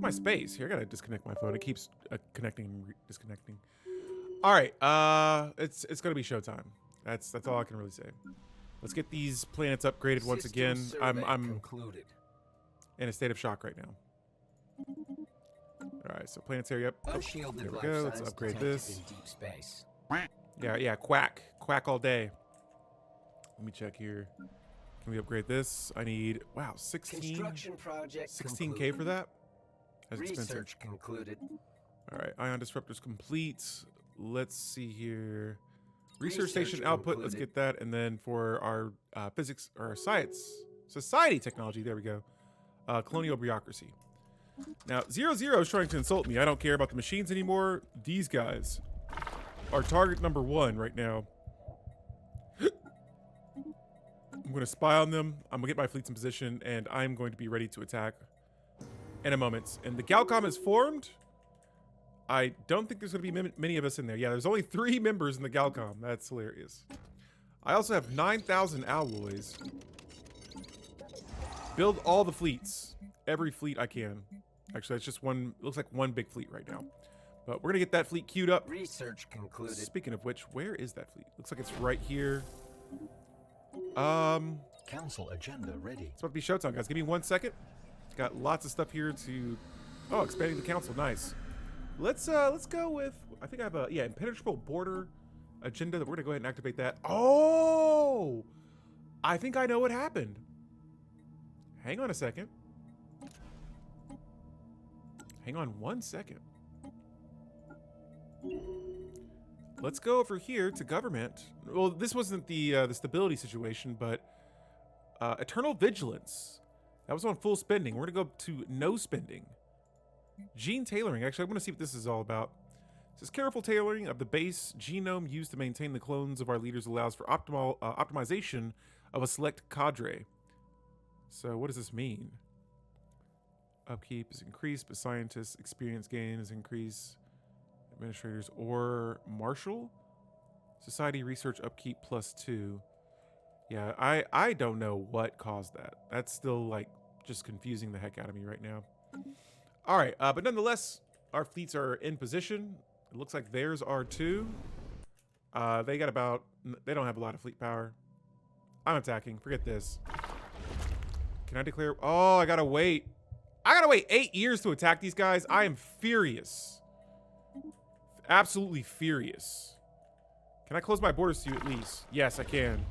space. Here, I gotta disconnect my phone. It keeps connecting and disconnecting. All right, it's gonna be showtime. That's all I can really say. Let's get these planets upgraded once System again. survey I'm concluded. in a state of shock right now. All right, so planetary up. Oh, Unshielded there we life go. Let's signs upgrade detected this. in deep space. Yeah, quack all day. Let me check here. Can we upgrade this? I need, wow, 16, Construction project 16K concluded. for that? That's expensive. Research concluded. All right, ion disruptors complete. Let's see here. Research Research station output, let's concluded. get that. And then for our physics, or science, society technology, there we go. Colonial bureaucracy. Now, 00 is trying to insult me. I don't care about the machines anymore. These guys are target number 1 right now. I'm going to spy on them. I'm going to get my fleets in position, and I'm going to be ready to attack in a moment. And the Galcom is formed. I don't think there's going to be many of us in there. Yeah, there's only 3 members in the Galcom. That's hilarious. I also have 9,000 alloys. Build all the fleets. Every fleet I can. Actually, it's just one. Looks like one big fleet right now. But we're going to get that fleet queued up. Research concluded. Speaking of which, where is that fleet? Looks like it's right here. Council agenda ready. It's about to be showtime, guys. Give me 1 second. Got lots of stuff here to... Oh, expanding the council. Nice. Let's go with... I think I have a... Yeah, impenetrable border agenda. That we're going to go ahead and activate that. Oh! I think I know what happened. Hang on a second. Hang on 1 second. Let's go over here to government. Well, this wasn't the stability situation, but eternal vigilance. That was on full spending. We're gonna go to no spending. Gene tailoring. Actually, I want to see what this is all about. It says careful tailoring of the base genome used to maintain the clones of our leaders allows for optimal optimization of a select cadre. So what does this mean? Upkeep is increased, but scientists' experience gain is increased. Administrators or marshal? Society research upkeep +2. Yeah, I don't know what caused that. That's still like just confusing the heck out of me right now. All right, but nonetheless, our fleets are in position. It looks like theirs are too. They don't have a lot of fleet power. I'm attacking. Forget this. Can I declare? Oh, I gotta wait. I gotta wait 8 years to attack these guys. I am furious. Absolutely furious. Can I close my borders to you at least? Yes, I can.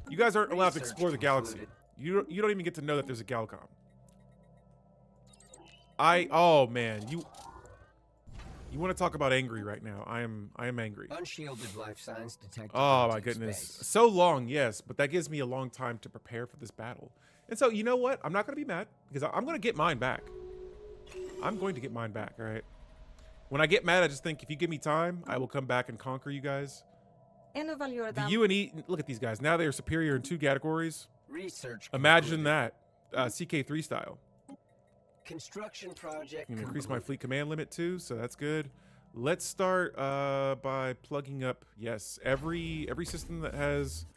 You guys aren't allowed to explore the galaxy. You don't even get to know that there's a Galcom. Oh man, you want to talk about angry right now. I am angry. Unshielded life signs detected. Oh in my deep goodness. space. So long, yes, but that gives me a long time to prepare for this battle. And so, you know what? I'm not going to be mad because I'm going to get mine back. I'm going to get mine back, all right? When I get mad, I just think if you give me time, I will come back and conquer you guys. The UNE, look at these guys. Now they are superior in 2 categories. Research Imagine concluded. that. CK3 style. Construction project. I'm gonna increase my concluded. fleet command limit too, so that's good. Let's start by plugging up. Yes, every system that has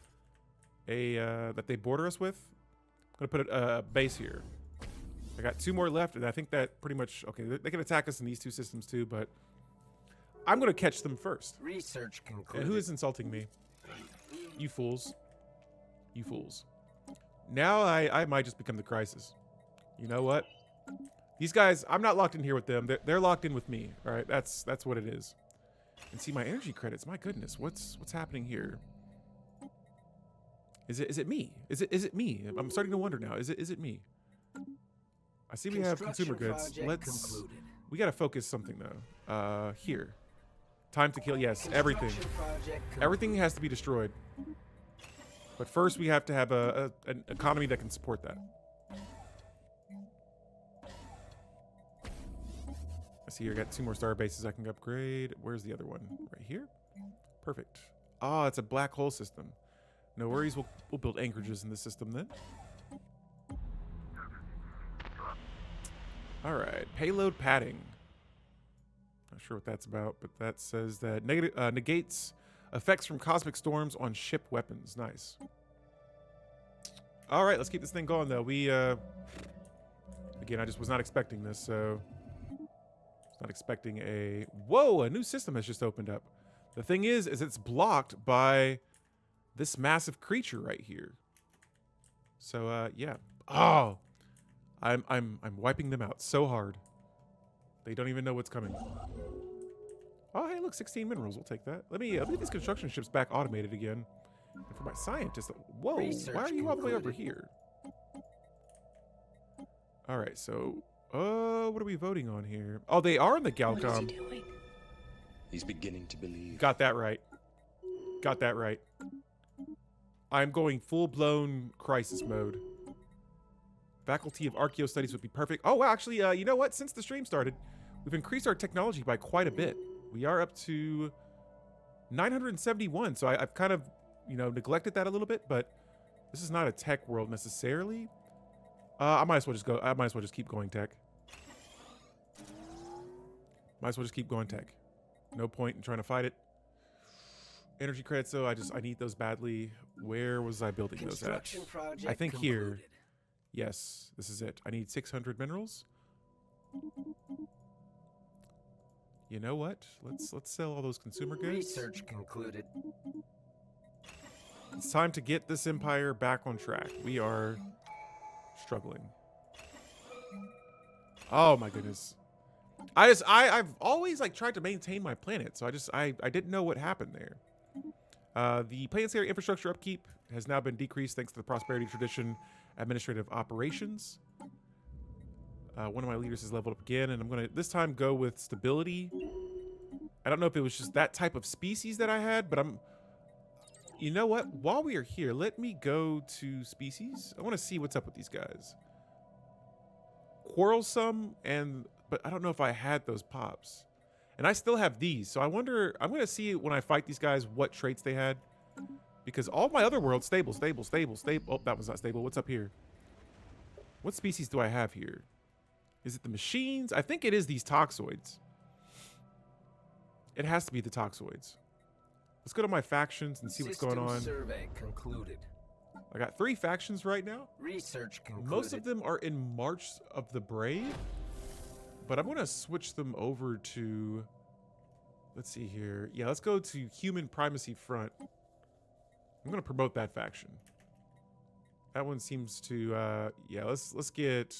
a that they border us with. I'm gonna put a base here. I got 2 more left, and I think that pretty much okay. They can attack us in these 2 systems too, but I'm gonna catch them first. Research concluded. And who is insulting me? You fools! You fools! Now I might just become the crisis. You know what? These guys, I'm not locked in here with them. They're locked in with me. All right, that's what it is. And see my energy credits. My goodness, what's happening here? Is it me? Is it me? I'm starting to wonder now. Is it me? I see we have consumer goods. We gotta focus something though. Here, time to kill. Yes, everything. Everything has to be destroyed. But first, we have to have an economy that can support that. I see here, I got 2 more star bases I can upgrade. Where's the other one? Right here? Perfect. Oh, it's a black hole system. No worries, we'll build anchorages in this system then. All right, payload padding. Not sure what that's about, but that says that negates effects from cosmic storms on ship weapons. Nice. All right, let's keep this thing going though. We, again, I just was not expecting this, so... Not expecting a... Whoa, a new system has just opened up. The thing is it's blocked by this massive creature right here. So yeah. Oh, I'm wiping them out so hard. They don't even know what's coming. Oh, hey, look, 16 minerals. We'll take that. Let me leave these construction ships back automated again. And for my scientists, whoa, why are you all the way over here? All right, so, what are we voting on here? Oh, they are in the Galcom. What is he doing? He's beginning to believe. Got that right. Got that right. I'm going full-blown crisis mode. Faculty of Archaeo Studies would be perfect. Oh, well, actually, you know what? Since the stream started, we've increased our technology by quite a bit. We are up to 971. So I've kind of, you know, neglected that a little bit, but this is not a tech world necessarily. I might as well just keep going tech. Might as well just keep going tech. No point in trying to fight it. Energy credits, though, I need those badly. Where was I building those at? I think here. Yes, this is it. I need 600 minerals. You know what? Let's sell all those consumer goods. Research concluded. It's time to get this empire back on track. We are struggling. Oh my goodness. I've always like tried to maintain my planet, so I didn't know what happened there. The planetary infrastructure upkeep has now been decreased thanks to the prosperity tradition administrative operations. One of my leaders is leveled up again, and I'm gonna this time go with stability. I don't know if it was just that type of species that I had, but you know what? While we are here, let me go to species. I want to see what's up with these guys. Quarrelsome, but I don't know if I had those pops. And I still have these, so I wonder, I'm going to see when I fight these guys what traits they had. Because all my other worlds, stable. Oh, that was not stable. What's up here? What species do I have here? Is it the machines? I think it is these toxoids. It has to be the toxoids. Let's go to my factions and see what's going on. Survey concluded. I got 3 factions right now. Research concluded. Most of them are in March of the Brave. But I'm going to switch them over to... Let's see here. Yeah, let's go to Human Primacy Front. I'm going to promote that faction. That one seems to... yeah, let's get...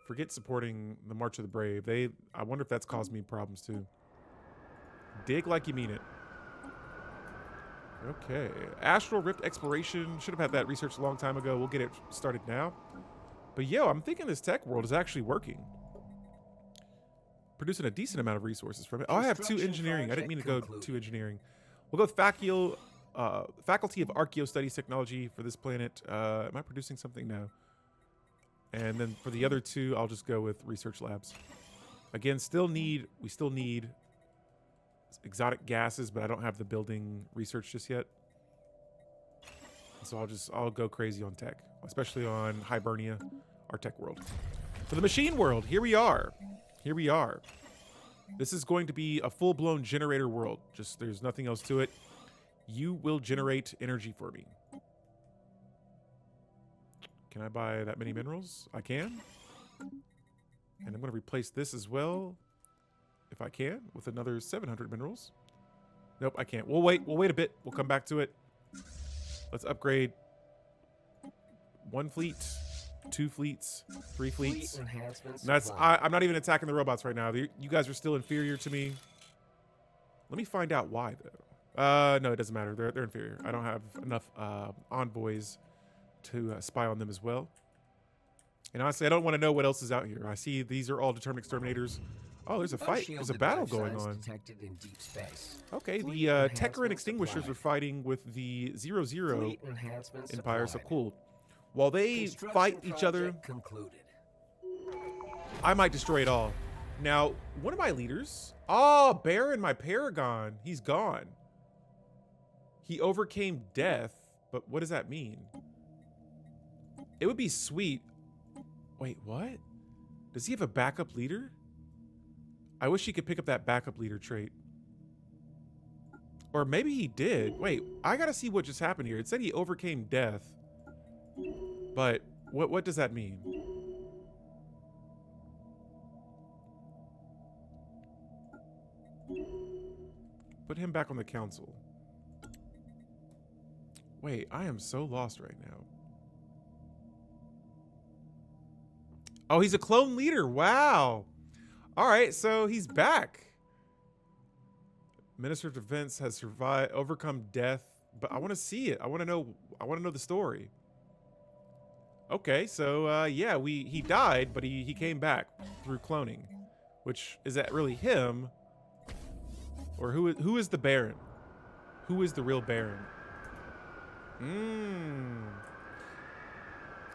Forget supporting the March of the Brave. I wonder if that's caused me problems too. Dig like you mean it. Okay. Astral Rift Exploration. Should have had that research a long time ago. We'll get it started now. But yo, I'm thinking this tech world is actually working. Producing a decent amount of resources from it. Oh, I have 2 engineering. I didn't mean to go 2 engineering. We'll go with Faculty of Archaeo Studies Technology for this planet. Am I producing something? No. And then for the other 2, I'll just go with research labs. Again, we still need exotic gases, but I don't have the building research just yet. So I'll go crazy on tech, especially on Hibernia, our tech world. For the machine world, here we are. Here we are. This is going to be a full-blown generator world. Just there's nothing else to it. You will generate energy for me. Can I buy that many minerals? I can. And I'm going to replace this as well, if I can, with another 700 minerals. Nope, I can't. We'll wait a bit. We'll come back to it. Let's upgrade 1 fleet, 2 fleets, 3 fleets. I'm not even attacking the robots right now. You guys are still inferior to me. Let me find out why, though. No, it doesn't matter. They're inferior. I don't have enough envoys to spy on them as well. And honestly, I don't want to know what else is out here. I see these are all Determined Exterminators. Oh, there's a fight. There's a battle going on. Okay, the Techeran Extinguishers are fighting with the 00 Empire, so cool. While they fight each other, I might destroy it all. Now, one of my leaders... Oh, Baron, my Paragon. He's gone. He overcame death, but what does that mean? It would be sweet. Wait, what? Does he have a backup leader? I wish he could pick up that backup leader trait. Or maybe he did. Wait, I gotta see what just happened here. It said he overcame death. But what does that mean? Put him back on the council. Wait, I am so lost right now. Oh, he's a clone leader. Wow. All right, so he's back. Minister of Defense has survived, overcome death, but I want to see it. I want to know the story. Okay, so yeah, he died, but he came back through cloning, which is that really him, or who is the Baron? Who is the real Baron?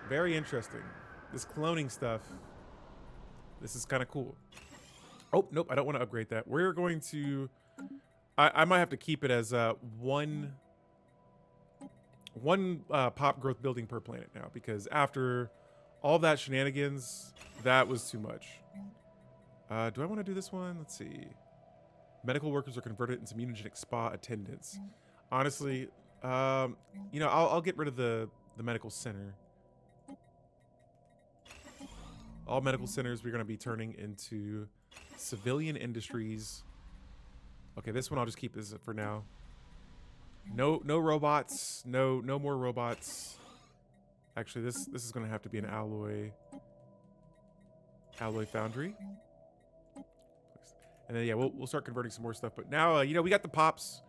Very interesting. This cloning stuff. This is kind of cool. Oh, nope, I don't want to upgrade that. We're going to... I might have to keep it as one pop growth building per planet now, because after all that shenanigans, that was too much. Do I want to do this one? Let's see. Medical workers are converted into mutagenic spa attendants. Honestly, you know, I'll get rid of the medical center. All medical centers we're going to be turning into civilian industries. Okay, this one I'll just keep as for now. No robots. No more robots. Actually, this is going to have to be an alloy foundry. And then yeah, we'll start converting some more stuff. But now you know, we got the pops.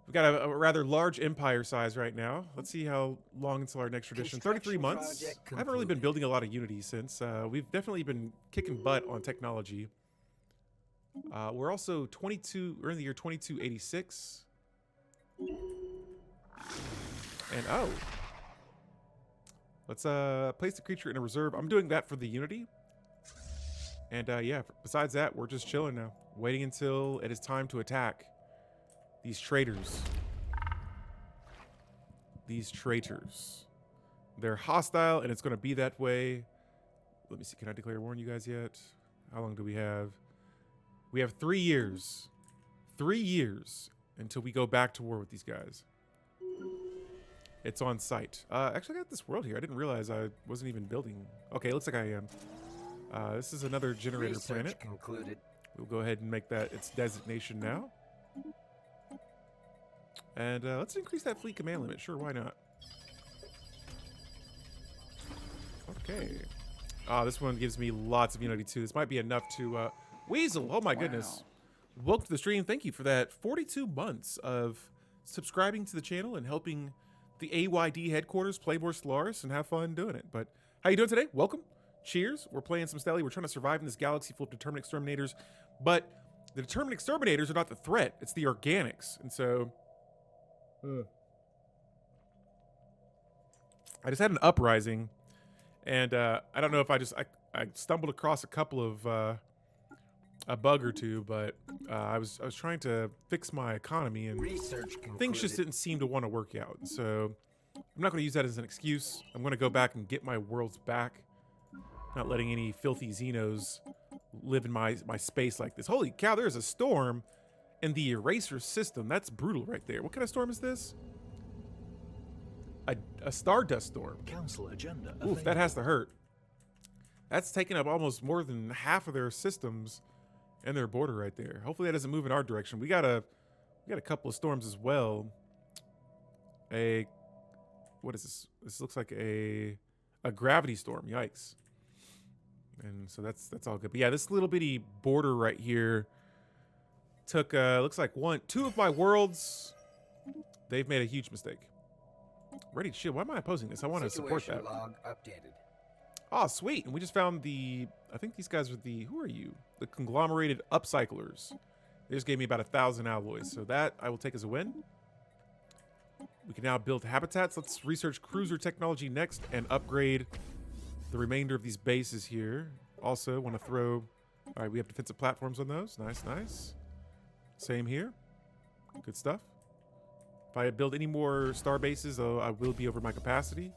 We've got a rather large empire size right now. Let's see how long until our next tradition. 33 months. I haven't really been building a lot of Unity since. We've definitely been kicking butt on technology. We're also 22. We're in the year 2286. And oh, let's place the creature in a reserve. I'm doing that for the Unity. And yeah, besides that, we're just chilling now, waiting until it is time to attack. These traitors. These traitors. They're hostile, and it's going to be that way. Let me see. Can I declare war on you guys yet? How long do we have? We have 3 years. 3 years until we go back to war with these guys. It's on site. Actually, I got this world here. I didn't realize I wasn't even building. Okay, looks like I am. This is another generator planet. Concluded. We'll go ahead and make that its designation now. And let's increase that fleet command limit. Sure, why not? Okay. This one gives me lots of Unity too. This might be enough to... Weasel! Oh my goodness. Welcome to the stream. Thank you for that. 42 months of subscribing to the channel and helping the AYD headquarters play more Stellaris and have fun doing it. But how you doing today? Welcome. Cheers. We're playing some Stelly. We're trying to survive in this galaxy full of Determined Exterminators. But the Determined Exterminators are not the threat. It's the organics. And so... I just had an uprising, and I don't know if I stumbled across a couple of a bug or two, but I was trying to fix my economy, and things just didn't seem to want to work out. So I'm not going to use that as an excuse. I'm going to go back and get my worlds back, not letting any filthy Xenos live in my space like this. Holy cow! There's a storm in the eraser system. That's brutal right there. What kind of storm is this? A stardust storm. Council agenda. Oof, that has to hurt. That's taking up almost more than half of their systems and their border right there. Hopefully that doesn't move in our direction. We got a couple of storms as well. What is this? This looks like a gravity storm. Yikes. And so that's all good. But yeah, this little bitty border right here took looks like 2 of my worlds. They've made a huge mistake. Ready to shield. Why am I opposing this? I want to support that. Log updated. Oh, sweet. And we just found I think these guys are who are you? The conglomerated upcyclers. They just gave me about 1,000 alloys. So that I will take as a win. We can now build habitats. Let's research cruiser technology next and upgrade the remainder of these bases here. Also want to throw, all right, we have defensive platforms on those. Nice, nice. Same here. Good stuff. If I build any more star bases, though, I will be over my capacity.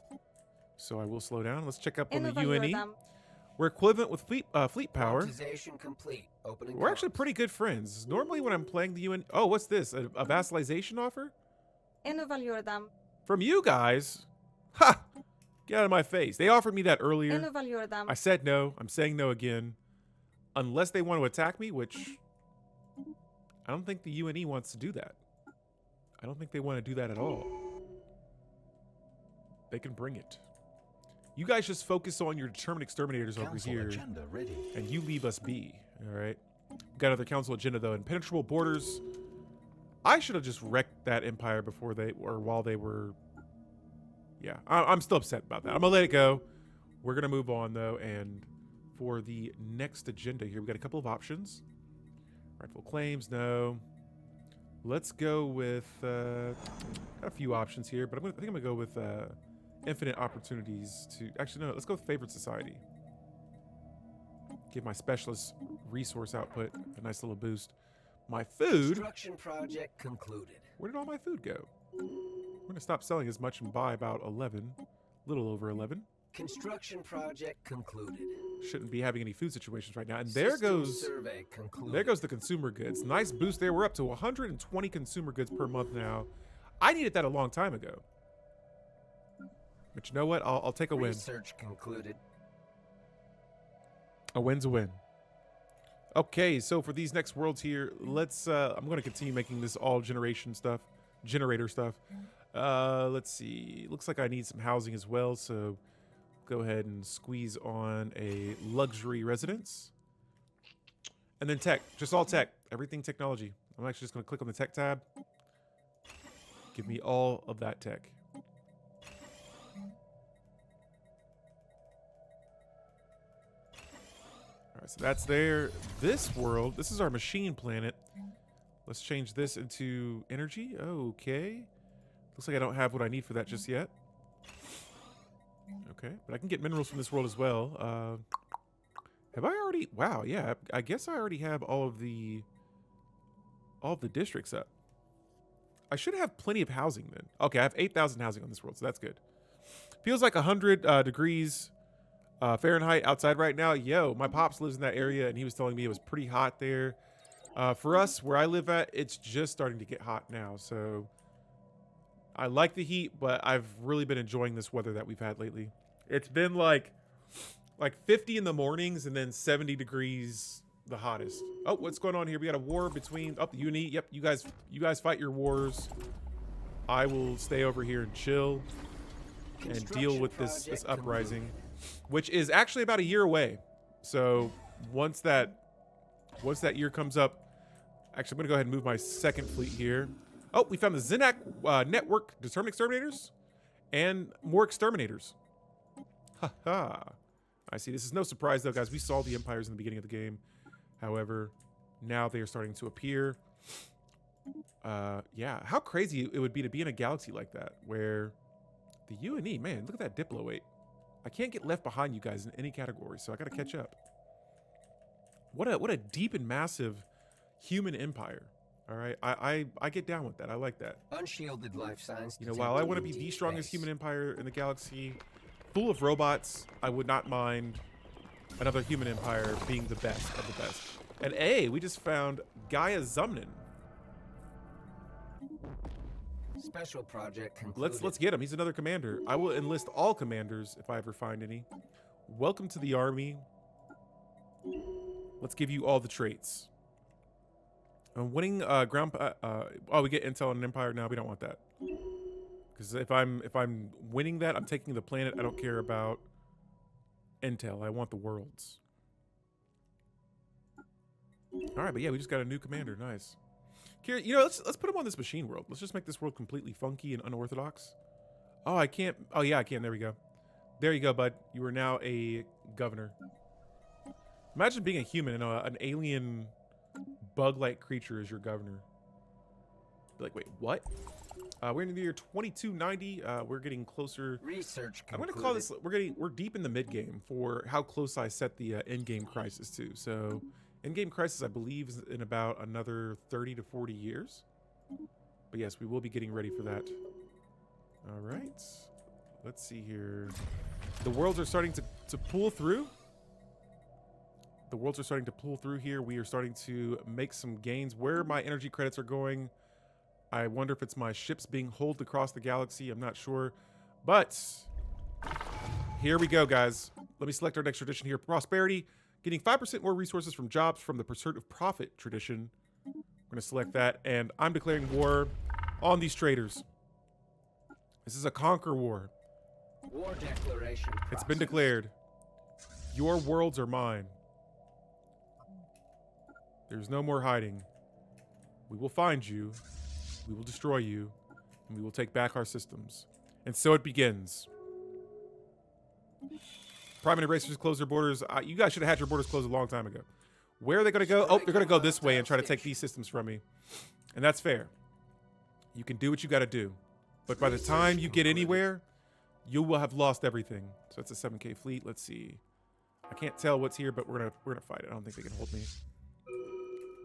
So I will slow down. Let's check up on the UNE. We're equivalent with fleet power. Complete. We're actually pretty good friends. Normally when I'm playing the UN... Oh, what's this? A vassalization offer? From you guys? Ha! Get out of my face. They offered me that earlier. I said no. I'm saying no again. Unless they want to attack me, which... I don't think the UNE wants to do that. I don't think they want to do that at all. They can bring it. You guys just focus on your Determined Exterminators over here, and you leave us be, all right? We've got another council agenda, though. Impenetrable borders. I should have just wrecked that empire before they, or while they were... Yeah, I'm still upset about that. I'm going to let it go. We're going to move on, though, and for the next agenda here, we've got a couple of options. Rightful claims, no. Let's go with a few options here, but I think I'm going to go with infinite opportunities to... Actually, no, let's go with favored society. Give my specialist resource output a nice little boost. My food... Construction project concluded. Where did all my food go? I'm going to stop selling as much and buy about 11. A little over 11. Construction project concluded. Shouldn't be having any food situations right now. And there goes the consumer goods. Nice boost there. We're up to 120 consumer goods per month now. I needed that a long time ago. But you know what? I'll take a win. Research concluded. A win's a win. Okay, so for these next worlds here, let's I'm going to continue making this all generator stuff. Let's see. Looks like I need some housing as well, so go ahead and squeeze on a luxury residence. And then tech, just all tech, everything technology. I'm actually just going to click on the tech tab. Give me all of that tech. All right, so that's there. This world, this is our machine planet. Let's change this into energy. Okay. Looks like I don't have what I need for that just yet. Okay, but I can get minerals from this world as well. Have I already? Wow, yeah. I guess I already have all of the districts up. I should have plenty of housing then. Okay, I have 8,000 housing on this world, so that's good. Feels like 100 degrees Fahrenheit outside right now. Yo, my pops lives in that area, and he was telling me it was pretty hot there. For us, where I live at, it's just starting to get hot now, so I like the heat, but I've really been enjoying this weather that we've had lately. It's been like 50 in the mornings and then 70 degrees the hottest. Oh, what's going on here? We got a war between the uni. Yep, you guys fight your wars. I will stay over here and chill and deal with this uprising, which is actually about a year away. So once that year comes up, actually I'm gonna go ahead and move my second fleet here. Oh, we found the Xenac network Determined Exterminators and more exterminators. Haha. I see. This is no surprise, though, guys. We saw the empires in the beginning of the game. However, now they are starting to appear. Yeah, how crazy it would be to be in a galaxy like that, where the UNE, man, look at that Diplo weight. I can't get left behind you guys in any category, so I got to catch up. What a deep and massive human empire. All right, I get down with that. I like that. Unshielded life signs. You know, while I want to be the strongest human empire in the galaxy, full of robots, I would not mind another human empire being the best of the best. And hey, we just found Gaia Zumnin. Special project concluded. Let's get him. He's another commander. I will enlist all commanders if I ever find any. Welcome to the army. Let's give you all the traits. Winning ground. Oh, we get intel on an empire. No, we don't want that. Because if I'm winning that, I'm taking the planet. I don't care about intel. I want the worlds. All right, but yeah, we just got a new commander. Nice. Kira, you know, let's put him on this machine world. Let's just make this world completely funky and unorthodox. Oh, I can't. Oh yeah, I can. There we go. There you go, bud. You are now a governor. Imagine being a human and an alien bug-like creature as your governor. Be like, wait, what? We're in the year 2290. We're getting closer. Research concluded. I'm going to call this. We're deep in the mid game for how close I set the end game crisis to. So, end game crisis, I believe, is in about another 30 to 40 years. But yes, we will be getting ready for that. All right. Let's see here. The worlds are starting to pull through. The worlds are starting to pull through here. We are starting to make some gains. Where my energy credits are going, I wonder if it's my ships being holed across the galaxy. I'm not sure. But here we go, guys. Let me select our next tradition here. Prosperity. Getting 5% more resources from jobs from the pursuit of profit tradition. We're going to select that. And I'm declaring war on these traitors. This is a conquer war. War declaration. It's been declared. Your worlds are mine. There's no more hiding. We will find you. We will destroy you. And we will take back our systems. And so it begins. Prime racers close their borders. You guys should have had your borders closed a long time ago. Where are they going to go? Oh, they're going to go this way and try to take these systems from me. And that's fair. You can do what you got to do. But by the time you get anywhere, you will have lost everything. So that's a 7K fleet. Let's see. I can't tell what's here, but we're gonna fight it. I don't think they can hold me.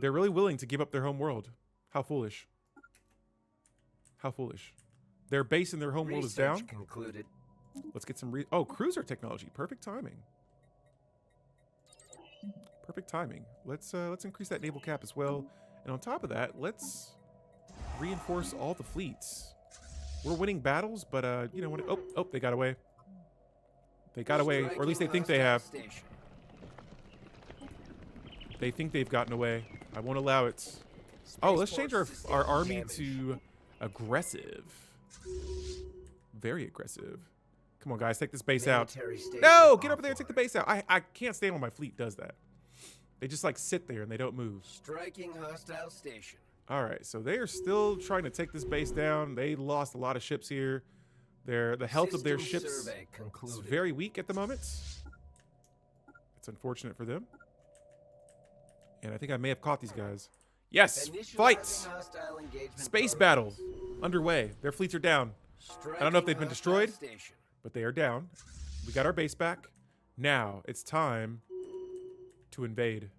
They're really willing to give up their home world. How foolish. How foolish. Their base in their home world is down. Concluded. Let's get some cruiser technology. Perfect timing. Perfect timing. Let's increase that naval cap as well. And on top of that, let's reinforce all the fleets. We're winning battles, but you know what? Oh, they got away. They got away, or at least they think they have. They think they've gotten away. I won't allow it. Oh, let's change our army to aggressive. Very aggressive. Come on, guys, take this base out. No, get over there and take the base out. I can't stand when my fleet does that. They just like sit there and they don't move. Striking hostile station. All right, so they are still trying to take this base down. They lost a lot of ships here. The health of their ships is very weak at the moment. It's unfortunate for them. And I think I may have caught these guys. Yes, fights! Space battle underway. Their fleets are down. I don't know if they've been destroyed, but they are down. We got our base back. Now it's time to invade.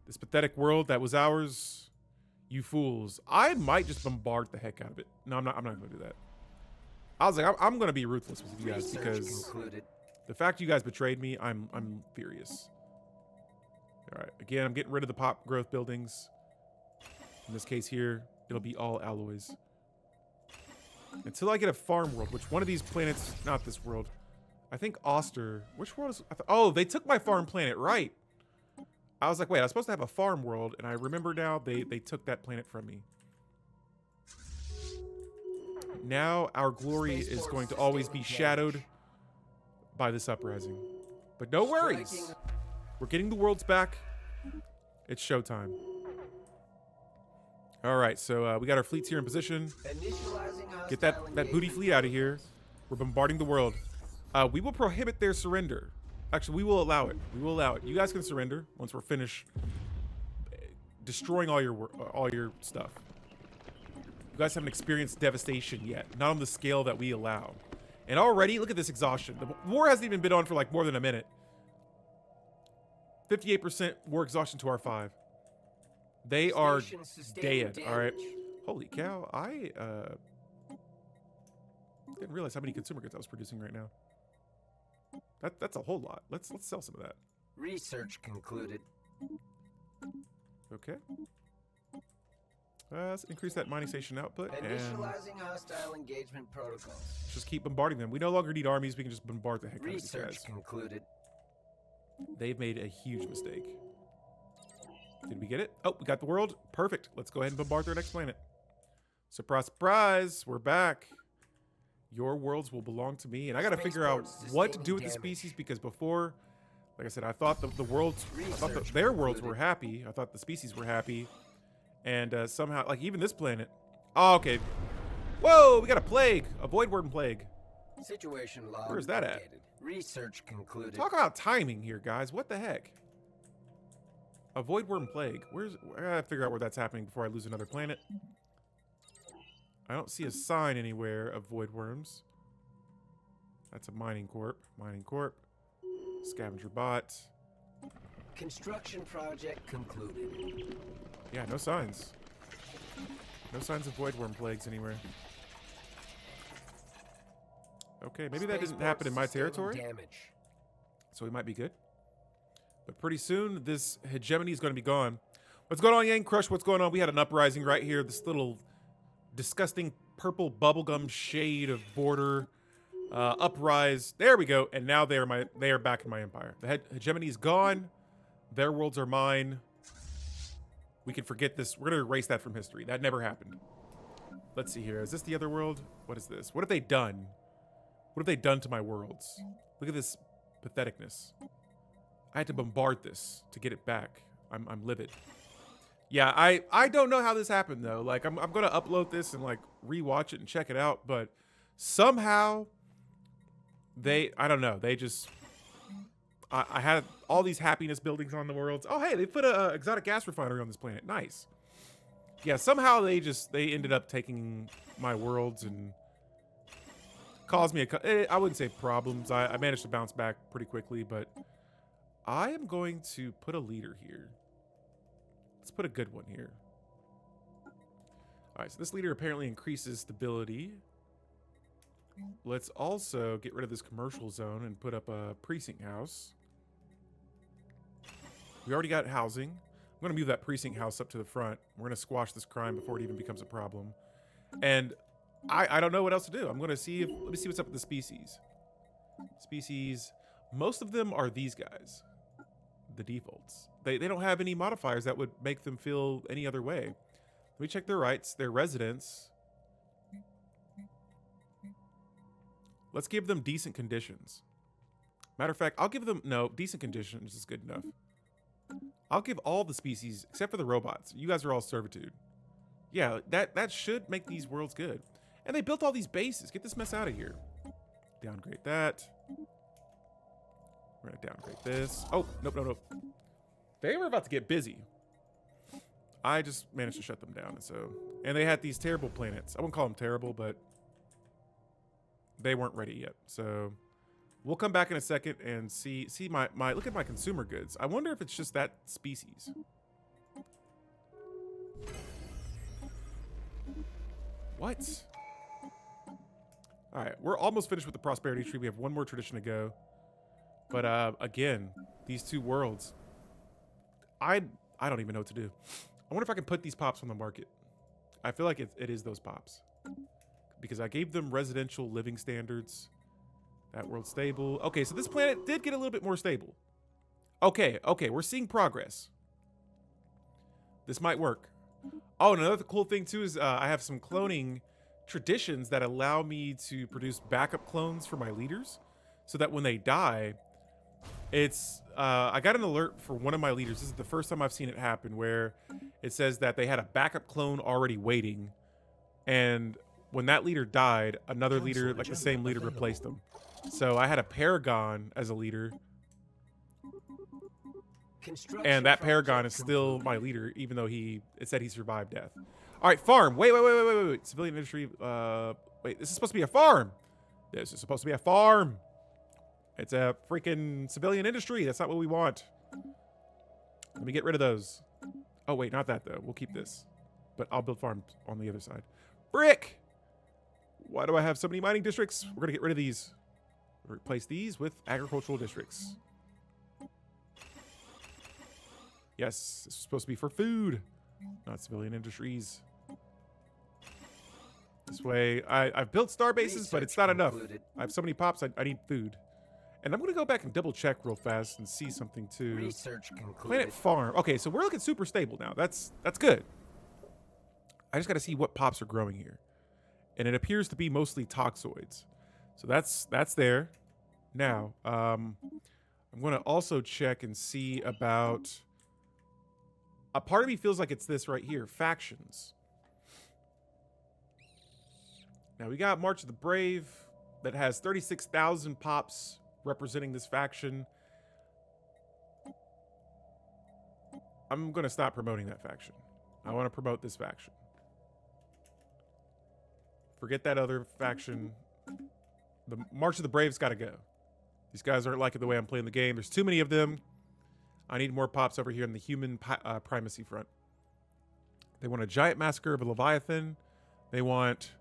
This pathetic world that was ours, you fools. I might just bombard the heck out of it. No, I'm not going to do that. I was like, I'm going to be ruthless with you guys because the fact you guys betrayed me, I'm furious. All right, again, I'm getting rid of the pop growth buildings. In this case here, it'll be all alloys. Until I get a farm world, which one of these planets, not this world. I think Oster, which world is, oh, they took my farm planet, right. I was like, wait, I was supposed to have a farm world, and I remember now they took that planet from me. Now our glory is going to always be shadowed by this uprising. But no worries. We're getting the worlds back. It's showtime. All right, so we got our fleets here in position. Get that booty fleet out of here. We're bombarding the world. We will prohibit their surrender. Actually, we will allow it. We will allow it. You guys can surrender once we're finished destroying all your stuff. You guys haven't experienced devastation yet. Not on the scale that we allow. And already, look at this exhaustion. The war hasn't even been on for like more than a minute. 58% war exhaustion to R5. They are dead. All right. Holy cow. I didn't realize how many consumer goods I was producing right now. That's a whole lot. Let's sell some of that. Research concluded. Okay. Let's increase that mining station output and Initializing hostile engagement protocols. just keep bombarding them. We no longer need armies. We can just bombard the heck out of these Research guys. concluded. They've made a huge mistake. Did we get it? Oh, we got the world. Perfect. Let's go ahead and bombard their next planet. Surprise, surprise. We're back. Your worlds will belong to me. And I got to figure out what to do with the species because before, like I said, I thought the worlds, their worlds were happy. I thought the species were happy. And somehow, like even this planet. Oh, okay. Whoa, we got a plague. A void worm plague. Situation log. Where's that at? Research concluded. Talk about timing here, guys. What the heck? A void worm plague. I gotta figure out where that's happening before I lose another planet. I don't see a sign anywhere of void worms. That's a mining corp. Mining corp. Scavenger bot. Construction project concluded. Yeah, no signs. No signs of void worm plagues anywhere. Okay, maybe that didn't happen in my territory. Damage. So we might be good. But pretty soon, this hegemony is going to be gone. What's going on, Yang Crush? What's going on? We had an uprising right here. This little disgusting purple bubblegum shade of border uprise. There we go. And now they are back in my empire. The hegemony is gone. Their worlds are mine. We can forget this. We're going to erase that from history. That never happened. Let's see here. Is this the other world? What is this? What have they done? What have they done to my worlds? Look at this patheticness. I had to bombard this to get it back. I'm livid. Yeah, I don't know how this happened though. Like I'm gonna upload this and like rewatch it and check it out, but somehow I don't know. They just I had all these happiness buildings on the worlds. Oh hey, they put a exotic gas refinery on this planet. Nice. Yeah, somehow they ended up taking my worlds and caused me I wouldn't say problems. I managed to bounce back pretty quickly, but I am going to put a leader here. Let's put a good one here. All right, so this leader apparently increases stability. Let's also get rid of this commercial zone and put up a precinct house. We already got housing. I'm going to move that precinct house up to the front. We're going to squash this crime before it even becomes a problem. And I don't know what else to do. I'm going to see let me see what's up with the species. Species, most of them are these guys. The defaults. They don't have any modifiers that would make them feel any other way. Let me check their rights, their residence. Let's give them decent conditions. Matter of fact, I'll give them, no, decent conditions is good enough. I'll give all the species, except for the robots. You guys are all servitude. Yeah, that should make these worlds good. And they built all these bases. Get this mess out of here. Downgrade that. We're gonna downgrade this. Oh, nope. They were about to get busy. I just managed to shut them down. And they had these terrible planets. I wouldn't call them terrible, but they weren't ready yet. So we'll come back in a second and see my look at my consumer goods. I wonder if it's just that species. What? All right, we're almost finished with the prosperity tree. We have one more tradition to go. But again, these two worlds, I don't even know what to do. I wonder if I can put these pops on the market. I feel like it is those pops. Because I gave them residential living standards. That world's stable. Okay, so this planet did get a little bit more stable. Okay, we're seeing progress. This might work. Oh, and another cool thing too is I have some cloning traditions that allow me to produce backup clones for my leaders. So that when they die, it's I got an alert for one of my leaders. This is the first time I've seen it happen, where it says that they had a backup clone already waiting, and when that leader died, another leader, like the same leader, replaced them. So I had a Paragon as a leader, and that Paragon is still my leader, even though it said he survived death. All right, farm. Wait. Civilian industry. Wait, this is supposed to be a farm. This is supposed to be a farm. It's a freaking civilian industry. That's not what we want. Let me get rid of those. Oh, wait, not that, though. We'll keep this. But I'll build farms on the other side. Brick! Why do I have so many mining districts? We're going to get rid of these. Replace these with agricultural districts. Yes, this is supposed to be for food, not civilian industries. This way, I've built star bases, but it's not enough. I have so many pops, I need food. And I'm going to go back and double check real fast and see something too. Research concluded. Planet farm. Okay, so we're looking super stable now. That's good. I just got to see what pops are growing here. And it appears to be mostly toxoids. So that's there. Now, I'm going to also check and see about... A part of me feels like it's this right here. Factions. Now, we got March of the Brave that has 36,000 pops representing this faction. I'm going to stop promoting that faction. I want to promote this faction. Forget that other faction. The March of the Brave's got to go. These guys aren't liking the way I'm playing the game. There's too many of them. I need more pops over here on the human primacy front. They want a giant massacre of a Leviathan. They want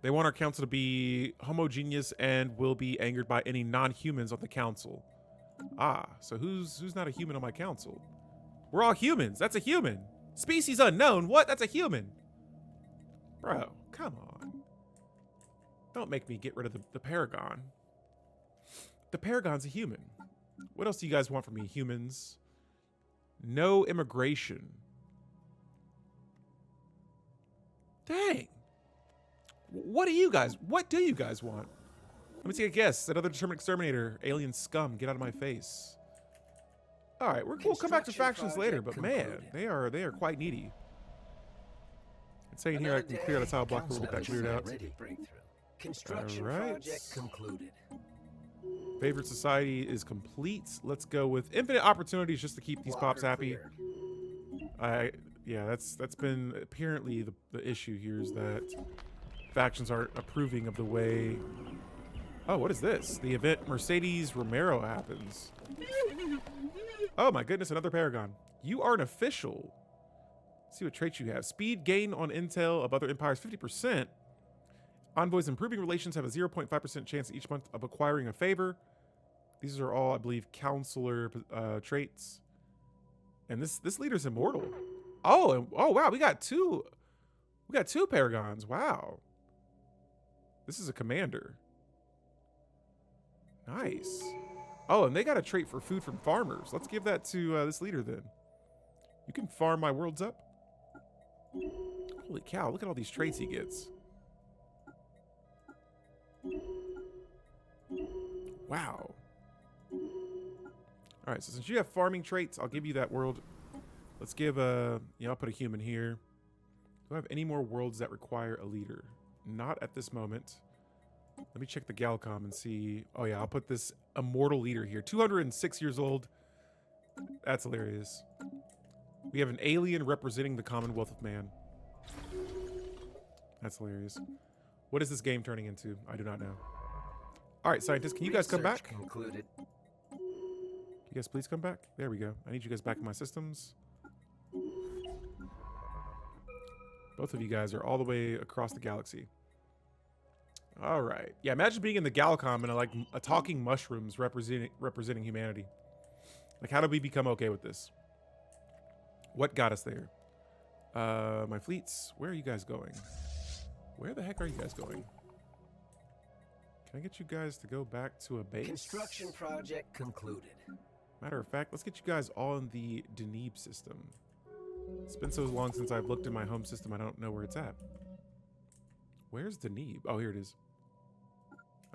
our council to be homogeneous and will be angered by any non-humans on the council. Ah, so who's not a human on my council? We're all humans. That's a human. Species unknown. What? That's a human. Bro, come on. Don't make me get rid of the Paragon. The Paragon's a human. What else do you guys want from me, humans? No immigration. Dang. What do you guys want? Let me take a guess. Another Determined Exterminator. Alien scum. Get out of my face. All right, we'll come back to factions later, but man, they are quite needy. It's saying here I can clear out a tile block. We'll get that cleared out. Construction All right. project concluded. Favorite society is complete. Let's go with infinite opportunities just to keep these pops happy. Yeah, that's been apparently the issue here is that factions aren't approving of the way. Oh, what is this? The event Mercedes Romero happens. Oh my goodness, another Paragon. You are an official. Let's see what traits you have. Speed gain on intel of other empires 50%. Envoys improving relations have a 0.5% chance each month of acquiring a favor. These are all, I believe, counselor traits. And this leader's immortal. Oh wow, we got two Paragons. Wow. This is a commander. Nice. Oh, and they got a trait for food from farmers. Let's give that to this leader then. You can farm my worlds up. Holy cow, look at all these traits he gets. Wow. All right, so since you have farming traits, I'll give you that world. Let's give I'll put a human here. Do I have any more worlds that require a leader? Not at this moment. Let me check the Galcom and see. Oh yeah, I'll put this immortal leader here. 206 years old. That's hilarious. We have an alien representing the Commonwealth of Man. That's hilarious. What is this game turning into? I do not know. All right, scientists, can you guys come back? Concluded. Can you guys please come back? There we go. I need you guys back in my systems. Both of you guys are all the way across the galaxy. All right. Yeah, imagine being in the Galcom and like a talking mushrooms representing humanity. Like, how did we become okay with this? What got us there? My fleets. Where are you guys going? Where the heck are you guys going? Can I get you guys to go back to a base? Construction project concluded. Matter of fact, let's get you guys all in the Deneb system. It's been so long since I've looked in my home system, I don't know where it's at. Where's Deneb? Oh, here it is.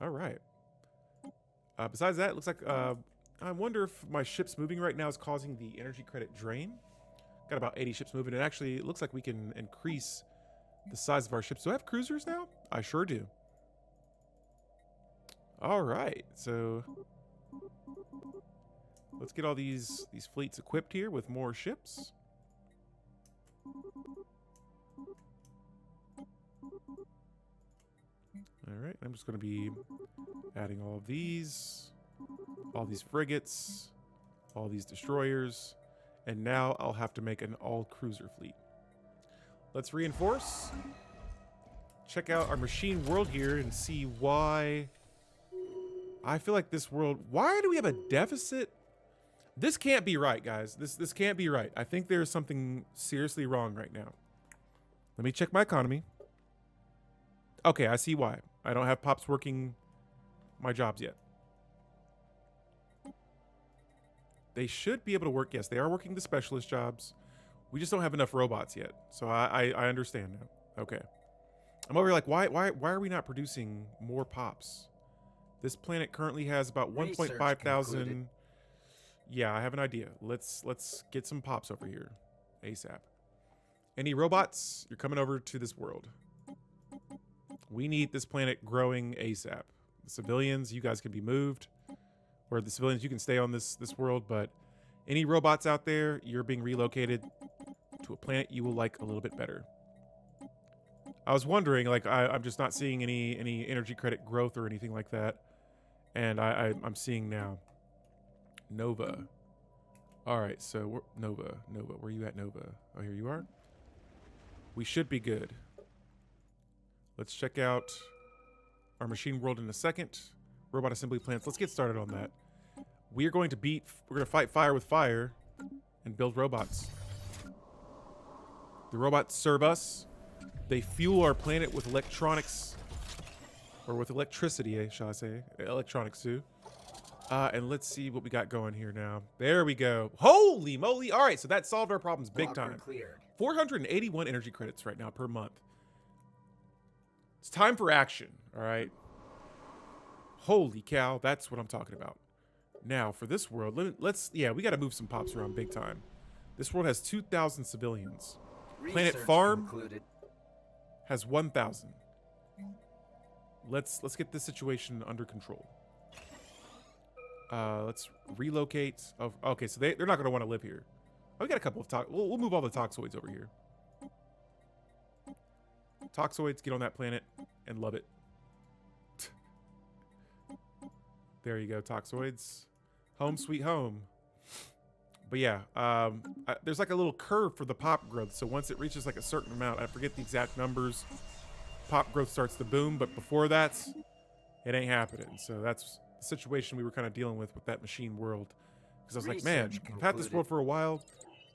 All right. Besides that, it looks like I wonder if my ship's moving right now is causing the energy credit drain. Got about 80 ships moving, and actually it looks like we can increase the size of our ships. Do I have cruisers now? I sure do. All right, so let's get all these fleets equipped here with more ships. All right, I'm just going to be adding all these frigates, all these destroyers, and now I'll have to make an all-cruiser fleet. Let's reinforce. Check out our machine world here and see why I feel like this world... Why do we have a deficit? This can't be right, guys. This can't be right. I think there's something seriously wrong right now. Let me check my economy. Okay, I see why. I don't have pops working my jobs yet. They should be able to work. Yes, they are working the specialist jobs. We just don't have enough robots yet. So I understand now. Okay. I'm over here like, why are we not producing more pops? This planet currently has about 1.5 thousand. Yeah, I have an idea. Let's get some pops over here ASAP. Any robots? You're coming over to this world. We need this planet growing ASAP. The civilians, you guys can be moved. Or the civilians, you can stay on this world, but any robots out there, you're being relocated to a planet you will like a little bit better. I was wondering, like, I'm just not seeing any energy credit growth or anything like that. And I'm seeing now. Nova. All right, so Nova, where are you at, Nova? Oh, here you are. We should be good. Let's check out our machine world in a second. Robot assembly plants. Let's get started on that. We're going to fight fire with fire and build robots. The robots serve us. They fuel our planet with electronics, or with electricity, shall I say? Electronics too. And let's see what we got going here now. There we go. Holy moly. All right, so that solved our problems big time. 481 energy credits right now per month. It's time for action, all right? Holy cow, that's what I'm talking about. Now, for this world, yeah, we got to move some pops around big time. This world has 2,000 civilians. Planet Research Farm concluded. has 1,000. Let's get this situation under control. Let's relocate. Oh, okay, so they're not going to want to live here. Oh, we got a couple of we'll move all the toxoids over here. Toxoids, get on that planet and love it. There you go, toxoids. Home sweet home. But yeah, there's like a little curve for the pop growth. So once it reaches like a certain amount, I forget the exact numbers, pop growth starts to boom. But before that, it ain't happening. So that's the situation we were kind of dealing with that machine world. Because I was like, man, I've had this world for a while.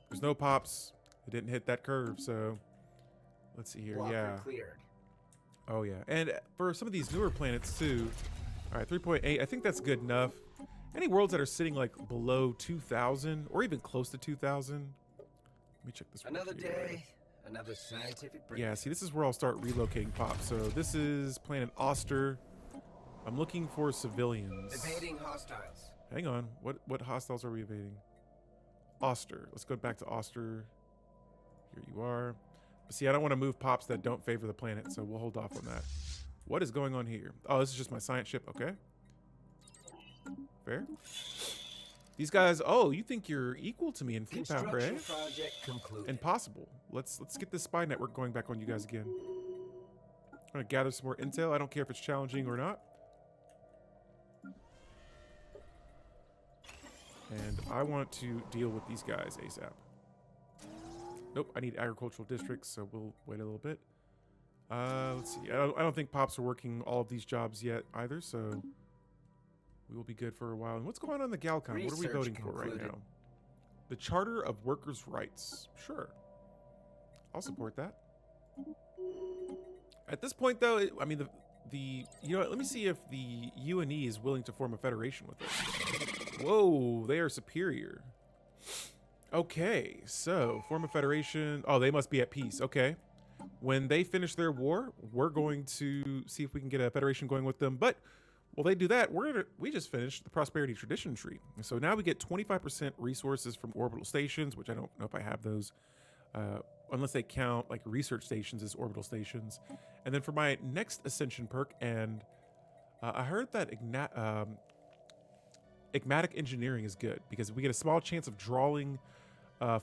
There's no pops. It didn't hit that curve. So let's see here. Yeah. Cleared. Oh, yeah. And for some of these newer planets, too. All right, 3.8. I think that's good enough. Any worlds that are sitting, like, below 2,000 or even close to 2,000. Let me check this one. Another day, another scientific break. Yeah, see, this is where I'll start relocating pops. So this is planet Oster. I'm looking for civilians. Evading hostiles. Hang on. What hostiles are we evading? Oster. Let's go back to Oster. Here you are. But see, I don't want to move pops that don't favor the planet, so we'll hold off on that. What is going on here? Oh, this is just my science ship. Okay. Fair. These guys, oh, you think you're equal to me in fleet power, eh? Project concluded. Impossible. Let's get this spy network going back on you guys again. I'm gonna gather some more intel. I don't care if it's challenging or not. And I want to deal with these guys ASAP. Nope, I need agricultural districts, so we'll wait a little bit. Let's see. I don't think pops are working all of these jobs yet either, so we will be good for a while. And what's going on in the Galcon? What are we voting for right now? The Charter of Workers' Rights. Sure. I'll support that. At this point, though, I mean, you know what, let me see if the UNE is willing to form a federation with us. Whoa, they are superior. Okay, so form a federation. Oh, they must be at peace. Okay. When they finish their war, we're going to see if we can get a federation going with them. But while they do that, we just finished the Prosperity Tradition tree. So now we get 25% resources from orbital stations, which I don't know if I have those, unless they count like research stations as orbital stations. And then for my next Ascension perk, and I heard that Igmatic Engineering is good because we get a small chance of drawing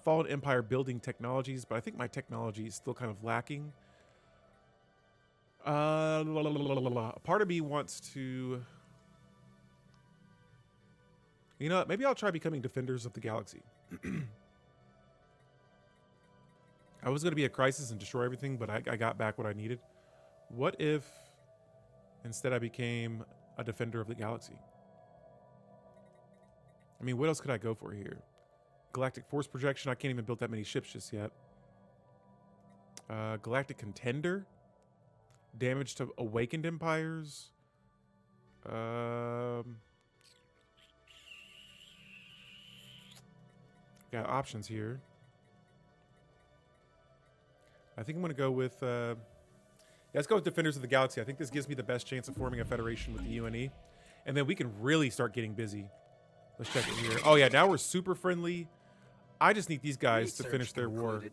Fallen Empire building technologies, but I think my technology is still kind of lacking. Part of me wants to... You know what? Maybe I'll try becoming Defenders of the Galaxy. I was going to be a Crisis and destroy everything, but I got back what I needed. What if instead I became a Defender of the Galaxy? I mean, what else could I go for here? Galactic Force Projection. I can't even build that many ships just yet. Galactic Contender. Damage to Awakened Empires. Got options here. I think I'm going to go with... yeah, let's go with Defenders of the Galaxy. I think this gives me the best chance of forming a federation with the UNE. And then we can really start getting busy. Let's check it here. Oh, yeah, now we're super friendly. I just need these guys to finish their war,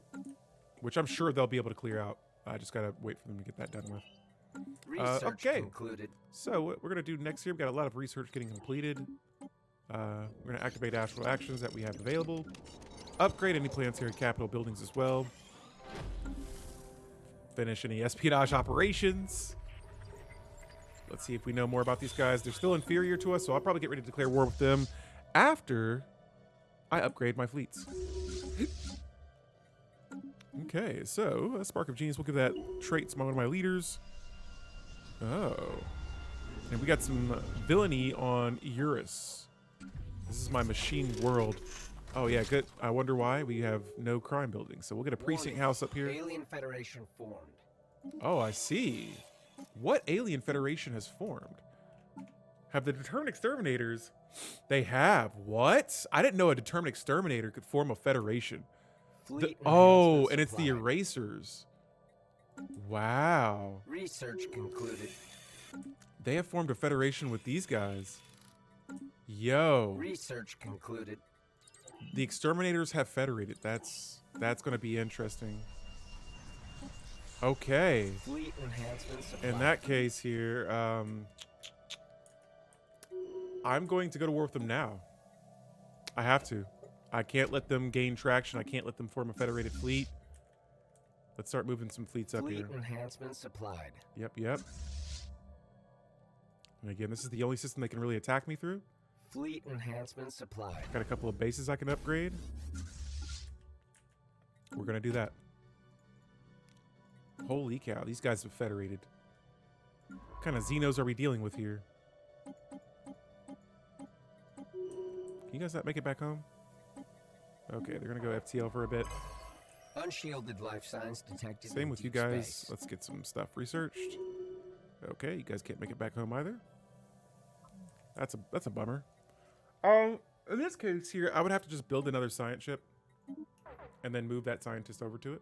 which I'm sure they'll be able to clear out. I just got to wait for them to get that done with. Okay, so what we're going to do next here, we've got a lot of research getting completed. We're going to activate astral actions that we have available. Upgrade any planetary capital buildings as well. Finish any espionage operations. Let's see if we know more about these guys. They're still inferior to us, so I'll probably get ready to declare war with them after I upgrade my fleets. Okay, so a Spark of Genius. We'll give that trait to one of my leaders. Oh. And we got some villainy on Eurus. This is my machine world. Oh, yeah, good. I wonder why we have no crime buildings. So we'll get a precinct house up here. Alien Federation formed. Oh, I see. What alien federation has formed? Have the Determined Exterminators? They have. What? I didn't know a Determined Exterminator could form a federation. Oh, and it's the Erasers. Wow. Research concluded. They have formed a federation with these guys. Yo. Research concluded. The exterminators have federated. That's going to be interesting. Okay. Fleet enhancements applied. In that case here, I'm going to go to war with them now. I have to. I can't let them gain traction. I can't let them form a federated fleet. Let's start moving some fleets up here. Fleet enhancements applied. Yep, yep. And again, this is the only system they can really attack me through. Fleet enhancements applied. Got a couple of bases I can upgrade. We're going to do that. Holy cow, these guys have federated. What kind of Xenos are we dealing with here? Can you guys not make it back home? Okay, they're going to go FTL for a bit. Unshielded life signs detected. Same in with you deep guys. space. Let's get some stuff researched. Okay, you guys can't make it back home either. That's a bummer. In this case here, I would have to just build another science ship and then move that scientist over to it.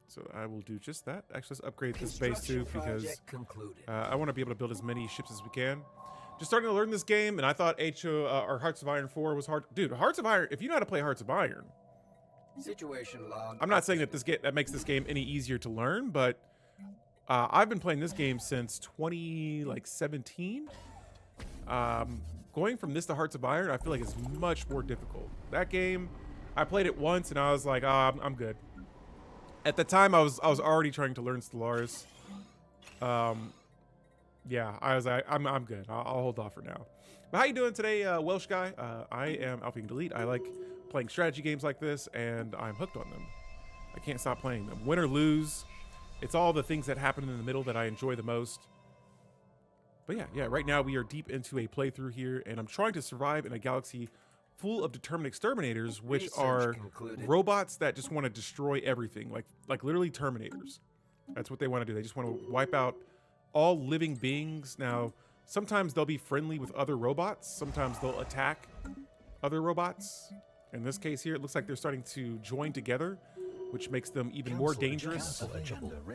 So I will do just that. Actually, let's upgrade this base too because Project concluded. I want to be able to build as many ships as we can. Just starting to learn this game, and I thought or Hearts of Iron 4 was hard. Dude, Hearts of Iron, if you know how to play Hearts of Iron, Situation log. I'm not saying that that makes this game any easier to learn, but I've been playing this game since 2017. Going from this to Hearts of Iron, I feel like it's much more difficult. That game, I played it once and I was like, I'm good. At the time, I was already trying to learn Stellaris. Yeah, I was like, I'm good. I'll hold off for now. But how you doing today, Welsh guy? I am Alpine Delete. I like playing strategy games like this, and I'm hooked on them. I can't stop playing them. Win or lose, it's all the things that happen in the middle that I enjoy the most. But yeah, right now we are deep into a playthrough here, and I'm trying to survive in a galaxy full of determined exterminators, which Research are concluded. robots that just want to destroy everything, like literally Terminators. That's what they want to do. They just want to wipe out all living beings. Now, sometimes they'll be friendly with other robots. Sometimes they'll attack other robots. In this case here, it looks like they're starting to join together, which makes them even more dangerous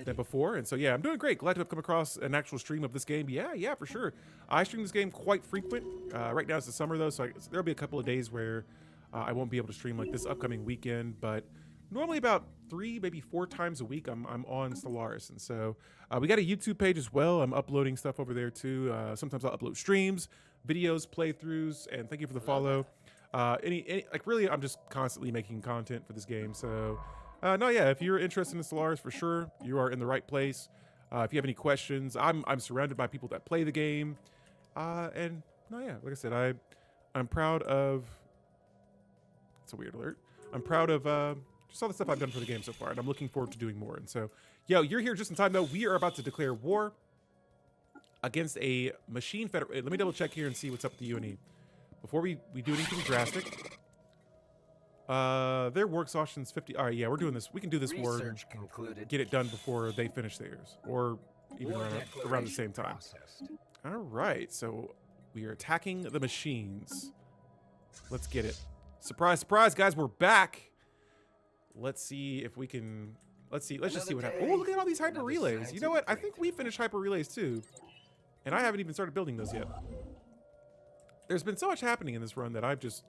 than before. And so, yeah, I'm doing great. Glad to have come across an actual stream of this game. Yeah, for sure. I stream this game quite frequent. Right now it's the summer, though, so there'll be a couple of days where I won't be able to stream like this upcoming weekend. But normally about 3, maybe 4 times a week, I'm on Stellaris. And so we got a YouTube page as well. I'm uploading stuff over there, too. Sometimes I'll upload streams, videos, playthroughs, and thank you for the follow. Really, I'm just constantly making content for this game. So, if you're interested in Stellaris, for sure, you are in the right place. If you have any questions, I'm surrounded by people that play the game. Like I said, I'm proud of. It's a weird alert. I'm proud of just all the stuff I've done for the game so far, and I'm looking forward to doing more. And so, you're here just in time, though. We are about to declare war against a machine federation. Let me double check here and see what's up with the UNE. Before we do anything drastic, their war exhaustion's 50. All right, yeah, we're doing this. We can do this war and get it done before they finish theirs, or even around the same time. All right, so we are attacking the machines. Let's get it. Surprise, surprise, guys, we're back. Let's see if we can. Let's just see what happens. Oh, look at all these hyper relays. You know what? I think we finished hyper relays too, and I haven't even started building those yet. There's been so much happening in this run that I've just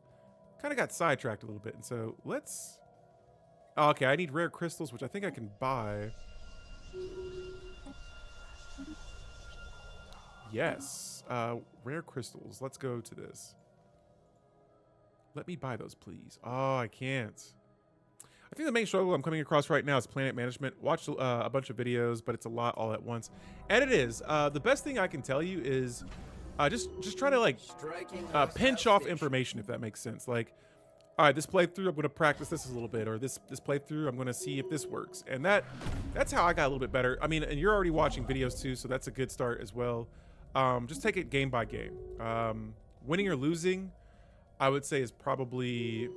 kind of got sidetracked a little bit. And so let's... Oh, okay, I need rare crystals, which I think I can buy. Yes. Rare crystals. Let's go to this. Let me buy those, please. Oh, I can't. I think the main struggle I'm coming across right now is planet management. Watched a bunch of videos, but it's a lot all at once. And it is. The best thing I can tell you is... just try to pinch off information, if that makes sense. Like, all right, this playthrough, I'm going to practice this a little bit, or this playthrough, I'm going to see if this works. And that's how I got a little bit better. I mean, and you're already watching videos too, so that's a good start as well. Just take it game by game. Winning or losing, I would say, is probably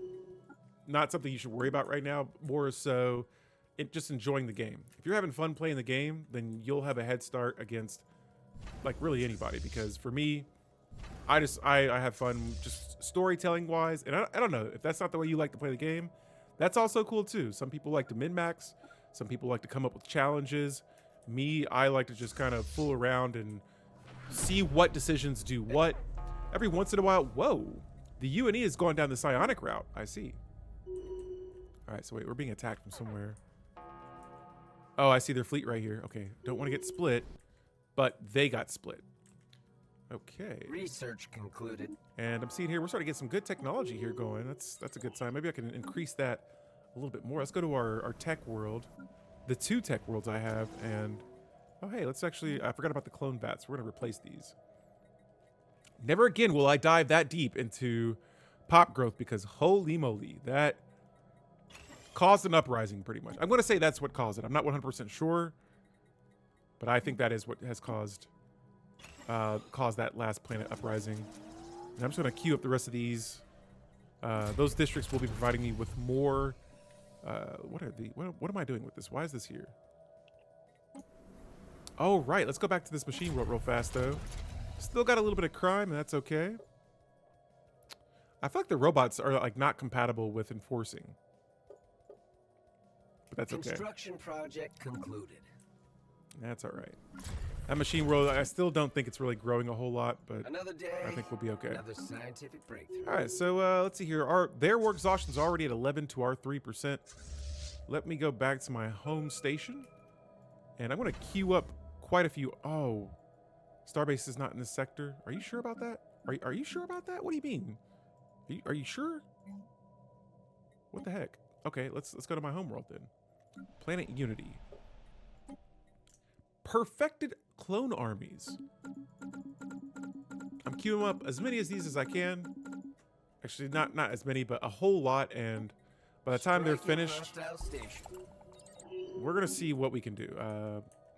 not something you should worry about right now. More so, just enjoying the game. If you're having fun playing the game, then you'll have a head start against like really anybody, because for me, I have fun just storytelling wise, and I don't know if that's not the way you like to play the game. That's also cool too. Some people like to min-max, Some people like to come up with challenges. Me, I like to just kind of fool around and see what decisions do what. Every once in a while, whoa, the UNE is going down the psionic route. I see. All right, so wait, we're being attacked from somewhere. Oh, I see their fleet right here. Okay, don't want to get split, but they got split. Okay. Research concluded. And I'm seeing here, we're starting to get some good technology here going. That's a good sign. Maybe I can increase that a little bit more. Let's go to our tech world. The 2 tech worlds I have, and oh, hey, let's actually, I forgot about the clone bats. We're going to replace these. Never again will I dive that deep into pop growth because holy moly, that caused an uprising pretty much. I'm going to say that's what caused it. I'm not 100% sure, but I think that is what has caused that last planet uprising. And I'm just going to queue up the rest of these. Those districts will be providing me with more. What am I doing with this? Why is this here? Oh, right. Let's go back to this machine world real fast, though. Still got a little bit of crime, and that's okay. I feel like the robots are like not compatible with enforcing. But that's okay. Construction project concluded. That's all right. That machine world, I still don't think it's really growing a whole lot, but Another day, I think we'll be okay. another scientific breakthrough. All right, so let's see here. Their war exhaustion's already at 11 to our 3%. Let me go back to my home station, and I'm going to queue up quite a few. Oh, Starbase is not in this sector. Are you sure about that? Are you sure about that? What do you mean? Are you sure? What the heck? Okay, let's go to my home world then. Planet Unity. Perfected clone armies. I'm queuing up as many of these as I can. Actually, not as many, but a whole lot. And by the time they're finished, we're gonna see what we can do.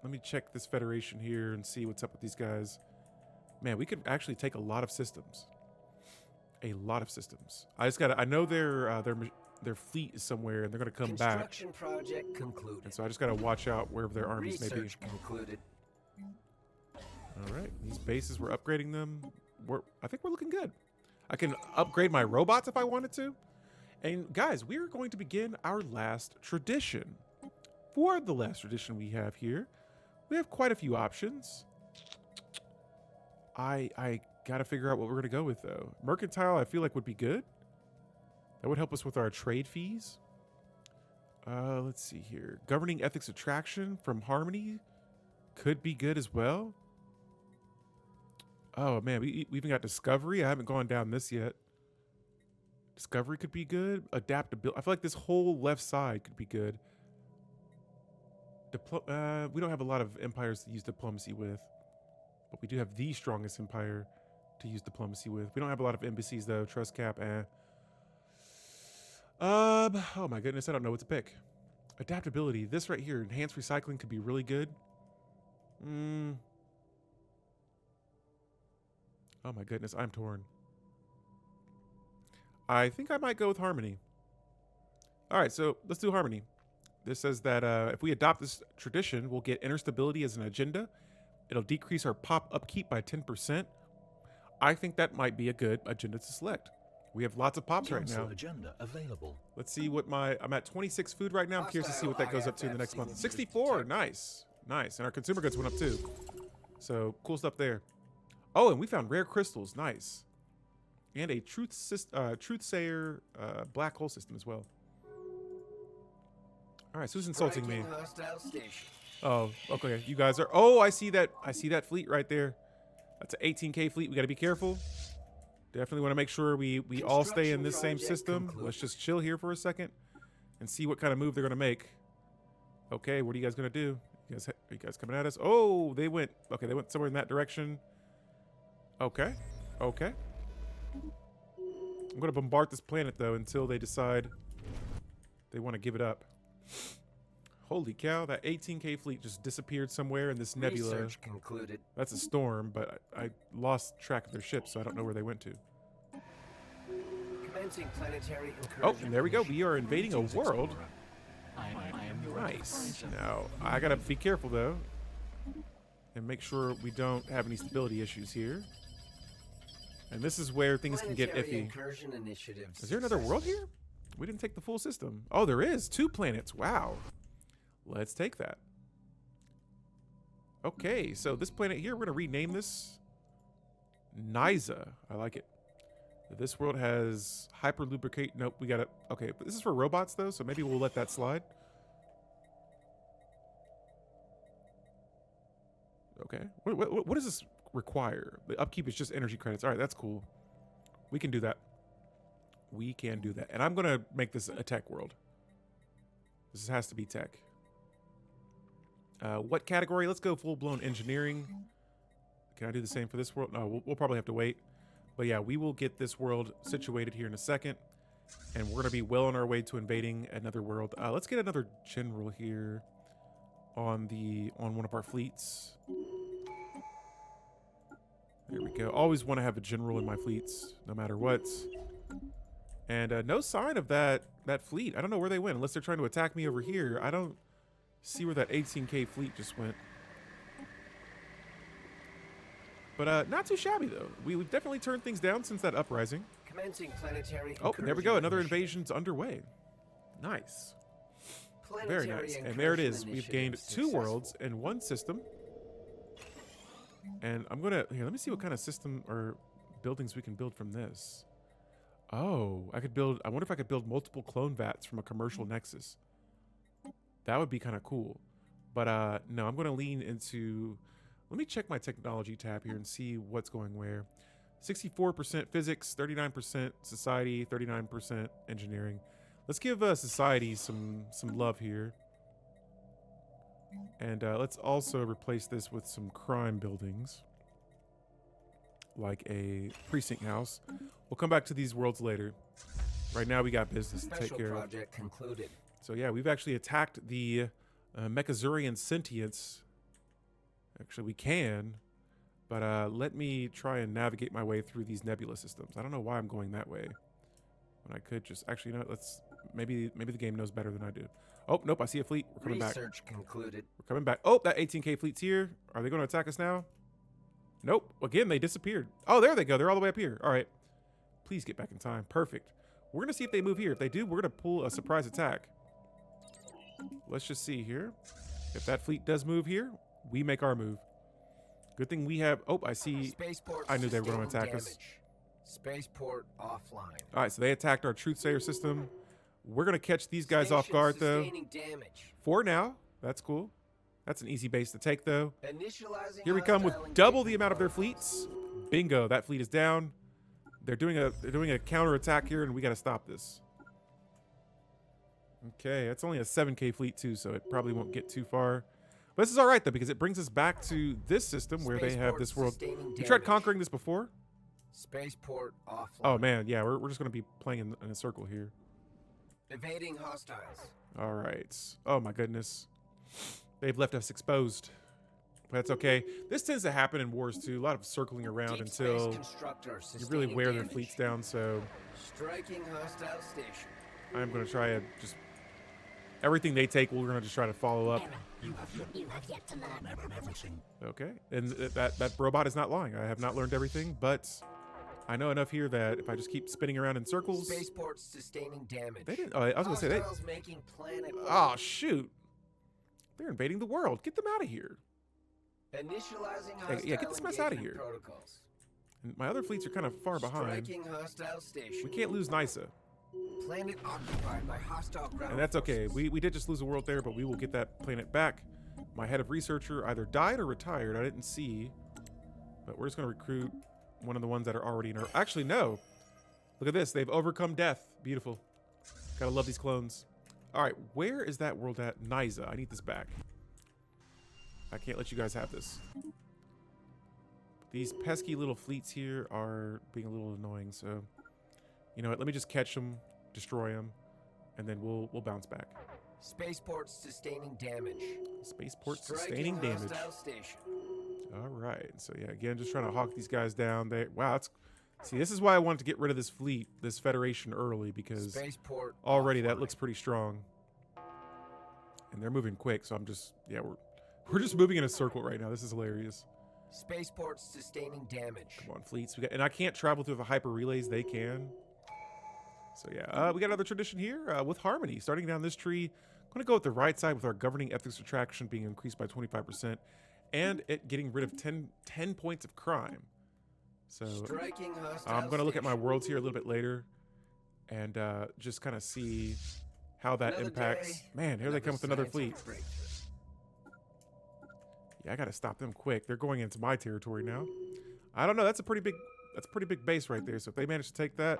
Let me check this Federation here and see what's up with these guys. Man, we could actually take a lot of systems. A lot of systems. I know their fleet is somewhere and they're gonna come back. Construction project concluded. And so I just gotta watch out wherever their armies may be. Research concluded. All right, these bases, we're upgrading them. I think we're looking good. I can upgrade my robots if I wanted to. And guys, we are going to begin our last tradition. For the last tradition we have here, we have quite a few options. I gotta figure out what we're gonna go with though. Mercantile, I feel like would be good. That would help us with our trade fees. Let's see here. Governing ethics attraction from Harmony could be good as well. Oh man, we even got discovery. I haven't gone down this yet. Discovery could be good. Adaptability. I feel like this whole left side could be good. We don't have a lot of empires to use diplomacy with, but we do have the strongest empire to use diplomacy with. We don't have a lot of embassies though. Trust cap, oh my goodness, I don't know what to pick. Adaptability. This right here, enhanced recycling could be really good. Oh my goodness, I'm torn. I think I might go with Harmony. All right, so let's do Harmony. This says that if we adopt this tradition, we'll get inner stability as an agenda. It'll decrease our pop upkeep by 10%. I think that might be a good agenda to select. We have lots of pops right now. Agenda available. Let's see what I'm at 26 food right now. I'm curious to see what that goes up to in the next month. 64, nice. Nice, and our consumer goods went up too. So cool stuff there. Oh, and we found rare crystals, nice. And a truthsayer black hole system as well. All right, so who's insulting me? Oh, okay. You guys are. Oh, I see that. I see that fleet right there. That's an 18K fleet. We got to be careful. Definitely want to make sure we all stay in this same system. Let's just chill here for a second and see what kind of move they're gonna make. Okay, what are you guys gonna do? Are you guys coming at us? Oh, they went. Okay, they went somewhere in that direction. Okay. Okay. I'm gonna bombard this planet though until they decide they want to give it up. Holy cow, that 18K fleet just disappeared somewhere in this nebula. Research concluded. That's a storm, but I lost track of their ship, so I don't know where they went to. Commencing planetary Oh, and there we go. We are invading a world. Nice. Now, I gotta be careful though, and make sure we don't have any stability issues here. And this is where things can get iffy. Is there another world here? We didn't take the full system. Oh, there is 2 planets. Wow. Let's take that. Okay, so this planet here, we're going to rename this Nyza. I like it. This world has hyper lubricate. Nope, we got it. Okay, but this is for robots though, so maybe we'll let that slide. Okay, what does this require? The upkeep is just energy credits. All right, that's cool. We can do that. We can do that. And I'm going to make this a tech world. This has to be tech. What category? Let's go full-blown engineering. Can I do the same for this world? No, we'll probably have to wait. But yeah, we will get this world situated here in a second. And we're going to be well on our way to invading another world. Let's get another general here on one of our fleets. There we go. Always want to have a general in my fleets, no matter what. And no sign of that fleet. I don't know where they went, unless they're trying to attack me over here. I don't see where that 18K fleet just went. But not too shabby, though. We've definitely turned things down since that uprising. Commencing planetary Oh, there we go. Another incursion. invasion's underway. Nice. Planetary Very nice. And there it is. incursion We've gained initiative 2 successful. worlds in 1 system. And I'm going to... Here, let me see what kind of system or buildings we can build from this. Oh, I could build... I wonder if I could build multiple clone vats from a commercial nexus. That would be kind of cool. But no, I'm going to lean into... Let me check my technology tab here and see what's going where. 64% physics, 39% society, 39% engineering. Let's give society some love here. And let's also replace this with some crime buildings. Like a precinct house. We'll come back to these worlds later. Right now we got business to take Special care of. project concluded. So yeah, we've actually attacked the Mechazurian sentients. Actually, we can. But let me try and navigate my way through these nebula systems. I don't know why I'm going that way. When I could just... Actually, you know what? Let's... Maybe the game knows better than I do. Oh, nope, I see a fleet. We're coming back. Research concluded. We're coming back. Oh, that 18K fleet's here. Are they going to attack us now? Nope. Again, they disappeared. Oh, there they go. They're all the way up here. All right. Please get back in time. Perfect. We're going to see if they move here. If they do, we're going to pull a surprise attack. Let's just see here. If that fleet does move here, we make our move. Good thing we have... Oh, I see... Spaceport I knew they were going to sustaining attack us. damage. Spaceport offline. All right, so they attacked our Truthsayer system. We're going to catch these guys off Station guard, though. sustaining damage. For now. That's cool. That's an easy base to take, though. Initializing Here we come with hostile double the engagement amount of their protocols. fleets. Bingo, that fleet is down. They're doing a counter attack here, and we got to stop this. Okay, that's only a 7K fleet too, so it probably won't get too far. But this is all right though, because it brings us back to this system where they have this world. Sustaining You tried damage. conquering this before? Spaceport offline. Oh man, yeah, we're just gonna be playing in a circle here. Evading hostiles. All right. Oh my goodness, they've left us exposed. But that's okay. This tends to happen in wars too. A lot of circling around Deep until space constructor you really sustaining wear their damage. fleets down. So Striking hostile station. I'm gonna try to just everything they take. We're gonna just try to follow up. You have yet to learn everything. Okay, and that robot is not lying. I have not learned everything, but I know enough here that if I just keep spinning around in circles, Spaceport sustaining damage. they didn't. Oh, I was gonna say they. Hostiles making planet. Oh shoot! They're invading the world. Get them out of here. Initializing Yeah, hostile get this mess outta engagement here. Protocols. And my other fleets are kind of far behind. Striking hostile station. We can't lose Nysa, Planet occupied by hostile ground and that's okay. forces. We did just lose a world there, but we will get that planet back. My head of researcher either died or retired. I didn't see, but we're just gonna recruit one of the ones that are already in our. Actually, no. Look at this. They've overcome death. Beautiful. Gotta love these clones. All right, where is that world at? Nysa. I need this back. I can't let you guys have this. These pesky little fleets here are being a little annoying, so you know what? Let me just catch them, destroy them, and then we'll bounce back. Spaceport sustaining damage. Spaceport Striking sustaining damage. hostile station. All right. So yeah, again, just trying to hawk these guys down. They wow. That's see. This is why I wanted to get rid of this fleet, this Federation early, because Spaceport already that offline. looks pretty strong, and they're moving quick. So I'm just we're just moving in a circle right now. This is hilarious. Spaceport sustaining damage. Come on, fleets. And I can't travel through the hyper relays. They can. So yeah, we got another tradition here with Harmony. Starting down this tree, I'm going to go with the right side with our governing ethics attraction being increased by 25% and it getting rid of 10 points of crime. So I'm going to look at my worlds here a little bit later and just kind of see how that impacts. Man, here they come with another fleet. Yeah, I got to stop them quick. They're going into my territory now. I don't know. That's a pretty big base right there. So if they manage to take that,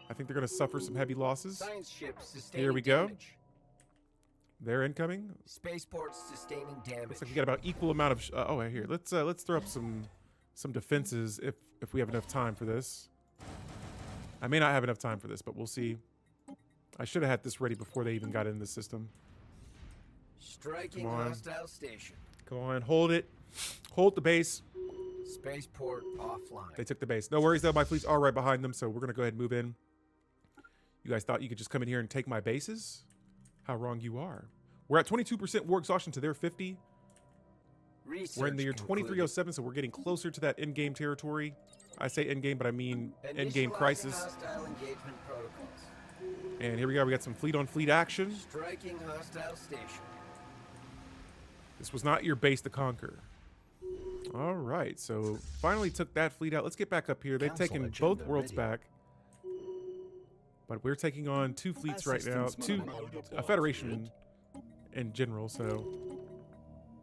I think they're going to suffer some heavy losses. Here we go. They're incoming. Spaceports sustaining damage. Looks like we got about equal amount of. Oh, here. Let's throw up some defenses if we have enough time for this. I may not have enough time for this, but we'll see. I should have had this ready before they even got in the system. Striking hostile station. Come on, hold it. Hold the base. Spaceport offline. They took the base. No worries though. My fleets are right behind them, so we're gonna go ahead and move in. You guys thought you could just come in here and take my bases? How wrong you are. We're at 22% war exhaustion to their 50. We're in the year 2307, so we're getting closer to that end-game territory. I say end-game, but I mean end-game crisis. And here we go. We got some fleet-on-fleet action. Striking hostile station. This was not your base to conquer. All right, so finally took that fleet out. Let's get back up here. They've taken both worlds back. But we're taking on 2 fleets right now. A federation in general, so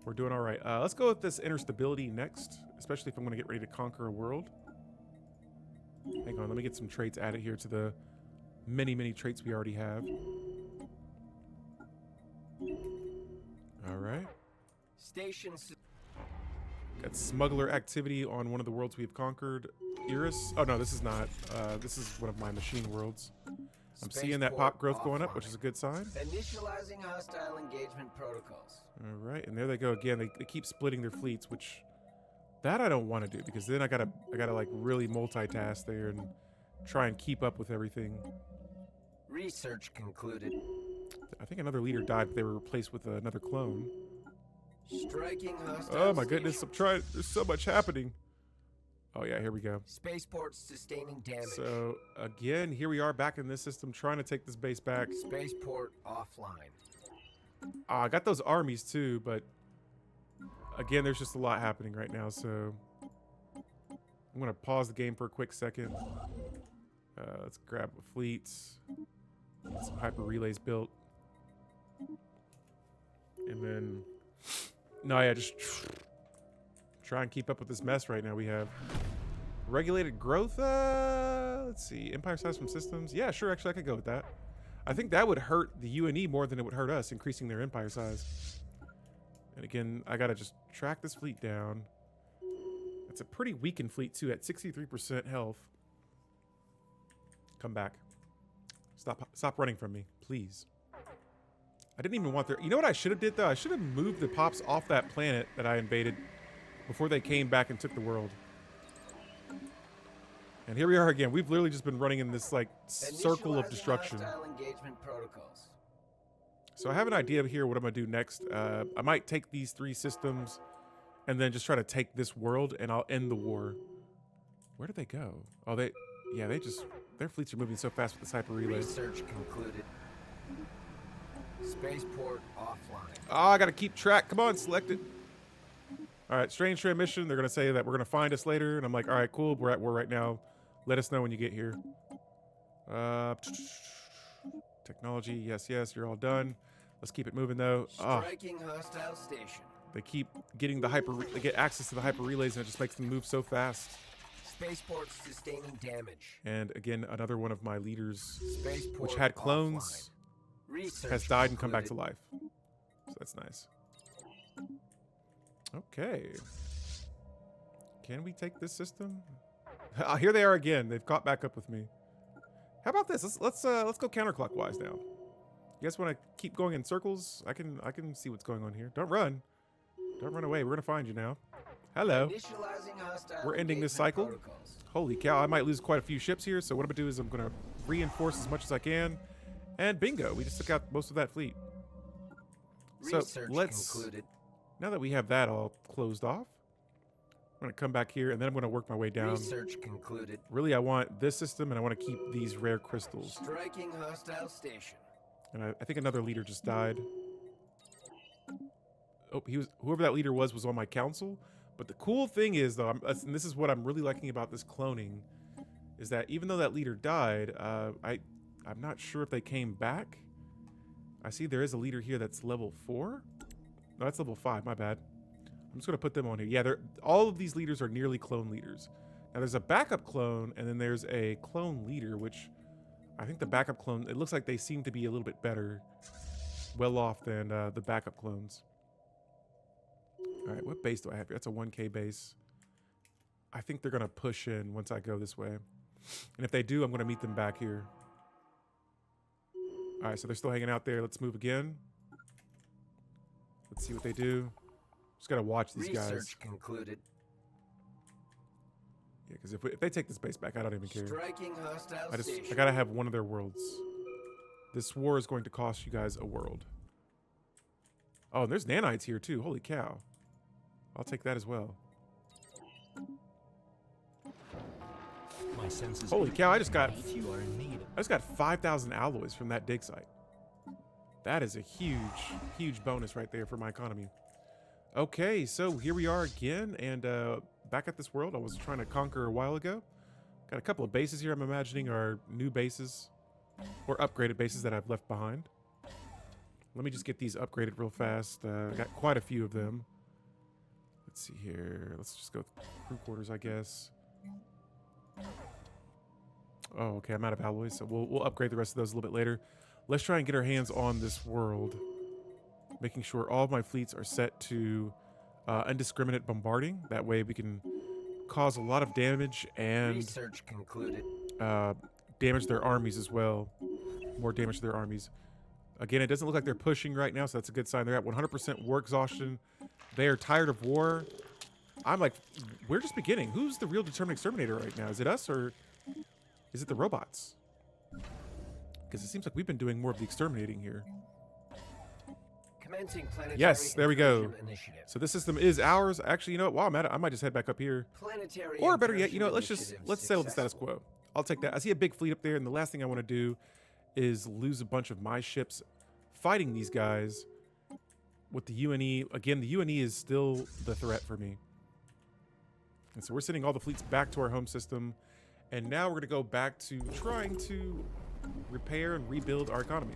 we're doing all right. Let's go with this inner stability next, especially if I'm going to get ready to conquer a world. Hang on, let me get some traits added here to the many traits we already have. All right. Stations. Got smuggler activity on one of the worlds we've conquered. Iris. Oh no, this is not. This is one of my machine worlds. I'm seeing that pop growth going up, which is a good sign. Initializing hostile engagement protocols. All right, and there they go again. They keep splitting their fleets, which that I don't want to do because then I gotta like really multitask there and try and keep up with everything. Research concluded. I think another leader died, but they were replaced with another clone. Striking hostile. Oh my goodness! I'm trying. There's so much happening. Oh yeah, here we go. Spaceports sustaining damage. So again, here we are back in this system, trying to take this base back. Spaceport offline. I got those armies too, but again, there's just a lot happening right now. So I'm gonna pause the game for a quick second. Let's grab a fleet. Get some hyper relays built, and then just try and keep up with this mess right now we have. Regulated growth, let's see, empire size from systems. Yeah, sure, actually I could go with that. I think that would hurt the UNE more than it would hurt us, increasing their empire size. And again, I gotta just track this fleet down. It's a pretty weakened fleet too, at 63% health. Come back. Stop running from me, please. I didn't even want their... You know what I should have did though? I should have moved the pops off that planet that I invaded before they came back and took the world. And here we are again. We've literally just been running in this like circle of destruction. So I have an idea of here what I'm gonna do next. I might take these 3 systems and then just try to take this world and I'll end the war. Where did they go? Oh, their fleets are moving so fast with this hyper relay. Research concluded. Spaceport offline. Oh, I gotta keep track. Come on, select it. All right, strange transmission. They're gonna say that we're gonna find us later, and I'm like, all right, cool. We're at war right now. Let us know when you get here. Technology, yes, you're all done. Let's keep it moving though. Striking hostile station. They keep getting the they get access to the hyper relays, and it just makes them move so fast. Spaceports sustaining damage. And again, another one of my leaders, Spaceport which had clones, has died and come back to life. So that's nice. Okay. Can we take this system? Here they are again. They've caught back up with me. How about this? Let's go counterclockwise now. You guys want to keep going in circles? I can see what's going on here. Don't run. Don't run away. We're gonna find you now. Hello. We're ending this cycle. Holy cow! I might lose quite a few ships here. So what I'm gonna do is I'm gonna reinforce as much as I can. And bingo, we just took out most of that fleet. So now that we have that all closed off, I'm gonna come back here and then I'm gonna work my way down. Research concluded. Really, I want this system and I want to keep these rare crystals. Striking hostile station. And I think another leader just died. Oh, whoever that leader was on my council. But the cool thing is, though, and this is what I'm really liking about this cloning, is that even though that leader died, I'm not sure if they came back. I see there is a leader here that's level 4. No, that's level 5. My bad. I'm just going to put them on here. Yeah, all of these leaders are nearly clone leaders. Now, there's a backup clone, and then there's a clone leader, which I think the backup clone, it looks like they seem to be a little bit better, well off than the backup clones. All right, what base do I have here? That's a 1K base. I think they're going to push in once I go this way. And if they do, I'm going to meet them back here. All right, so they're still hanging out there. Let's move again. Let's see what they do. Just got to watch these guys. Research concluded. Yeah, because if they take this base back, I don't even care. Striking hostile I station. got to have one of their worlds. This war is going to cost you guys a world. Oh, and there's nanites here too. Holy cow. I'll take that as well. My senses. Holy cow, I just got You are in need. 5,000 alloys from that dig site. That is a huge bonus right there for my economy. Okay, so here we are again, and back at this world I was trying to conquer a while ago. Got a couple of bases here I'm imagining are new bases, or upgraded bases that I've left behind. Let me just get these upgraded real fast. I got quite a few of them. Let's see here. Let's just go with crew quarters, I guess. Oh, okay, I'm out of alloys, so we'll upgrade the rest of those a little bit later. Let's try and get our hands on this world, making sure all of my fleets are set to indiscriminate bombarding. That way we can cause a lot of damage and Research concluded. damage their armies as well. More damage to their armies. Again, it doesn't look like they're pushing right now, so that's a good sign. They're at 100% war exhaustion. They are tired of war. I'm like, we're just beginning. Who's the real Determined Exterminator right now? Is it us or is it the robots? Because it seems like we've been doing more of the exterminating here. Commencing planetary Yes, there we go. incursion initiative. So this system is ours. Actually, you know what? While I'm at it, I might just head back up here. Planetary Or better yet, you know what? incursion Let's settle the status quo. I'll take that. I see a big fleet up there, and the last thing I want to do is lose a bunch of my ships fighting these guys with the UNE. Again, the UNE is still the threat for me. And so we're sending all the fleets back to our home system. And now we're going to go back to trying to repair and rebuild our economy.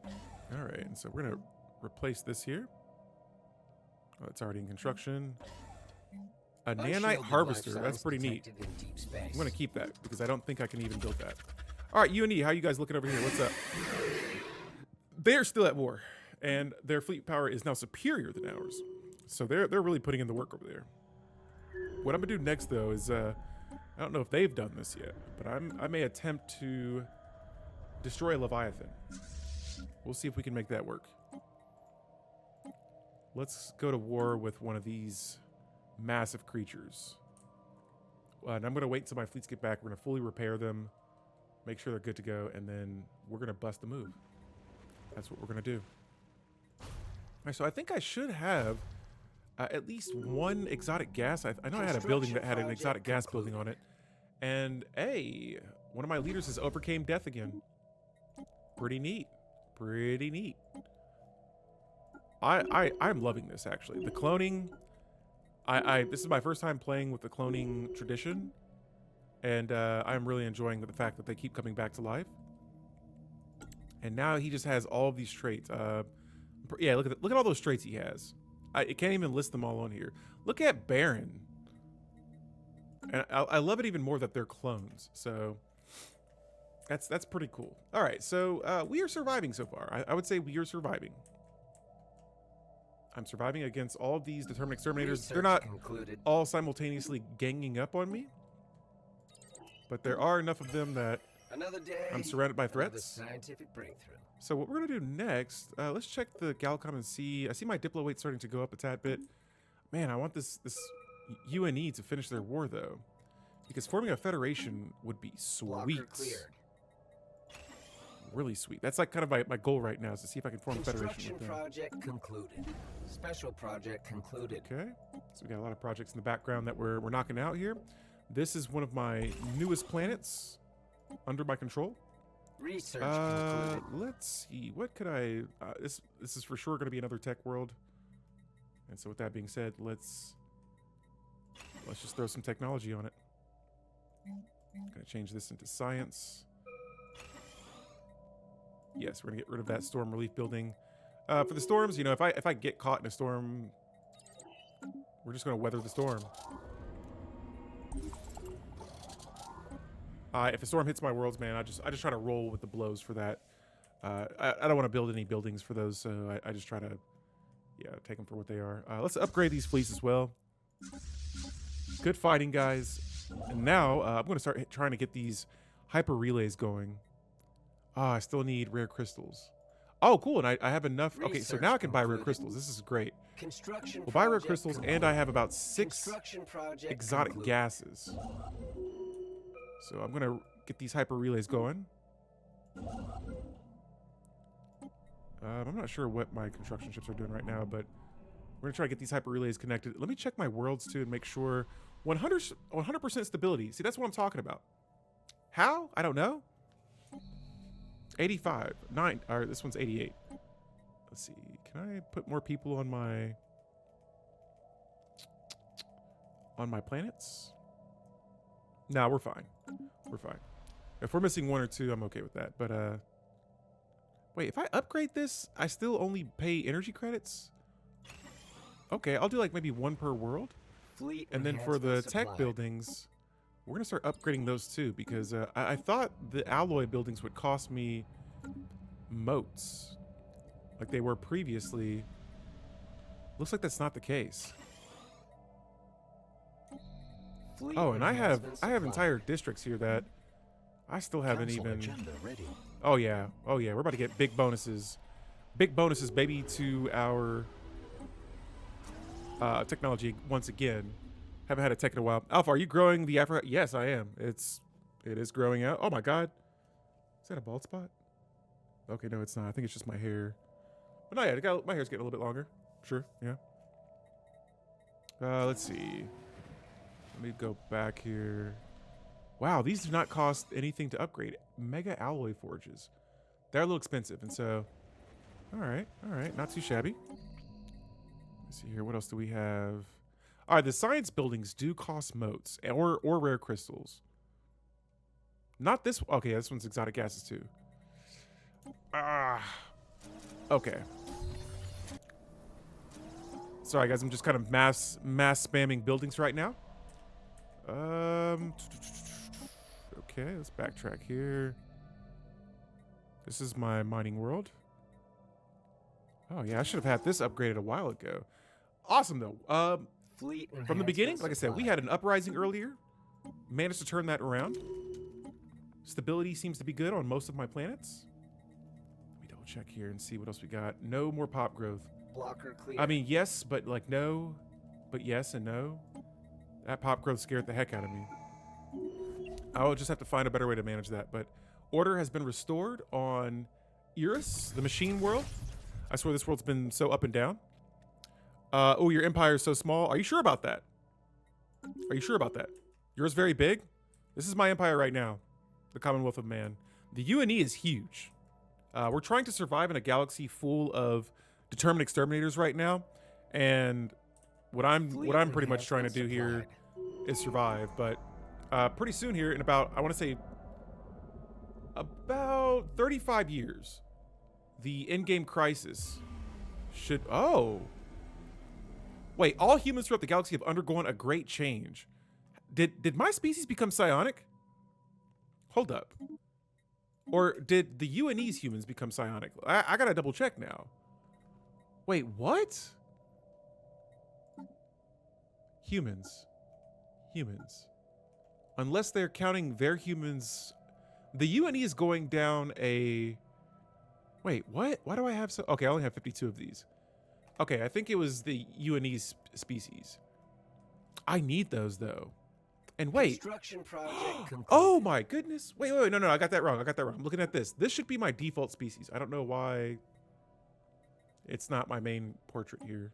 All right, and so we're going to replace this here. Oh, it's already in construction. A nanite Unshielded harvester. life That's signs pretty neat. detected in deep space. I'm going to keep that because I don't think I can even build that. All right, UNE, how you guys looking over here? What's up? They're still at war, and their fleet power is now superior than ours. So they're really putting in the work over there. What I'm going to do next, though, is I don't know if they've done this yet, but I may attempt to destroy Leviathan. We'll see if we can make that work. Let's go to war with one of these massive creatures. And I'm going to wait until my fleets get back. We're going to fully repair them, make sure they're good to go, and then we're going to bust the move. That's what we're going to do. All right, so I think I should have at least one exotic gas. I know I had a building that had an exotic gas building on it. And, hey, one of my leaders has overcame death again. Pretty neat. Pretty neat. I'm loving this, actually. The cloning... this is my first time playing with the cloning tradition, and I'm really enjoying the fact that they keep coming back to life. And now he just has all of these traits. Yeah, look at all those traits he has. I can't even list them all on here. Look at Baron. And I love it even more that they're clones. So that's pretty cool. All right, so we are surviving so far. I would say we are surviving. I'm surviving against all of these Determined Exterminators. Research They're not concluded. all simultaneously ganging up on me, but there are enough of them that Another day. I'm surrounded by another threats. scientific breakthrough. So what we're gonna do next, let's check the Galcom and see. I see my Diplo weight starting to go up a tad bit. Man, I want this UNE to finish their war though, because forming a federation would be Blocker sweet. cleared. Really sweet. That's like kind of my goal right now is to see if I can form a federation Construction with them. project concluded. Special project concluded. Okay, so we got a lot of projects in the background that we're knocking out here. This is one of my newest planets. under my control. Research concluded. Let's see. What could I... this is for sure going to be another tech world. And so with that being said, let's just throw some technology on it. Gonna change this into science. Yes, we're gonna get rid of that storm relief building. For the storms, you know, if I get caught in a storm, we're just gonna weather the storm. If a storm hits my worlds, man, I just try to roll with the blows for that. I don't want to build any buildings for those, so I just try to, yeah, take them for what they are. Let's upgrade these fleets as well. Good fighting, guys. And now I'm going to start trying to get these hyper relays going. I still need rare crystals. Oh, cool. And I have enough. Okay, so now I can buy rare crystals. This is great. We'll buy rare crystals, and I have about 6 exotic gases. So I'm going to get these hyper relays going. I'm not sure what my construction ships are doing right now, but we're going to try to get these hyper relays connected. Let me check my worlds, too, and make sure 100% stability. See, that's what I'm talking about. How? I don't know. 85. 9. Or this one's 88. Let's see. Can I put more people on my planets? No, we're fine. We're fine. If we're missing 1 or 2, I'm okay with that. But wait, if I upgrade this, I still only pay energy credits? Okay, I'll do like maybe 1 per world. And then for the tech buildings, we're going to start upgrading those too, because I thought the alloy buildings would cost me motes like they were previously. Looks like that's not the case. Oh, and I have entire districts here that I still haven't even. Oh yeah, we're about to get big bonuses, baby, to our technology once again. Haven't had a tech in a while. Alpha, are you growing the Afro? Yes, I am. It is growing out. Oh my god, is that a bald spot? Okay, no, it's not. I think it's just my hair. But no, yeah, my hair's getting a little bit longer. Sure, yeah. Let's see. Let me go back here. Wow, these do not cost anything to upgrade. Mega alloy forges. They're a little expensive, and so... All right, not too shabby. Let's see here, what else do we have? All right, the science buildings do cost motes or rare crystals. Not this... Okay, this one's exotic gases, too. Okay. Sorry, guys, I'm just kind of mass spamming buildings right now. Okay, let's backtrack here. This is my mining world. Oh yeah, I should have had this upgraded a while ago. Awesome though. From the beginning, like I said, we had an uprising earlier. Managed to turn that around. Stability seems to be good on most of my planets. Let me double check here and see what else we got. No more pop growth. Blocker clear. I mean, yes, but like no, but yes and no. That pop growth scared the heck out of me. I'll just have to find a better way to manage that. But order has been restored on Eris, the machine world. I swear this world's been so up and down. Oh, your empire is so small. Are you sure about that? Are you sure about that? Yours very big? This is my empire right now. The Commonwealth of Man. The UNE is huge. We're trying to survive in a galaxy full of determined exterminators right now. And what I'm pretty much trying to do here is survive. But pretty soon here, in about, I want to say, about 35 years, the in-game crisis should... Oh. Wait, all humans throughout the galaxy have undergone a great change. Did my species become psionic? Hold up. Or did the UNE's humans become psionic? I gotta double check now. Wait, what? Humans. Unless they're counting their humans... The UNE is going down a... Wait, what? Why do I have so... Okay, I only have 52 of these. Okay, I think it was the UNE's species. I need those, though. And wait. Construction project Oh, my goodness. Wait, no, I got that wrong. I'm looking at this. This should be my default species. I don't know why it's not my main portrait here.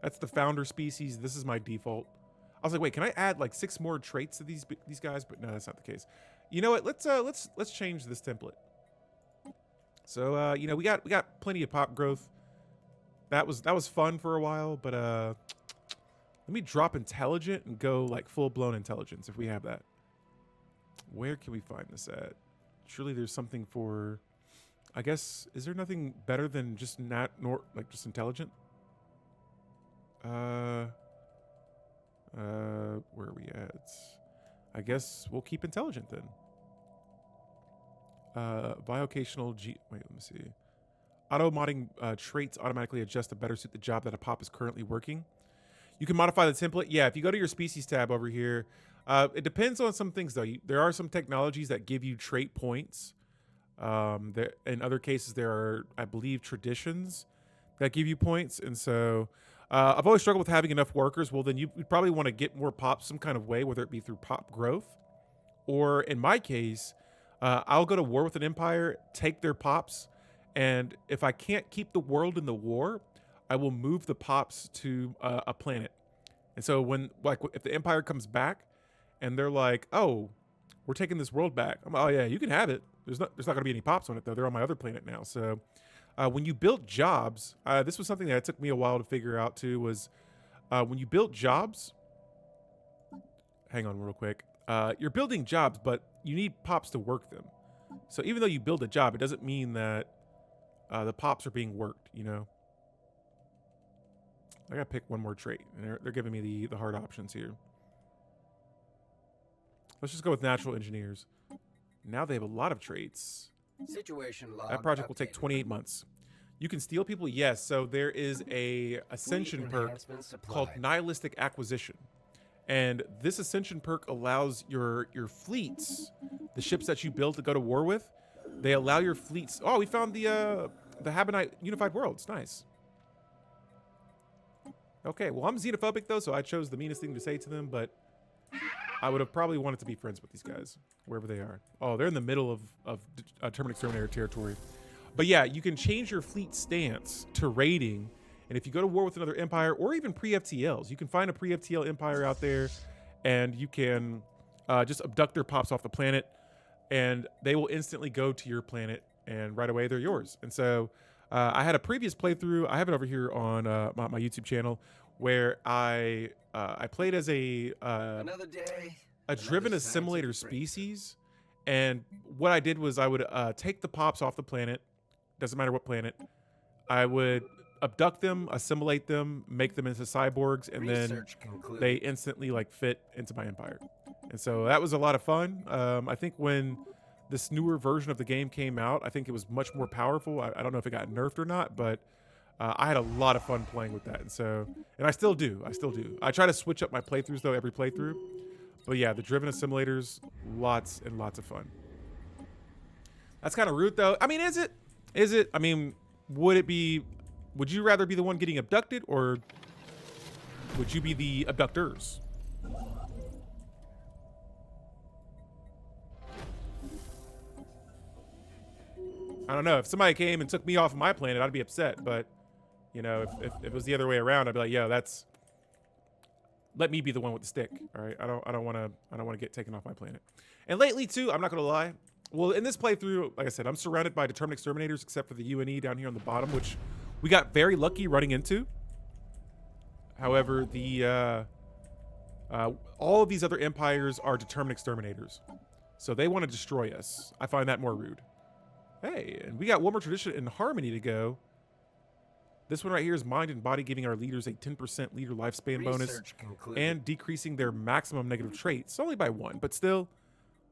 That's the founder species. This is my default. I was like, wait, can I add like 6 more traits to these guys? But no, that's not the case. You know what? Let's change this template. So you know, we got plenty of pop growth. That was fun for a while, but let me drop intelligent and go like full-blown intelligence if we have that. Where can we find this at? Surely there's something for, I guess, is there nothing better than just like just intelligent? Where are we at? I guess we'll keep intelligent then. Biocational wait, let me see. Auto modding traits automatically adjust to better suit the job that a pop is currently working. You can modify the template. Yeah, if you go to your species tab over here, it depends on some things though. There are some technologies that give you trait points. In other cases, there are, I believe, traditions that give you points. And so I've always struggled with having enough workers. Well, then you probably want to get more pops some kind of way, whether it be through pop growth, or in my case, I'll go to war with an empire, take their pops, and if I can't keep the world in the war, I will move the pops to a planet. And so when, like, if the empire comes back and they're like, oh, we're taking this world back, I'm like, oh yeah, you can have it. There's not going to be any pops on it though. They're on my other planet now. So when you build jobs, this was something that it took me a while to figure out too, was when you build jobs, hang on real quick. You're building jobs, but you need pops to work them. So even though you build a job, it doesn't mean that the pops are being worked, you know? I gotta pick one more trait, and they're giving me the hard options here. Let's just go with natural engineers. Now they have a lot of traits. Situation log That project will take updated. 28 months. You can steal people? Yes. So there is a Ascension perk enhancement called supplied. Nihilistic Acquisition. And this Ascension perk allows your fleets, the ships that you build to go to war with, they allow your fleets. Oh, we found the Habonite Unified Worlds. Nice. Okay, well, I'm xenophobic though, so I chose the meanest thing to say to them, but I would have probably wanted to be friends with these guys, wherever they are. Oh, they're in the middle of Determined Exterminator territory. But yeah, you can change your fleet stance to raiding, and if you go to war with another empire, or even pre-FTLs, you can find a pre-FTL empire out there, and you can just abduct their pops off the planet, and they will instantly go to your planet, and right away they're yours. And so I had a previous playthrough, I have it over here on my YouTube channel, where I played as Another day. a driven another assimilator scientific breakthrough. species. And what I did was I would take the pops off the planet, doesn't matter what planet. I would abduct them, assimilate them, make them into cyborgs, and then Research concluded. they instantly like fit into my empire. And so that was a lot of fun. I think when this newer version of the game came out, I think it was much more powerful. I don't know if it got nerfed or not, but I had a lot of fun playing with that. And I still do. I try to switch up my playthroughs though every playthrough. But yeah, the driven assimilators, lots and lots of fun. That's kind of rude though. I mean, is it? I mean, would you rather be the one getting abducted, or would you be the abductors? I don't know. If somebody came and took me off of my planet, I'd be upset. But, you know, if it was the other way around, I'd be like, yo, let me be the one with the stick. All right. I don't want to get taken off my planet. And lately too, I'm not going to lie. Well, in this playthrough, like I said, I'm surrounded by Determined Exterminators, except for the UNE down here on the bottom, which we got very lucky running into. However, all of these other empires are Determined Exterminators. So they want to destroy us. I find that more rude. Hey, and we got one more tradition in harmony to go. This one right here is mind and body, giving our leaders a 10% leader lifespan bonus Research concluded. and decreasing their maximum negative traits. Only by one, but still,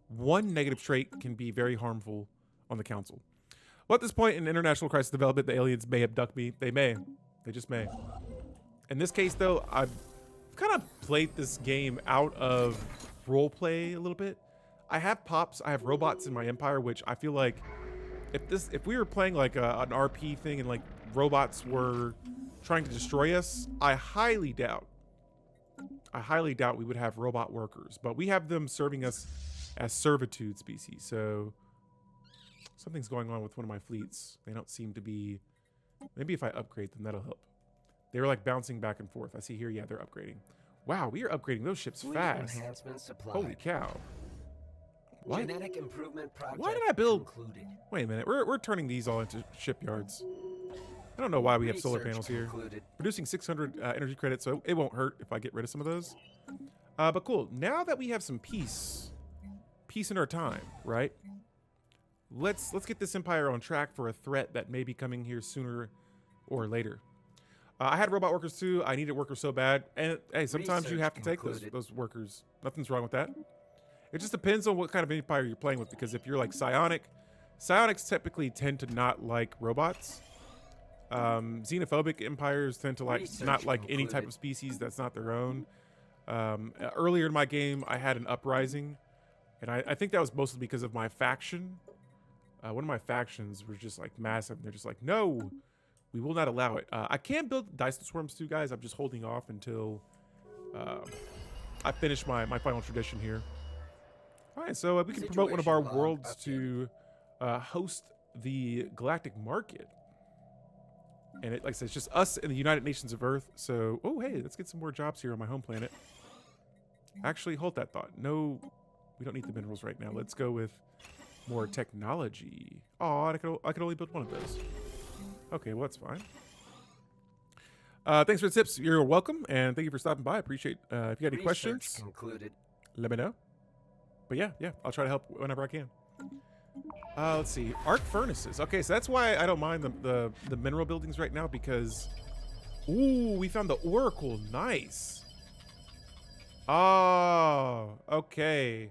one negative trait can be very harmful on the council. Well, at this point in international crisis development, the aliens may abduct me. They may. They just may. In this case, though, I've kind of played this game out of roleplay a little bit. I have pops. I have robots in my empire, which I feel like if we were playing like an RP thing and like robots were trying to destroy us, I highly doubt we would have robot workers, but we have them serving us as servitude species. So something's going on with one of my fleets. They don't seem to be, maybe if I upgrade them, that'll help. They were like bouncing back and forth. I see here, yeah, they're upgrading. Wow, we are upgrading those ships Fleet fast. enhancement supplied. Holy cow. What? Genetic improvement project Why did I build? concluded. Wait a minute. We're turning these all into shipyards. I don't know why we have solar Research panels here. concluded. Producing 600 energy credits, so it won't hurt if I get rid of some of those. But cool. Now that we have some peace in our time, right? Let's get this empire on track for a threat that may be coming here sooner or later. I had robot workers too. I needed workers so bad, and hey, sometimes you have to take those workers. Nothing's wrong with that. It just depends on what kind of empire you're playing with, because if you're like psionics typically tend to not like robots. Xenophobic empires tend to not like any type of species that's not their own. Earlier in my game, I had an uprising, and I think that was mostly because of my faction. One of my factions were just like massive, and they're just like, no, we will not allow it. I can build dice swarms too, guys. I'm just holding off until I finish my final tradition here. All right, so we can promote one of our worlds to host the Galactic Market. And like I said, it's just us and the United Nations of Earth. So, oh, hey, let's get some more jobs here on my home planet. Actually, hold that thought. No, we don't need the minerals right now. Let's go with more technology. Oh, I could only build one of those. Okay, well, that's fine. Thanks for the tips. You're welcome, and thank you for stopping by. I appreciate if you got any questions, concluded. let me know. But yeah, I'll try to help whenever I can. Let's see. Arc furnaces. Okay, so that's why I don't mind the mineral buildings right now, because ooh, we found the Oracle. Nice. Oh, okay.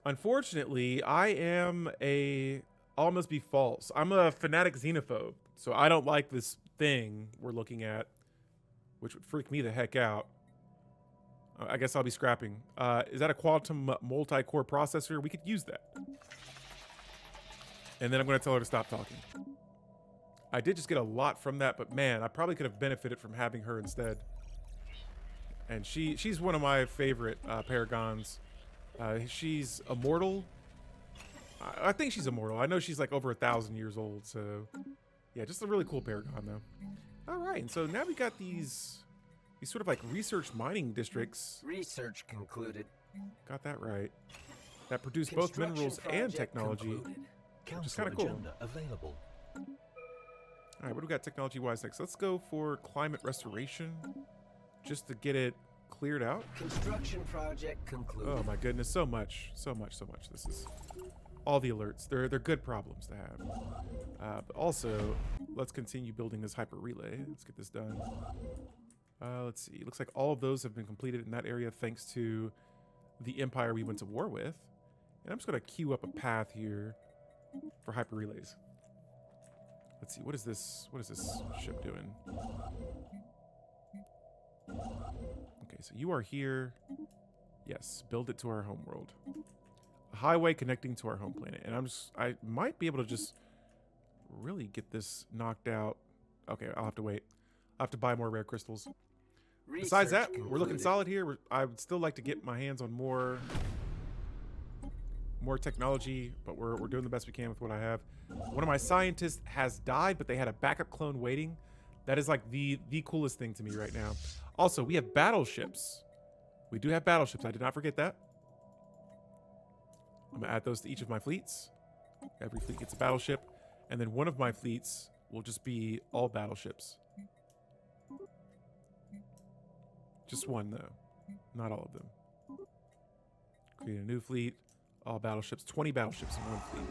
Unfortunately, I'll almost be false. I'm a Fanatic Xenophobe, so I don't like this thing we're looking at, which would freak me the heck out. I guess I'll be scrapping. Is that a quantum multi-core processor? We could use that. And then I'm going to tell her to stop talking. I did just get a lot from that, but man, I probably could have benefited from having her instead. And she's one of my favorite paragons. She's immortal. I think she's immortal. I know she's like over 1,000 years old. So yeah, just a really cool paragon though. All right, and so now we got these sort of like research mining districts. Research concluded. Got that right. That produce both minerals and technology. Which is kind of cool. Available. All right, what do we got technology-wise next? Let's go for climate restoration, just to get it cleared out. Construction project concluded. Oh my goodness, so much. This is all the alerts. They're good problems to have. But also, let's continue building this hyper relay. Let's get this done. Let's see. It looks like all of those have been completed in that area thanks to the empire we went to war with. And I'm just going to queue up a path here for hyper relays. Let's see, what is this ship doing? Okay, so you are here. Yes, build it to our home world. A highway connecting to our home planet. And I might be able to just really get this knocked out. Okay, I'll have to wait. I'll have to buy more rare crystals. Besides that, we're looking solid here. I would still like to get my hands on more technology, but we're doing the best we can with what I have. One of my scientists has died, but they had a backup clone waiting. That is like the coolest thing to me right now. Also, we have battleships. We do have battleships. I did not forget that. I'm gonna add those to each of my fleets. Every fleet gets a battleship, and then one of my fleets will just be all battleships. Just one though, not all of them. Create a new fleet. All battleships, 20 battleships in one fleet.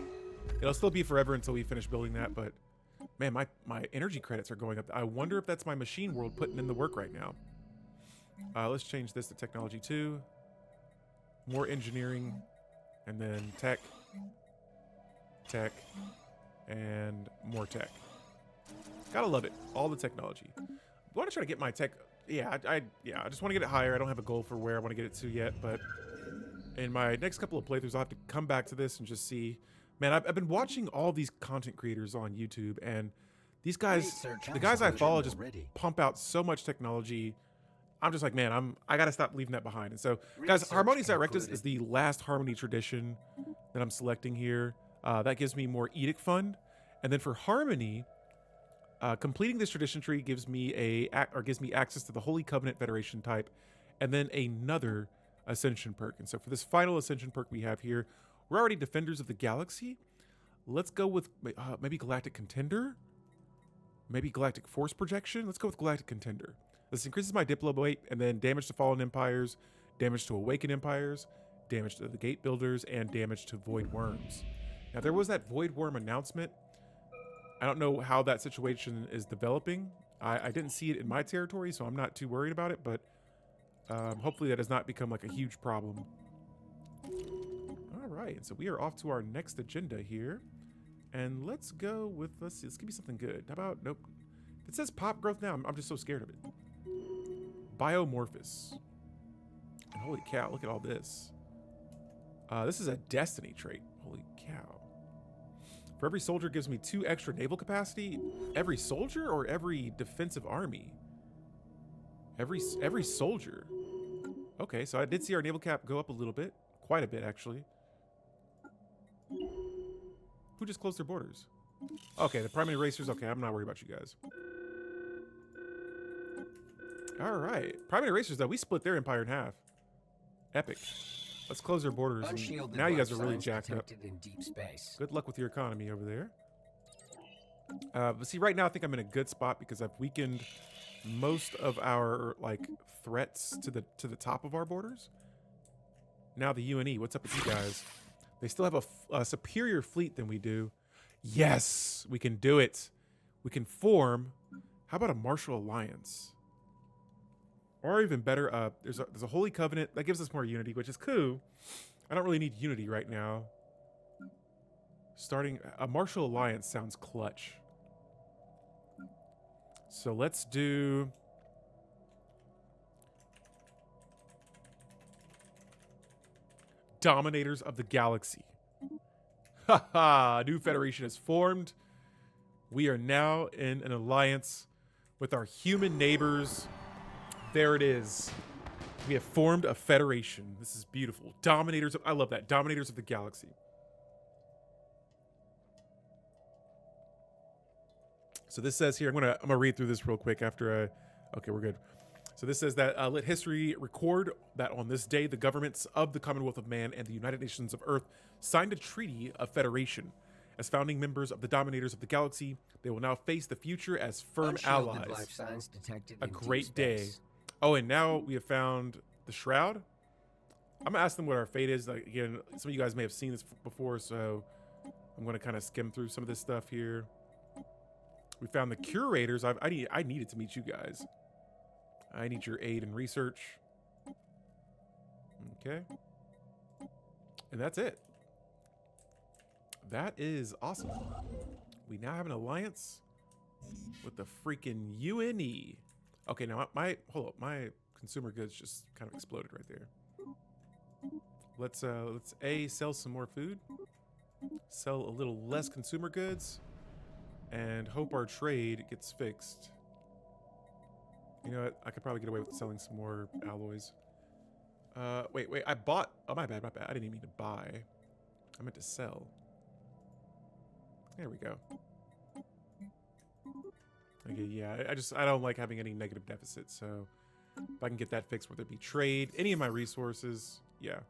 It'll still be forever until we finish building that, but man, my energy credits are going up. I wonder if that's my machine world putting in the work right now. Let's change this to technology 2. More engineering, and then tech, and more tech. Gotta love it. All the technology. I want to try to get my tech. Yeah, I just want to get it higher. I don't have a goal for where I want to get it to yet, but in my next couple of playthroughs, I'll have to come back to this and just see. Man, I've been watching all these content creators on YouTube, and these guys, the guys I follow, just pump out so much technology. I'm just like, man, I gotta stop leaving that behind. And so, guys, Harmonious Directus is the last Harmony tradition that I'm selecting here. That gives me more Edict Fund, and then for Harmony, completing this tradition tree gives me access to the Holy Covenant Federation type, and then another Ascension Perk. And so for this final Ascension Perk we have here, we're already Defenders of the Galaxy. Let's go with maybe Galactic Contender. Maybe Galactic Force Projection. Let's go with Galactic Contender. This increases my Diplo weight, and then damage to Fallen Empires, damage to Awakened Empires, damage to the Gate Builders, and damage to Void Worms. Now, there was that Void Worm announcement. I don't know how that situation is developing. I didn't see it in my territory, so I'm not too worried about it, but hopefully that does not become like a huge problem. All right, so we are off to our next agenda here. And let's go with, let's see, let's give me something good. How about, nope. If it says pop growth now, I'm just so scared of it. Biomorphis. And holy cow, look at all this. This is a destiny trait. Holy cow. For every soldier gives me 2 extra naval capacity. Every soldier or every defensive army? Every soldier. Okay, so I did see our naval cap go up a little bit. Quite a bit, actually. Who just closed their borders? Okay, the primary racers. Okay, I'm not worried about you guys. All right. Primary racers, though, we split their empire in half. Epic. Let's close their borders. Now you guys are really jacked up. In deep space. Good luck with your economy over there. But see, right now I think I'm in a good spot because I've weakened most of our like threats to the top of our borders. Now the UNE, what's up with you guys? They still have a superior fleet than we do. Yes, we can do it. We can form. How about a martial alliance? Or even better, there's a holy covenant that gives us more unity, which is cool. I don't really need unity right now. Starting a martial alliance sounds clutch. So let's do. Dominators of the Galaxy. Haha, new federation is formed. We are now in an alliance with our human neighbors. There it is. We have formed a federation. This is beautiful. Dominators of, I love that. Dominators of the Galaxy. So this says here, I'm gonna read through this real quick after okay, we're good. So this says that let history record that on this day, the governments of the Commonwealth of Man and the United Nations of Earth signed a treaty of federation. As founding members of the Dominators of the Galaxy, they will now face the future as firm allies. Life signs detected A in great deep day. space. Oh, and now we have found the Shroud. I'm gonna ask them what our fate is. Like, again, some of you guys may have seen this before, so I'm gonna kind of skim through some of this stuff here. We found the Curators. I needed to meet you guys. I need your aid in research. Okay. And that's it. That is awesome. We now have an alliance with the freaking UNE. Okay, now hold up, my consumer goods just kind of exploded right there. Let's sell some more food, sell a little less consumer goods, and hope our trade gets fixed. You know what? I could probably get away with selling some more alloys. Wait, I bought. Oh, my bad. I didn't even mean to buy. I meant to sell. There we go. Okay, yeah, I don't like having any negative deficits, so if I can get that fixed, whether it be trade, any of my resources, yeah.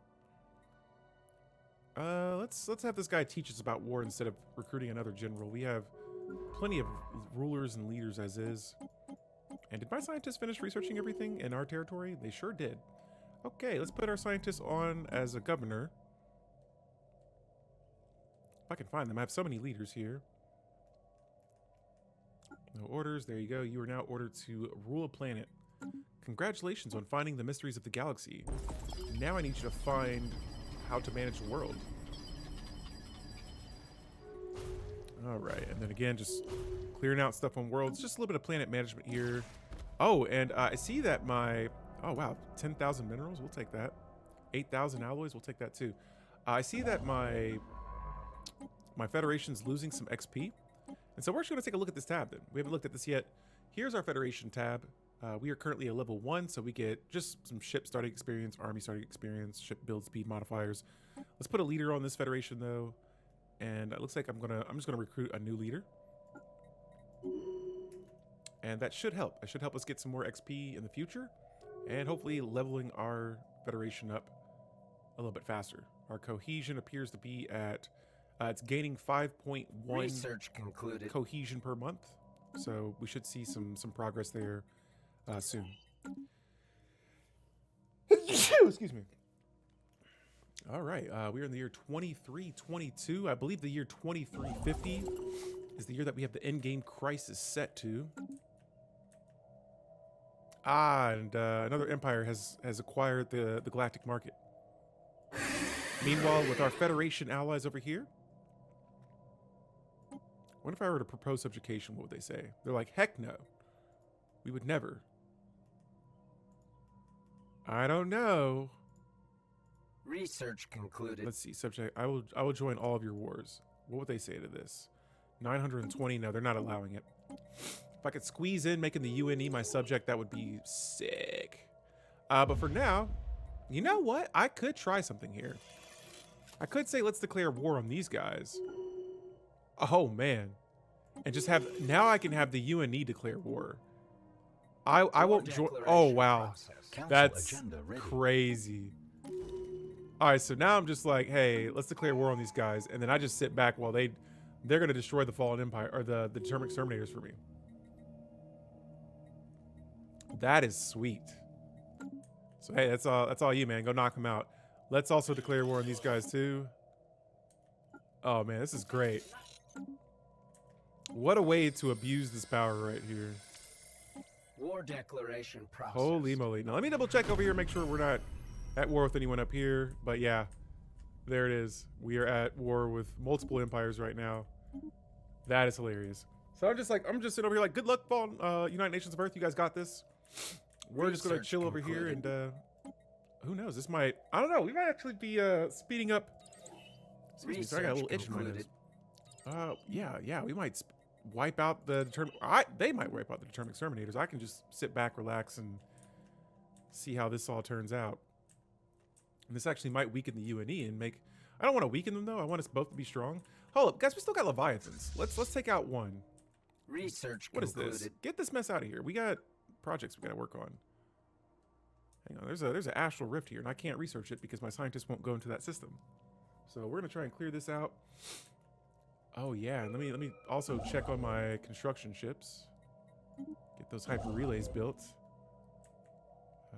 Let's have this guy teach us about war instead of recruiting another general. We have plenty of rulers and leaders as is. And did my scientists finish researching everything in our territory? They sure did. Okay, let's put our scientists on as a governor. If I can find them. I have so many leaders here. No orders. There you go. You are now ordered to rule a planet. Congratulations on finding the mysteries of the galaxy. Now I need you to find how to manage the world. All right, and then again, just clearing out stuff on worlds. Just a little bit of planet management here. Oh, and I see that my... Oh, wow. 10,000 minerals. We'll take that. 8,000 alloys. We'll take that, too. I see that my federation's losing some XP. And so we're actually going to take a look at this tab, then. We haven't looked at this yet. Here's our federation tab. We are currently a level 1, so we get just some ship starting experience, army starting experience, ship build speed modifiers. Let's put a leader on this federation, though. And it looks like I'm just gonna recruit a new leader. And that should help. That should help us get some more XP in the future. And hopefully leveling our Federation up a little bit faster. Our cohesion appears to be at, it's gaining 5.1 Research concluded. cohesion per month. So we should see some progress there soon. Excuse me. All right, we are in the year 2322. I believe the year 2350 is the year that we have the endgame crisis set to. And another empire has acquired the galactic market. Meanwhile, with our Federation allies over here, what if I were to propose subjugation? What would they say? They're like, heck no. We would never. I don't know. Research concluded. Let's see. Subject. I will join all of your wars. What would they say to this? 920. No, they're not allowing it. If I could squeeze in making the UNE my subject, that would be sick. But for now, you know what? I could try something here. I could say let's declare war on these guys. Oh man, and just have now I can have the UNE declare war. I won't join. Oh wow, that's crazy. All right, so now I'm just like, hey, let's declare war on these guys, and then I just sit back while they're gonna destroy the Fallen Empire or the Determined Exterminators for me. That is sweet. So hey, that's all you, man. Go knock them out. Let's also declare war on these guys too. Oh man, this is great. What a way to abuse this power right here. War declaration process. Holy moly. Now let me double check over here, make sure we're not at war with anyone up here. But yeah, there it is. We are at war with multiple empires right now. That is hilarious. So I'm just sitting over here like, good luck, United Nations of Earth. You guys got this. We're just gonna chill over here and who knows? This might, I don't know. We might actually be speeding up. Excuse me, sorry, I got a little itch in my nose. Yeah, we might wipe out the they might wipe out the Determined Exterminators. I can just sit back, relax, and see how this all turns out. And this actually might weaken the UNE and make. I don't want to weaken them though. I want us both to be strong. Hold up, guys. We still got Leviathans. Let's take out one. Research What concluded. is this? Get this mess out of here. We got projects we got to work on. Hang on. There's an astral rift here, and I can't research it because my scientists won't go into that system. So we're gonna try and clear this out. Oh yeah, and let me also check on my construction ships. Get those hyper relays built.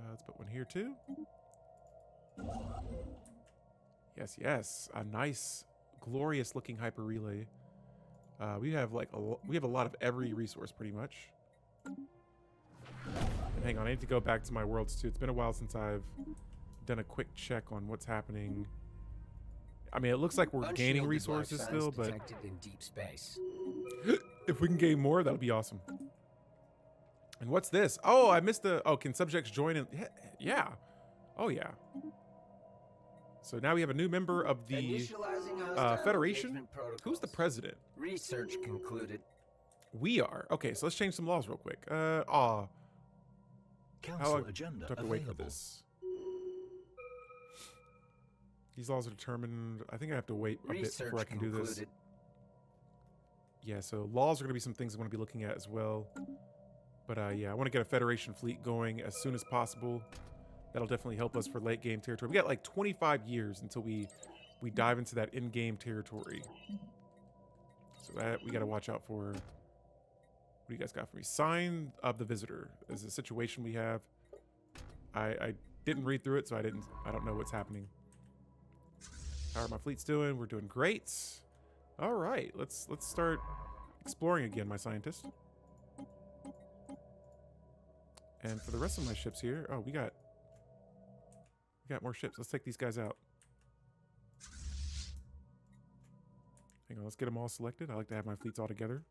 Let's put one here too. Yes, a nice, glorious looking hyper relay. We have a lot of every resource pretty much. And hang on, I need to go back to my worlds too. It's been a while since I've done a quick check on what's happening. I mean, it looks like we're gaining resources still, but in deep space. if we can gain more, that'll be awesome. And what's this? Oh, I missed the. Oh, can subjects join in? Yeah. Oh, yeah. So now we have a new member of the Federation. Who's the president? Research concluded. We are. Okay, so let's change some laws real quick. Council How agenda do I have to wait for available. this? These laws are determined. I think I have to wait a bit before I can do this. Yeah, so laws are going to be some things I want to be looking at as well. But yeah, I want to get a Federation fleet going as soon as possible. That'll definitely help us for late game territory. We got like 25 years until we dive into that in-game territory. So that we got to watch out for. What do you guys got for me? Sign of the Visitor is a situation we have. I didn't read through it, so I don't know what's happening. How are my fleets doing? We're doing great. All right, let's start exploring again, my scientist. And for the rest of my ships here, oh, we got more ships. Let's take these guys out. Hang on, let's get them all selected. I like to have my fleets all together.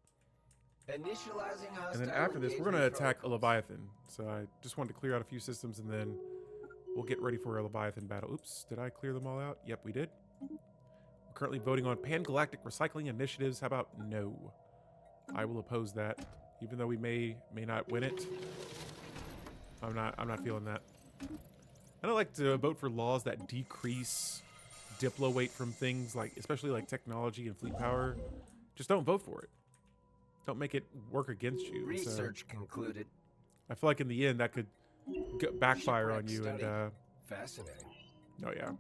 Initializing And then after this, we're going to attack a Leviathan. So I just wanted to clear out a few systems, and then we'll get ready for a Leviathan battle. Oops, did I clear them all out? Yep, we did. We're currently voting on pan-galactic recycling initiatives. How about no? I will oppose that, even though we may not win it. I'm not feeling that. I don't like to vote for laws that decrease diplo weight from things like, especially like technology and fleet power. Just don't vote for it. Don't make it work against you. Research concluded. I feel like in the end that could backfire on you, and Fascinating. Oh, yeah.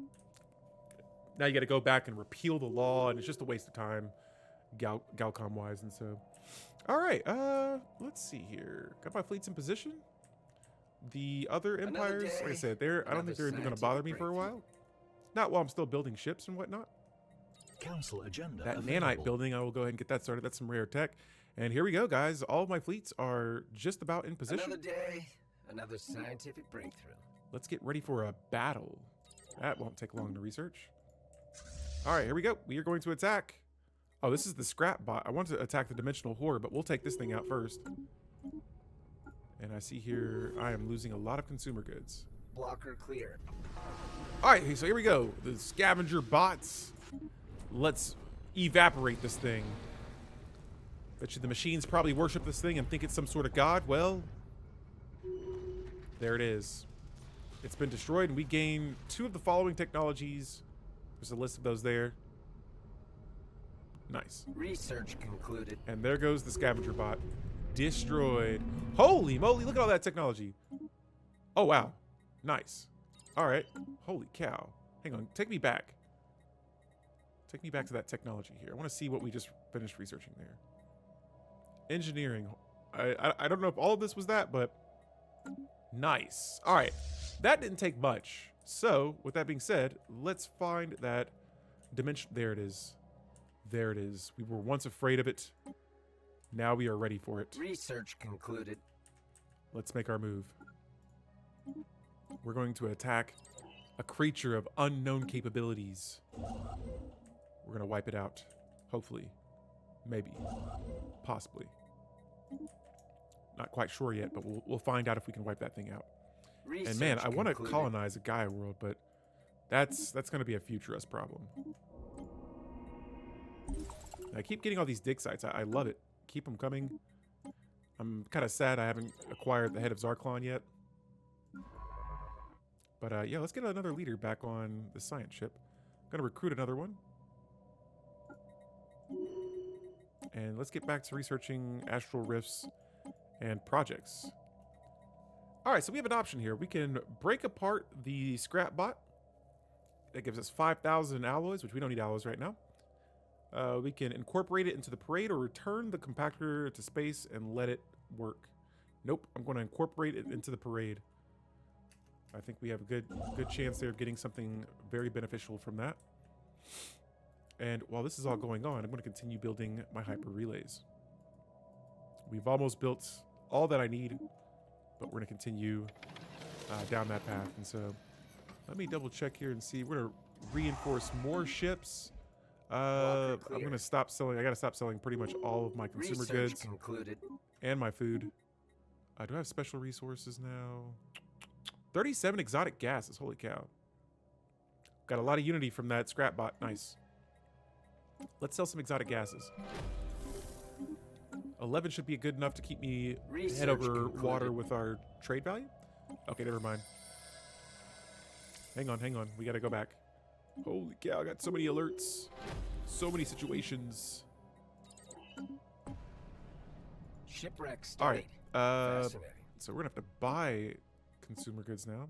Now you got to go back and repeal the law, and it's just a waste of time, Galcom-wise, and so. All right, let's see here. Got my fleets in position. The other empires, like I said, I don't think they're even going to bother me for a while. Not while I'm still building ships and whatnot. Council agenda. That available. nanite building, I will go ahead and get that started. That's some rare tech. And here we go, guys. All of my fleets are just about in position. Another day, another scientific breakthrough. Let's get ready for a battle. That won't take long to research. All right, here we go. We are going to attack. Oh, this is the scrap bot. I want to attack the dimensional whore, but we'll take this thing out first. And I see here I am losing a lot of consumer goods. Blocker clear. All right, so here we go. The scavenger bots. Let's evaporate this thing. Bet you the machines probably worship this thing and think it's some sort of god. Well, there it is. It's been destroyed, and we gain 2 of the following technologies. There's a list of those there. Nice. Research concluded. And there goes the scavenger bot. Destroyed. Holy moly, look at all that technology. Oh, wow. Nice. All right. Holy cow. Hang on. Take me back. Take me back to that technology here. I want to see what we just finished researching there. Engineering. I don't know if all of this was that, but nice. All right. That didn't take much. So, with that being said, let's find that dimension. There it is. There it is. We were once afraid of it. Now we are ready for it. Research concluded. Let's make our move. We're going to attack a creature of unknown capabilities. We're going to wipe it out. Hopefully. Maybe. Possibly. Not quite sure yet, but we'll find out if we can wipe that thing out. Research And man, I want to concluded. colonize a Gaia world, but that's going to be a future us problem. I keep getting all these dig sites. I love it. Keep them coming. I'm kind of sad I haven't acquired the head of Zarklon yet. But yeah, let's get another leader back on the science ship. Gonna recruit another one. And let's get back to researching astral rifts and projects. All right, so we have an option here. We can break apart the scrap bot. That gives us 5,000 alloys, which we don't need alloys right now. We can incorporate it into the parade or return the compactor to space and let it work. Nope, I'm going to incorporate it into the parade. I think we have a good chance there of getting something very beneficial from that. And while this is all going on, I'm going to continue building my hyper relays. We've almost built all that I need, but we're going to continue down that path. And so let me double check here and see. We're going to reinforce more ships. I'm going to stop selling. I got to stop selling pretty much all of my consumer Research goods concluded. and my food. Do I have special resources now? 37 exotic gases. Holy cow. Got a lot of unity from that scrap bot. Nice. Let's sell some exotic gases. 11 should be good enough to keep me head over water with our trade value. Okay, never mind. Hang on. We got to go back. Holy cow, I got so many alerts. So many situations. Shipwreck All right. studied. Fascinating. So we're going to have to buy consumer goods now.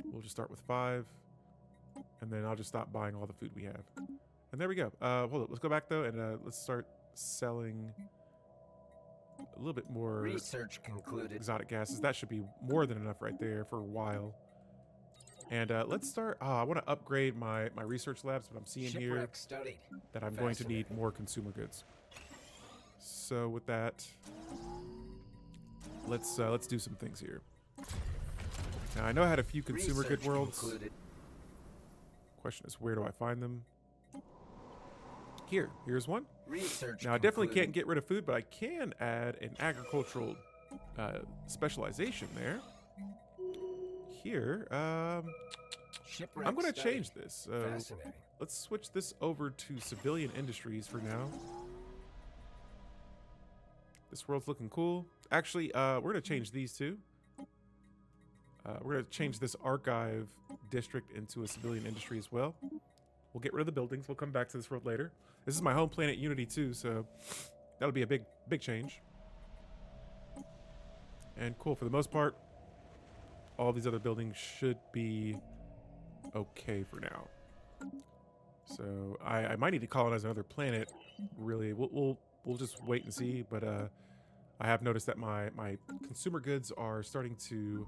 We'll just start with 5. And then I'll just stop buying all the food we have. And there we go. Hold up. Let's go back, though, and let's start selling a little bit more Research concluded. exotic gases. That should be more than enough right there for a while. And let's start. I want to upgrade my research labs, but I'm seeing here Shipwreck studied. that I'm going to need more consumer goods. So with that, let's do some things here. Now I know I had a few consumer good Research worlds. concluded. Question is, where do I find them? Here's one. Research Now I definitely concluded. can't get rid of food, but I can add an agricultural specialization there. Here, Shipwreck I'm going to studied. change this. Fascinating. Let's switch this over to civilian industries for now. This world's looking cool. Actually, we're going to change these two. We're going to change this archive district into a civilian industry as well. We'll get rid of the buildings. We'll come back to this world later. This is my home planet Unity too, so that'll be a big change. And cool, for the most part, all these other buildings should be okay for now. So I might need to colonize another planet. Really, we'll just wait and see. But I have noticed that my consumer goods are starting to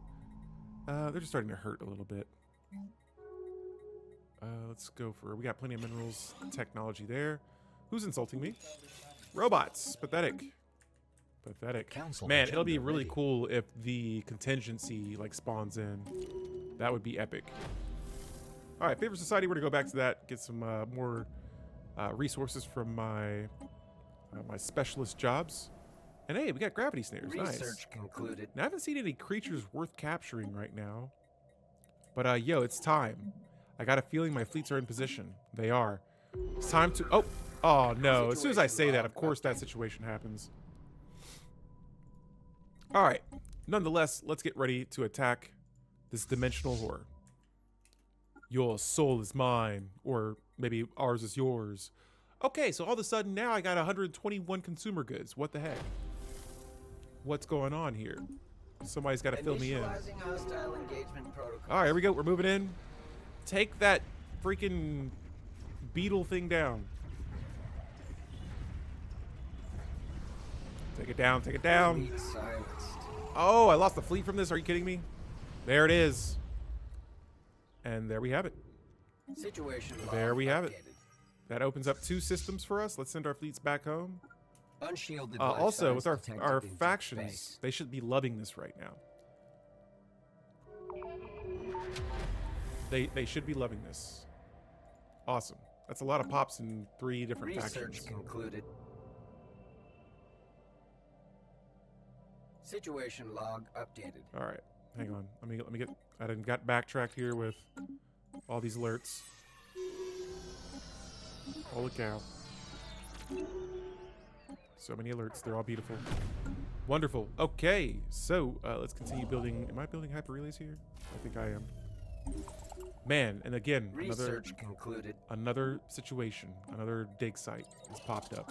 they're just starting to hurt a little bit. Let's go for, we got plenty of minerals, technology there. Who's insulting me? Robots. Pathetic. Pathetic. Council Man, it'll be agenda really ready. cool if the contingency like spawns in. That would be epic. All right, Favor Society, we're gonna go back to that, get some more resources from my my specialist jobs. And hey, we got gravity snares. Nice. Research concluded. Now, I haven't seen any creatures worth capturing right now. But yo, it's time. I got a feeling my fleets are in position. They are. It's time to, oh no. As soon as I say that, of course that situation happens. All right. Nonetheless, let's get ready to attack this dimensional horror. Your soul is mine, or maybe ours is yours. Okay, so all of a sudden now I got 121 consumer goods. What the heck? What's going on here? Somebody's got to fill me in. Initializing hostile engagement protocol. All right, here we go. We're moving in. Take that freaking beetle thing down. Take it down. Take it down. Fleet silenced. Oh, I lost the fleet from this. Are you kidding me? There it is. And there we have it. Situation log There we have it. updated. That opens up 2 systems for us. Let's send our fleets back home. Unshielded Also, life with signs detected our in deep factions, space. they should be loving this right now. They should be loving this. Awesome. That's a lot of pops in 3 different Research factions. concluded. Situation log updated. All right, hang on. Let me get. I done got backtracked here with all these alerts. Holy cow! So many alerts. They're all beautiful. Wonderful. Okay, so let's continue building. Am I building hyper relays here? I think I am. Man, and again, Research concluded. another situation, another dig site has popped up.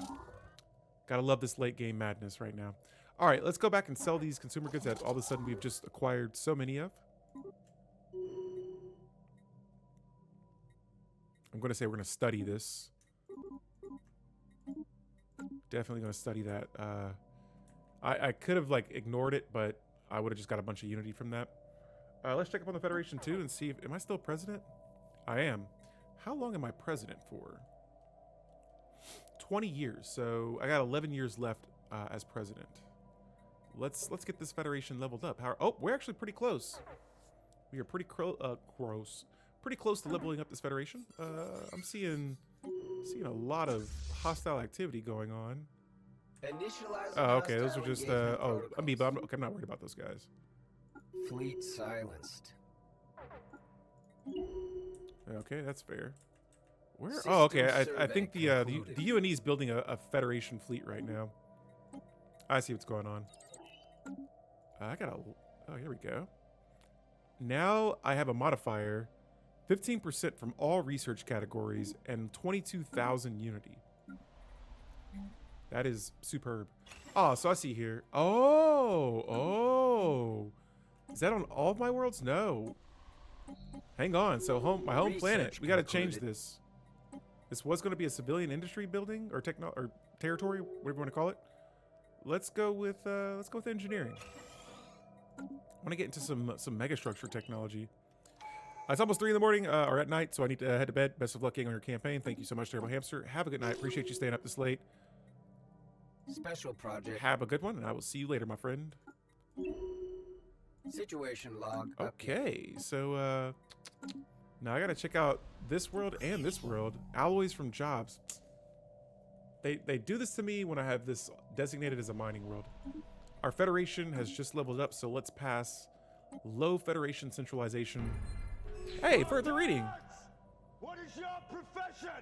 Gotta love this late game madness right now. All right, let's go back and sell these consumer goods that all of a sudden we've just acquired so many of. I'm going to say we're going to study this. Definitely going to study that. I could have like ignored it, but I would have just got a bunch of unity from that. Let's check up on the Federation too and see if, am I still president? I am. How long am I president for? 20 years. So I got 11 years left as president. Let's get this Federation leveled up. Oh, we're actually pretty close. We are pretty close to leveling up this Federation. I'm seeing a lot of hostile activity going on. Initializing Oh, okay. Those are hostile just engagement amoeba. protocols. I'm not worried about those guys. Fleet silenced. Okay, that's fair. Where? System Oh, okay. I survey think the concluded. UNE is building a Federation fleet right now. I see what's going on. Oh, here we go. Now I have a modifier, 15% from all research categories and 22,000 unity. That is superb. Oh, so I see here. Oh. Is that on all of my worlds? No. Hang on. So my home planet. Research We got to change concluded. this. This was going to be a civilian industry building or territory, whatever you want to call it. Let's go with engineering. I want to get into some megastructure technology. It's almost 3 in the morning or at night, so I need to head to bed. Best of luck getting on your campaign. Thank you so much, Terrible Hamster. Have a good night. Appreciate you staying up this late. Special project. Have a good one, and I will see you later, my friend. Situation log. updated. Okay, so now I gotta check out this world and this world. Alloys from jobs. They do this to me when I have this designated as a mining world. Our Federation has just leveled up, so let's pass low Federation centralization. Hey, further reading. What is your profession?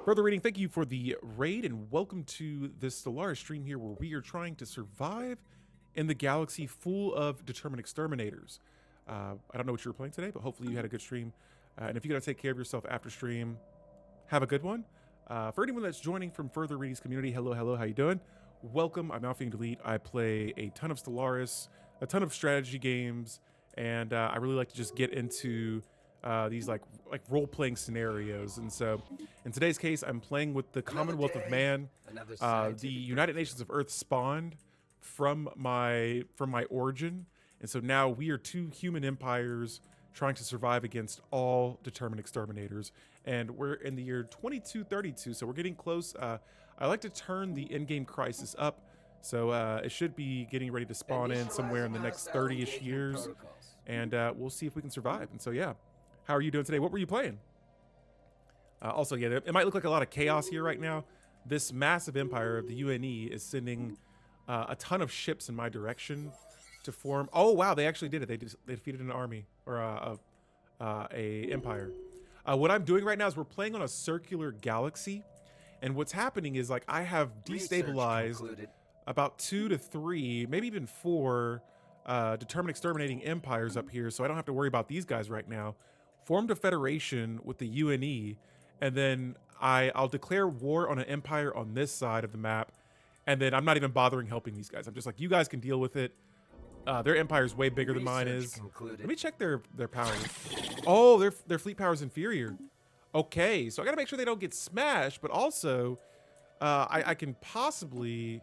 Further reading, thank you for the raid and welcome to this Stellaris stream here where we are trying to survive in the galaxy full of Determined Exterminators. I don't know what you were playing today, but hopefully you had a good stream. And if you gotta take care of yourself after stream, have a good one. For anyone that's joining from Further Reading's community, hello, how you doing? welcome. I'm Alpha Delete. I play a ton of Stellaris, a ton of strategy games, and I really like to just get into these like role-playing scenarios. And so in today's case, I'm playing with the Commonwealth of Man. The United Nations of Earth spawned from my origin, and so now we are two human empires trying to survive against all determined exterminators. And we're in the year 2232, so we're getting close. I like to turn the in-game crisis up, so it should be getting ready to spawn in somewhere in the next 30-ish years, and we'll see if we can survive. And so, yeah. How are you doing today? What were you playing? Also, yeah, it might look like a lot of chaos here right now. This massive empire of the UNE is sending a ton of ships in my direction to form. Oh, wow, they actually did it. They defeated an army, or a empire. What I'm doing right now is we're playing on a circular galaxy, and what's happening is, like, I have destabilized about 2 to 3, maybe even 4 determined exterminating empires up here, so I don't have to worry about these guys right now. Formed a federation with the UNE, and then I'll declare war on an empire on this side of the map, and then I'm not even bothering helping these guys. I'm just like, you guys can deal with it. Their empire is way bigger than mine is. Let me check their powers. Oh, their fleet power is inferior. Okay, so I gotta make sure they don't get smashed, but also I can possibly,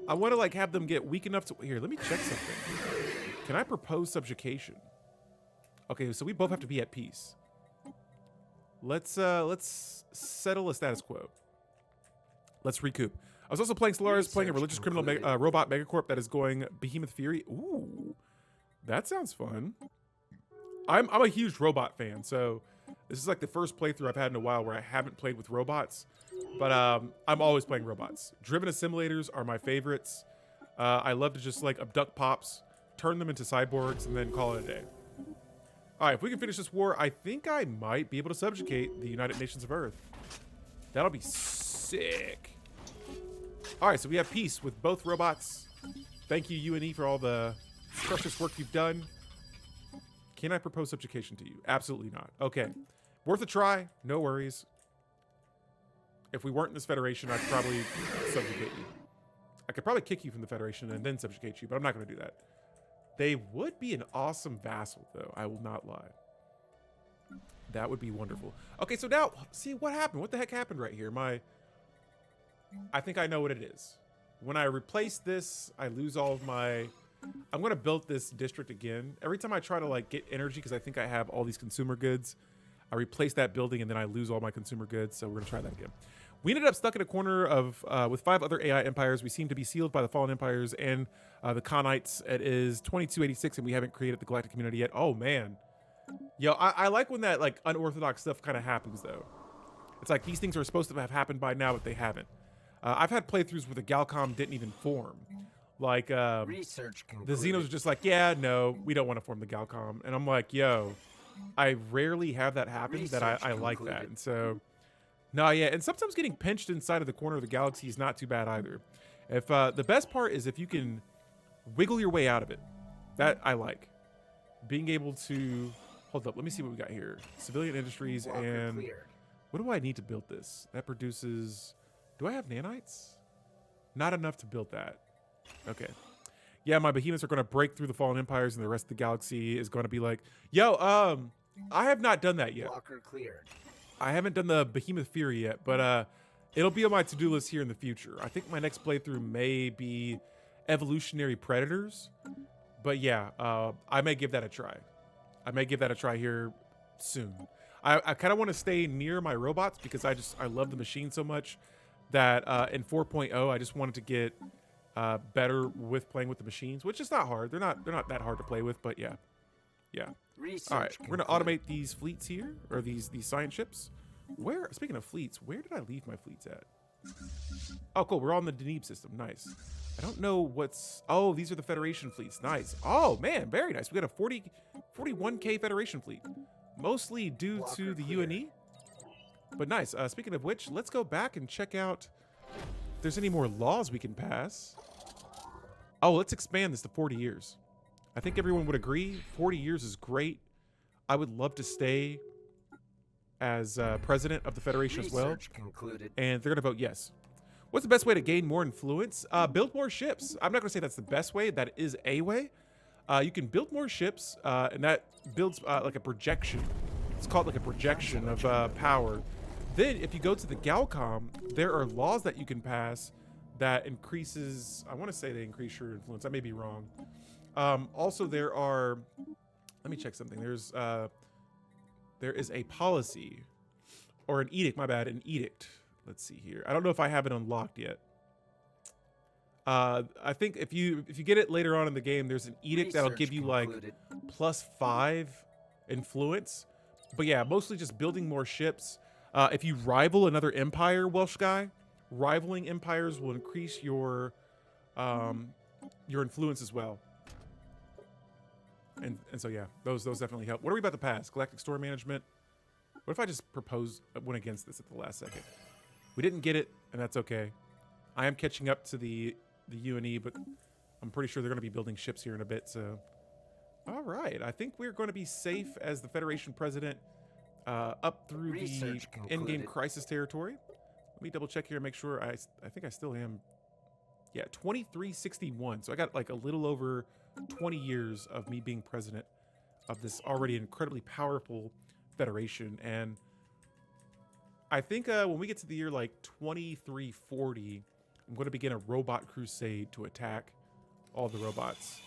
I want to like have them get weak enough to, here, let me check something. Can I propose subjugation? Okay, so we both have to be at peace. Let's settle a status quo. Let's recoup. I was also playing Stellaris, playing a religious criminal robot megacorp that is going Behemoth Fury. Ooh, that sounds fun. I'm a huge robot fan, so this is like the first playthrough I've had in a while where I haven't played with robots, but I'm always playing robots. Driven assimilators are my favorites. I love to just like abduct pops, turn them into cyborgs, and then call it a day. All right, if we can finish this war, I think I might be able to subjugate the United Nations of Earth. That'll be sick. All right, so we have peace with both robots. Thank you, UNE, for all the precious work you've done. Can I propose subjugation to you? Absolutely not. Okay, worth a try. No worries. If we weren't in this federation, I'd probably subjugate you. I could probably kick you from the federation and then subjugate you, but I'm not going to do that. They would be an awesome vassal, though. I will not lie. That would be wonderful. Okay, so now, see what happened. What the heck happened right here? I think I know what it is. When I replace this, I lose all of my... I'm going to build this district again. Every time I try to like get energy, because I think I have all these consumer goods, I replace that building and then I lose all my consumer goods. So we're going to try that again. We ended up stuck in a corner of with 5 other AI empires. We seem to be sealed by the fallen empires and the Khanites. It is 2286 and we haven't created the galactic community yet. Oh man. Yo, I like when that like unorthodox stuff kind of happens though. It's like these things are supposed to have happened by now, but they haven't. I've had playthroughs where the Galcom didn't even form. Like the Xenos are just like, yeah, no, we don't want to form the Galcom. And I'm like, yo, I rarely have that happen that I like that. And so, no, yeah. And sometimes getting pinched inside of the corner of the galaxy is not too bad either. If the best part is if you can wiggle your way out of it. That I like. Being able to, hold up, let me see what we got here. Civilian industries and what do I need to build this? That produces, do I have nanites? Not enough to build that. Okay. Yeah, my behemoths are going to break through the fallen empires and the rest of the galaxy is going to be like, yo, I have not done that yet. Walker cleared. I haven't done the Behemoth Fury yet, but it'll be on my to-do list here in the future. I think my next playthrough may be Evolutionary Predators, but yeah, I may give that a try. I may give that a try here soon. I kind of want to stay near my robots because I love the machine so much that in 4.0 I just wanted to get better with playing with the machines, which is not hard. They're not that hard to play with, but yeah. All right, we're gonna automate these fleets here, or these science ships. Where, speaking of fleets, where did I leave my fleets at? Oh, cool. We're on the Deneb system. Nice. I don't know what's. Oh, these are the Federation fleets. Nice. Oh man, very nice. We got a 41K Federation fleet, mostly due to the UNE. But nice. Speaking of which, let's go back and check out if there's any more laws we can pass. Oh, let's expand this to 40 years. I think everyone would agree 40 years is great. I would love to stay as president of the Federation as well. And they're going to vote yes. What's the best way to gain more influence? Build more ships. I'm not going to say that's the best way. That is a way. You can build more ships, and that builds like a projection. It's called like a projection of power. Then if you go to the Galcom, there are laws that you can pass that increases, I want to say they increase your influence. I may be wrong. Also, there are, let me check something. There is a policy, or an edict, my bad, an edict. Let's see here. I don't know if I have it unlocked yet. I think if you get it later on in the game, there's an edict that'll give you like +5 influence. But yeah, mostly just building more ships. If you rival another empire, Welsh guy, rivaling empires will increase your influence as well. And so yeah, those definitely help. What are we about to pass? Galactic Store Management. What if I just went against this at the last second? We didn't get it, and that's okay. I am catching up to the UNE, but I'm pretty sure they're going to be building ships here in a bit. So, all right, I think we're going to be safe as the Federation president up through the in-game crisis territory. Let me double check here and make sure. I think I still am. Yeah, 2361. So I got like a little over 20 years of me being president of this already incredibly powerful federation. And I think when we get to the year like 2340, I'm going to begin a robot crusade to attack all the robots.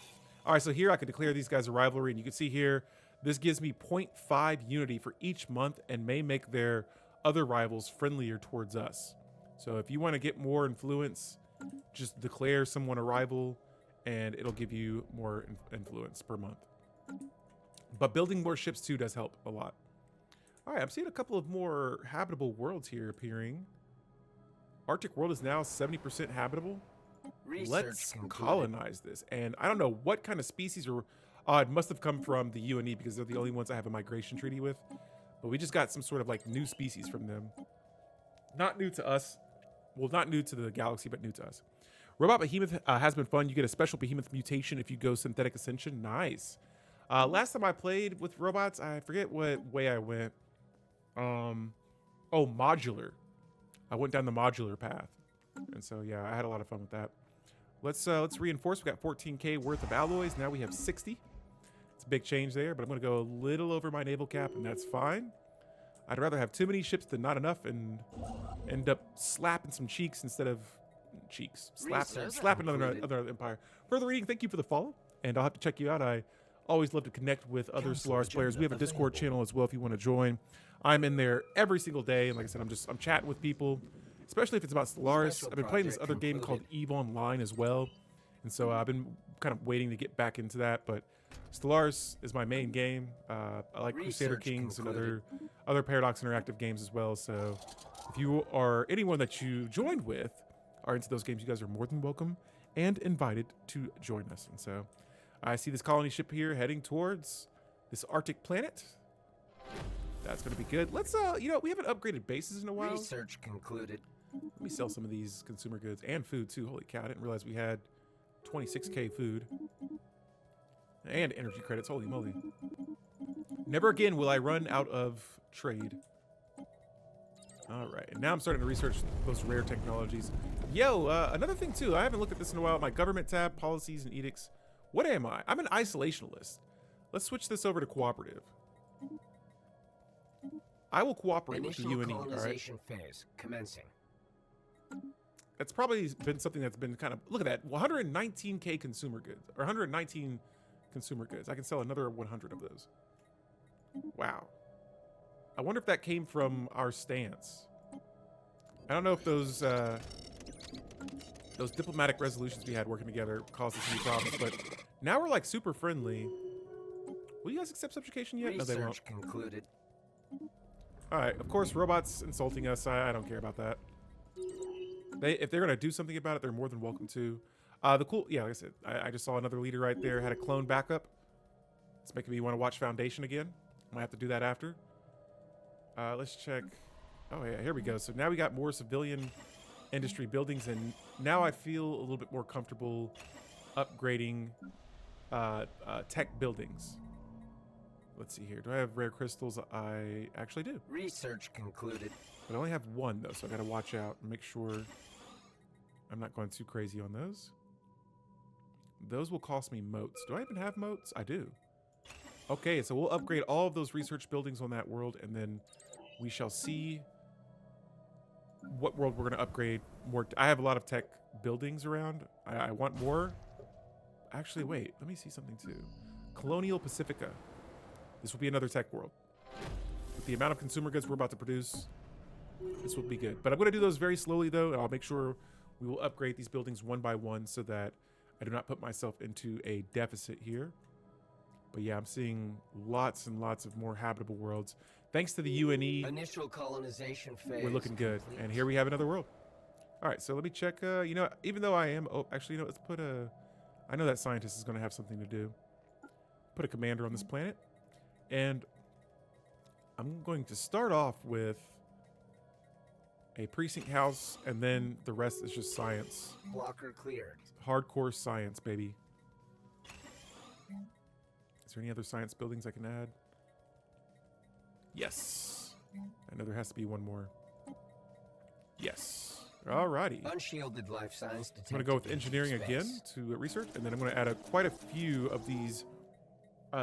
All right, so here I can declare these guys a rivalry, and you can see here, this gives me 0.5 unity for each month and may make their other rivals friendlier towards us. So if you want to get more influence, just declare someone a rival, and it'll give you more influence per month. But building more ships too does help a lot. All right, I'm seeing a couple of more habitable worlds here appearing. Arctic world is now 70% habitable. Let's colonize this. And I don't know what kind of species or it must have come from the UNE because they're the only ones I have a migration treaty with. But we just got some sort of like new species from them. Not new to us. Well, not new to the galaxy, but new to us. Robot Behemoth has been fun. You get a special Behemoth mutation if you go Synthetic Ascension. Nice. Last time I played with robots, I forget what way I went. Oh, modular. I went down the modular path. And so, yeah, I had a lot of fun with that. Let's reinforce. We got 14K worth of alloys. Now we have 60. It's a big change there, but I'm going to go a little over my naval cap, and that's fine. I'd rather have too many ships than not enough and end up slapping some cheeks instead of cheeks. Slapping another empire. Further reading, thank you for the follow, and I'll have to check you out. I always love to connect with other Stellaris players. We have a Discord channel as well if you want to join. I'm in there every single day, and like I said, I'm chatting with people, especially if it's about Stellaris. I've been playing this other game called EVE Online as well, and so I've been kind of waiting to get back into that, but Stellaris is my main game. I like Crusader Kings and other Paradox Interactive games as well, so if you or anyone that you joined with are into those games, you guys are more than welcome and invited to join us. And so I see this colony ship here heading towards this Arctic planet. That's going to be good. Let's, you know, we haven't upgraded bases in a while. Research concluded. Let me sell some of these consumer goods and food too. Holy cow, I didn't realize we had 26K food. And energy credits, holy moly. Never again will I run out of trade. All right, and now I'm starting to research those rare technologies. Yo, another thing too, I haven't looked at this in a while. My government tab, policies and edicts. What am I? I'm an isolationalist. Let's switch this over to cooperative. I will cooperate with the UNE, all right? Phase commencing. That's probably been something that's been kind of, look at that, 119K consumer goods, or 119 consumer goods. I can sell another 100 of those. Wow. I wonder if that came from our stance. I don't know if those diplomatic resolutions we had working together caused us any problems, but now we're like super friendly. Will you guys accept subjugation yet? No, they won't. Concluded. All right, of course, robots insulting us. I don't care about that. If they're gonna do something about it, they're more than welcome to. Yeah, like I said, I just saw another leader right there. Had a clone backup. It's making me want to watch Foundation again. Might have to do that after. Let's check. Oh yeah, here we go. So now we got more civilian industry buildings, and now I feel a little bit more comfortable upgrading tech buildings. Let's see here. Do I have rare crystals? I actually do. Research concluded. But I only have one though, so I gotta watch out and make sure I'm not going too crazy on those. Those will cost me moats. Do I even have moats? I do. Okay, so we'll upgrade all of those research buildings on that world, and then we shall see what world we're going to upgrade more. I have a lot of tech buildings around. I want more. Actually, wait. Let me see something too. Colonial Pacifica. This will be another tech world. With the amount of consumer goods we're about to produce, this will be good. But I'm going to do those very slowly, though, and I'll make sure we will upgrade these buildings one by one so that I do not put myself into a deficit here. But yeah, I'm seeing lots and lots of more habitable worlds. Thanks to the UNE, Initial colonization phase. we're looking good. complete. And here we have another world. All right, so let me check. You know, even though I am... Oh, actually, you know, let's put a... I know that scientist is going to have something to do. Put a commander on this planet. And I'm going to start off with a precinct house, and then the rest is just science. Blocker cleared. Hardcore science, baby. Is there any other science buildings I can add? Yes. I know there has to be one more. Yes. Alrighty. Unshielded life signs detected. I'm going to go with in engineering deep again space. to research, and then I'm going to add quite a few of these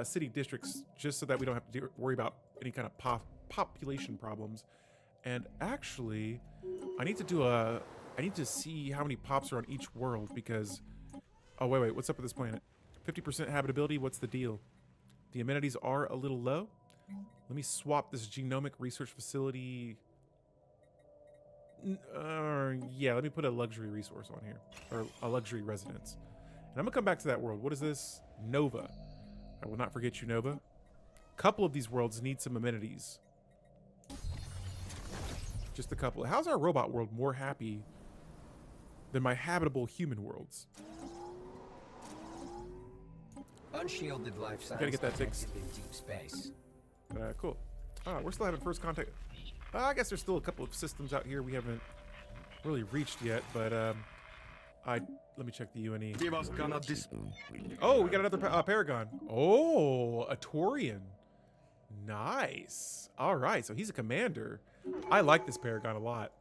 city districts just so that we don't have to worry about any kind of population problems. And actually, I need to see how many pops are on each world because... Oh, wait. What's up with this planet? 50% habitability. What's the deal? The amenities are a little low. Let me swap this genomic research facility. Yeah, let me put a luxury resource on here. Or a luxury residence. And I'm going to come back to that world. What is this? Nova. I will not forget you, Nova. A couple of these worlds need some amenities. Just a couple. How's our robot world more happy than my habitable human worlds? Unshielded life signs Gotta get that fixed. detected in deep space. Cool. We're still having first contact. I guess there's still a couple of systems out here we haven't really reached yet, but let me check the UNE. Oh, we got another Paragon. Oh, a Taurian. Nice. All right, so he's a commander. I like this Paragon a lot.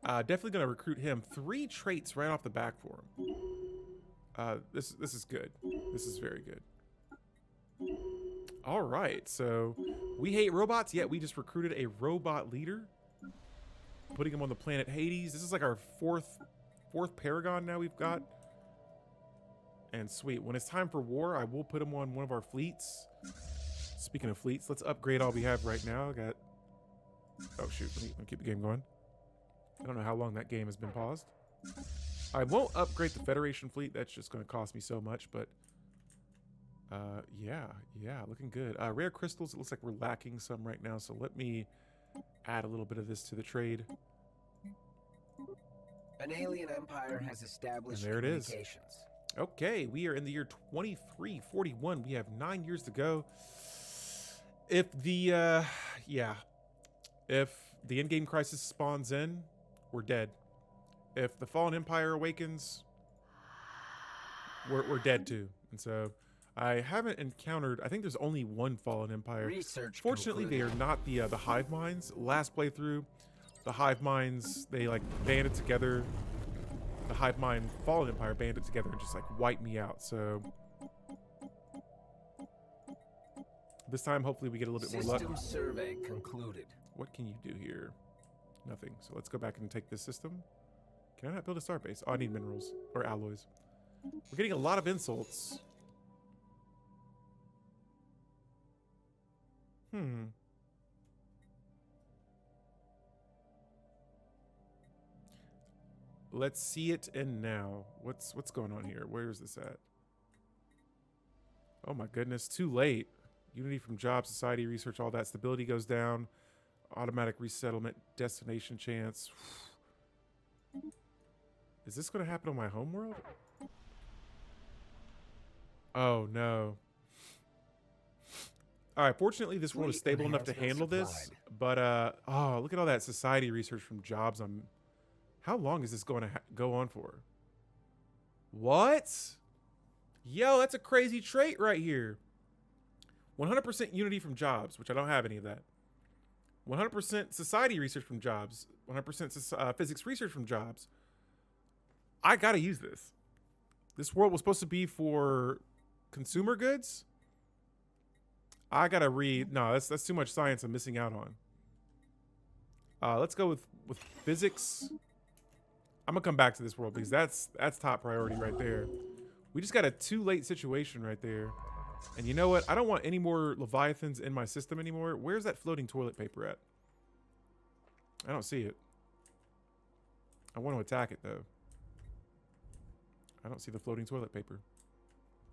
Definitely going to recruit him. 3 traits right off the back for him. This is good. This is very good. All right, so we hate robots, yet we just recruited a robot leader, putting him on the planet Hades. This is like our fourth Paragon now we've got. And sweet, when it's time for war, I will put him on one of our fleets. Speaking of fleets, let's upgrade all we have right now. I got... Oh shoot, let me keep the game going. I don't know how long that game has been paused. I won't upgrade the Federation fleet. That's just going to cost me so much, but... yeah, looking good. Rare crystals, it looks like we're lacking some right now, so let me add a little bit of this to the trade. An alien empire has established And there it is. communications. Okay, we are in the year 2341. We have 9 years to go. If the, if the endgame crisis spawns in, we're dead. If the Fallen Empire awakens, we're dead too. And so I haven't encountered, I think there's only one Fallen Empire. Research Fortunately, concluded. they are not the hive minds. Last playthrough, the hive minds, they like banded together. The hive mind Fallen Empire banded together and just like wiped me out. So this time, hopefully we get a little bit more luck. System survey concluded. What can you do here? Nothing. So let's go back and take this system. Can I not build a star base? Oh, I need minerals or alloys. We're getting a lot of insults. Let's see it and now. What's going on here? Where is this at? Oh my goodness, too late. Unity from job, society, research, all that. Stability goes down. Automatic resettlement, destination chance. Is this going to happen on my home world? Oh no. All right, fortunately this world is stable enough to handle this, but oh, look at all that society research from jobs. How long is this going to go on for? What? Yo, that's a crazy trait right here. 100% unity from jobs, which I don't have any of that. 100% society research from jobs. 100% physics research from jobs. I gotta use this. This world was supposed to be for consumer goods. I gotta read. No, that's too much science I'm missing out on. Let's go with physics. I'm gonna come back to this world because that's top priority right there. We just got a too late situation right there. And you know what? I don't want any more Leviathans in my system anymore. Where's that floating toilet paper at? I don't see it. I want to attack it though. I don't see the floating toilet paper.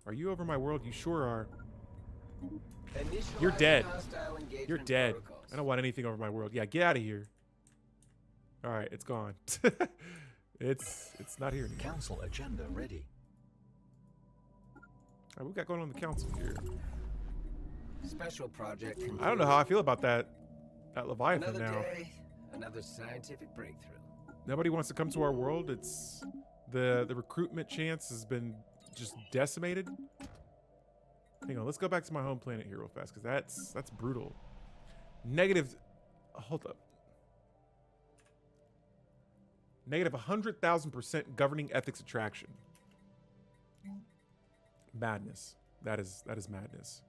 Are you over my world? You sure are. You're dead. You're dead. I don't want anything over my world. Yeah, get out of here. All right, it's gone. It's not here anymore. Council agenda ready. All right, we got going on the council here. Special project. I don't know how I feel about that Leviathan Another now. day, another scientific breakthrough. Nobody wants to come to our world. It's the recruitment chance has been just decimated. Hang on, let's go back to my home planet here real fast because that's brutal. Negative. Hold up. Negative 100,000% governing ethics attraction. Madness. That is madness.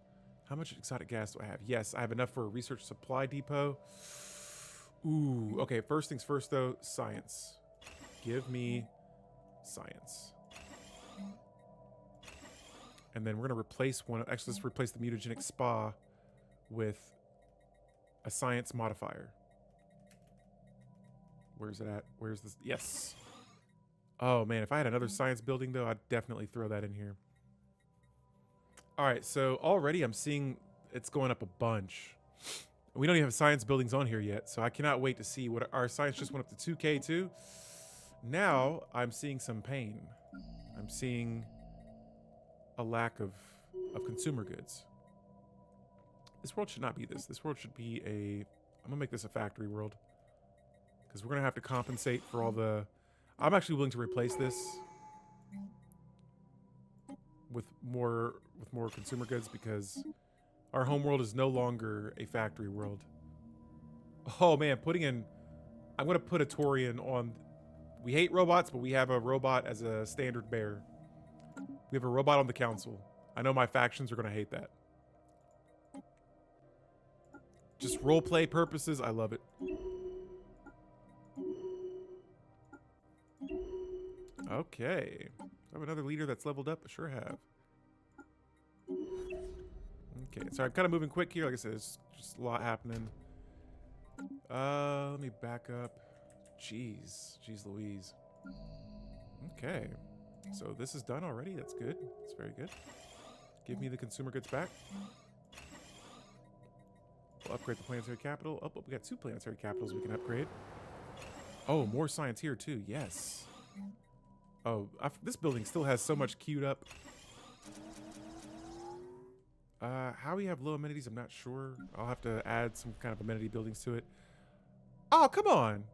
How much exotic gas do I have? Yes, I have enough for a research supply depot. Ooh, okay. First things first, though. Science. Give me science. And then we're gonna replace one. Actually, let's replace the mutagenic spa with a science modifier. Where's it at? Where's this? Yes. Oh man, if I had another science building though, I'd definitely throw that in here. All right, so already I'm seeing it's going up a bunch. We don't even have science buildings on here yet, so I cannot wait to see what our science just went up to 2K too. Now I'm seeing some pain. I'm seeing a lack of consumer goods. This world should not be this. This world should be I'm gonna make this a factory world. Because we're gonna have to compensate for all the. I'm actually willing to replace this with more consumer goods because our home world is no longer a factory world. Oh man, I'm gonna put a Taurian on. We hate robots, but we have a robot as a standard bearer. We have a robot on the council. I know my factions are gonna hate that. Just roleplay purposes, I love it. Okay. I have another leader that's leveled up. I sure have. Okay, so I'm kind of moving quick here. Like I said, there's just a lot happening. Let me back up. Jeez Louise. Okay. So this is done already. That's good. That's very good. Give me the consumer goods back. We'll upgrade the planetary capital. Oh, we got 2 planetary capitals we can upgrade. Oh, more science here too. Yes. Oh, this building still has so much queued up. How we have low amenities, I'm not sure. I'll have to add some kind of amenity buildings to it. Oh, come on.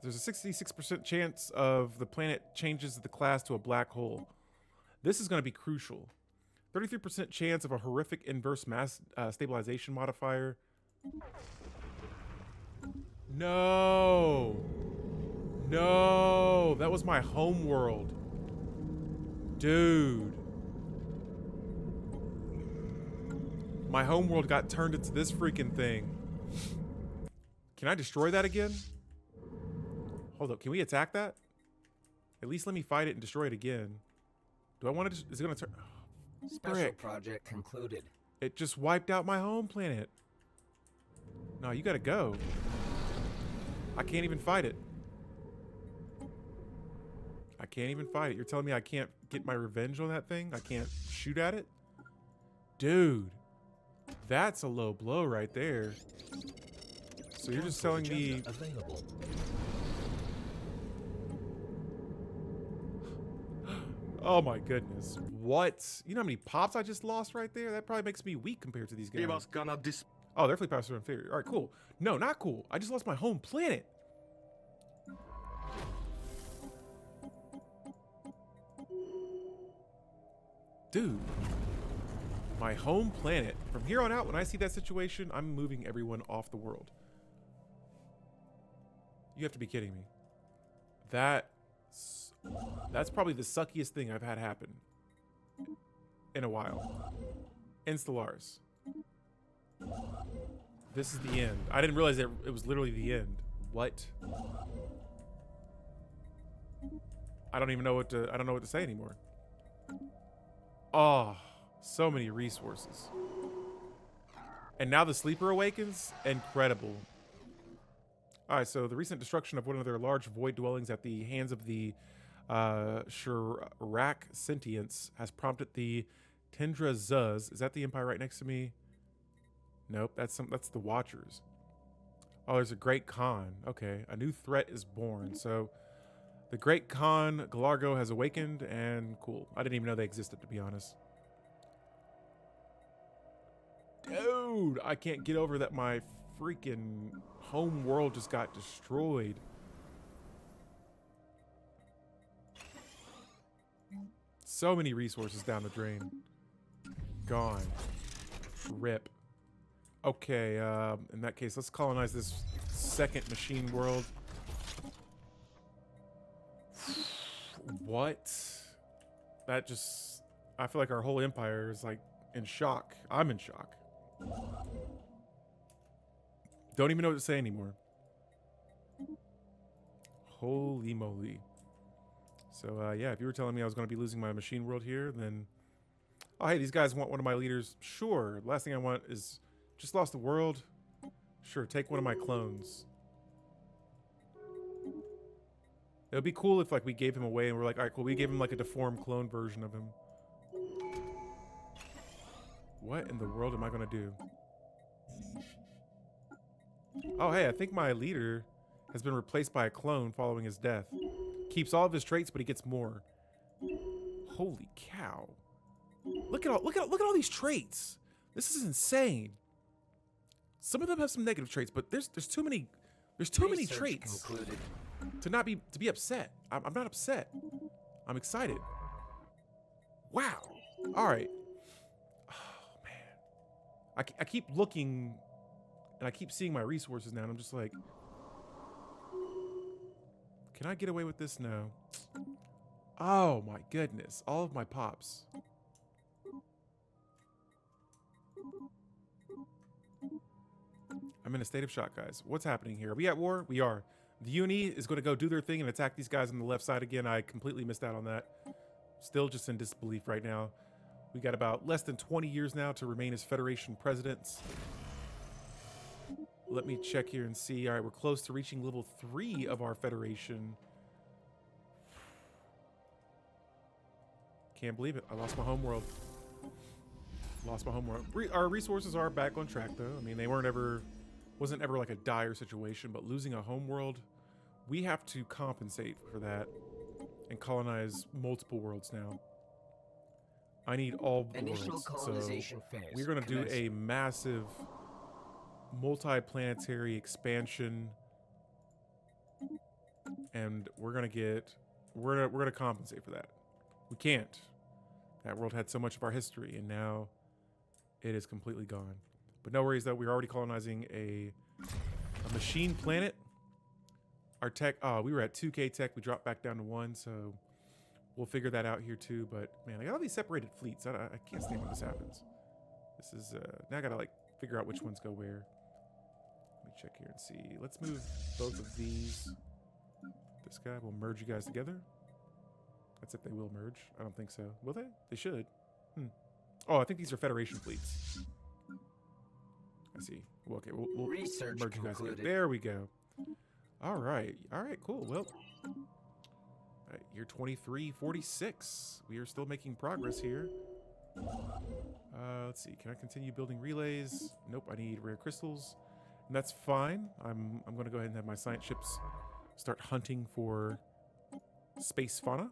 There's a 66% chance of the planet changes the class to a black hole. This is going to be crucial. 33% chance of a horrific inverse mass stabilization modifier. No. No, that was my home world. Dude. My home world got turned into this freaking thing. Can I destroy that again? Hold up, can we attack that? At least let me fight it and destroy it again. Do I want to, is it gonna turn? Oh, Special project concluded. It just wiped out my home planet. No, you gotta go. I can't even fight it. I can't even fight it. You're telling me I can't get my revenge on that thing? I can't shoot at it? Dude, that's a low blow right there. So you're just telling me... Available. Oh my goodness. What? You know how many pops I just lost right there? That probably makes me weak compared to these guys. Oh, they're fleet powers are inferior. All right, cool. No, not cool. I just lost my home planet. Dude. My home planet. From here on out, when I see that situation, I'm moving everyone off the world. You have to be kidding me. That's probably the suckiest thing I've had happen in a while. In Stellaris. This is the end. I didn't realize it was literally the end. What? I don't know what to say anymore. Oh, so many resources. And now the Sleeper awakens? Incredible. Alright, so the recent destruction of one of their large void dwellings at the hands of the Shirak sentients has prompted the Tendra Zuz. Is that the empire right next to me? Nope, that's the Watchers. Oh, there's a Great Khan. Okay, a new threat is born. So the Great Khan Galargo has awakened, and cool. I didn't even know they existed, to be honest. Dude, I can't get over that my freaking home world just got destroyed. So many resources down the drain. Gone. Rip. Okay, in that case, let's colonize this second machine world. What? That just... I feel like our whole empire is, like, in shock. I'm in shock. Don't even know what to say anymore. Holy moly. So, yeah, if you were telling me I was going to be losing my machine world here, then... Oh, hey, these guys want one of my leaders. Sure. Last thing I want is... Just lost the world? Sure, take one of my clones. It would be cool if, like, we gave him away and we're like, all right, cool, we gave him, like, a deformed clone version of him. What in the world am I going to do? Oh, hey, I think my leader has been replaced by a clone following his death. Keeps all of his traits, but he gets more. Holy cow. Look at all these traits. This is insane. Some of them have some negative traits, but there's too many traits to be upset. I'm not upset. I'm excited. Wow. All right. Oh man. I keep looking and I keep seeing my resources now and I'm just like, can I get away with this? No. Oh my goodness. All of my pops. I'm in a state of shock, guys. What's happening here? Are we at war? We are. The UNE is going to go do their thing and attack these guys on the left side again. I completely missed out on that. Still just in disbelief right now. We got about less than 20 years now to remain as Federation presidents. Let me check here and see. All right, we're close to reaching level 3 of our Federation. Can't believe it. I lost my homeworld. Lost my homeworld. Our resources are back on track, though. I mean, they wasn't ever like a dire situation, but losing a homeworld, we have to compensate for that and colonize multiple worlds now. I need all the worlds. So we're going to do a massive multi-planetary expansion, and we're going to compensate for that. We can't. That world had so much of our history, and now it is completely gone. But no worries, though. We're already colonizing a machine planet. Our tech... Oh, we were at 2K tech. We dropped back down to 1, so we'll figure that out here, too. But, man, I got all these separated fleets. I can't stand when this happens. This is... now I got to, like, figure out which ones go where. Let me check here and see. Let's move both of these. This guy will merge you guys together. That's if they will merge. I don't think so. Will they? They should. Oh, I think these are Federation fleets. I see. Well, okay, we'll merge you guys together. There we go. All right. All right, cool. Well, all right, year 2346. We are still making progress here. Let's see. Can I continue building relays? Nope, I need rare crystals. And that's fine. I'm going to go ahead and have my science ships start hunting for space fauna.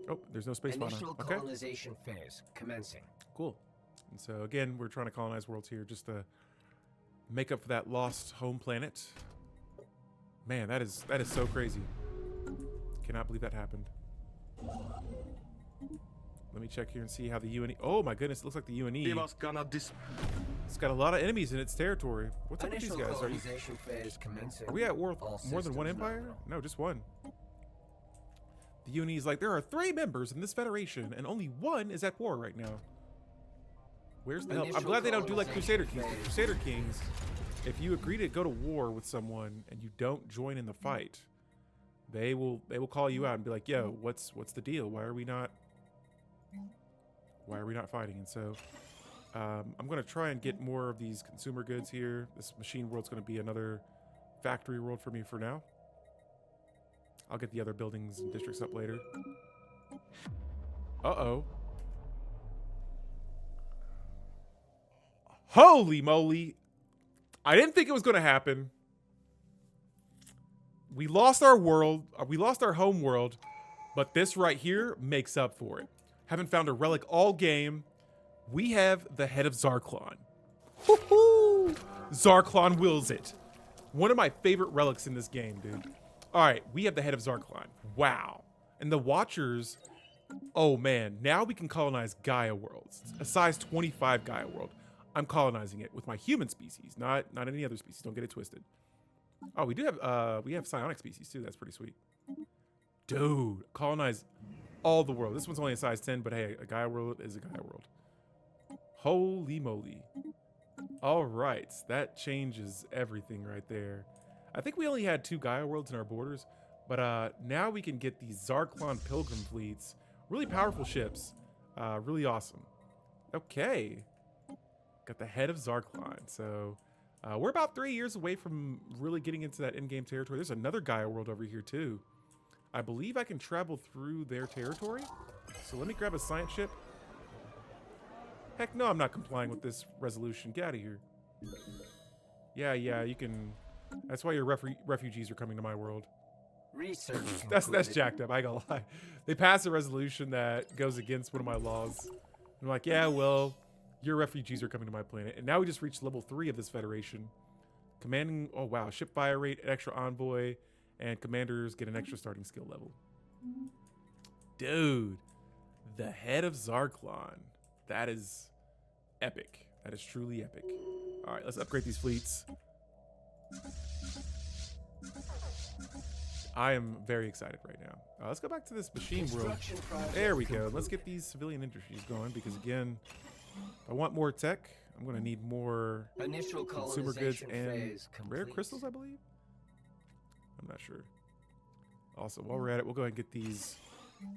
Oh, there's no space fauna. Initial colonization phase commencing. Cool. And so again, we're trying to colonize worlds here just to make up for that lost home planet. Man, that is so crazy. Cannot believe that happened. Let me check here and see how the UNE... Oh my goodness, it looks like the UNE It's got a lot of enemies in its territory. What's up with these Initial guys? colonization phase commencing. Are we at war with All more than one systems empire? nominal. No, just one. The Uni's like, there are 3 members in this federation, and only one is at war right now. Where's the help? I'm Initial glad they don't do like Crusader Kings. colonization Crusader Kings, if you agree to go to war with someone and you don't join in the fight, they will call you out and be like, yo, what's the deal? Why are we not fighting? And so I'm gonna try and get more of these consumer goods here. This machine world's gonna be another factory world for me for now. I'll get the other buildings and districts up later. Uh-oh. Holy moly. I didn't think it was going to happen. We lost our world. We lost our home world. But this right here makes up for it. Haven't found a relic all game. We have the head of Zarklon. Woohoo! Zarklon wills it. One of my favorite relics in this game, dude. All right, we have the head of Zarklon. Wow. And the Watchers, oh man, now we can colonize Gaia worlds. A size 25 Gaia world. I'm colonizing it with my human species, not any other species. Don't get it twisted. Oh, we have psionic species too. That's pretty sweet. Dude, colonize all the world. This one's only a size 10, but hey, a Gaia world is a Gaia world. Holy moly. All right, that changes everything right there. I think we only had 2 Gaia worlds in our borders, but now we can get these Zarklon Pilgrim fleets. Really powerful ships. Really awesome. Okay. Got the head of Zarklon. So we're about 3 years away from really getting into that in-game territory. There's another Gaia world over here too. I believe I can travel through their territory. So let me grab a science ship. Heck no, I'm not complying with this resolution. Get out of here. Yeah, you can... That's why your refugees are coming to my world. Research. That's jacked up. I ain't gonna lie. They passed a resolution that goes against one of my laws. I'm like, yeah, well, your refugees are coming to my planet. And now we just reached level 3 of this federation. Commanding, oh wow, ship fire rate, an extra envoy, and commanders get an extra starting skill level. Dude, the head of Zarklon. That is epic. That is truly epic. All right, let's upgrade these fleets. I am very excited right now. Let's go back to this machine world. There we go. Let's get these civilian industries going because, again, if I want more tech, I'm going to need more Initial consumer goods and phase rare complete. crystals, I believe. I'm not sure. Also, while we're at it, we'll go ahead and get these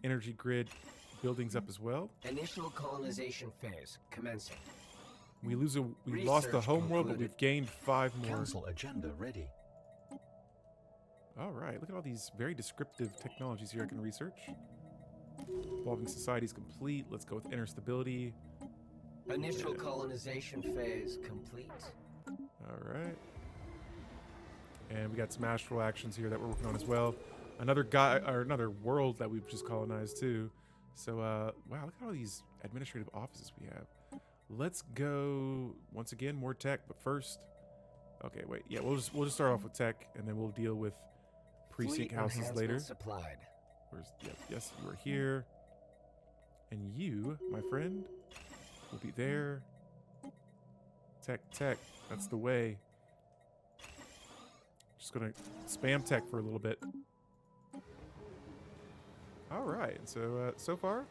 energy grid buildings up as well. Initial colonization phase commencing. We lost the Research home world, but concluded. we've gained 5 more. Council agenda ready. All right, look at all these very descriptive technologies here I can research. Evolving society is complete. Let's go with inner stability. Initial colonization phase complete. All right. And we got some astral actions here that we're working on as well. Another guy or another world that we've just colonized too. So wow, look at all these administrative offices we have. Let's go once again more tech, but first, okay, wait, yeah, we'll just start off with tech, and then we'll deal with precinct Fleet houses enhancement later. Supplied. Where's yes, you are here, and you, my friend, will be there. Tech, that's the way. Just gonna spam tech for a little bit. All right, so so far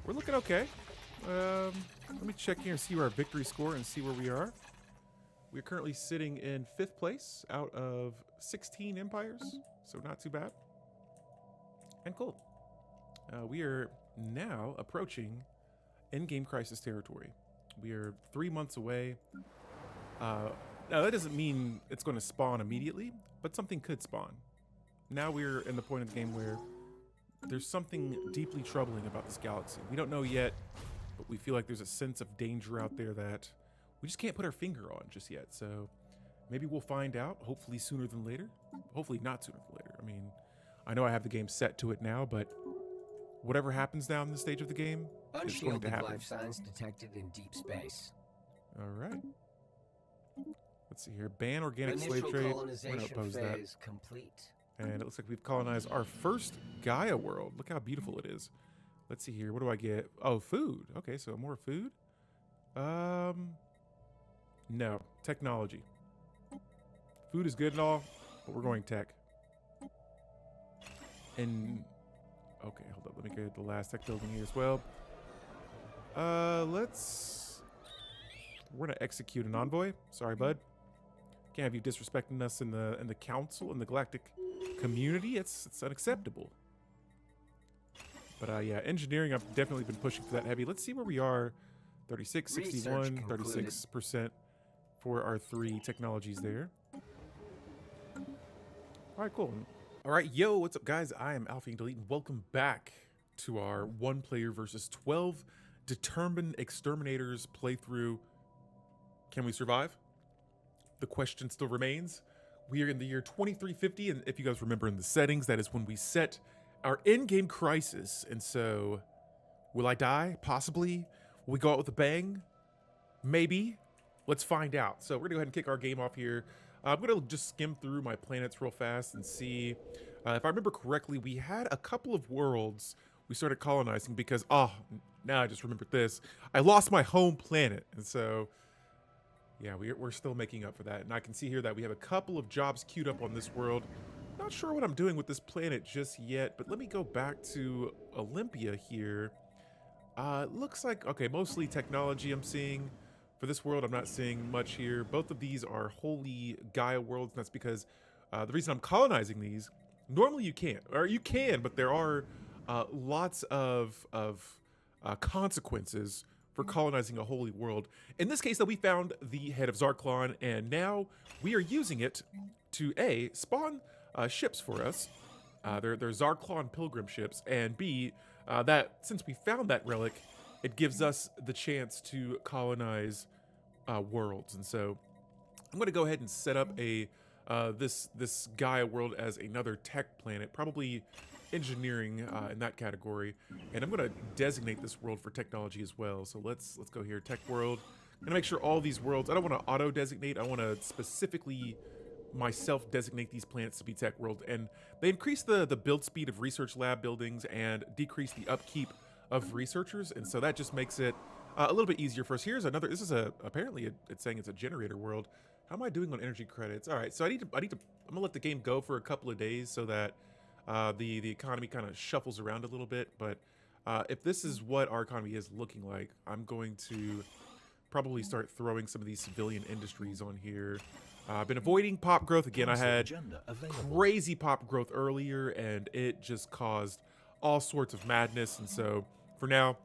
we're looking okay. Let me check here and see our victory score and see where we are. We're currently sitting in 5th place out of 16 empires, so not too bad. And cool. We are now approaching in-game crisis territory. We are 3 months away. Now that doesn't mean it's going to spawn immediately, but something could spawn. Now we're in the point of the game where there's something deeply troubling about this galaxy. We don't know yet, but we feel like there's a sense of danger out there that we just can't put our finger on just yet. So maybe we'll find out, hopefully sooner than later. Hopefully not sooner than later. I mean, I know I have the game set to it now, but whatever happens now in this stage of the game is going to Unshielded happen. life signs detected in deep space. All right. Let's see here. Ban organic slave Initial trade. We're colonization going to oppose that. phase complete. And it looks like we've colonized our first Gaia world. Look how beautiful it is. Let's see here. What do I get? Oh, food. Okay, so more food. No. Technology. Food is good and all, but we're going tech. And okay, hold up. Let me get the last tech building here as well. We're gonna execute an envoy. Sorry, bud. Can't have you disrespecting us in the council, in the galactic community. It's unacceptable. But yeah, engineering, I've definitely been pushing for that heavy. Let's see where we are. 36, 61, 36% for our 3 technologies there. All right, cool. All right, yo, what's up, guys? I am Alpha Delete, and welcome back to our 1-player versus 12 Determined Exterminators playthrough. Can we survive? The question still remains. We are in the year 2350, and if you guys remember in the settings, that is when we set our in-game crisis. And so, will I die? Possibly. Will we go out with a bang? Maybe. Let's find out. So we're gonna go ahead and kick our game off here. I'm gonna just skim through my planets real fast and see if I remember correctly. We had a couple of worlds we started colonizing because now I just remembered this. I lost my home planet, and so yeah, we're still making up for that. And I can see here that we have a couple of jobs queued up on this world. Not sure what I'm doing with this planet just yet, but let me go back to Olympia here. Looks like, okay, mostly technology I'm seeing. For this world, I'm not seeing much here. Both of these are holy Gaia worlds, and that's because the reason I'm colonizing these, normally you can't, or you can, but there are lots of consequences for colonizing a holy world. In this case, though, we found the head of Zarklon, and now we are using it to A, spawn ships for us. They're Zarklon pilgrim ships, and B, that since we found that relic, it gives us the chance to colonize worlds. And so I'm going to go ahead and set up a this Gaia world as another tech planet, probably engineering in that category. And I'm going to designate this world for technology as well. So let's go here, tech world. I'm going to make sure all these worlds, I don't want to auto designate. I want to specifically myself designate these planets to be tech world. And they increase the build speed of research lab buildings and decrease the upkeep of researchers, and so that just makes it a little bit easier for us. Here's another. This is apparently it's saying it's a generator world. How am I doing on energy credits? All right, so I'm gonna let the game go for a couple of days so that the economy kind of shuffles around a little bit. But if this is what our economy is looking like, I'm going to probably start throwing some of these civilian industries on here. I've been avoiding pop growth again. I had crazy pop growth earlier, and it just caused all sorts of madness. And so for now,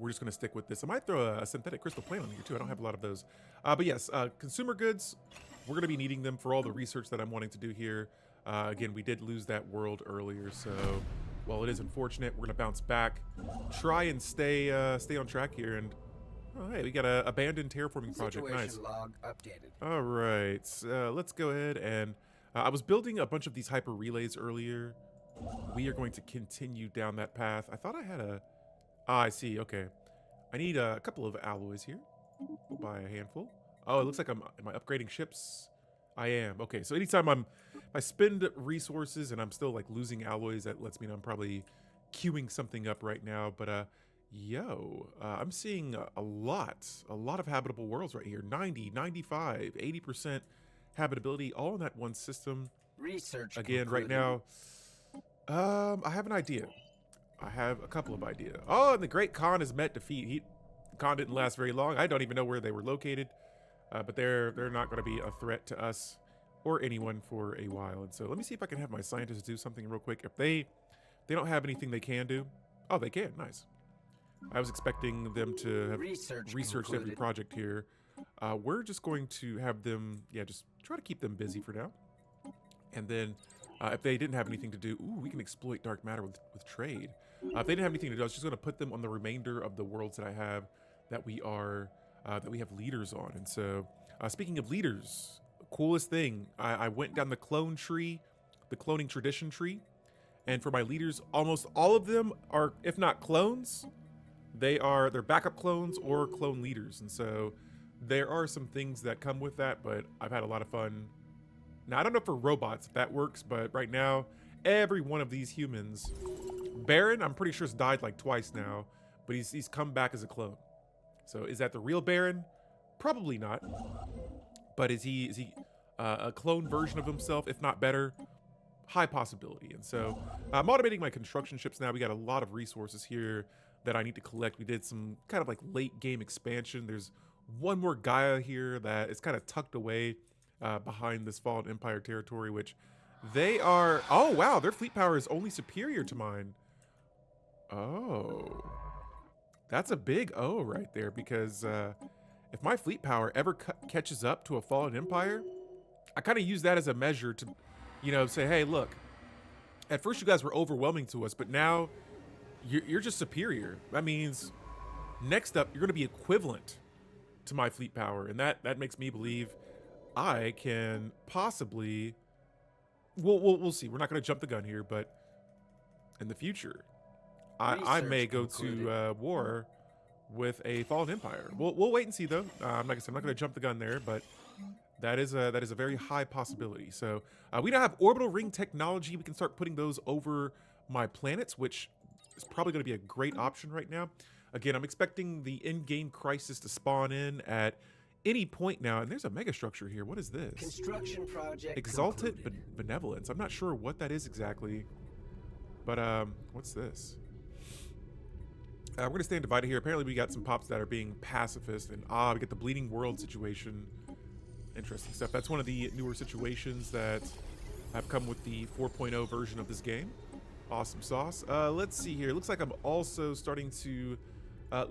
we're just going to stick with this. I might throw a synthetic crystal plant on here too. I don't have a lot of those. But yes, consumer goods, we're going to be needing them for all the research that I'm wanting to do here. Again, we did lose that world earlier, so while it is unfortunate, we're going to bounce back, try and stay on track here. And oh, hey, we got an abandoned terraforming project. Nice. Log updated. All right, let's go ahead and I was building a bunch of these hyper relays earlier. We are going to continue down that path. I thought I had a... I see. Okay. I need a couple of alloys here. We'll buy a handful. Oh, it looks like am I upgrading ships? I am. Okay, so anytime I spend resources and I'm still like losing alloys, that lets me know I'm probably queuing something up right now. But I'm seeing a lot of habitable worlds right here. 90, 95, 80% habitability, all in that one system. Research again concluded. right now. I have an idea. I have a couple of ideas. Oh, and the Great Khan has met defeat. Khan didn't last very long. I don't even know where they were located, but they're not going to be a threat to us or anyone for a while. And so let me see if I can have my scientists do something real quick. If they don't have anything they can do. Oh, they can. Nice. I was expecting them to have researched every project here. We're just going to have them, just try to keep them busy for now. And then if they didn't have anything to do, we can exploit dark matter with trade. If they didn't have anything to do, I was just going to put them on the remainder of the worlds that I have that we have leaders on. And so, speaking of leaders, coolest thing, I went down the clone tree, the cloning tradition tree, and for my leaders, almost all of them are, if not clones, they're backup clones or clone leaders. And so, there are some things that come with that, but I've had a lot of fun. Now, I don't know for robots if that works, but right now, every one of these humans, Baron, I'm pretty sure has died like twice now, but he's come back as a clone. So is that the real Baron? Probably not. But is he a clone version of himself, if not better? High possibility. And so I'm automating my construction ships now. We got a lot of resources here that I need to collect. We did some kind of like late game expansion. There's one more Gaia here that is kind of tucked away behind this Fallen Empire territory, which they are... Oh, wow, their fleet power is only superior to mine. Oh. That's a big O right there, because if my fleet power ever catches up to a Fallen Empire, I kind of use that as a measure to, you know, say, hey, look, at first you guys were overwhelming to us, but now you're just superior. That means next up, you're going to be equivalent to my fleet power. And that makes me believe I can possibly, we'll see. We're not going to jump the gun here, but in the future, I may go to war with a Fallen Empire. We'll wait and see, though. Like I said, I'm not going to jump the gun there, but that is a very high possibility. So we now have orbital ring technology. We can start putting those over my planets, which is probably going to be a great option right now. Again, I'm expecting the in-game crisis to spawn in at any point now. And there's a mega structure here. What is this? Construction project Exalted concluded. Benevolence. I'm not sure what that is exactly. But what's this? We're going to stay divided here. Apparently we got some pops that are being pacifist. And we get the Bleeding World situation. Interesting stuff. That's one of the newer situations that have come with the 4.0 version of this game. Awesome sauce. Let's see here. Looks like I'm also starting to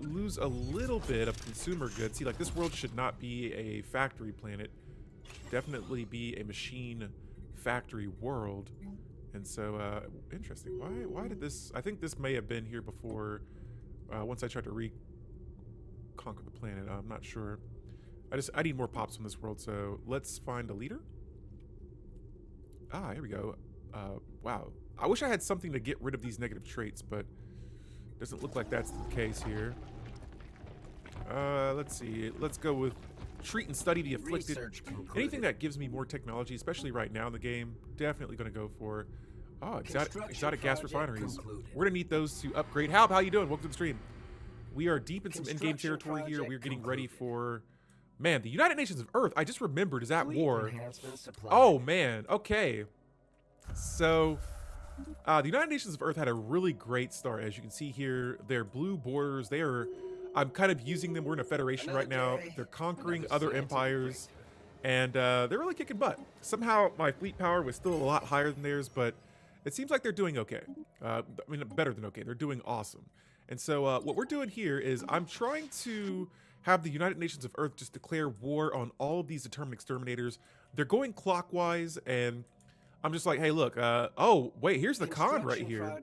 lose a little bit of consumer goods. See, like, this world should not be a factory planet. Should definitely be a machine factory world. And so, interesting. Why did this... I think this may have been here before, once I tried to reconquer the planet. I'm not sure. I need more pops from this world, so let's find a leader. Here we go. Wow. I wish I had something to get rid of these negative traits, but doesn't look like that's the case here. Let's see. Let's go with treat and study the afflicted. Anything that gives me more technology, especially right now in the game, definitely going to go for. Oh, exotic gas refineries. We're going to need those to upgrade. How you doing? Welcome to the stream. We are deep in some in-game territory here. We're getting ready for... Man, the United Nations of Earth, I just remembered, is at war. Oh, man. Okay. So, the United Nations of Earth had a really great start. As you can see here, their blue borders, I'm kind of using them. We're in a federation right now. They're conquering other empires, and they're really kicking butt. Somehow, my fleet power was still a lot higher than theirs, but it seems like they're doing okay. I mean, better than okay. They're doing awesome. And so, what we're doing here is I'm trying to have the United Nations of Earth just declare war on all of these Determined Exterminators. They're going clockwise, and I'm just like, hey, look, oh, wait, here's the Khan right here.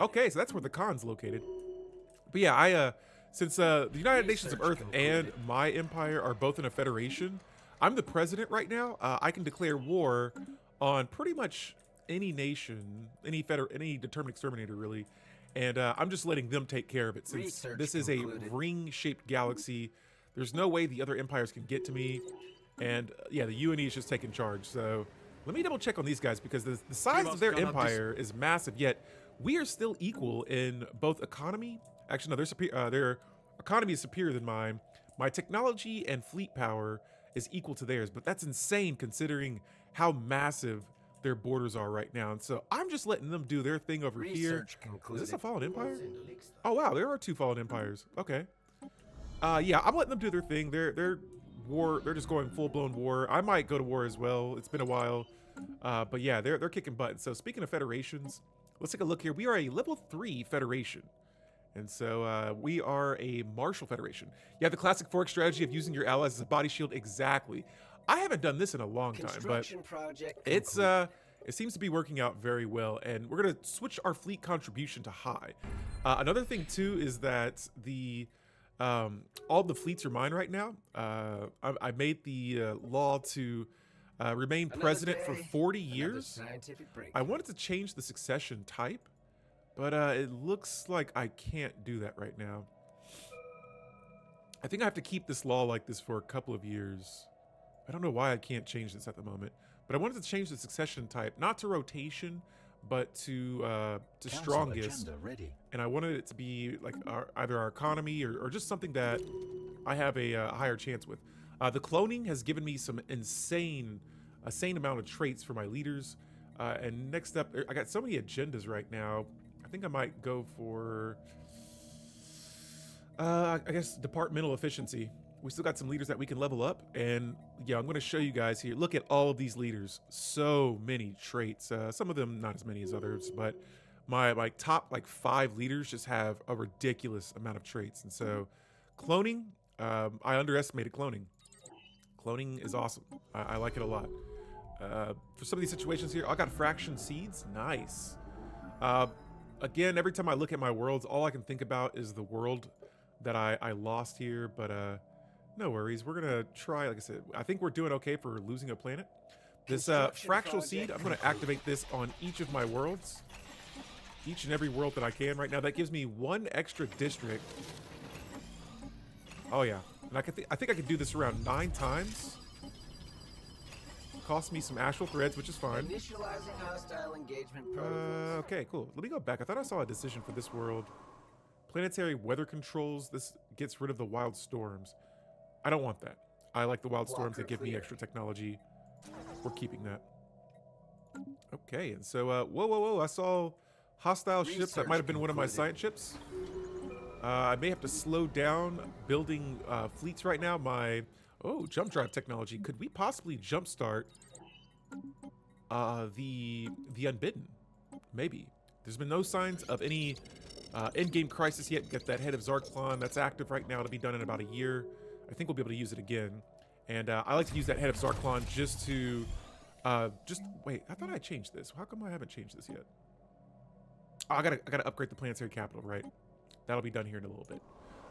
Okay, so that's where the Khan's located. But yeah, since the United Nations of Earth and my empire are both in a federation, I'm the president right now. I can declare war on pretty much any nation, any Determined Exterminator, really. And I'm just letting them take care of it, since this is a ring-shaped galaxy. There's no way the other empires can get to me. And yeah, the UNE is just taking charge. So let me double check on these guys, because the size of their empire is massive, yet we are still equal in both economy. Actually, no, their economy is superior than mine. My technology and fleet power is equal to theirs, but that's insane considering how massive their borders are right now. And so I'm just letting them do their thing over here. Is this a Fallen Empire? Oh wow, there are two Fallen Empires. Okay. Yeah, I'm letting them do their thing. They're just going full-blown war. I might go to war as well. It's been a while. But yeah, they're kicking butt. So speaking of federations, let's take a look here. We are a level 3 federation. And so we are a martial federation. You have the classic Forex strategy of using your allies as a body shield. Exactly. I haven't done this in a long time, but it seems to be working out very well. And we're going to switch our fleet contribution to high. Another thing too is that all the fleets are mine right now. I made the law to remain president for 40 years. I wanted to change the succession type, but it looks like I can't do that right now. I think I have to keep this law like this for a couple of years. I don't know why I can't change this at the moment, but I wanted to change the succession type, not to rotation, but to strongest. And I wanted it to be like either our economy or just something that I have a higher chance with. The cloning has given me some insane amount of traits for my leaders. And next up, I got so many agendas right now. I think I might go for, I guess, departmental efficiency. We still got some leaders that we can level up. And yeah, I'm going to show you guys here. Look at all of these leaders. So many traits. Some of them not as many as others, but my top 5 leaders just have a ridiculous amount of traits. And so cloning, I underestimated cloning. Cloning is awesome. I like it a lot. For some of these situations here, I got fraction seeds. Nice. Again, every time I look at my worlds, all I can think about is the world that I lost here. But no worries. We're going to try. Like I said, I think we're doing okay for losing a planet. This fractional seed, I'm going to activate this on each of my worlds. Each and every world that I can right now. That gives me 1 extra district. Oh, yeah. And I think I could do this around 9 times. Cost me some astral threads, which is fine. Initializing hostile engagement protocols. Okay, cool. Let me go back. I thought I saw a decision for this world. Planetary weather controls. This gets rid of the wild storms. I don't want that. I like the wild storms that give me extra technology. We're keeping that. Okay, and so, whoa. I saw hostile ships. That might have been one of my science ships. I may have to slow down building fleets right now. Jump drive technology. Could we possibly jumpstart the Unbidden? Maybe. There's been no signs of any in-game crisis yet. Get that head of Zarklon. That's active right now. It'll be done in about a year. I think we'll be able to use it again. And I like to use that head of Zarklon just to... wait, I thought I changed this. How come I haven't changed this yet? Oh, I gotta upgrade the planetary capital, right? That'll be done here in a little bit.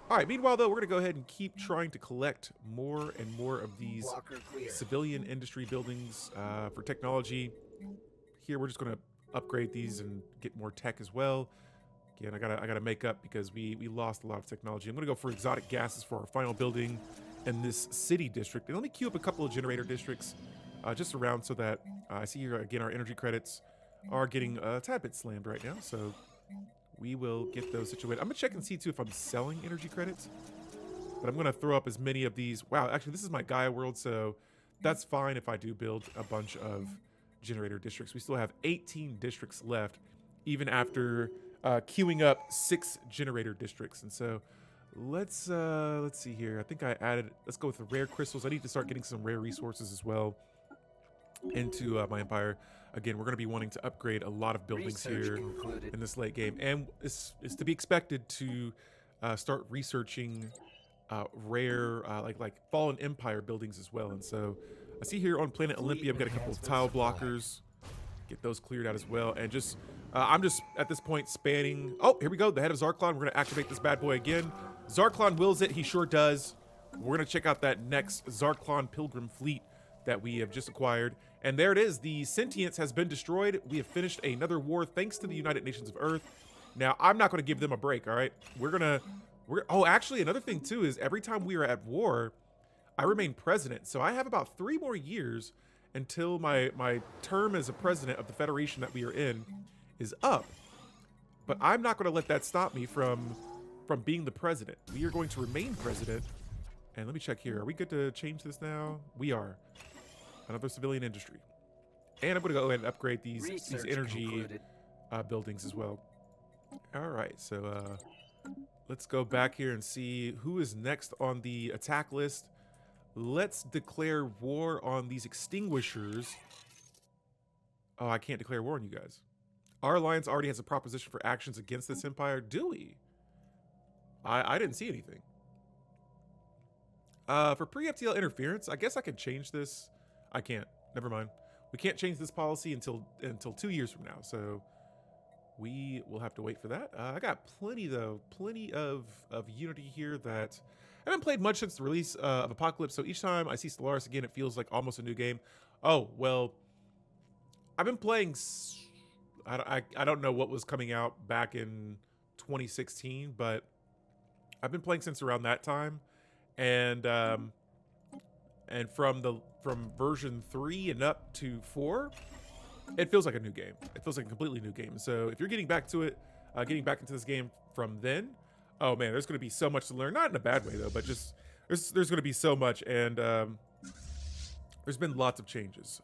All right, meanwhile, though, we're going to go ahead and keep trying to collect more and more of these civilian industry buildings for technology. Here, we're just going to upgrade these and get more tech as well. Again, I gotta make up because we lost a lot of technology. I'm going to go for exotic gases for our final building in this city district. And let me queue up a couple of generator districts just around so that I see here, again, our energy credits are getting a tad bit slammed right now. So... we will get those situated. I'm going to check and see, too, if I'm selling energy credits. But I'm going to throw up as many of these. Wow, actually, this is my Gaia world, so that's fine if I do build a bunch of generator districts. We still have 18 districts left, even after queuing up 6 generator districts. And so let's see here. I think I added... let's go with the rare crystals. I need to start getting some rare resources as well into my empire. Again, we're going to be wanting to upgrade a lot of buildings here in this late game. And it's to be expected to start researching rare, like Fallen Empire buildings as well. And so I see here on Planet Olympia, I've got a couple of tile blockers. Get those cleared out as well. And just, I'm just at this point spanning... oh, here we go. The head of Zarklon. We're going to activate this bad boy again. Zarklon wills it. He sure does. We're going to check out that next Zarklon Pilgrim fleet that we have just acquired. And there it is. The sentience has been destroyed. We have finished another war thanks to the United Nations of Earth. Now, I'm not going to give them a break, all right? Oh, actually, another thing, too, is every time we are at war, I remain president. So I have about 3 more years until my term as a president of the Federation that we are in is up. But I'm not going to let that stop me from being the president. We are going to remain president. And let me check here. Are we good to change this now? We are. Another civilian industry. And I'm going to go ahead and upgrade these energy buildings as well. All right, so let's go back here and see who is next on the attack list. Let's declare war on these extinguishers. Oh, I can't declare war on you guys. Our alliance already has a proposition for actions against this empire. Do we? I didn't see anything. For pre-FTL interference, I guess I could change this. I can't. Never mind. We can't change this policy until 2 years from now. So we will have to wait for that. I got plenty of Unity here that I haven't played much since the release of Apocalypse. So each time I see Stellaris again, it feels like almost a new game. Oh, well, I've been playing... I don't know what was coming out back in 2016, but I've been playing since around that time. And from version 3 and up to 4, it feels like a new game. It feels like a completely new game. So if you're getting back to it, getting back into this game from then, oh man, there's going to be so much to learn. Not in a bad way though, but just there's going to be so much, and there's been lots of changes.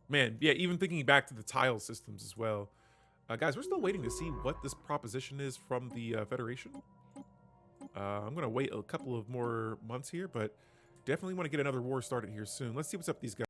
Man, yeah, even thinking back to the tile systems as well. Guys, we're still waiting to see what this proposition is from the Federation. I'm going to wait a couple of more months here, but definitely want to get another war started here soon. Let's see what's up with these guys.